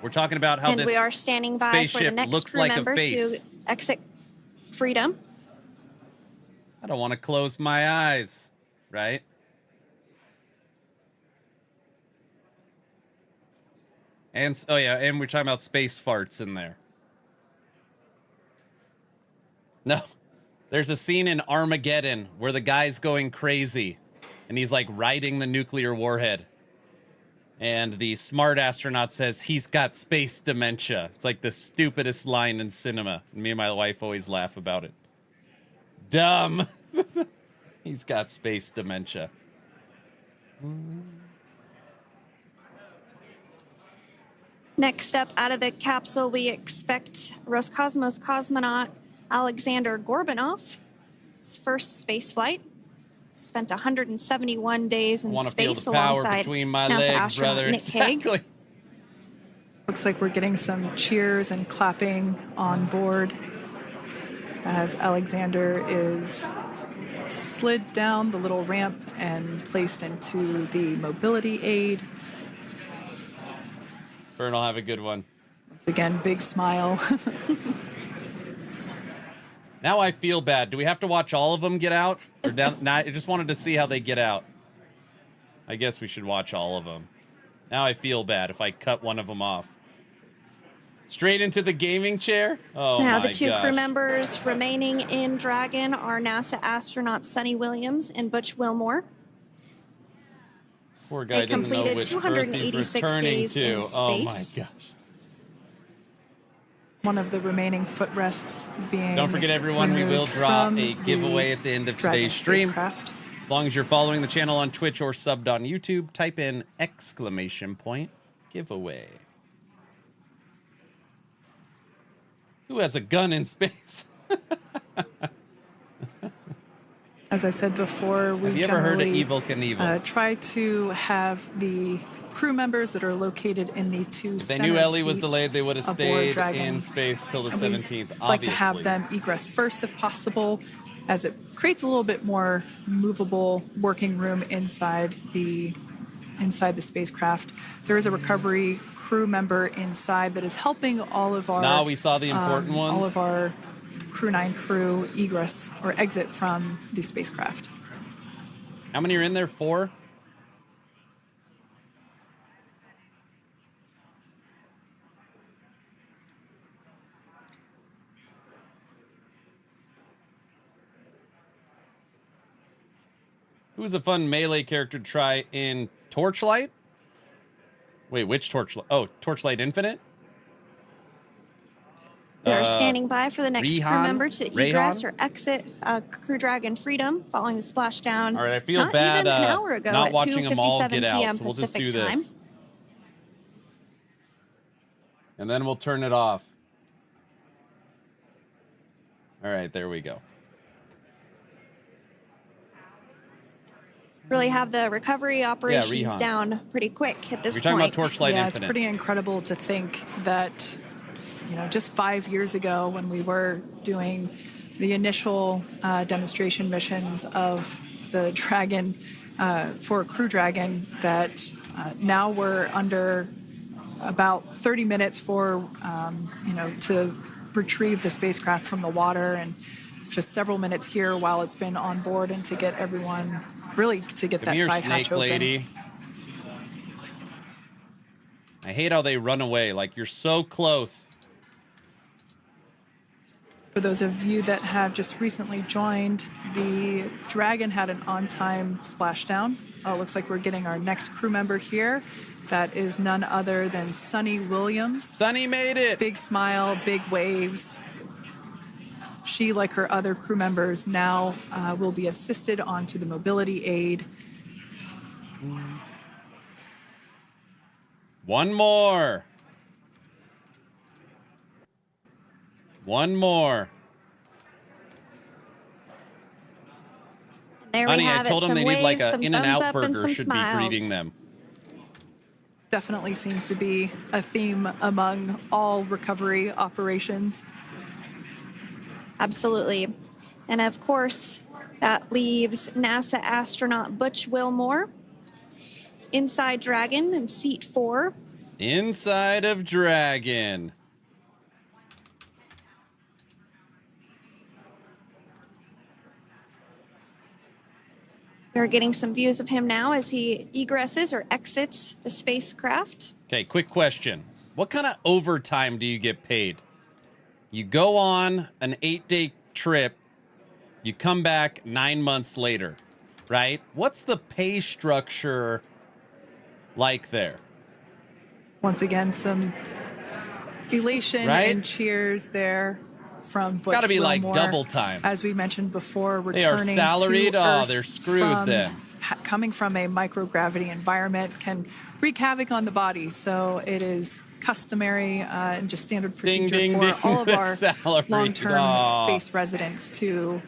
We're talking about how And this we are standing by for the spaceship next looks crew like a member face. to exit Freedom. I don't want to close my eyes, right? And oh yeah, and we're talking about space farts in there. No, there's a scene in Armageddon where the guy's going crazy, and he's like riding the nuclear warhead. And the smart astronaut says he's got space dementia. It's like the stupidest line in cinema. Me and my wife always laugh about it. Dumb. He's got space dementia. Next up out of the capsule, we expect Roscosmos cosmonaut Alexander Gorbanov. His first space flight. Spent 171 days in Want to feel space the power alongside between my NASA legs, astronaut brother. Nick Hague. Exactly. Looks like we're getting some cheers and clapping on board as Alexander is slid down the little ramp and placed into the mobility aid. Vern will have a good one. Once again, big smile. Now I feel bad. Do we have to watch all of them get out? Or down? Nah, I just wanted to see how they get out. I guess we should watch all of them. Now I feel bad if I cut one of them off. Straight into the gaming chair? Oh, now, my the two gosh. crew members remaining in Dragon are NASA astronaut Sonny Williams and Butch Wilmore. Poor guy They doesn't know completed which Earth 286 he's returning days to. in Oh, my space. gosh. One of the remaining footrests being Don't forget, everyone, we will removed drop from a giveaway at the end of Dragon today's stream. spacecraft. As long as you're following the channel on Twitch or subbed on YouTube, type in !giveaway. Who has a gun in space? As I said before, we Have you ever heard of generally, Evel Knievel? try to have the crew members that are located in the two If they center knew Ellie was seats delayed, they would have aboard stayed Dragon. in space till the And we 17th, obviously. like to have them egress first if possible, as it creates a little bit more movable working room inside the spacecraft. There is a recovery crew member inside that is helping all of our Now we saw the important ones. all of our Crew 9 crew egress or exit from the spacecraft. How many are in there? 4? Who's a fun melee character to try in Torchlight? Wait, which Torchlight? Oh, Torchlight Infinite? We are standing by for the next crew Rehan? member to egress or exit Crew Dragon Freedom following the splashdown. All right, I feel not bad even an hour ago not at watching them all 2:57 get out, p.m. so we'll just Pacific do time. this. And then we'll turn it off. All right, there we go. Really have the recovery operations Rehan. down pretty quick at this We're talking point. about Torchlight Yeah, Infinite. it's pretty incredible to think that, just 5 years ago when we were doing the initial demonstration missions of the Dragon for Crew Dragon, that now we're under about 30 minutes for, to retrieve the spacecraft from the water, and just several minutes here while it's been on board, and to get everyone really to get Come that here, side hatch snake open. lady. I hate how they run away. Like, you're so close. For those of you that have just recently joined, the Dragon had an on-time splashdown. It looks like we're getting our next crew member here. That is none other than Sonny Williams. Sonny made it! Big smile, big waves. She, like her other crew members, now will be assisted onto the mobility aid. One more. One more. There we Honey, I have told it. them Some they need like waves, a some In-N-Out thumbs up, and burger some should smiles. be greeting them. Definitely seems to be a theme among all recovery operations. Absolutely. And of course, that leaves NASA astronaut Butch Wilmore inside Dragon in seat 4. Inside of Dragon. We're getting some views of him now as he egresses or exits the spacecraft. Okay, quick question. What kind of overtime do you get paid? You go on an 8-day trip, you come back 9 months later, right? What's the pay structure like there? Once again, some elation Right? and cheers there from Butch Gotta be like Wilmore. double time. As we mentioned before, They are returning salaried? to Oh, Earth they're screwed from, then. Coming from a microgravity environment can wreak havoc on the body. So it is customary and just standard Ding, procedure ding, for ding. all of our Salaried. long-term Aw. space residents to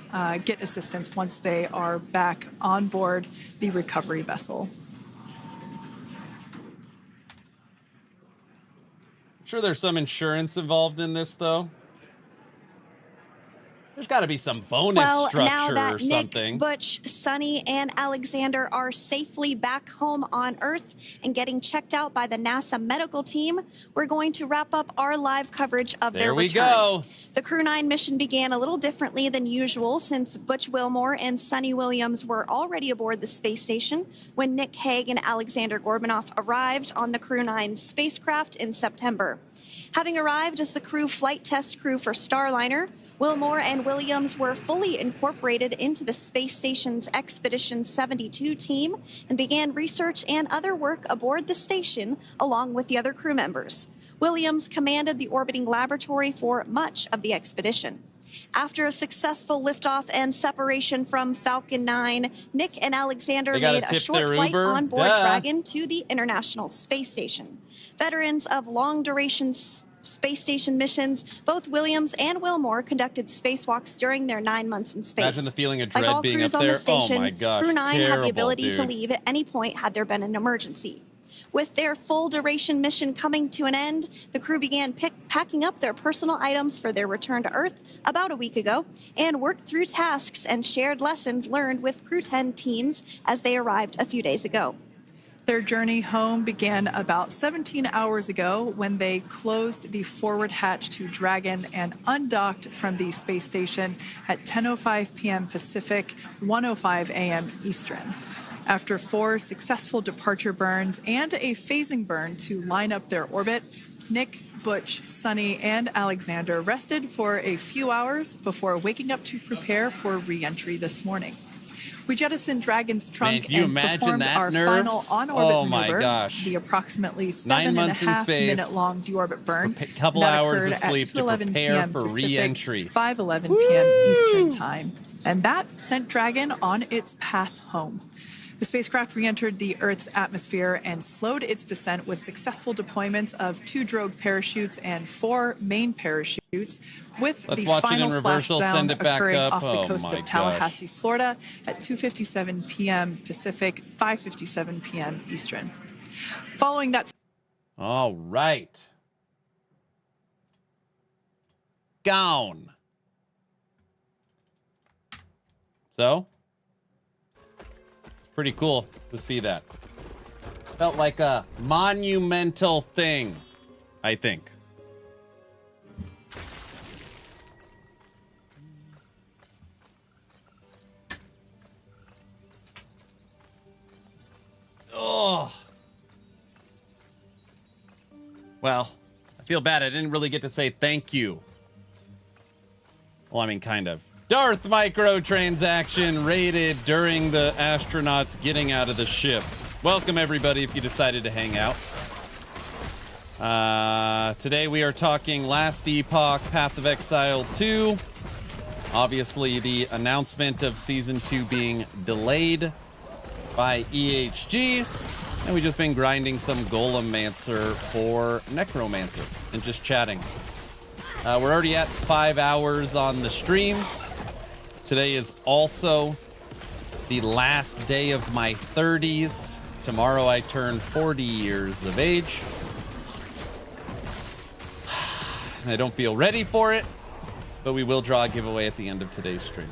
get assistance once they are back on board the recovery vessel. Sure there's some insurance involved in this, though. There's got to be some bonus Well, structure now that or something. Nick, Butch, Sunny, and Alexander are safely back home on Earth and getting checked out by the NASA medical team, we're going to wrap up our live coverage of their return. There we go. The Crew 9 mission began a little differently than usual since Butch Wilmore and Sunny Williams were already aboard the space station when Nick Hague and Alexander Gorbunoff arrived on the Crew 9 spacecraft in September. Having arrived as the crew flight test crew for Starliner, Wilmore and Williams were fully incorporated into the space station's Expedition 72 team and began research and other work aboard the station along with the other crew members. Williams commanded the orbiting laboratory for much of the expedition. After a successful liftoff and separation from Falcon 9, Nick and Alexander made a short flight on board Dragon to the International Space Station. Veterans of long-duration space station missions, both Williams and Wilmore conducted spacewalks during their 9 months in space. Imagine the feeling of dread like all being crews up on there. the station, Oh my gosh, Crew 9 had the ability dude. to leave at any point had there been an emergency. With their full-duration mission coming to an end, the crew began packing up their personal items for their return to Earth about a week ago and worked through tasks and shared lessons learned with Crew 10 teams as they arrived a few days ago. Their journey home began about 17 hours ago when they closed the forward hatch to Dragon and undocked from the space station at 10:05 p.m. Pacific, 1:05 a.m. Eastern. After 4 successful departure burns and a phasing burn to line up their orbit, Nick, Butch, Sunny, and Alexander rested for a few hours before waking up to prepare for re-entry this morning. We jettisoned Dragon's trunk and performed our final on-orbit maneuver, the approximately 7.5-minute-long deorbit burn. A couple that hours of occurred sleep at to 2:11 prepare p.m. for Pacific, re-entry. 5:11 p.m. Eastern Time. And that sent Dragon on its path home. The spacecraft re-entered the Earth's atmosphere and slowed its descent with successful deployments of 2 drogue parachutes and 4 main parachutes, with the final splashdown occurring off the coast of Tallahassee, Florida at 2:57 p.m. Pacific, 5:57 p.m. Eastern. Following that... All right. Gone. So... pretty cool to see that. Felt like a monumental thing, I think. Oh. Well, I feel bad. I didn't really get to say thank you. Well, I mean, kind of. Darth microtransaction raided during the astronauts getting out of the ship. Welcome, everybody, if you decided to hang out. Today we are talking Last Epoch, Path of Exile 2. Obviously, the announcement of Season 2 being delayed by EHG. And we've just been grinding some Golemancer for Necromancer and just chatting. We're already at 5 hours on the stream. Today is also the last day of my 30s. Tomorrow I turn 40 years of age. I don't feel ready for it, but we will draw a giveaway at the end of today's stream.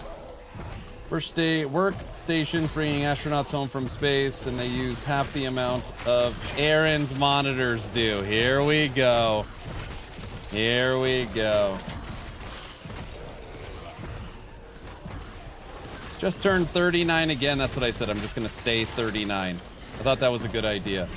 First day workstation bringing astronauts home from space, and they use half the amount of Aaron's monitors do. Here we go. Here we go. Just turned 39 again. That's what I said. I'm just going to stay 39. I thought that was a good idea.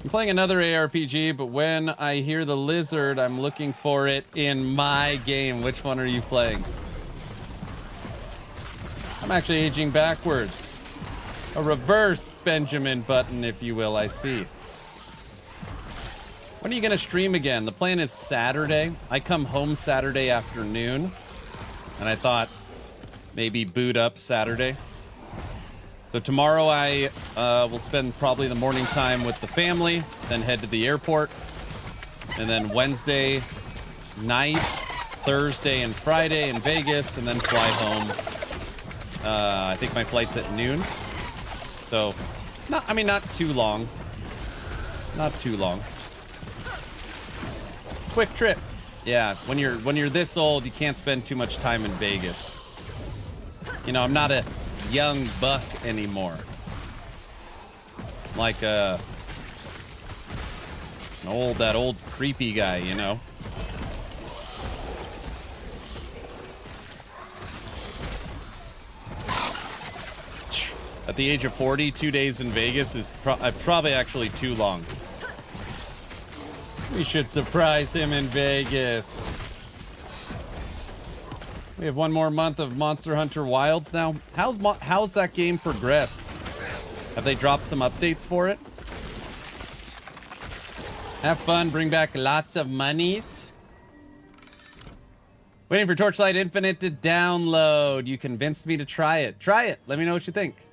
I'm playing another ARPG, but when I hear the lizard, I'm looking for it in my game. Which one are you playing? I'm actually aging backwards. A reverse Benjamin Button, if you will, I see. When are you going to stream again? The plan is Saturday. I come home Saturday afternoon, and I thought maybe boot up Saturday. So tomorrow I will spend probably the morning time with the family, then head to the airport, and then Wednesday night, Thursday and Friday in Vegas, and then fly home. I think my flight's at noon. So, not too long. Not too long. Quick trip. Yeah, when you're this old, you can't spend too much time in Vegas. You know, I'm not a young buck anymore. Like that old creepy guy, you know. At the age of 40, 2 days in Vegas is probably actually too long. We should surprise him in Vegas. We have one more month of Monster Hunter Wilds now. How's that game progressed? Have they dropped some updates for it? Have fun, bring back lots of monies. Waiting for Torchlight Infinite to download. You convinced me to try it. Try it. Let me know what you think.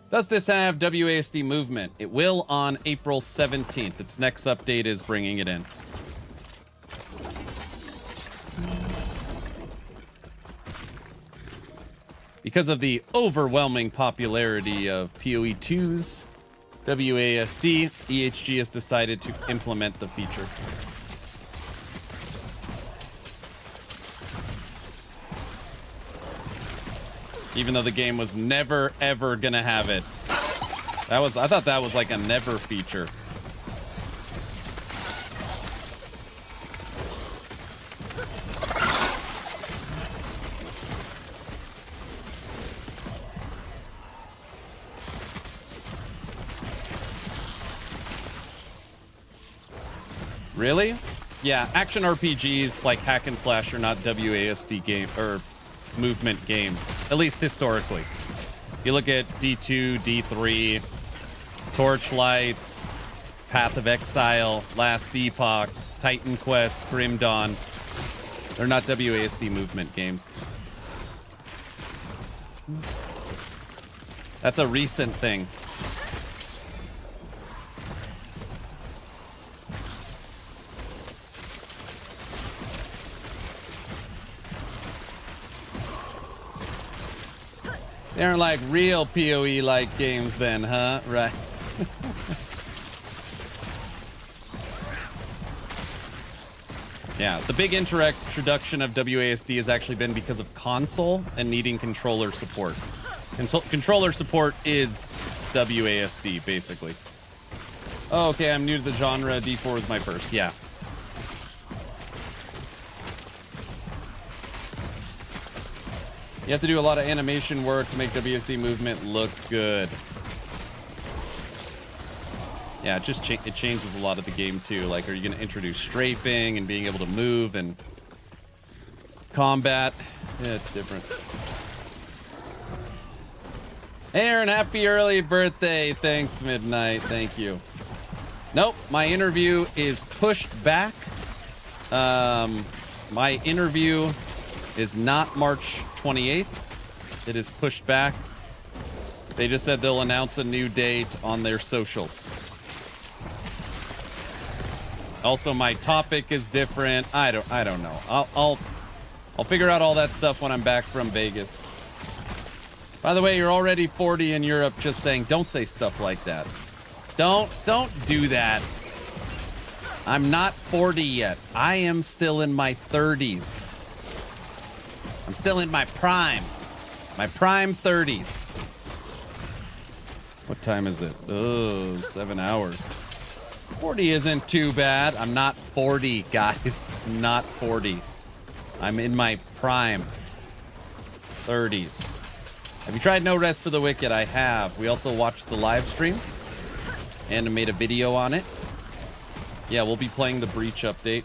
Does this have WASD movement? It will on April 17th. Its next update is bringing it in. Because of the overwhelming popularity of PoE 2's WASD, EHG has decided to implement the feature. Even though the game was never, ever gonna have it. I thought that was like a never feature. Really? Yeah, action RPGs like hack and slash are not WASD game or movement games, at least historically. You look at D2, D3, Torchlights, Path of Exile, Last Epoch, Titan Quest, Grim Dawn. They're not WASD movement games. That's a recent thing. They aren't like real PoE-like games then, huh? Right. Yeah, the big introduction of WASD has actually been because of console and needing controller support. Controller support is WASD, basically. Oh, okay, I'm new to the genre. D4 is my first. Yeah. You have to do a lot of animation work to make WSD movement look good. Yeah, it just it changes a lot of the game too. Like, are you going to introduce strafing and being able to move and combat? Yeah, it's different. Aaron, happy early birthday. Thanks, Midnight. Thank you. Nope, my interview is pushed back. My interview is not March 28th. It is pushed back. They just said they'll announce a new date on their socials. Also, my topic is different. I don't know. I'll figure out all that stuff when I'm back from Vegas. By the way, you're already 40 in Europe. Just saying, don't say stuff like that. Don't do that. I'm not 40 yet. I am still in my 30s. I'm still in my prime. My prime 30s. What time is it? Oh, 7 hours. 40 isn't too bad. I'm not 40, guys. I'm not 40. I'm in my prime 30s. Have you tried No Rest for the Wicked? I have. We also watched the live stream and made a video on it. Yeah, we'll be playing the Breach update.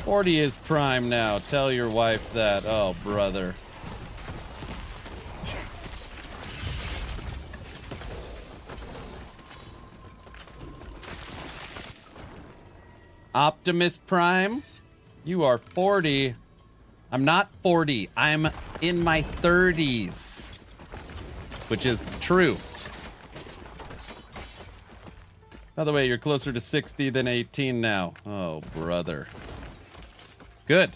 40 is prime now. Tell your wife that. Oh, brother. Optimus Prime, you are 40. I'm not 40. I'm in my 30s, which is true. By the way, you're closer to 60 than 18 now. Oh, brother. Good.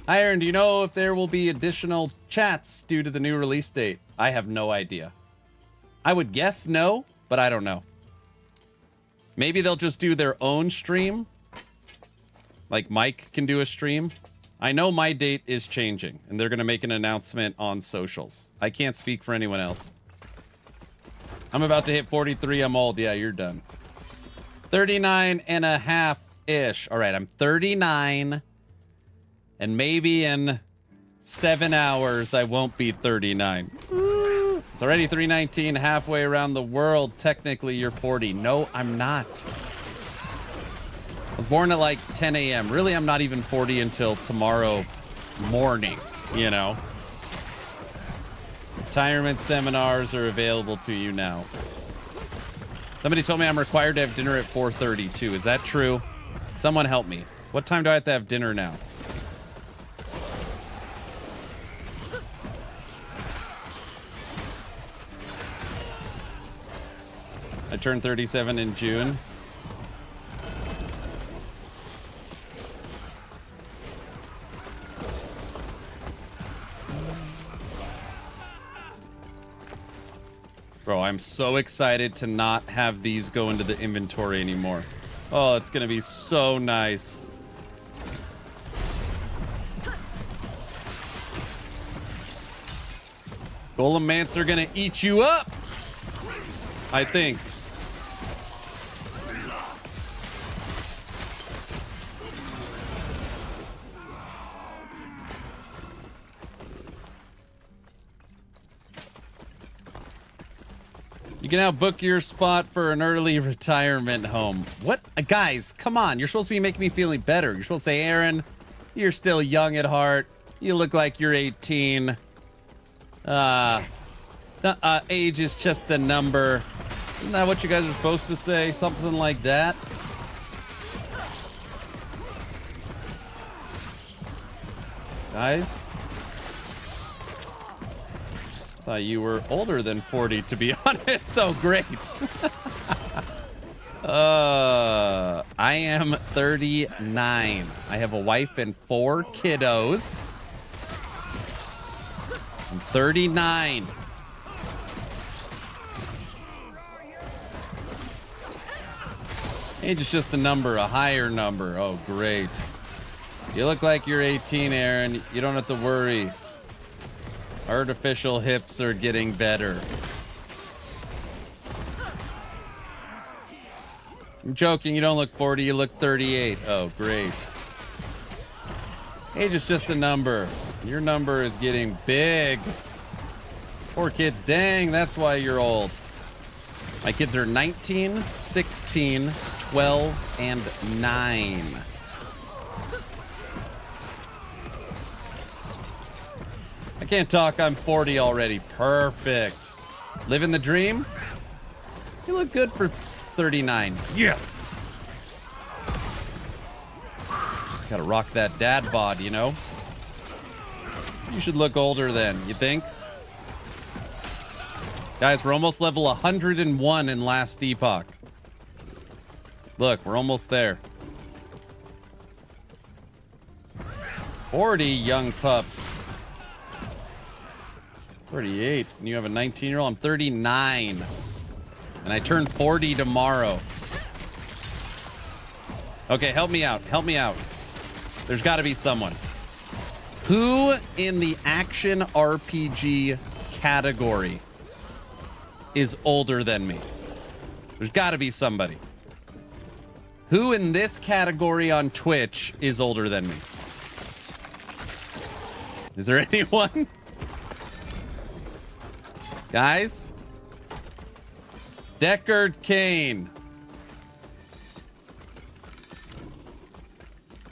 Iron, do you know if there will be additional chats due to the new release date? I have no idea. I would guess no, but I don't know. Maybe they'll just do their own stream. Like Mike can do a stream. I know my date is changing, and they're going to make an announcement on socials. I can't speak for anyone else. I'm about to hit 43. I'm old. Yeah, you're done. 39 and a half-ish. All right, I'm 39. And maybe in 7 hours, I won't be 39. It's already 3:19, halfway around the world. Technically, you're 40. No, I'm not. I was born at like 10 a.m. Really, I'm not even 40 until tomorrow morning, you know. Retirement seminars are available to you now. Somebody told me I'm required to have dinner at 4:32. Is that true? Someone help me. What time do I have to have dinner now? I turned 37 in June. Bro, I'm so excited to not have these go into the inventory anymore. Oh, it's gonna be so nice. Golemancer gonna eat you up, I think. You can now book your spot for an early retirement home. What? Guys, come on. You're supposed to be making me feeling better. You're supposed to say, Aaron, you're still young at heart. You look like you're 18. Age is just a number. Isn't that what you guys are supposed to say? Something like that? Guys? Thought you were older than 40, to be honest. Oh, great. I am 39. I have a wife and 4 kiddos. I'm 39. Age is just a number, a higher number. Oh, great. You look like you're 18, Aaron. You don't have to worry. Artificial hips are getting better. I'm joking. You don't look 40. You look 38. Oh, great. Age is just a number. Your number is getting big. 4 kids. Dang, that's why you're old. My kids are 19, 16, 12, and 9. I can't talk. I'm 40 already. Perfect. Living the dream? You look good for 39. Yes! Gotta rock that dad bod, you know? You should look older then, you think? Guys, we're almost level 101 in last Epoch. Look, we're almost there. 40 young pups. 38, and you have a 19-year-old. I'm 39, and I turn 40 tomorrow. Okay, help me out. Help me out. There's got to be someone. Who in the action RPG category is older than me? There's got to be somebody. Who in this category on Twitch is older than me? Is there anyone? Guys? Deckard Cain.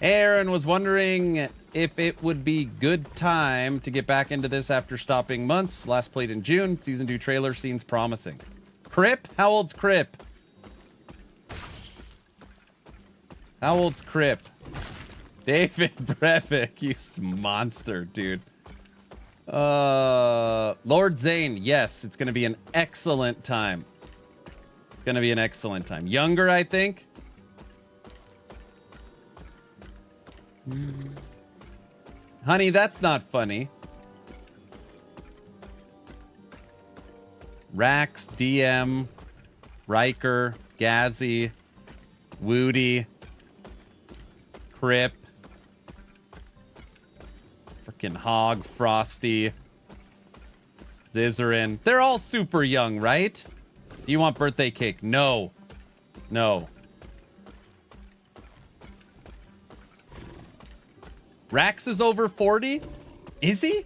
Aaron was wondering if it would be good time to get back into this after stopping months. Last played in June. Season 2 trailer seems promising. Crip? How old's Crip? How old's Crip? David Brevik, you monster, dude. Lord Zane, yes, it's going to be an excellent time. It's going to be an excellent time. Younger, I think. Honey, that's not funny. Rax, DM, Riker, Gazzy, Woody, Crip, freaking Hog, Frosty, Zizarin. They're all super young, right? Do you want birthday cake? No. No. Rax is over 40? Is he?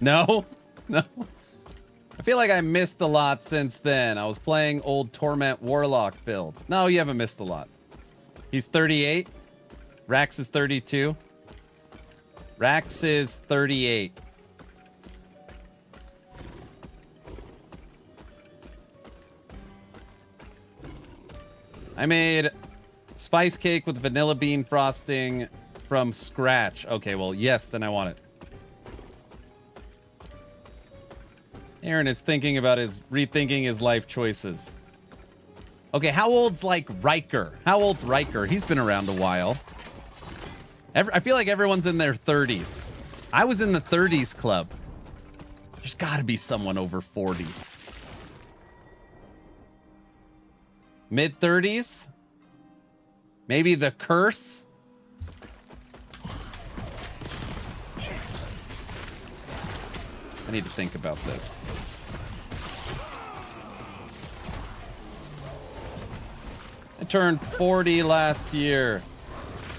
No? No. I feel like I missed a lot since then. I was playing old Torment Warlock build. No, you haven't missed a lot. He's 38. Rax is 32. Rax is 38. I made spice cake with vanilla bean frosting from scratch. Okay, well, yes, then I want it. Aaron is rethinking his life choices. Okay, how old's like Riker? How old's Riker? He's been around a while. I feel like everyone's in their 30s. I was in the 30s club. There's got to be someone over 40. Mid 30s? Maybe the curse? I need to think about this. I turned 40 last year.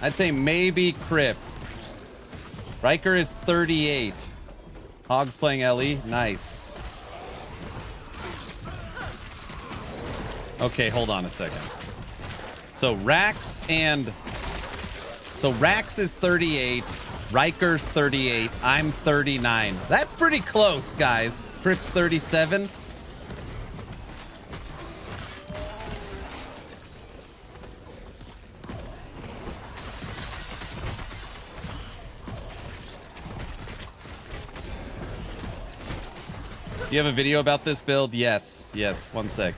I'd say maybe Crip. Riker is 38. Hog's playing LE. Nice. Okay, hold on a second. So Rax is 38. Riker's 38. I'm 39. That's pretty close, guys. Crip's 37. Do you have a video about this build? Yes. Yes. One sec.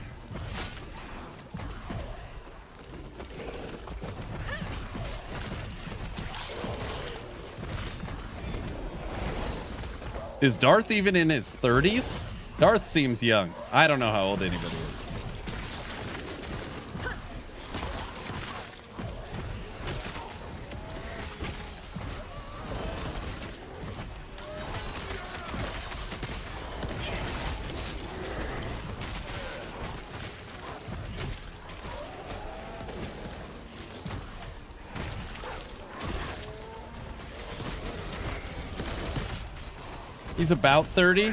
Is Darth even in his 30s? Darth seems young. I don't know how old anybody is. He's about 30.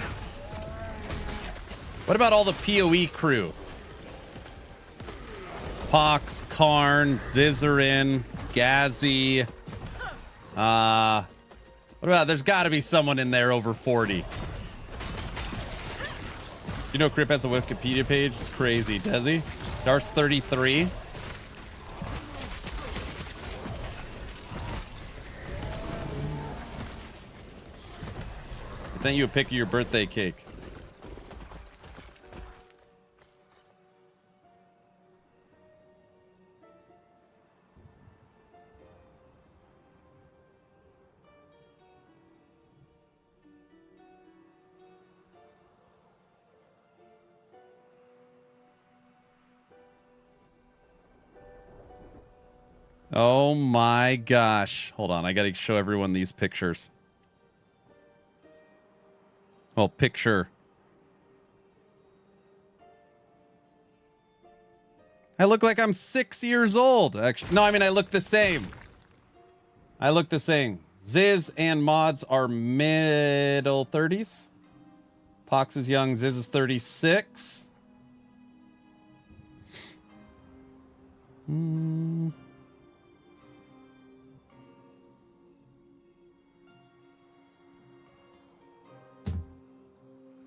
What about all the PoE crew? Pox, Karn, Zizarin, Gazzy. What about, there's got to be someone in there over 40. You know Crip has a Wikipedia page? It's crazy. Does he? Darth's 33. I sent you a pic of your birthday cake. Oh my gosh. Hold on, I gotta show everyone these pictures. Well, picture. I look like I'm 6 years old. Actually, no, I mean, I look the same. I look the same. Ziz and Mods are middle 30s. Pox is young. Ziz is 36.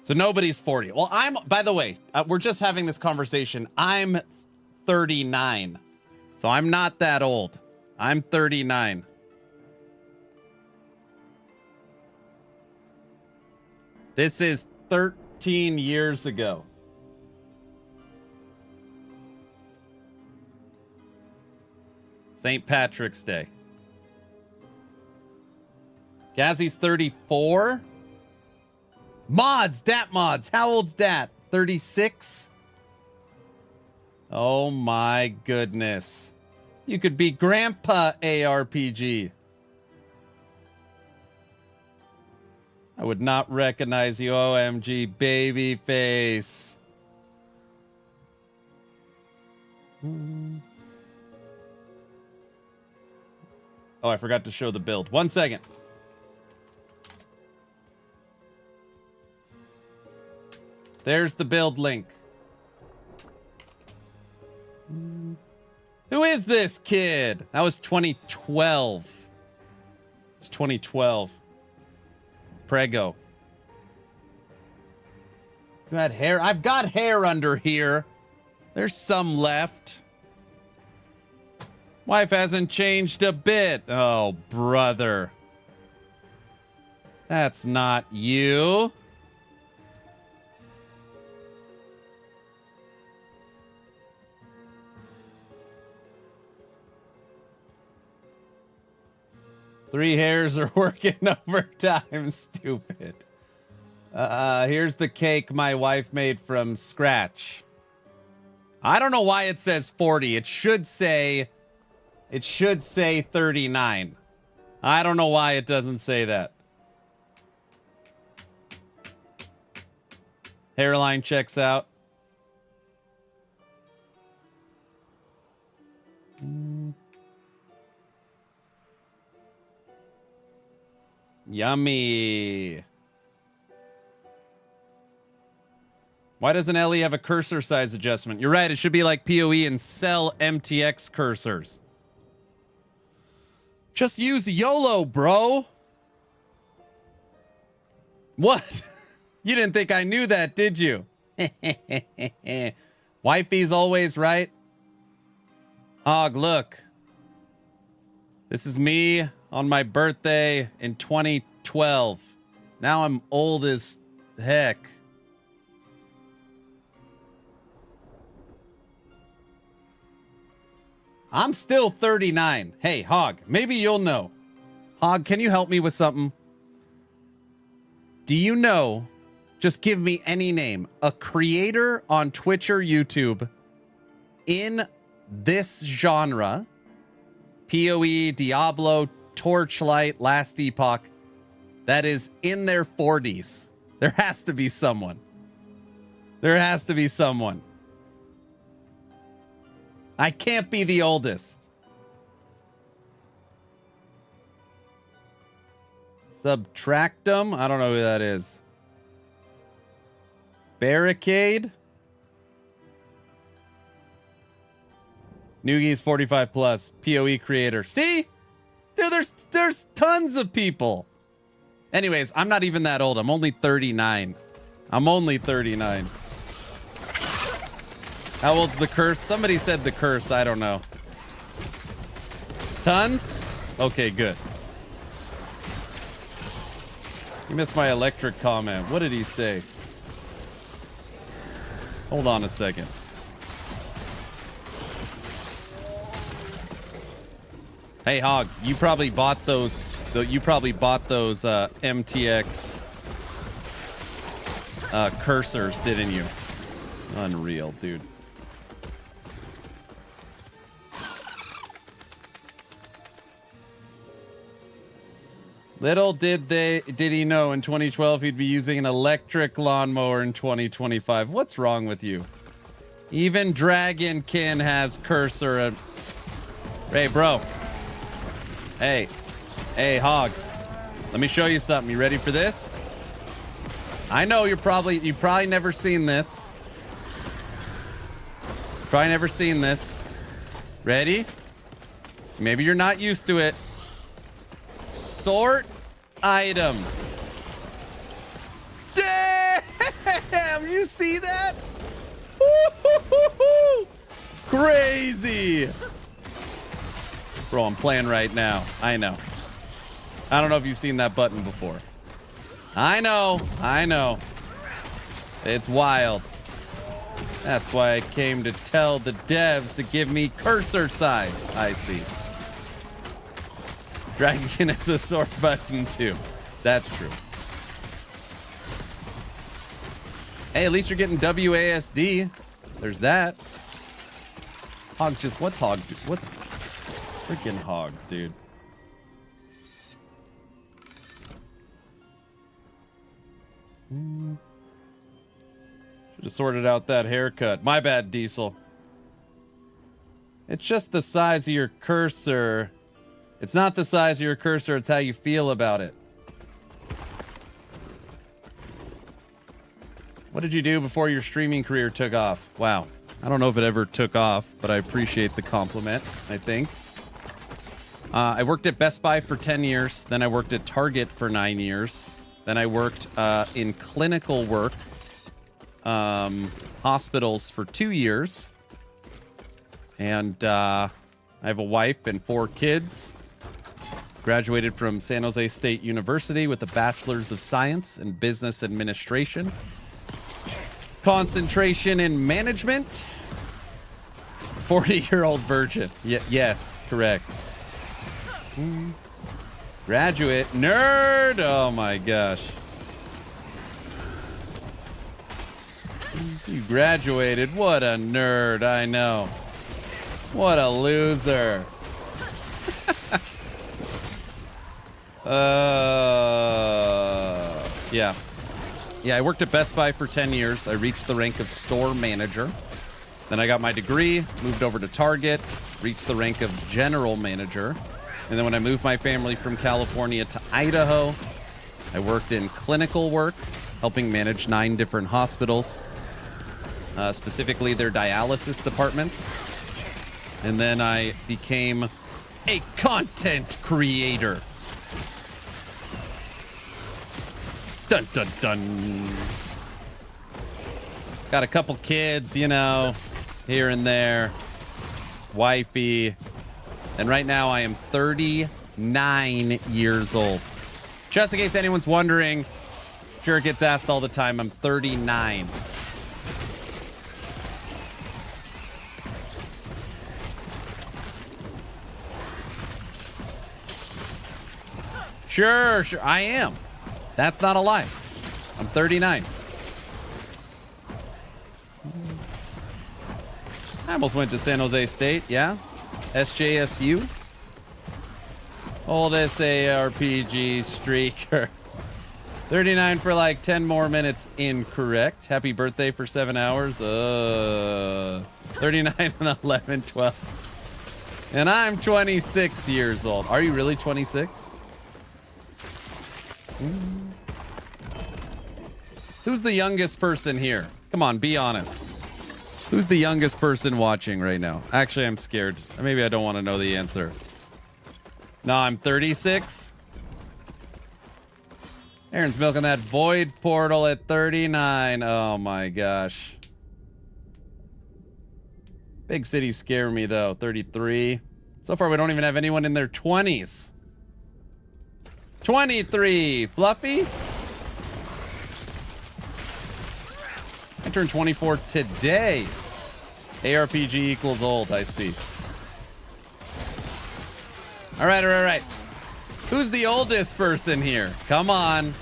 So nobody's 40. Well, by the way, we're just having this conversation. I'm 39. So I'm not that old. I'm 39. This is 13 years ago. St. Patrick's Day. Gazzy's 34. Mods, Dat Mods. How old's Dat? 36? Oh my goodness. You could be Grandpa ARPG. I would not recognize you. OMG, baby face. Oh, I forgot to show the build. 1 second. There's the build link. Who is this kid? That was 2012. It's 2012. Prego. You had hair? I've got hair under here. There's some left. Wife hasn't changed a bit. Oh, brother. That's not you. Three hairs are working overtime. Stupid. Here's the cake my wife made from scratch. I don't know why it says 40. It should say 39. I don't know why it doesn't say that. Hairline checks out. Yummy. Why doesn't Ellie have a cursor size adjustment? You're right. It should be like PoE and sell MTX cursors. Just use YOLO, bro. What? You didn't think I knew that, did you? Wifey's always right. Og, look. This is me on my birthday in 2012. Now I'm old as heck. I'm still 39. Hey, Hog, maybe you'll know. Hog, can you help me with something? Do you know, just give me any name, a creator on Twitch or YouTube in this genre, PoE, Diablo, Torchlight, Last Epoch, that is in their 40s? There has to be someone. There has to be someone. I can't be the oldest. Subtractum? I don't know who that is. Barricade? Noogies 45 plus. PoE creator. See? Dude, there's tons of people. Anyways, I'm not even that old. I'm only 39. I'm only 39. How old's the curse? Somebody said the curse. I don't know. Tons? Okay, good. You missed my electric comment. What did he say? Hold on a second. Hey, Hog, you probably bought those. MTX cursors, didn't you? Unreal, dude. Little did he know in 2012 he'd be using an electric lawnmower in 2025. What's wrong with you? Even Dragonkin has cursor. Hey, bro. Hey, Hog. Let me show you something. You ready for this? I know you've probably never seen this. Probably never seen this. Ready? Maybe you're not used to it. Sort items. Damn! You see that? Woo-hoo-hoo-hoo! Crazy! Bro, I'm playing right now. I know. I don't know if you've seen that button before. I know. It's wild. That's why I came to tell the devs to give me cursor size. I see. Dragon is a sore button too. That's true. Hey, at least you're getting WASD. There's that. Hog just, what's Hog? What's freaking Hog, dude? Should have sorted out that haircut. My bad, Diesel. It's just the size of your cursor. It's not the size of your cursor, it's how you feel about it. What did you do before your streaming career took off? Wow. I don't know if it ever took off, but I appreciate the compliment, I think. I worked at Best Buy for 10 years. Then I worked at Target for 9 years. Then I worked in clinical work, hospitals for 2 years. And I have a wife and 4 kids. Graduated from San Jose State University with a Bachelor's of Science in Business Administration. Concentration in management. 40-year-old virgin. Yes, correct. Graduate. Nerd. Oh my gosh. You graduated. What a nerd. I know. What a loser. Yeah. Yeah, I worked at Best Buy for 10 years. I reached the rank of store manager. Then I got my degree, moved over to Target, reached the rank of general manager. And then when I moved my family from California to Idaho, I worked in clinical work, helping manage 9 different hospitals, specifically their dialysis departments. And then I became a content creator. Dun, dun, dun. Got a couple kids, you know, here and there. Wifey. And right now I am 39 years old. Just in case anyone's wondering, sure it gets asked all the time, I'm 39. Sure, I am. That's not a lie. I'm 39. I almost went to San Jose State, yeah? SJSU. Oldest ARPG streaker. 39 for like 10 more minutes. Incorrect. Happy birthday for 7 hours. 39 and 11, 12. And I'm 26 years old. Are you really 26? Who's the youngest person here? Come on, be honest. Who's the youngest person watching right now? Actually, I'm scared. Maybe I don't want to know the answer. No, I'm 36. Aaron's milking that void portal at 39. Oh my gosh. Big cities scare me though. 33. So far, we don't even have anyone in their 20s. 23. Fluffy? I turned 24 today. ARPG equals old, I see. All right. Who's the oldest person here? Come on.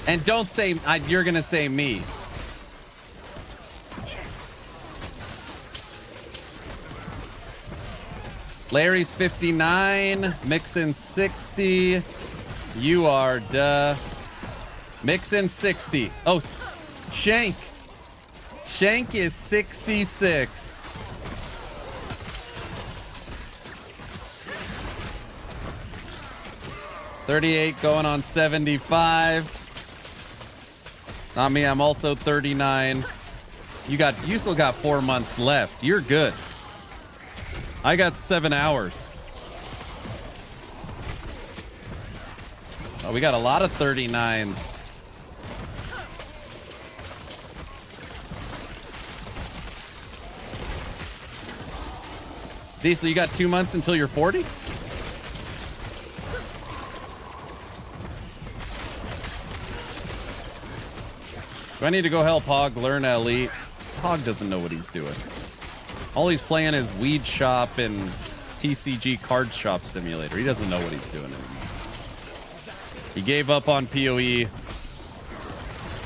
And don't say, you're going to say me. Larry's 59. Mixin 60. You are, duh. Mixin 60. Oh, Shank. Shank is 66. $38 going on 75. Not me, I'm also 39. You still got 4 months left. You're good. I got 7 hours. Oh, we got a lot of 39s. Diesel, you got 2 months until you're 40? Do I need to go help Hog learn Elite? Hog doesn't know what he's doing. All he's playing is Weed Shop and TCG Card Shop Simulator. He doesn't know what he's doing anymore. He gave up on PoE.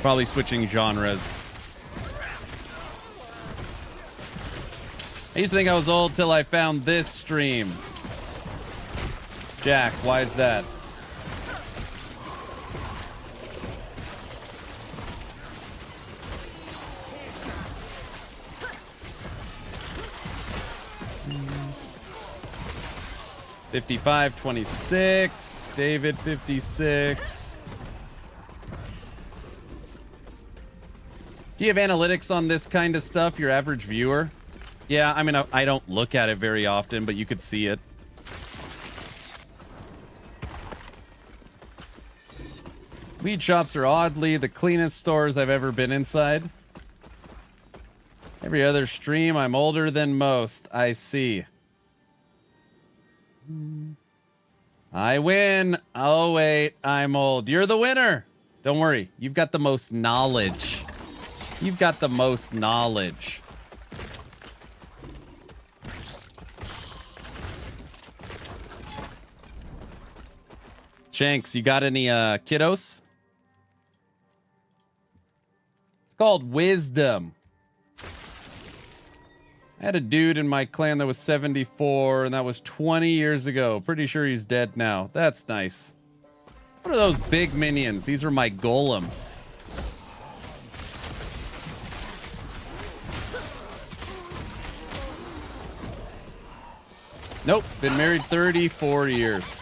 Probably switching genres. I used to think I was old till I found this stream. Jack, why is that? $55.26. David 56. Do you have analytics on this kind of stuff, your average viewer? Yeah, I mean, I don't look at it very often, but you could see it. Weed shops are oddly the cleanest stores I've ever been inside. Every other stream, I'm older than most. I see. I win. Oh, wait, I'm old. You're the winner. Don't worry. You've got the most knowledge. You've got the most knowledge. Shanks, you got any kiddos? It's called wisdom. I had a dude in my clan that was 74, and that was 20 years ago. Pretty sure he's dead now. That's nice. What are those big minions? These are my golems. Nope, been married 34 years.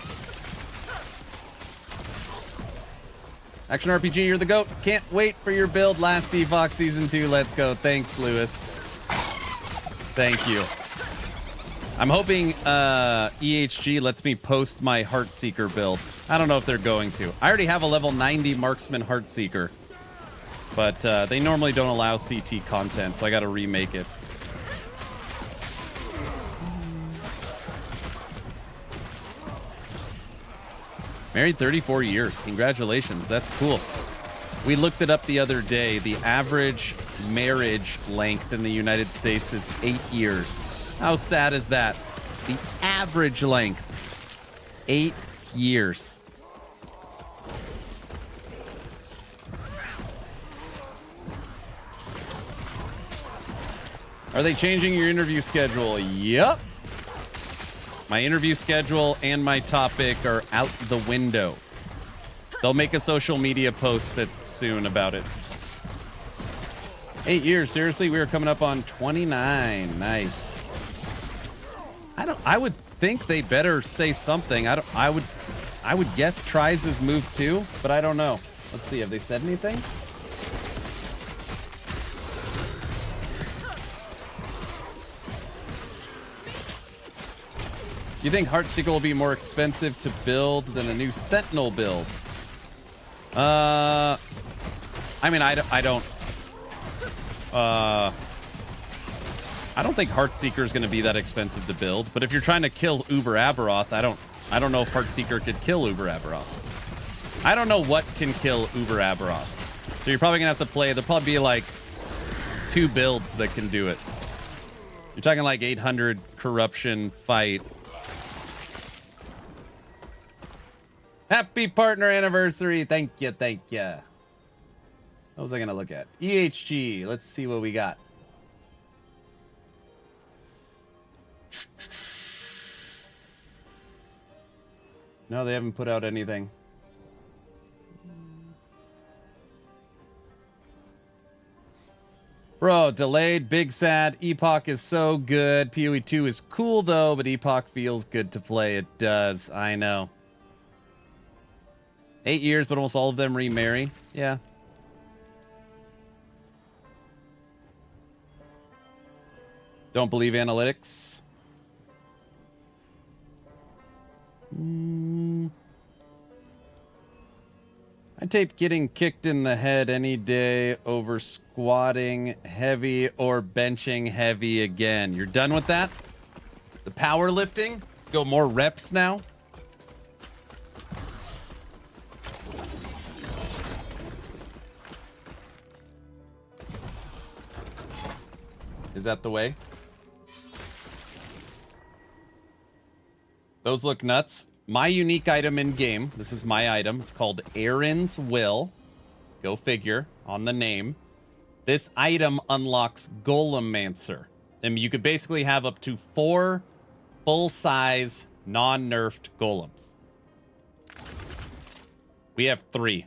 Action RPG, you're the GOAT. Can't wait for your build. Last Epoch Season 2. Let's go. Thanks, Lewis. Thank you. I'm hoping EHG lets me post my Heartseeker build. I don't know if they're going to. I already have a level 90 Marksman Heartseeker. But they normally don't allow CT content, so I got to remake it. Married 34 years. Congratulations. That's cool. We looked it up the other day. The average marriage length in the United States is 8 years. How sad is that? The average length, 8 years. Are they changing your interview schedule? Yep. My interview schedule and my topic are out the window. They'll make a social media post soon about it. 8 years, seriously? We are coming up on 29. Nice. I would think they better say something. I would guess Tries has moved too, but I don't know. Let's see, have they said anything? Do you think Heartseeker will be more expensive to build than a new Sentinel build? I mean, I don't think Heartseeker is going to be that expensive to build. But if you're trying to kill Uber Aberoth, I don't know if Heartseeker could kill Uber Aberoth. I don't know what can kill Uber Aberoth. So you're probably going to have to play. There'll probably be like 2 builds that can do it. You're talking like 800 corruption fight. Happy partner anniversary. Thank you. Thank you. What was I going to look at? EHG. Let's see what we got. No, they haven't put out anything. Bro, delayed, big sad. Epoch is so good. PoE 2 is cool though, but Epoch feels good to play. It does. I know. 8 years, but almost all of them remarry. Yeah. Don't believe analytics. I tape getting kicked in the head any day over squatting heavy or benching heavy again. You're done with that? The powerlifting? Go more reps now? Is that the way? Those look nuts. My unique item in game. This is my item. It's called Aaron's Will. Go figure on the name. This item unlocks Golemancer. And you could basically have up to 4 full-size, non-nerfed golems. We have 3.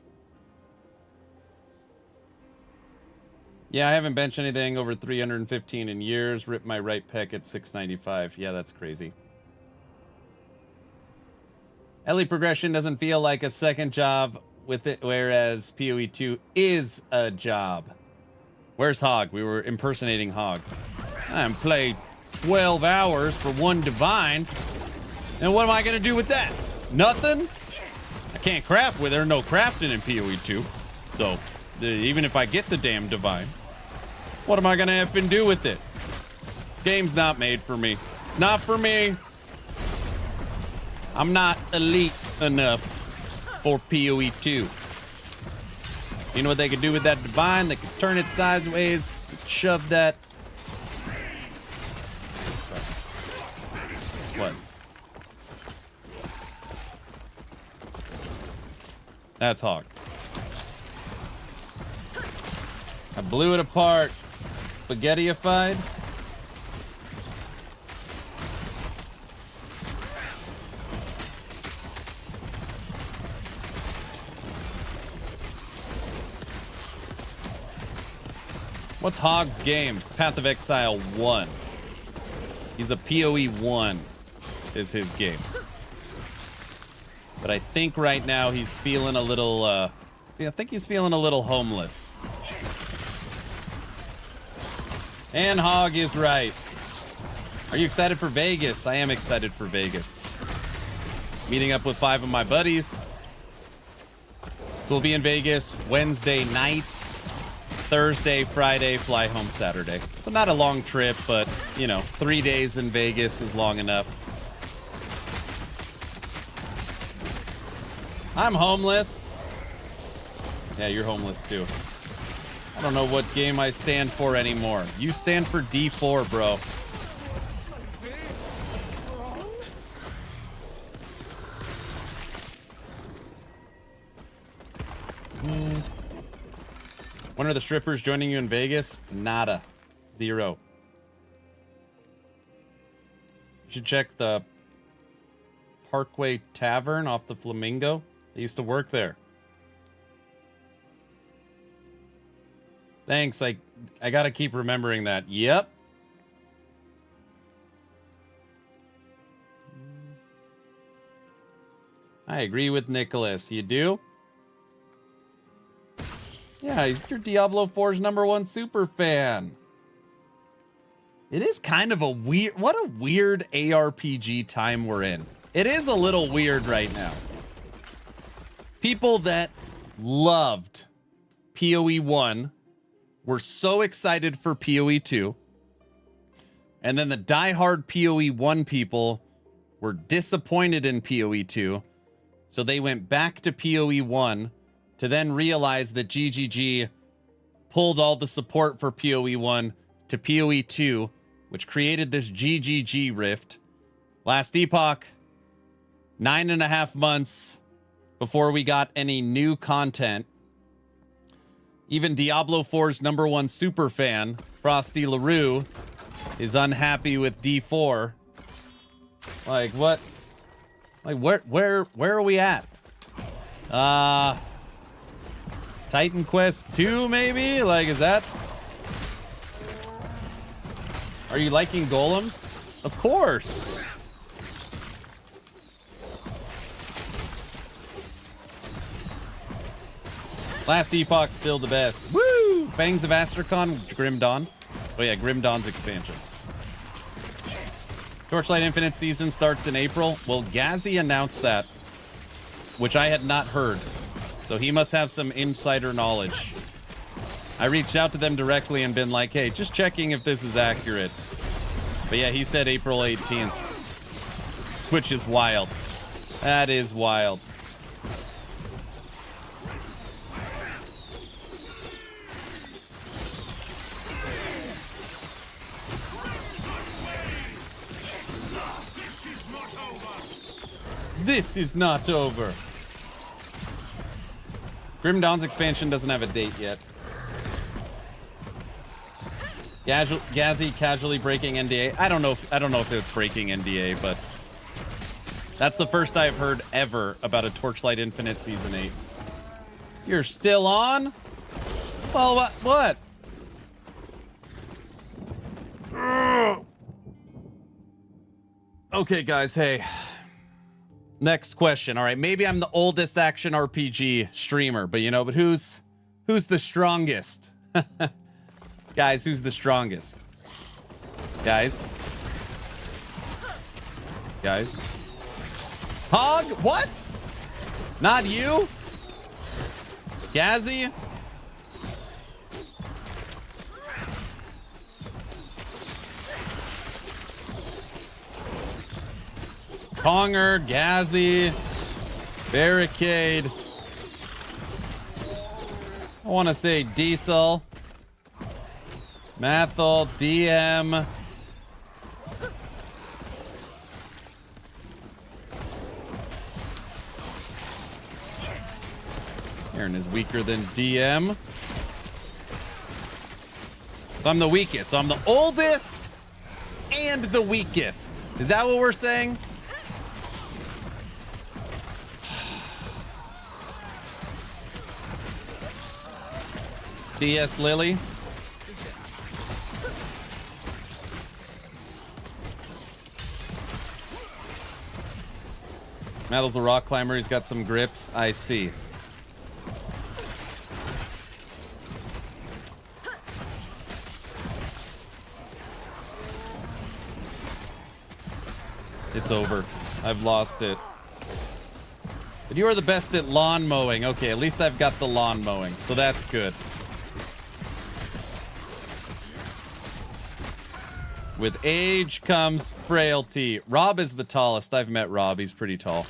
Yeah, I haven't benched anything over 315 in years. Ripped my right pec at 695. Yeah, that's crazy. LE progression doesn't feel like a second job with it, whereas PoE 2 is a job. Where's Hog? We were impersonating Hog. I played 12 hours for 1 divine. And what am I going to do with that? Nothing? I can't craft with her. No crafting in PoE 2. So, even if I get the damn divine, what am I going to effing do with it? Game's not made for me. It's not for me. I'm not elite enough for PoE 2. You know what they could do with that divine? They could turn it sideways, shove that. What? That's Hog. I blew it apart. Spaghettiified. What's Hog's game? Path of Exile 1. He's a PoE 1 is his game. But I think right now he's feeling a little, I think he's feeling a little homeless. And Hog is right. Are you excited for Vegas? I am excited for Vegas. Meeting up with 5 of my buddies. So we'll be in Vegas Wednesday night. Thursday, Friday, fly home Saturday. So not a long trip, but, you know, 3 days in Vegas is long enough. I'm homeless. Yeah, you're homeless too. I don't know what game I stand for anymore. You stand for D4, bro. When are the strippers joining you in Vegas? Nada. 0. You should check the Parkway Tavern off the Flamingo. I used to work there. Thanks. I gotta keep remembering that. Yep. I agree with Nicholas. You do? Yeah, he's your Diablo 4's #1 super fan. It is kind of a weird, what a weird ARPG time we're in. It is a little weird right now. People that loved PoE 1 were so excited for PoE 2. And then the diehard PoE 1 people were disappointed in PoE 2. So they went back to PoE 1 to then realize that GGG pulled all the support for PoE 1 to PoE 2, which created this GGG rift. Last Epoch, 9.5 months before we got any new content. Even Diablo 4's #1 super fan, Frosty LaRue, is unhappy with D4. Like, what? Like, where are we at? Titan Quest 2, maybe? Like, is that... Are you liking golems? Of course. Last Epoch, still the best. Woo! Fangs of Astrakhan, Grim Dawn. Oh yeah, Grim Dawn's expansion. Torchlight Infinite season starts in April. Well, Gazzy announced that, which I had not heard. So he must have some insider knowledge. I reached out to them directly and been like, hey, just checking if this is accurate. But yeah, he said April 18th, which is wild. That is wild. This is not over. Grim Dawn's expansion doesn't have a date yet. Gazzy casually breaking NDA. I don't know if it's breaking NDA, but that's the first I've heard ever about a Torchlight Infinite Season 8. You're still on? Well, what? Okay, guys, hey. Next question. All right, maybe I'm the oldest action RPG streamer, but who's the strongest? Guys, who's the strongest? Guys? Hog? What? Not you? Gazzy? Conger, Gazzy, Barricade. I want to say Diesel, Mathel, DM. Aaron is weaker than DM. So I'm the weakest. So I'm the oldest and the weakest. Is that what we're saying? DS Lily. Metal's a rock climber. He's got some grips. I see. It's over. I've lost it. But you are the best at lawn mowing. Okay, at least I've got the lawn mowing, so that's good. With age comes frailty. Rob is the tallest. I've met Rob. He's pretty tall.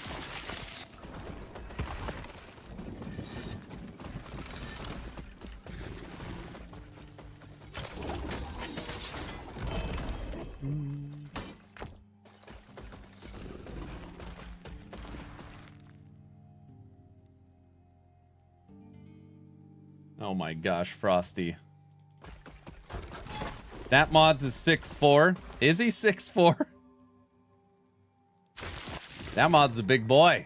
Oh my gosh, Frosty. That mods is 6'4". Is he 6'4"? That mod's a big boy.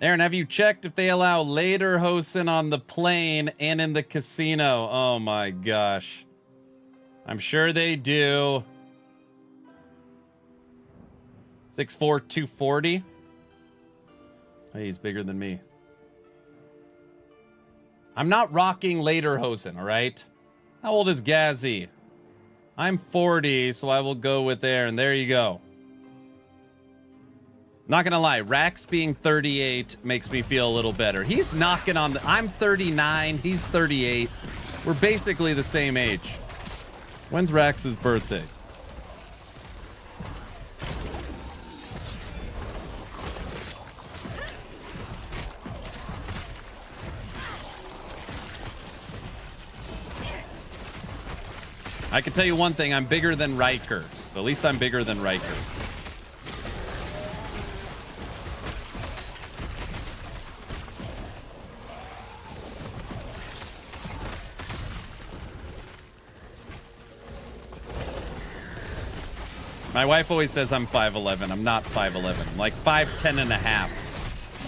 Aaron, have you checked if they allow lederhosen on the plane and in the casino? Oh my gosh. I'm sure they do. 6'4", 240. Hey, he's bigger than me. I'm not rocking lederhosen, all right? How old is Gazzy? I'm 40, so I will go with Aaron. There you go. Not gonna lie, Rax being 38 makes me feel a little better. He's knocking on the... I'm 39, he's 38. We're basically the same age. When's Rax's birthday? I can tell you one thing, I'm bigger than Riker. So at least I'm bigger than Riker. My wife always says I'm 5'11". I'm not 5'11". I'm like 5'10 and a half.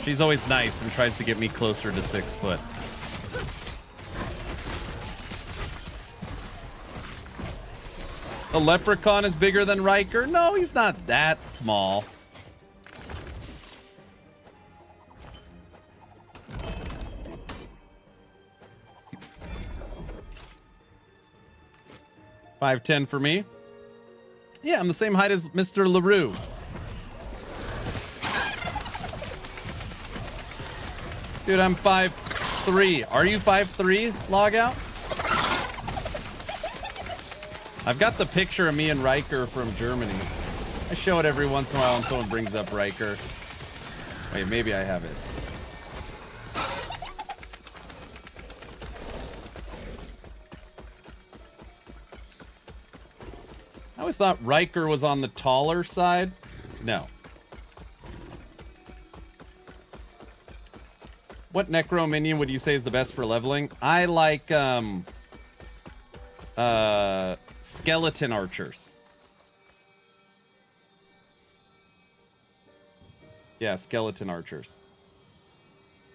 She's always nice and tries to get me closer to 6 foot. The Leprechaun is bigger than Riker? No, he's not that small. $5'10" for me. Yeah, I'm the same height as Mr. LaRue. Dude, I'm 5'3". Are you 5'3", Logout? I've got the picture of me and Riker from Germany. I show it every once in a while when someone brings up Riker. Wait, maybe I have it. always thought Riker was on the taller side. No. What Necro minion would you say is the best for leveling? I like skeleton archers. Yeah, skeleton archers.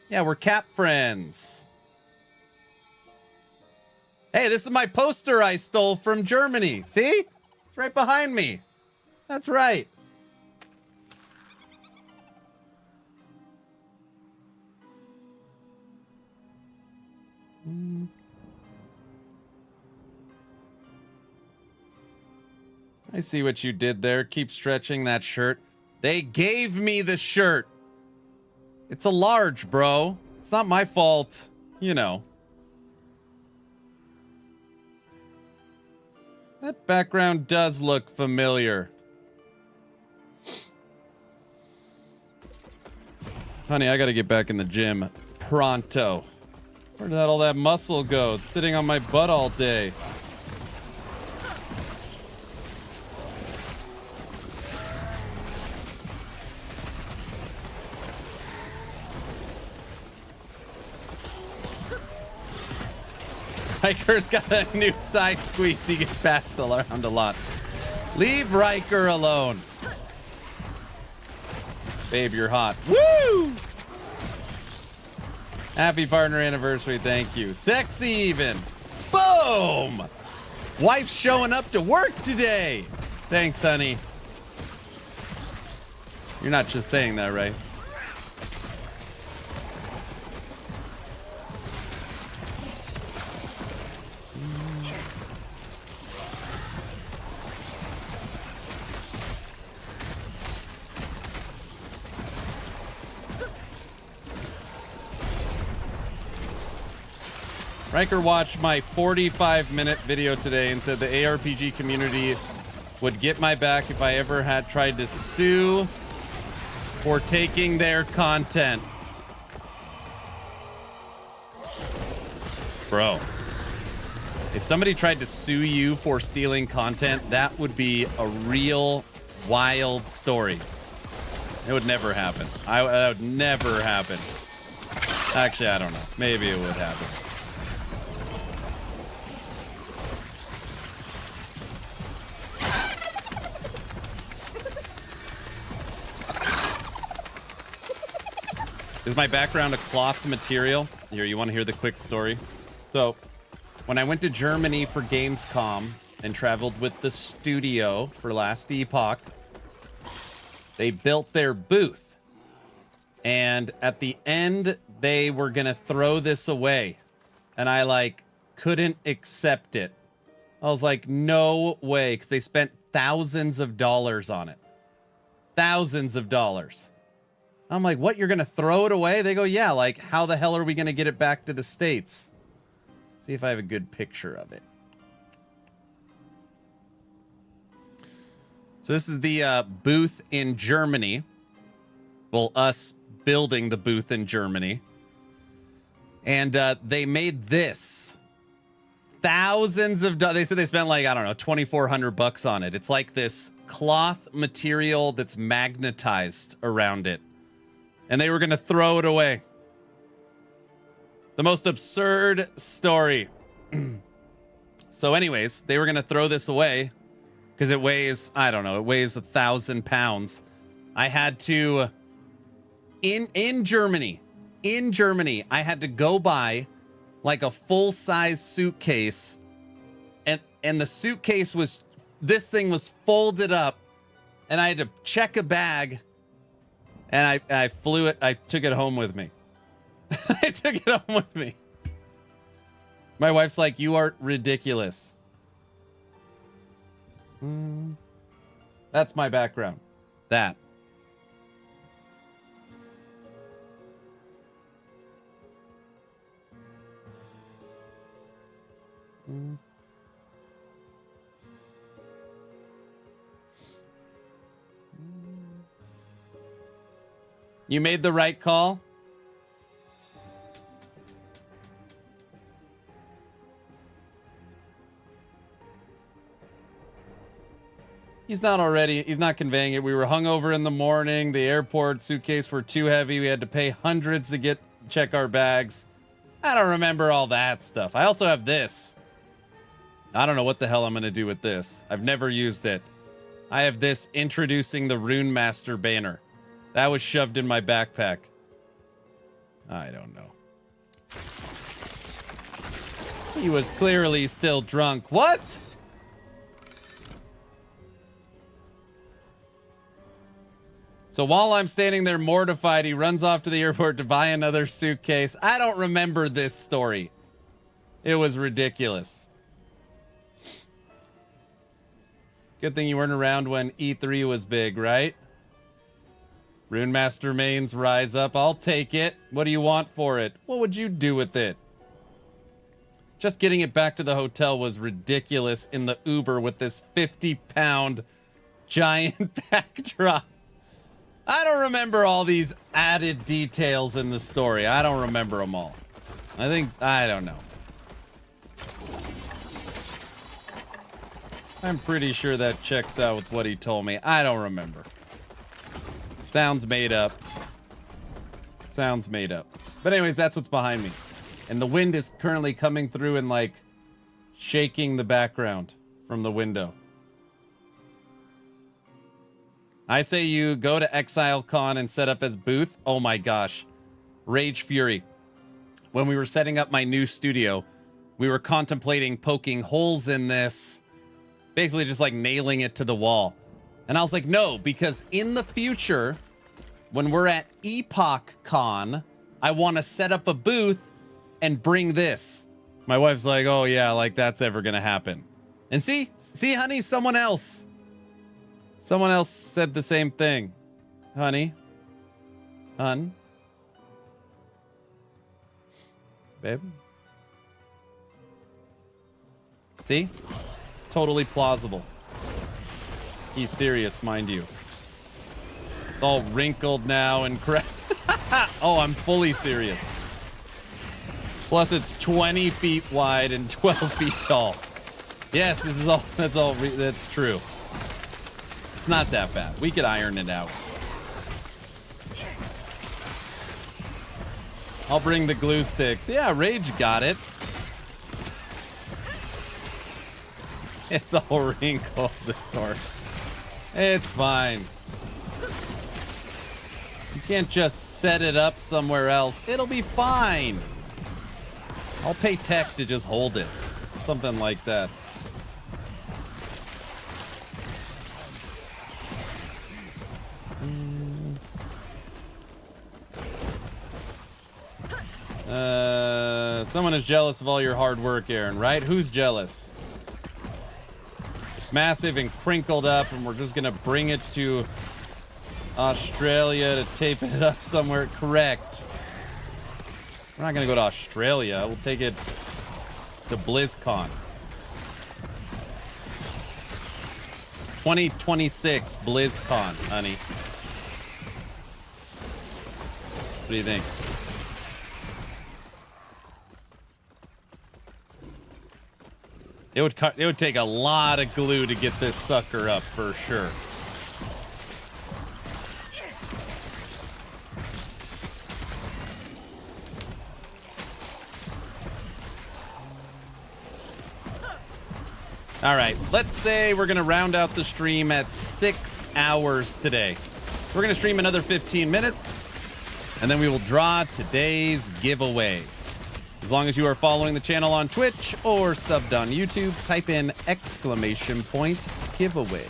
Yeah, we're Cap friends. Hey, this is my poster I stole from Germany. See? It's right behind me. That's right. I see what you did there. Keep stretching that shirt. They gave me the shirt. It's a large, bro. It's not my fault. You know. That background does look familiar. Honey, I gotta get back in the gym. Pronto. Where did all that muscle go? It's sitting on my butt all day. Riker's got a new side squeeze. He gets passed around a lot. Leave Riker alone. Babe, you're hot. Woo! Happy partner anniversary. Thank you. Sexy even. Boom! Wife's showing up to work today. Thanks, honey. You're not just saying that, right? Riker watched my 45-minute video today and said the ARPG community would get my back if I ever had tried to sue for taking their content. Bro, if somebody tried to sue you for stealing content, that would be a real wild story. It would never happen. That would never happen. Actually, I don't know. Maybe it would happen. Is my background a cloth material? Here, you want to hear the quick story? So, when I went to Germany for Gamescom and traveled with the studio for last Epoch, they built their booth. And at the end, they were going to throw this away. And I, couldn't accept it. I was like, no way, because they spent thousands of dollars on it. Thousands of dollars. I'm like, what? You're going to throw it away? They go, yeah, how the hell are we going to get it back to the States? See if I have a good picture of it. So this is the booth in Germany. Well, us building the booth in Germany. And they made this. Thousands of dollars. They said they spent I don't know, $2,400 on it. It's like this cloth material that's magnetized around it. And they were going to throw it away. The most absurd story. So anyways, they were going to throw this away because it weighs, I don't know, it weighs 1,000 pounds. I had to, in Germany, I had to go buy a full-size suitcase. And the suitcase this thing was folded up. And I had to check a bag. And I flew it. I took it home with me. I took it home with me. My wife's like, you are ridiculous. That's my background. That. You made the right call. He's not conveying it. We were hungover in the morning. The airport suitcase were too heavy. We had to pay hundreds to check our bags. I don't remember all that stuff. I also have this. I don't know what the hell I'm going to do with this. I've never used it. I have this introducing the Rune Master banner. That was shoved in my backpack. I don't know. He was clearly still drunk. What? So while I'm standing there mortified, he runs off to the airport to buy another suitcase. I don't remember this story. It was ridiculous. Good thing you weren't around when E3 was big, right? Rune Master mains rise up. I'll take it. What do you want for it? What would you do with it? Just getting it back to the hotel was ridiculous in the Uber with this 50-pound giant backdrop. I don't remember all these added details in the story. I don't remember them all. I don't know. I'm pretty sure that checks out with what he told me. I don't remember. Sounds made up. Sounds made up. But anyways, that's what's behind me. And the wind is currently coming through and like shaking the background from the window. I say you go to ExileCon and set up as booth. Oh my gosh. Rage Fury. When we were setting up my new studio, we were contemplating poking holes in this. Basically just like nailing it to the wall. And I was like, no, because in the future, when we're at Epoch Con, I want to set up a booth and bring this. My wife's like, oh yeah, like that's ever gonna happen. And see, honey, someone else said the same thing. Honey. Hun. Babe. See? It's totally plausible. He's serious, mind you. It's all wrinkled now and crap. Oh, I'm fully serious. Plus, it's 20 feet wide and 12 feet tall. Yes, that's true. It's not that bad. We could iron it out. I'll bring the glue sticks. Yeah, Rage got it. It's all wrinkled, of course. It's fine. You can't just set it up somewhere else. It'll be fine. I'll pay tech to just hold it. Something like that. Someone is jealous of all your hard work, Aaron, right? Who's jealous? It's massive and crinkled up, and we're just gonna bring it to Australia to tape it up somewhere. Correct. We're not gonna go to Australia. We'll take it to BlizzCon. 2026 BlizzCon, honey. What do you think? It would take a lot of glue to get this sucker up for sure. All right, let's say we're going to round out the stream at 6 hours today. We're going to stream another 15 minutes, and then we will draw today's giveaway. As long as you are following the channel on Twitch or subbed on YouTube, type in ! giveaway.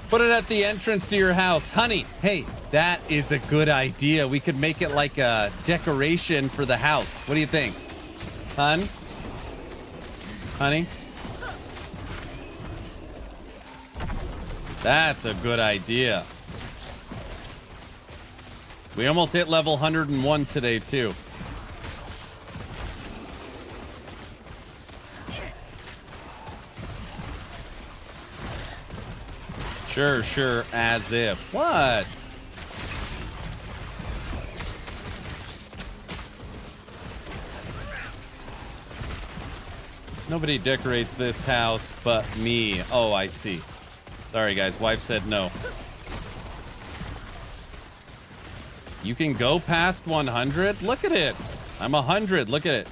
Put it at the entrance to your house. Honey, hey, that is a good idea. We could make it like a decoration for the house. What do you think? Hun? Honey? That's a good idea. We almost hit level 101 today, too. Sure, as if. What? Nobody decorates this house but me. Oh, I see. Sorry, guys. Wife said no. You can go past 100? Look at it. I'm 100. Look at it.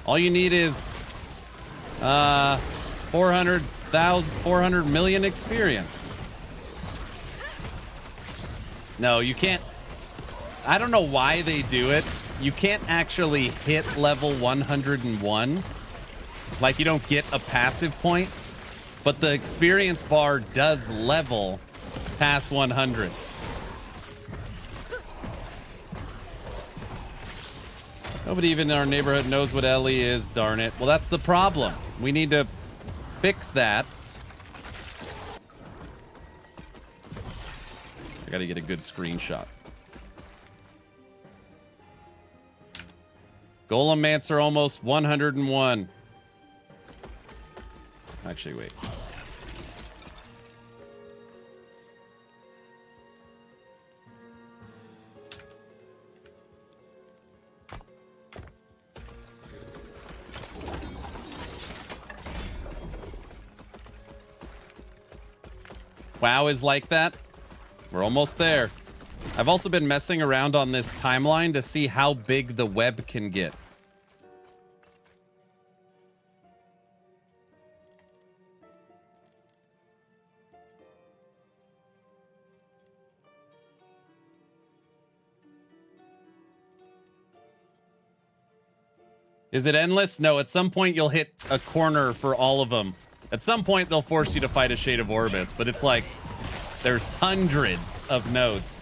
All you need is 400 million experience. No, you can't. I don't know why they do it. You can't actually hit level 101. Like, you don't get a passive point, but the experience bar does level past 100. Nobody even in our neighborhood knows what Ellie is, darn it. Well, that's the problem. We need to fix that. I gotta get a good screenshot. Golemancer almost 101. Actually, wait. WoW is like that. We're almost there. I've also been messing around on this timeline to see how big the web can get. Is it endless? No, at some point you'll hit a corner for all of them. At some point they'll force you to fight a Shade of Orbis, but it's like there's hundreds of nodes.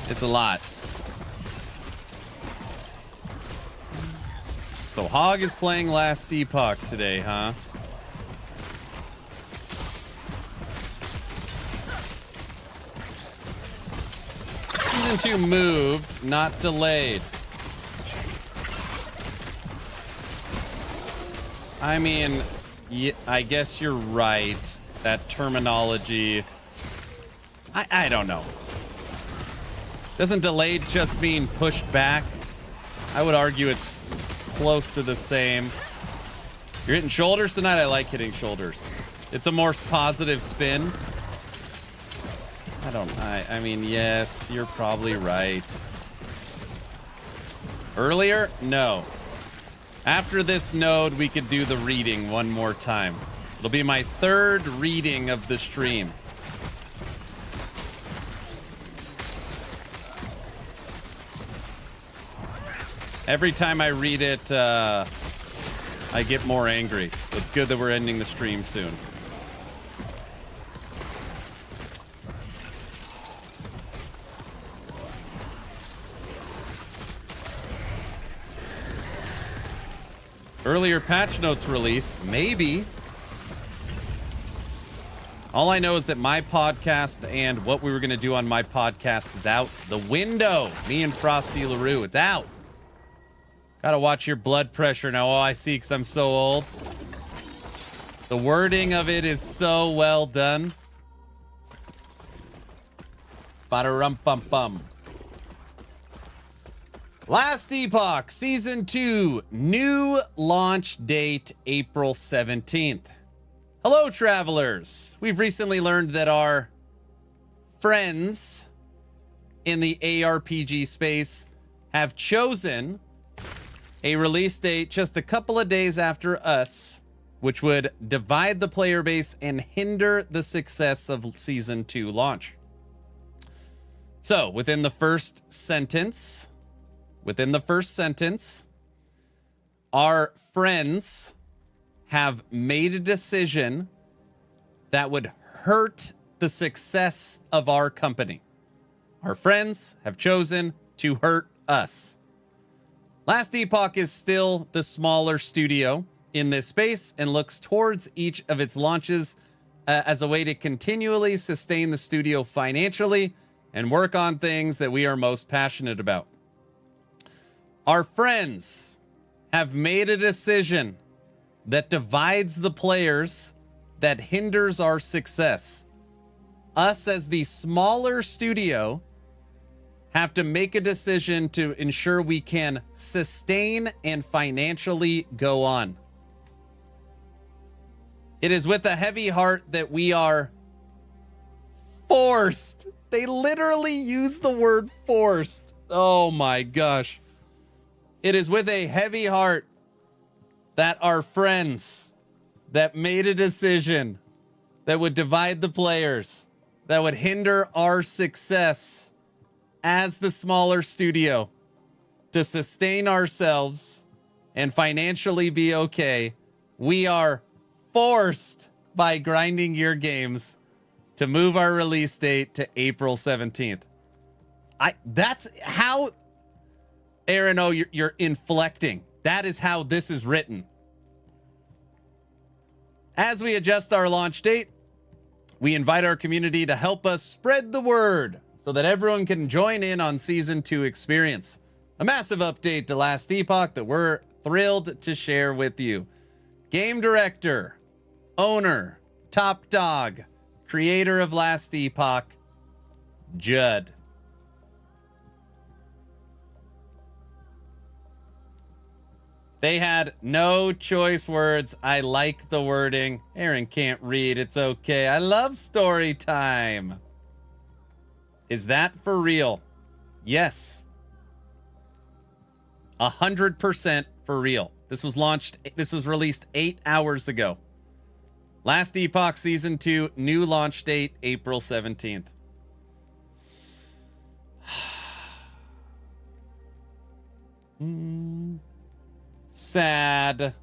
It's a lot. So Hog is playing Last Epoch today, huh? Season 2 moved, not delayed. I mean, I guess you're right. That terminology, I don't know. Doesn't delayed just mean pushed back? I would argue it's close to the same. You're hitting shoulders tonight? I like hitting shoulders. It's a more positive spin. I mean, yes, you're probably right. Earlier? No. After this node, we could do the reading one more time. It'll be my third reading of the stream. Every time I read it, I get more angry. It's good that we're ending the stream soon. Earlier patch notes release, maybe. All I know is that my podcast and what we were going to do on my podcast is out the window. Me and Frosty LaRue, it's out. Gotta watch your blood pressure now. Oh, I see, because I'm so old. The wording of it is so well done. Ba-da-rum-bum-bum. Last Epoch, Season 2, new launch date, April 17th. Hello, travelers. We've recently learned that our friends in the ARPG space have chosen a release date just a couple of days after us, which would divide the player base and hinder the success of Season 2 launch. So, within the first sentence, our friends have made a decision that would hurt the success of our company. Our friends have chosen to hurt us. Last Epoch is still the smaller studio in this space and looks towards each of its launches as a way to continually sustain the studio financially and work on things that we are most passionate about. Our friends have made a decision that divides the players that hinders our success. Us as the smaller studio have to make a decision to ensure we can sustain and financially go on. It is with a heavy heart that we are forced. They literally use the word forced. Oh my gosh. It is with a heavy heart that our friends that made a decision that would divide the players, that would hinder our success as the smaller studio to sustain ourselves and financially be okay. We are forced by Grinding Gear Games to move our release date to April 17th. That's how, Aaron, you're inflecting. That is how this is written. As we adjust our launch date, we invite our community to help us spread the word so that everyone can join in on Season 2 experience. A massive update to Last Epoch that we're thrilled to share with you. Game director, owner, top dog, creator of Last Epoch, Judd. They had no choice words. I like the wording. Aaron can't read. It's okay. I love story time. Is that for real? Yes. 100% for real. This was released 8 hours ago. Last Epoch Season 2, new launch date, April 17th. Sad.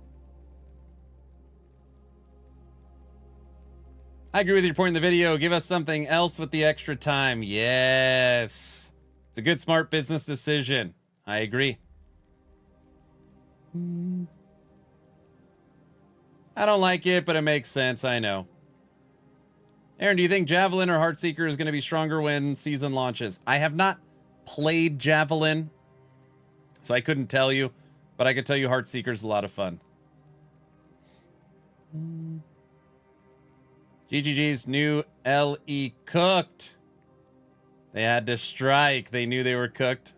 I agree with your point in the video. Give us something else with the extra time. Yes. It's a good, smart business decision. I agree. I don't like it, but it makes sense. I know. Aaron, do you think Javelin or Heartseeker is going to be stronger when season launches? I have not played Javelin, so I couldn't tell you, but I could tell you Heartseeker is a lot of fun. GGG's new LE cooked. They had to strike. They knew they were cooked.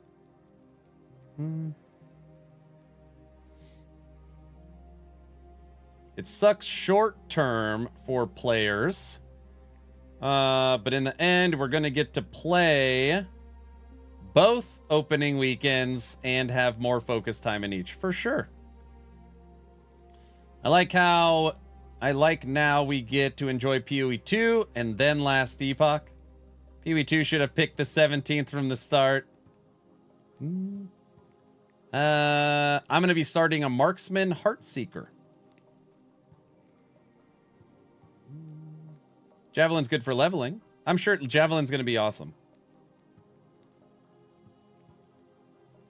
It sucks short term for players. But in the end, we're going to get to play both opening weekends and have more focus time in each, for sure. I like now we get to enjoy PoE 2 and then Last Epoch. PoE 2 should have picked the 17th from the start. I'm going to be starting a Marksman Heartseeker. Javelin's good for leveling. I'm sure Javelin's going to be awesome.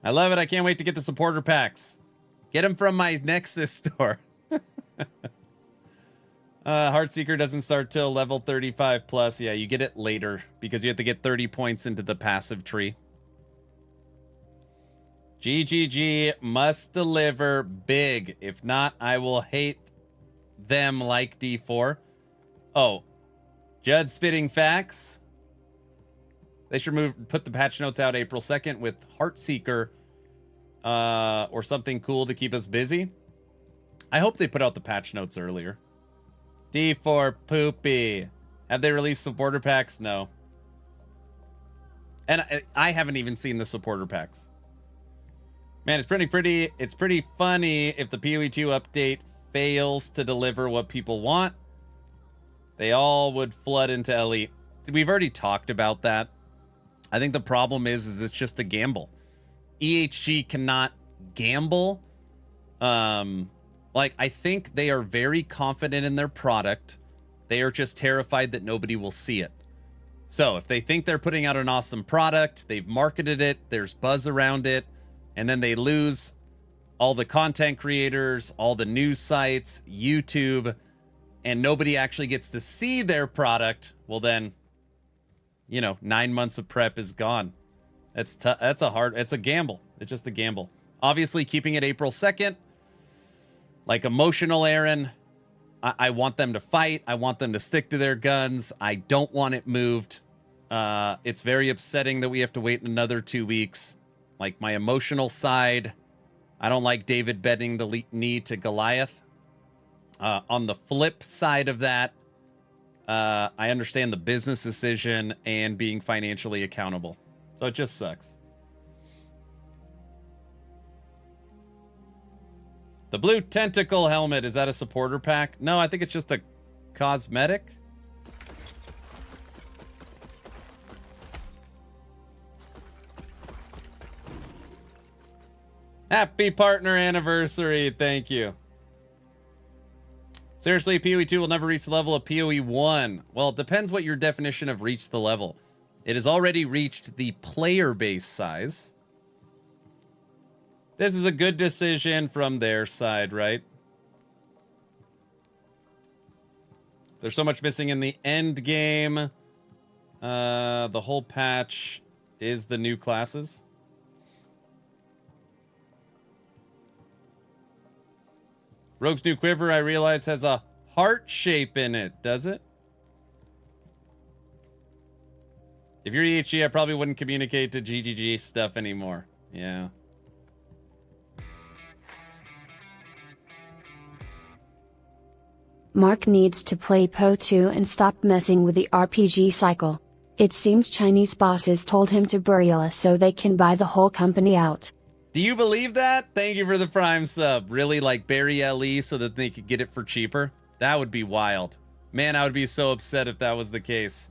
I love it. I can't wait to get the supporter packs. Get them from my Nexus store. Heartseeker doesn't start till level 35 plus. Yeah, you get it later because you have to get 30 points into the passive tree. GGG must deliver big. If not, I will hate them like D4. Oh, Judd spitting facts. They should put the patch notes out April 2nd with Heartseeker or something cool to keep us busy. I hope they put out the patch notes earlier. D4 poopy. Have they released supporter packs? No. And I haven't even seen the supporter packs. Man, it's pretty funny if the PoE 2 update fails to deliver what people want. They all would flood into LE. We've already talked about that. I think the problem is it's just a gamble. EHG cannot gamble. I think they are very confident in their product. They are just terrified that nobody will see it. So if they think they're putting out an awesome product, they've marketed it, there's buzz around it, and then they lose all the content creators, all the news sites, YouTube, and nobody actually gets to see their product, well then, 9 months of prep is gone. It's a gamble. It's just a gamble. Obviously, keeping it April 2nd, like emotional Aaron, I want them to fight. I want them to stick to their guns. I don't want it moved. It's very upsetting that we have to wait another 2 weeks. Like, my emotional side, I don't like David bending the knee to Goliath. On the flip side of that, I understand the business decision and being financially accountable. So it just sucks. The blue tentacle helmet, is that a supporter pack? No, I think it's just a cosmetic. Happy partner anniversary. Thank you. Seriously, PoE 2 will never reach the level of PoE 1. Well, it depends what your definition of reach the level. It has already reached the player base size. This is a good decision from their side, right? There's so much missing in the end game. The whole patch is the new classes. Rogue's new quiver, I realize, has a heart shape in it, does it? If you're EHG, I probably wouldn't communicate to GGG stuff anymore. Yeah. Mark needs to play Po 2 and stop messing with the RPG cycle. It seems Chinese bosses told him to bury us so they can buy the whole company out. Do you believe that? Thank you for the Prime sub. Really, like, bury LE so that they could get it for cheaper? That would be wild. Man, I would be so upset if that was the case.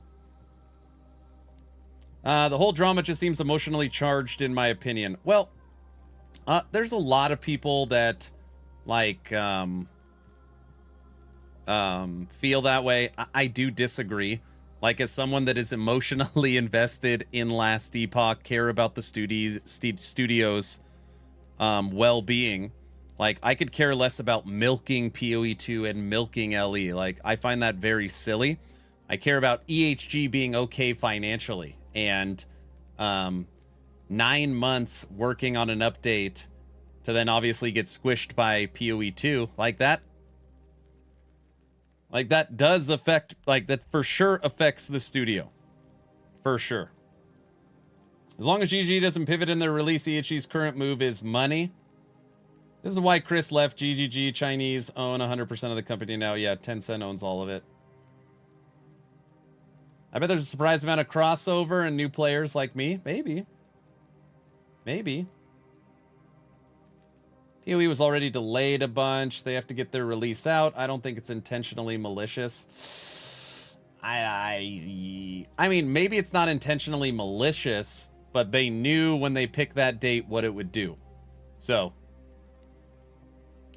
The whole drama just seems emotionally charged, in my opinion. Well, there's a lot of people that, like, feel that way. I do disagree. Like, as someone that is emotionally invested in Last Epoch, care about the studio's well-being, like, I could care less about milking PoE 2 and milking LE. Like, I find that very silly. I care about EHG being okay financially, and 9 months working on an update to then obviously get squished by PoE 2 like that. Like, that does affect, like, that for sure affects the studio. For sure. As long as GG doesn't pivot in their release, EHG's current move is money. This is why Chris left. GGG Chinese own 100% of the company now. Yeah, Tencent owns all of it. I bet there's a surprise amount of crossover and new players like me. Maybe. Maybe. PoE was already delayed a bunch. They have to get their release out. I don't think it's intentionally malicious. I mean, maybe it's not intentionally malicious, but they knew when they picked that date what it would do. So,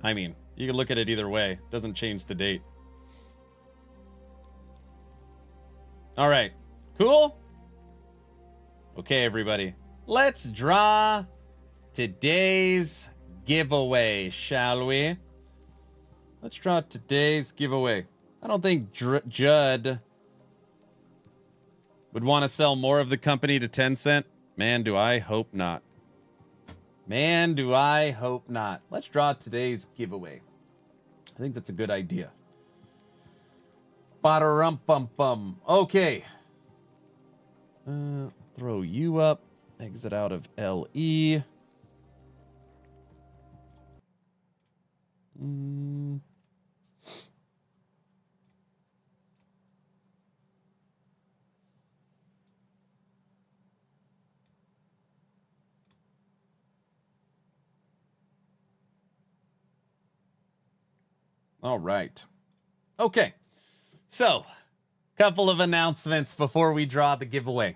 I mean, you can look at it either way. It doesn't change the date. All right. Cool? Okay, everybody. Let's draw today's giveaway, shall we? Let's draw today's giveaway. I don't think Judd would want to sell more of the company to Tencent. Man, do I hope not. Man, do I hope not. Let's draw today's giveaway. I think that's a good idea. Ba-da-rum-bum-bum. Okay. Throw you up. Exit out of LE. All right. Okay. So, couple of announcements before we draw the giveaway.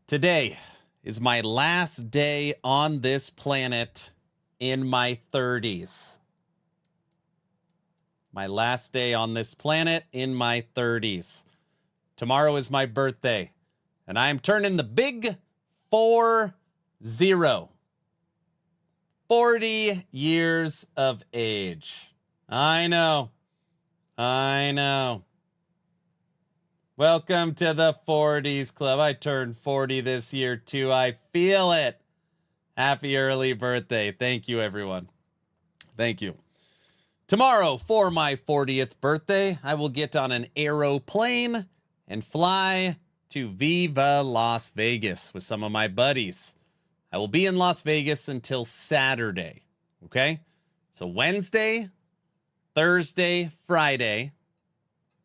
Today is my last day on this planet in my 30s. My last day on this planet in my 30s. Tomorrow is my birthday, and I am turning the big 40. 40 years of age. I know. I know. Welcome to the 40s Club. I turned 40 this year, too. I feel it. Happy early birthday. Thank you, everyone. Thank you. Tomorrow, for my 40th birthday, I will get on an aeroplane and fly to Viva Las Vegas with some of my buddies. I will be in Las Vegas until Saturday, okay? So Wednesday, Thursday, Friday,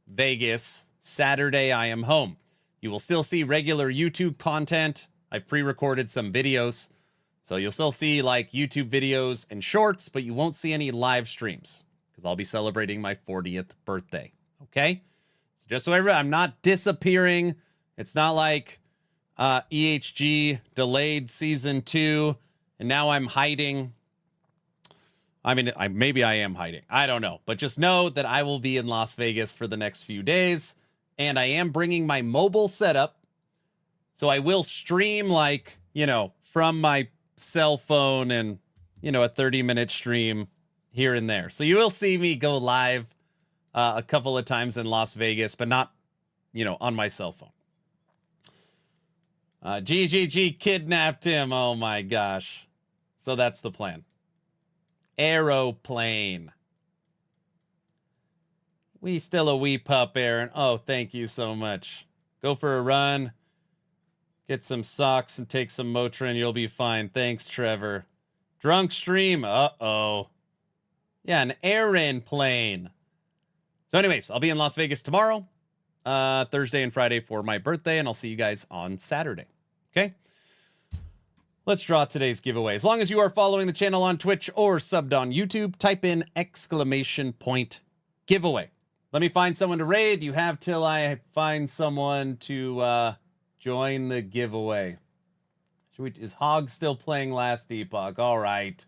Vegas. Saturday, I am home. You will still see regular YouTube content. I've pre-recorded some videos. So you'll still see like YouTube videos and shorts, but you won't see any live streams because I'll be celebrating my 40th birthday. Okay? So just so everyone, I'm not disappearing. It's not like EHG delayed season 2 and now I'm hiding. I mean, maybe I am hiding. I don't know. But just know that I will be in Las Vegas for the next few days. And I am bringing my mobile setup. So I will stream like, from my cell phone and, a 30-minute stream here and there. So you will see me go live a couple of times in Las Vegas, but not, on my cell phone. GGG kidnapped him. Oh my gosh. So that's the plan. Aeroplane. We still a wee pup, Aaron. Oh, thank you so much. Go for a run. Get some socks and take some Motrin. You'll be fine. Thanks, Trevor. Drunk stream. Uh-oh. Yeah, an airplane. So anyways, I'll be in Las Vegas tomorrow, Thursday and Friday for my birthday, and I'll see you guys on Saturday. Okay? Let's draw today's giveaway. As long as you are following the channel on Twitch or subbed on YouTube, type in ~ giveaway. Let me find someone to raid. You have till I find someone to join the giveaway. Is Hog still playing last Epoch? All right.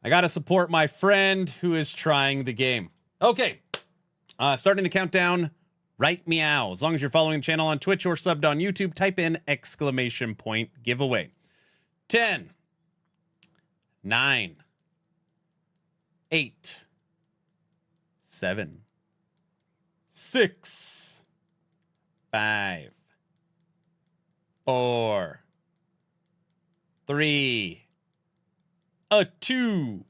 I got to support my friend who is trying the game. Okay. Starting the countdown right meow. As long as you're following the channel on Twitch or subbed on YouTube, type in ! giveaway. 10, 9, 8, 7, 6, 5, 4, 3, a 2,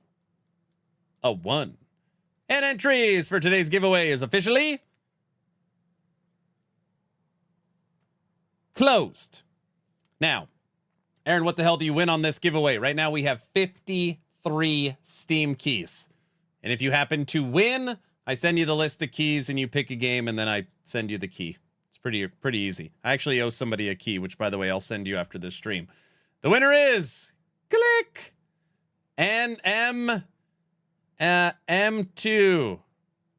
a 1. And entries for today's giveaway is officially closed. Now, Aaron, what the hell do you win on this giveaway? Right now we have 53 Steam keys. And if you happen to win, I send you the list of keys and you pick a game and then I send you the key. It's pretty easy. I actually owe somebody a key, which by the way, I'll send you after this stream. The winner is click and M2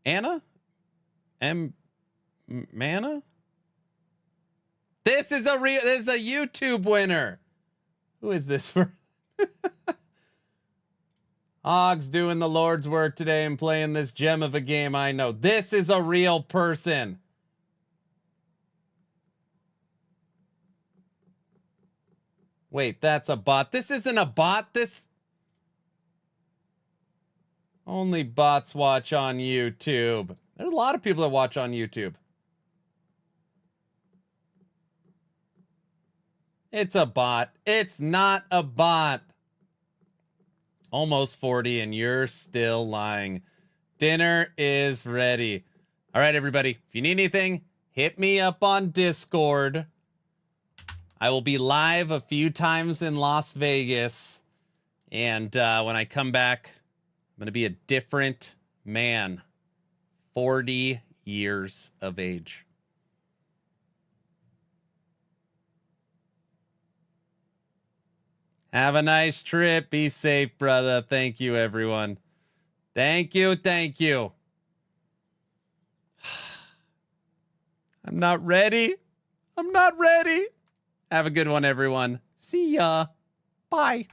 Anna Mana. This is a YouTube winner. Who is this for? Hogs doing the Lord's work today and playing this gem of a game. I know this is a real person. Wait, that's a bot. This isn't a bot. This only bots watch on YouTube. There's a lot of people that watch on YouTube. It's a bot. It's not a bot. Almost 40 and you're still lying. Dinner is ready. All right, everybody. If you need anything, hit me up on Discord. I will be live a few times in Las Vegas. And when I come back, I'm going to be a different man. 40 years of age. Have a nice trip. Be safe, brother. Thank you, everyone. Thank you. Thank you. I'm not ready. I'm not ready. Have a good one, everyone. See ya. Bye.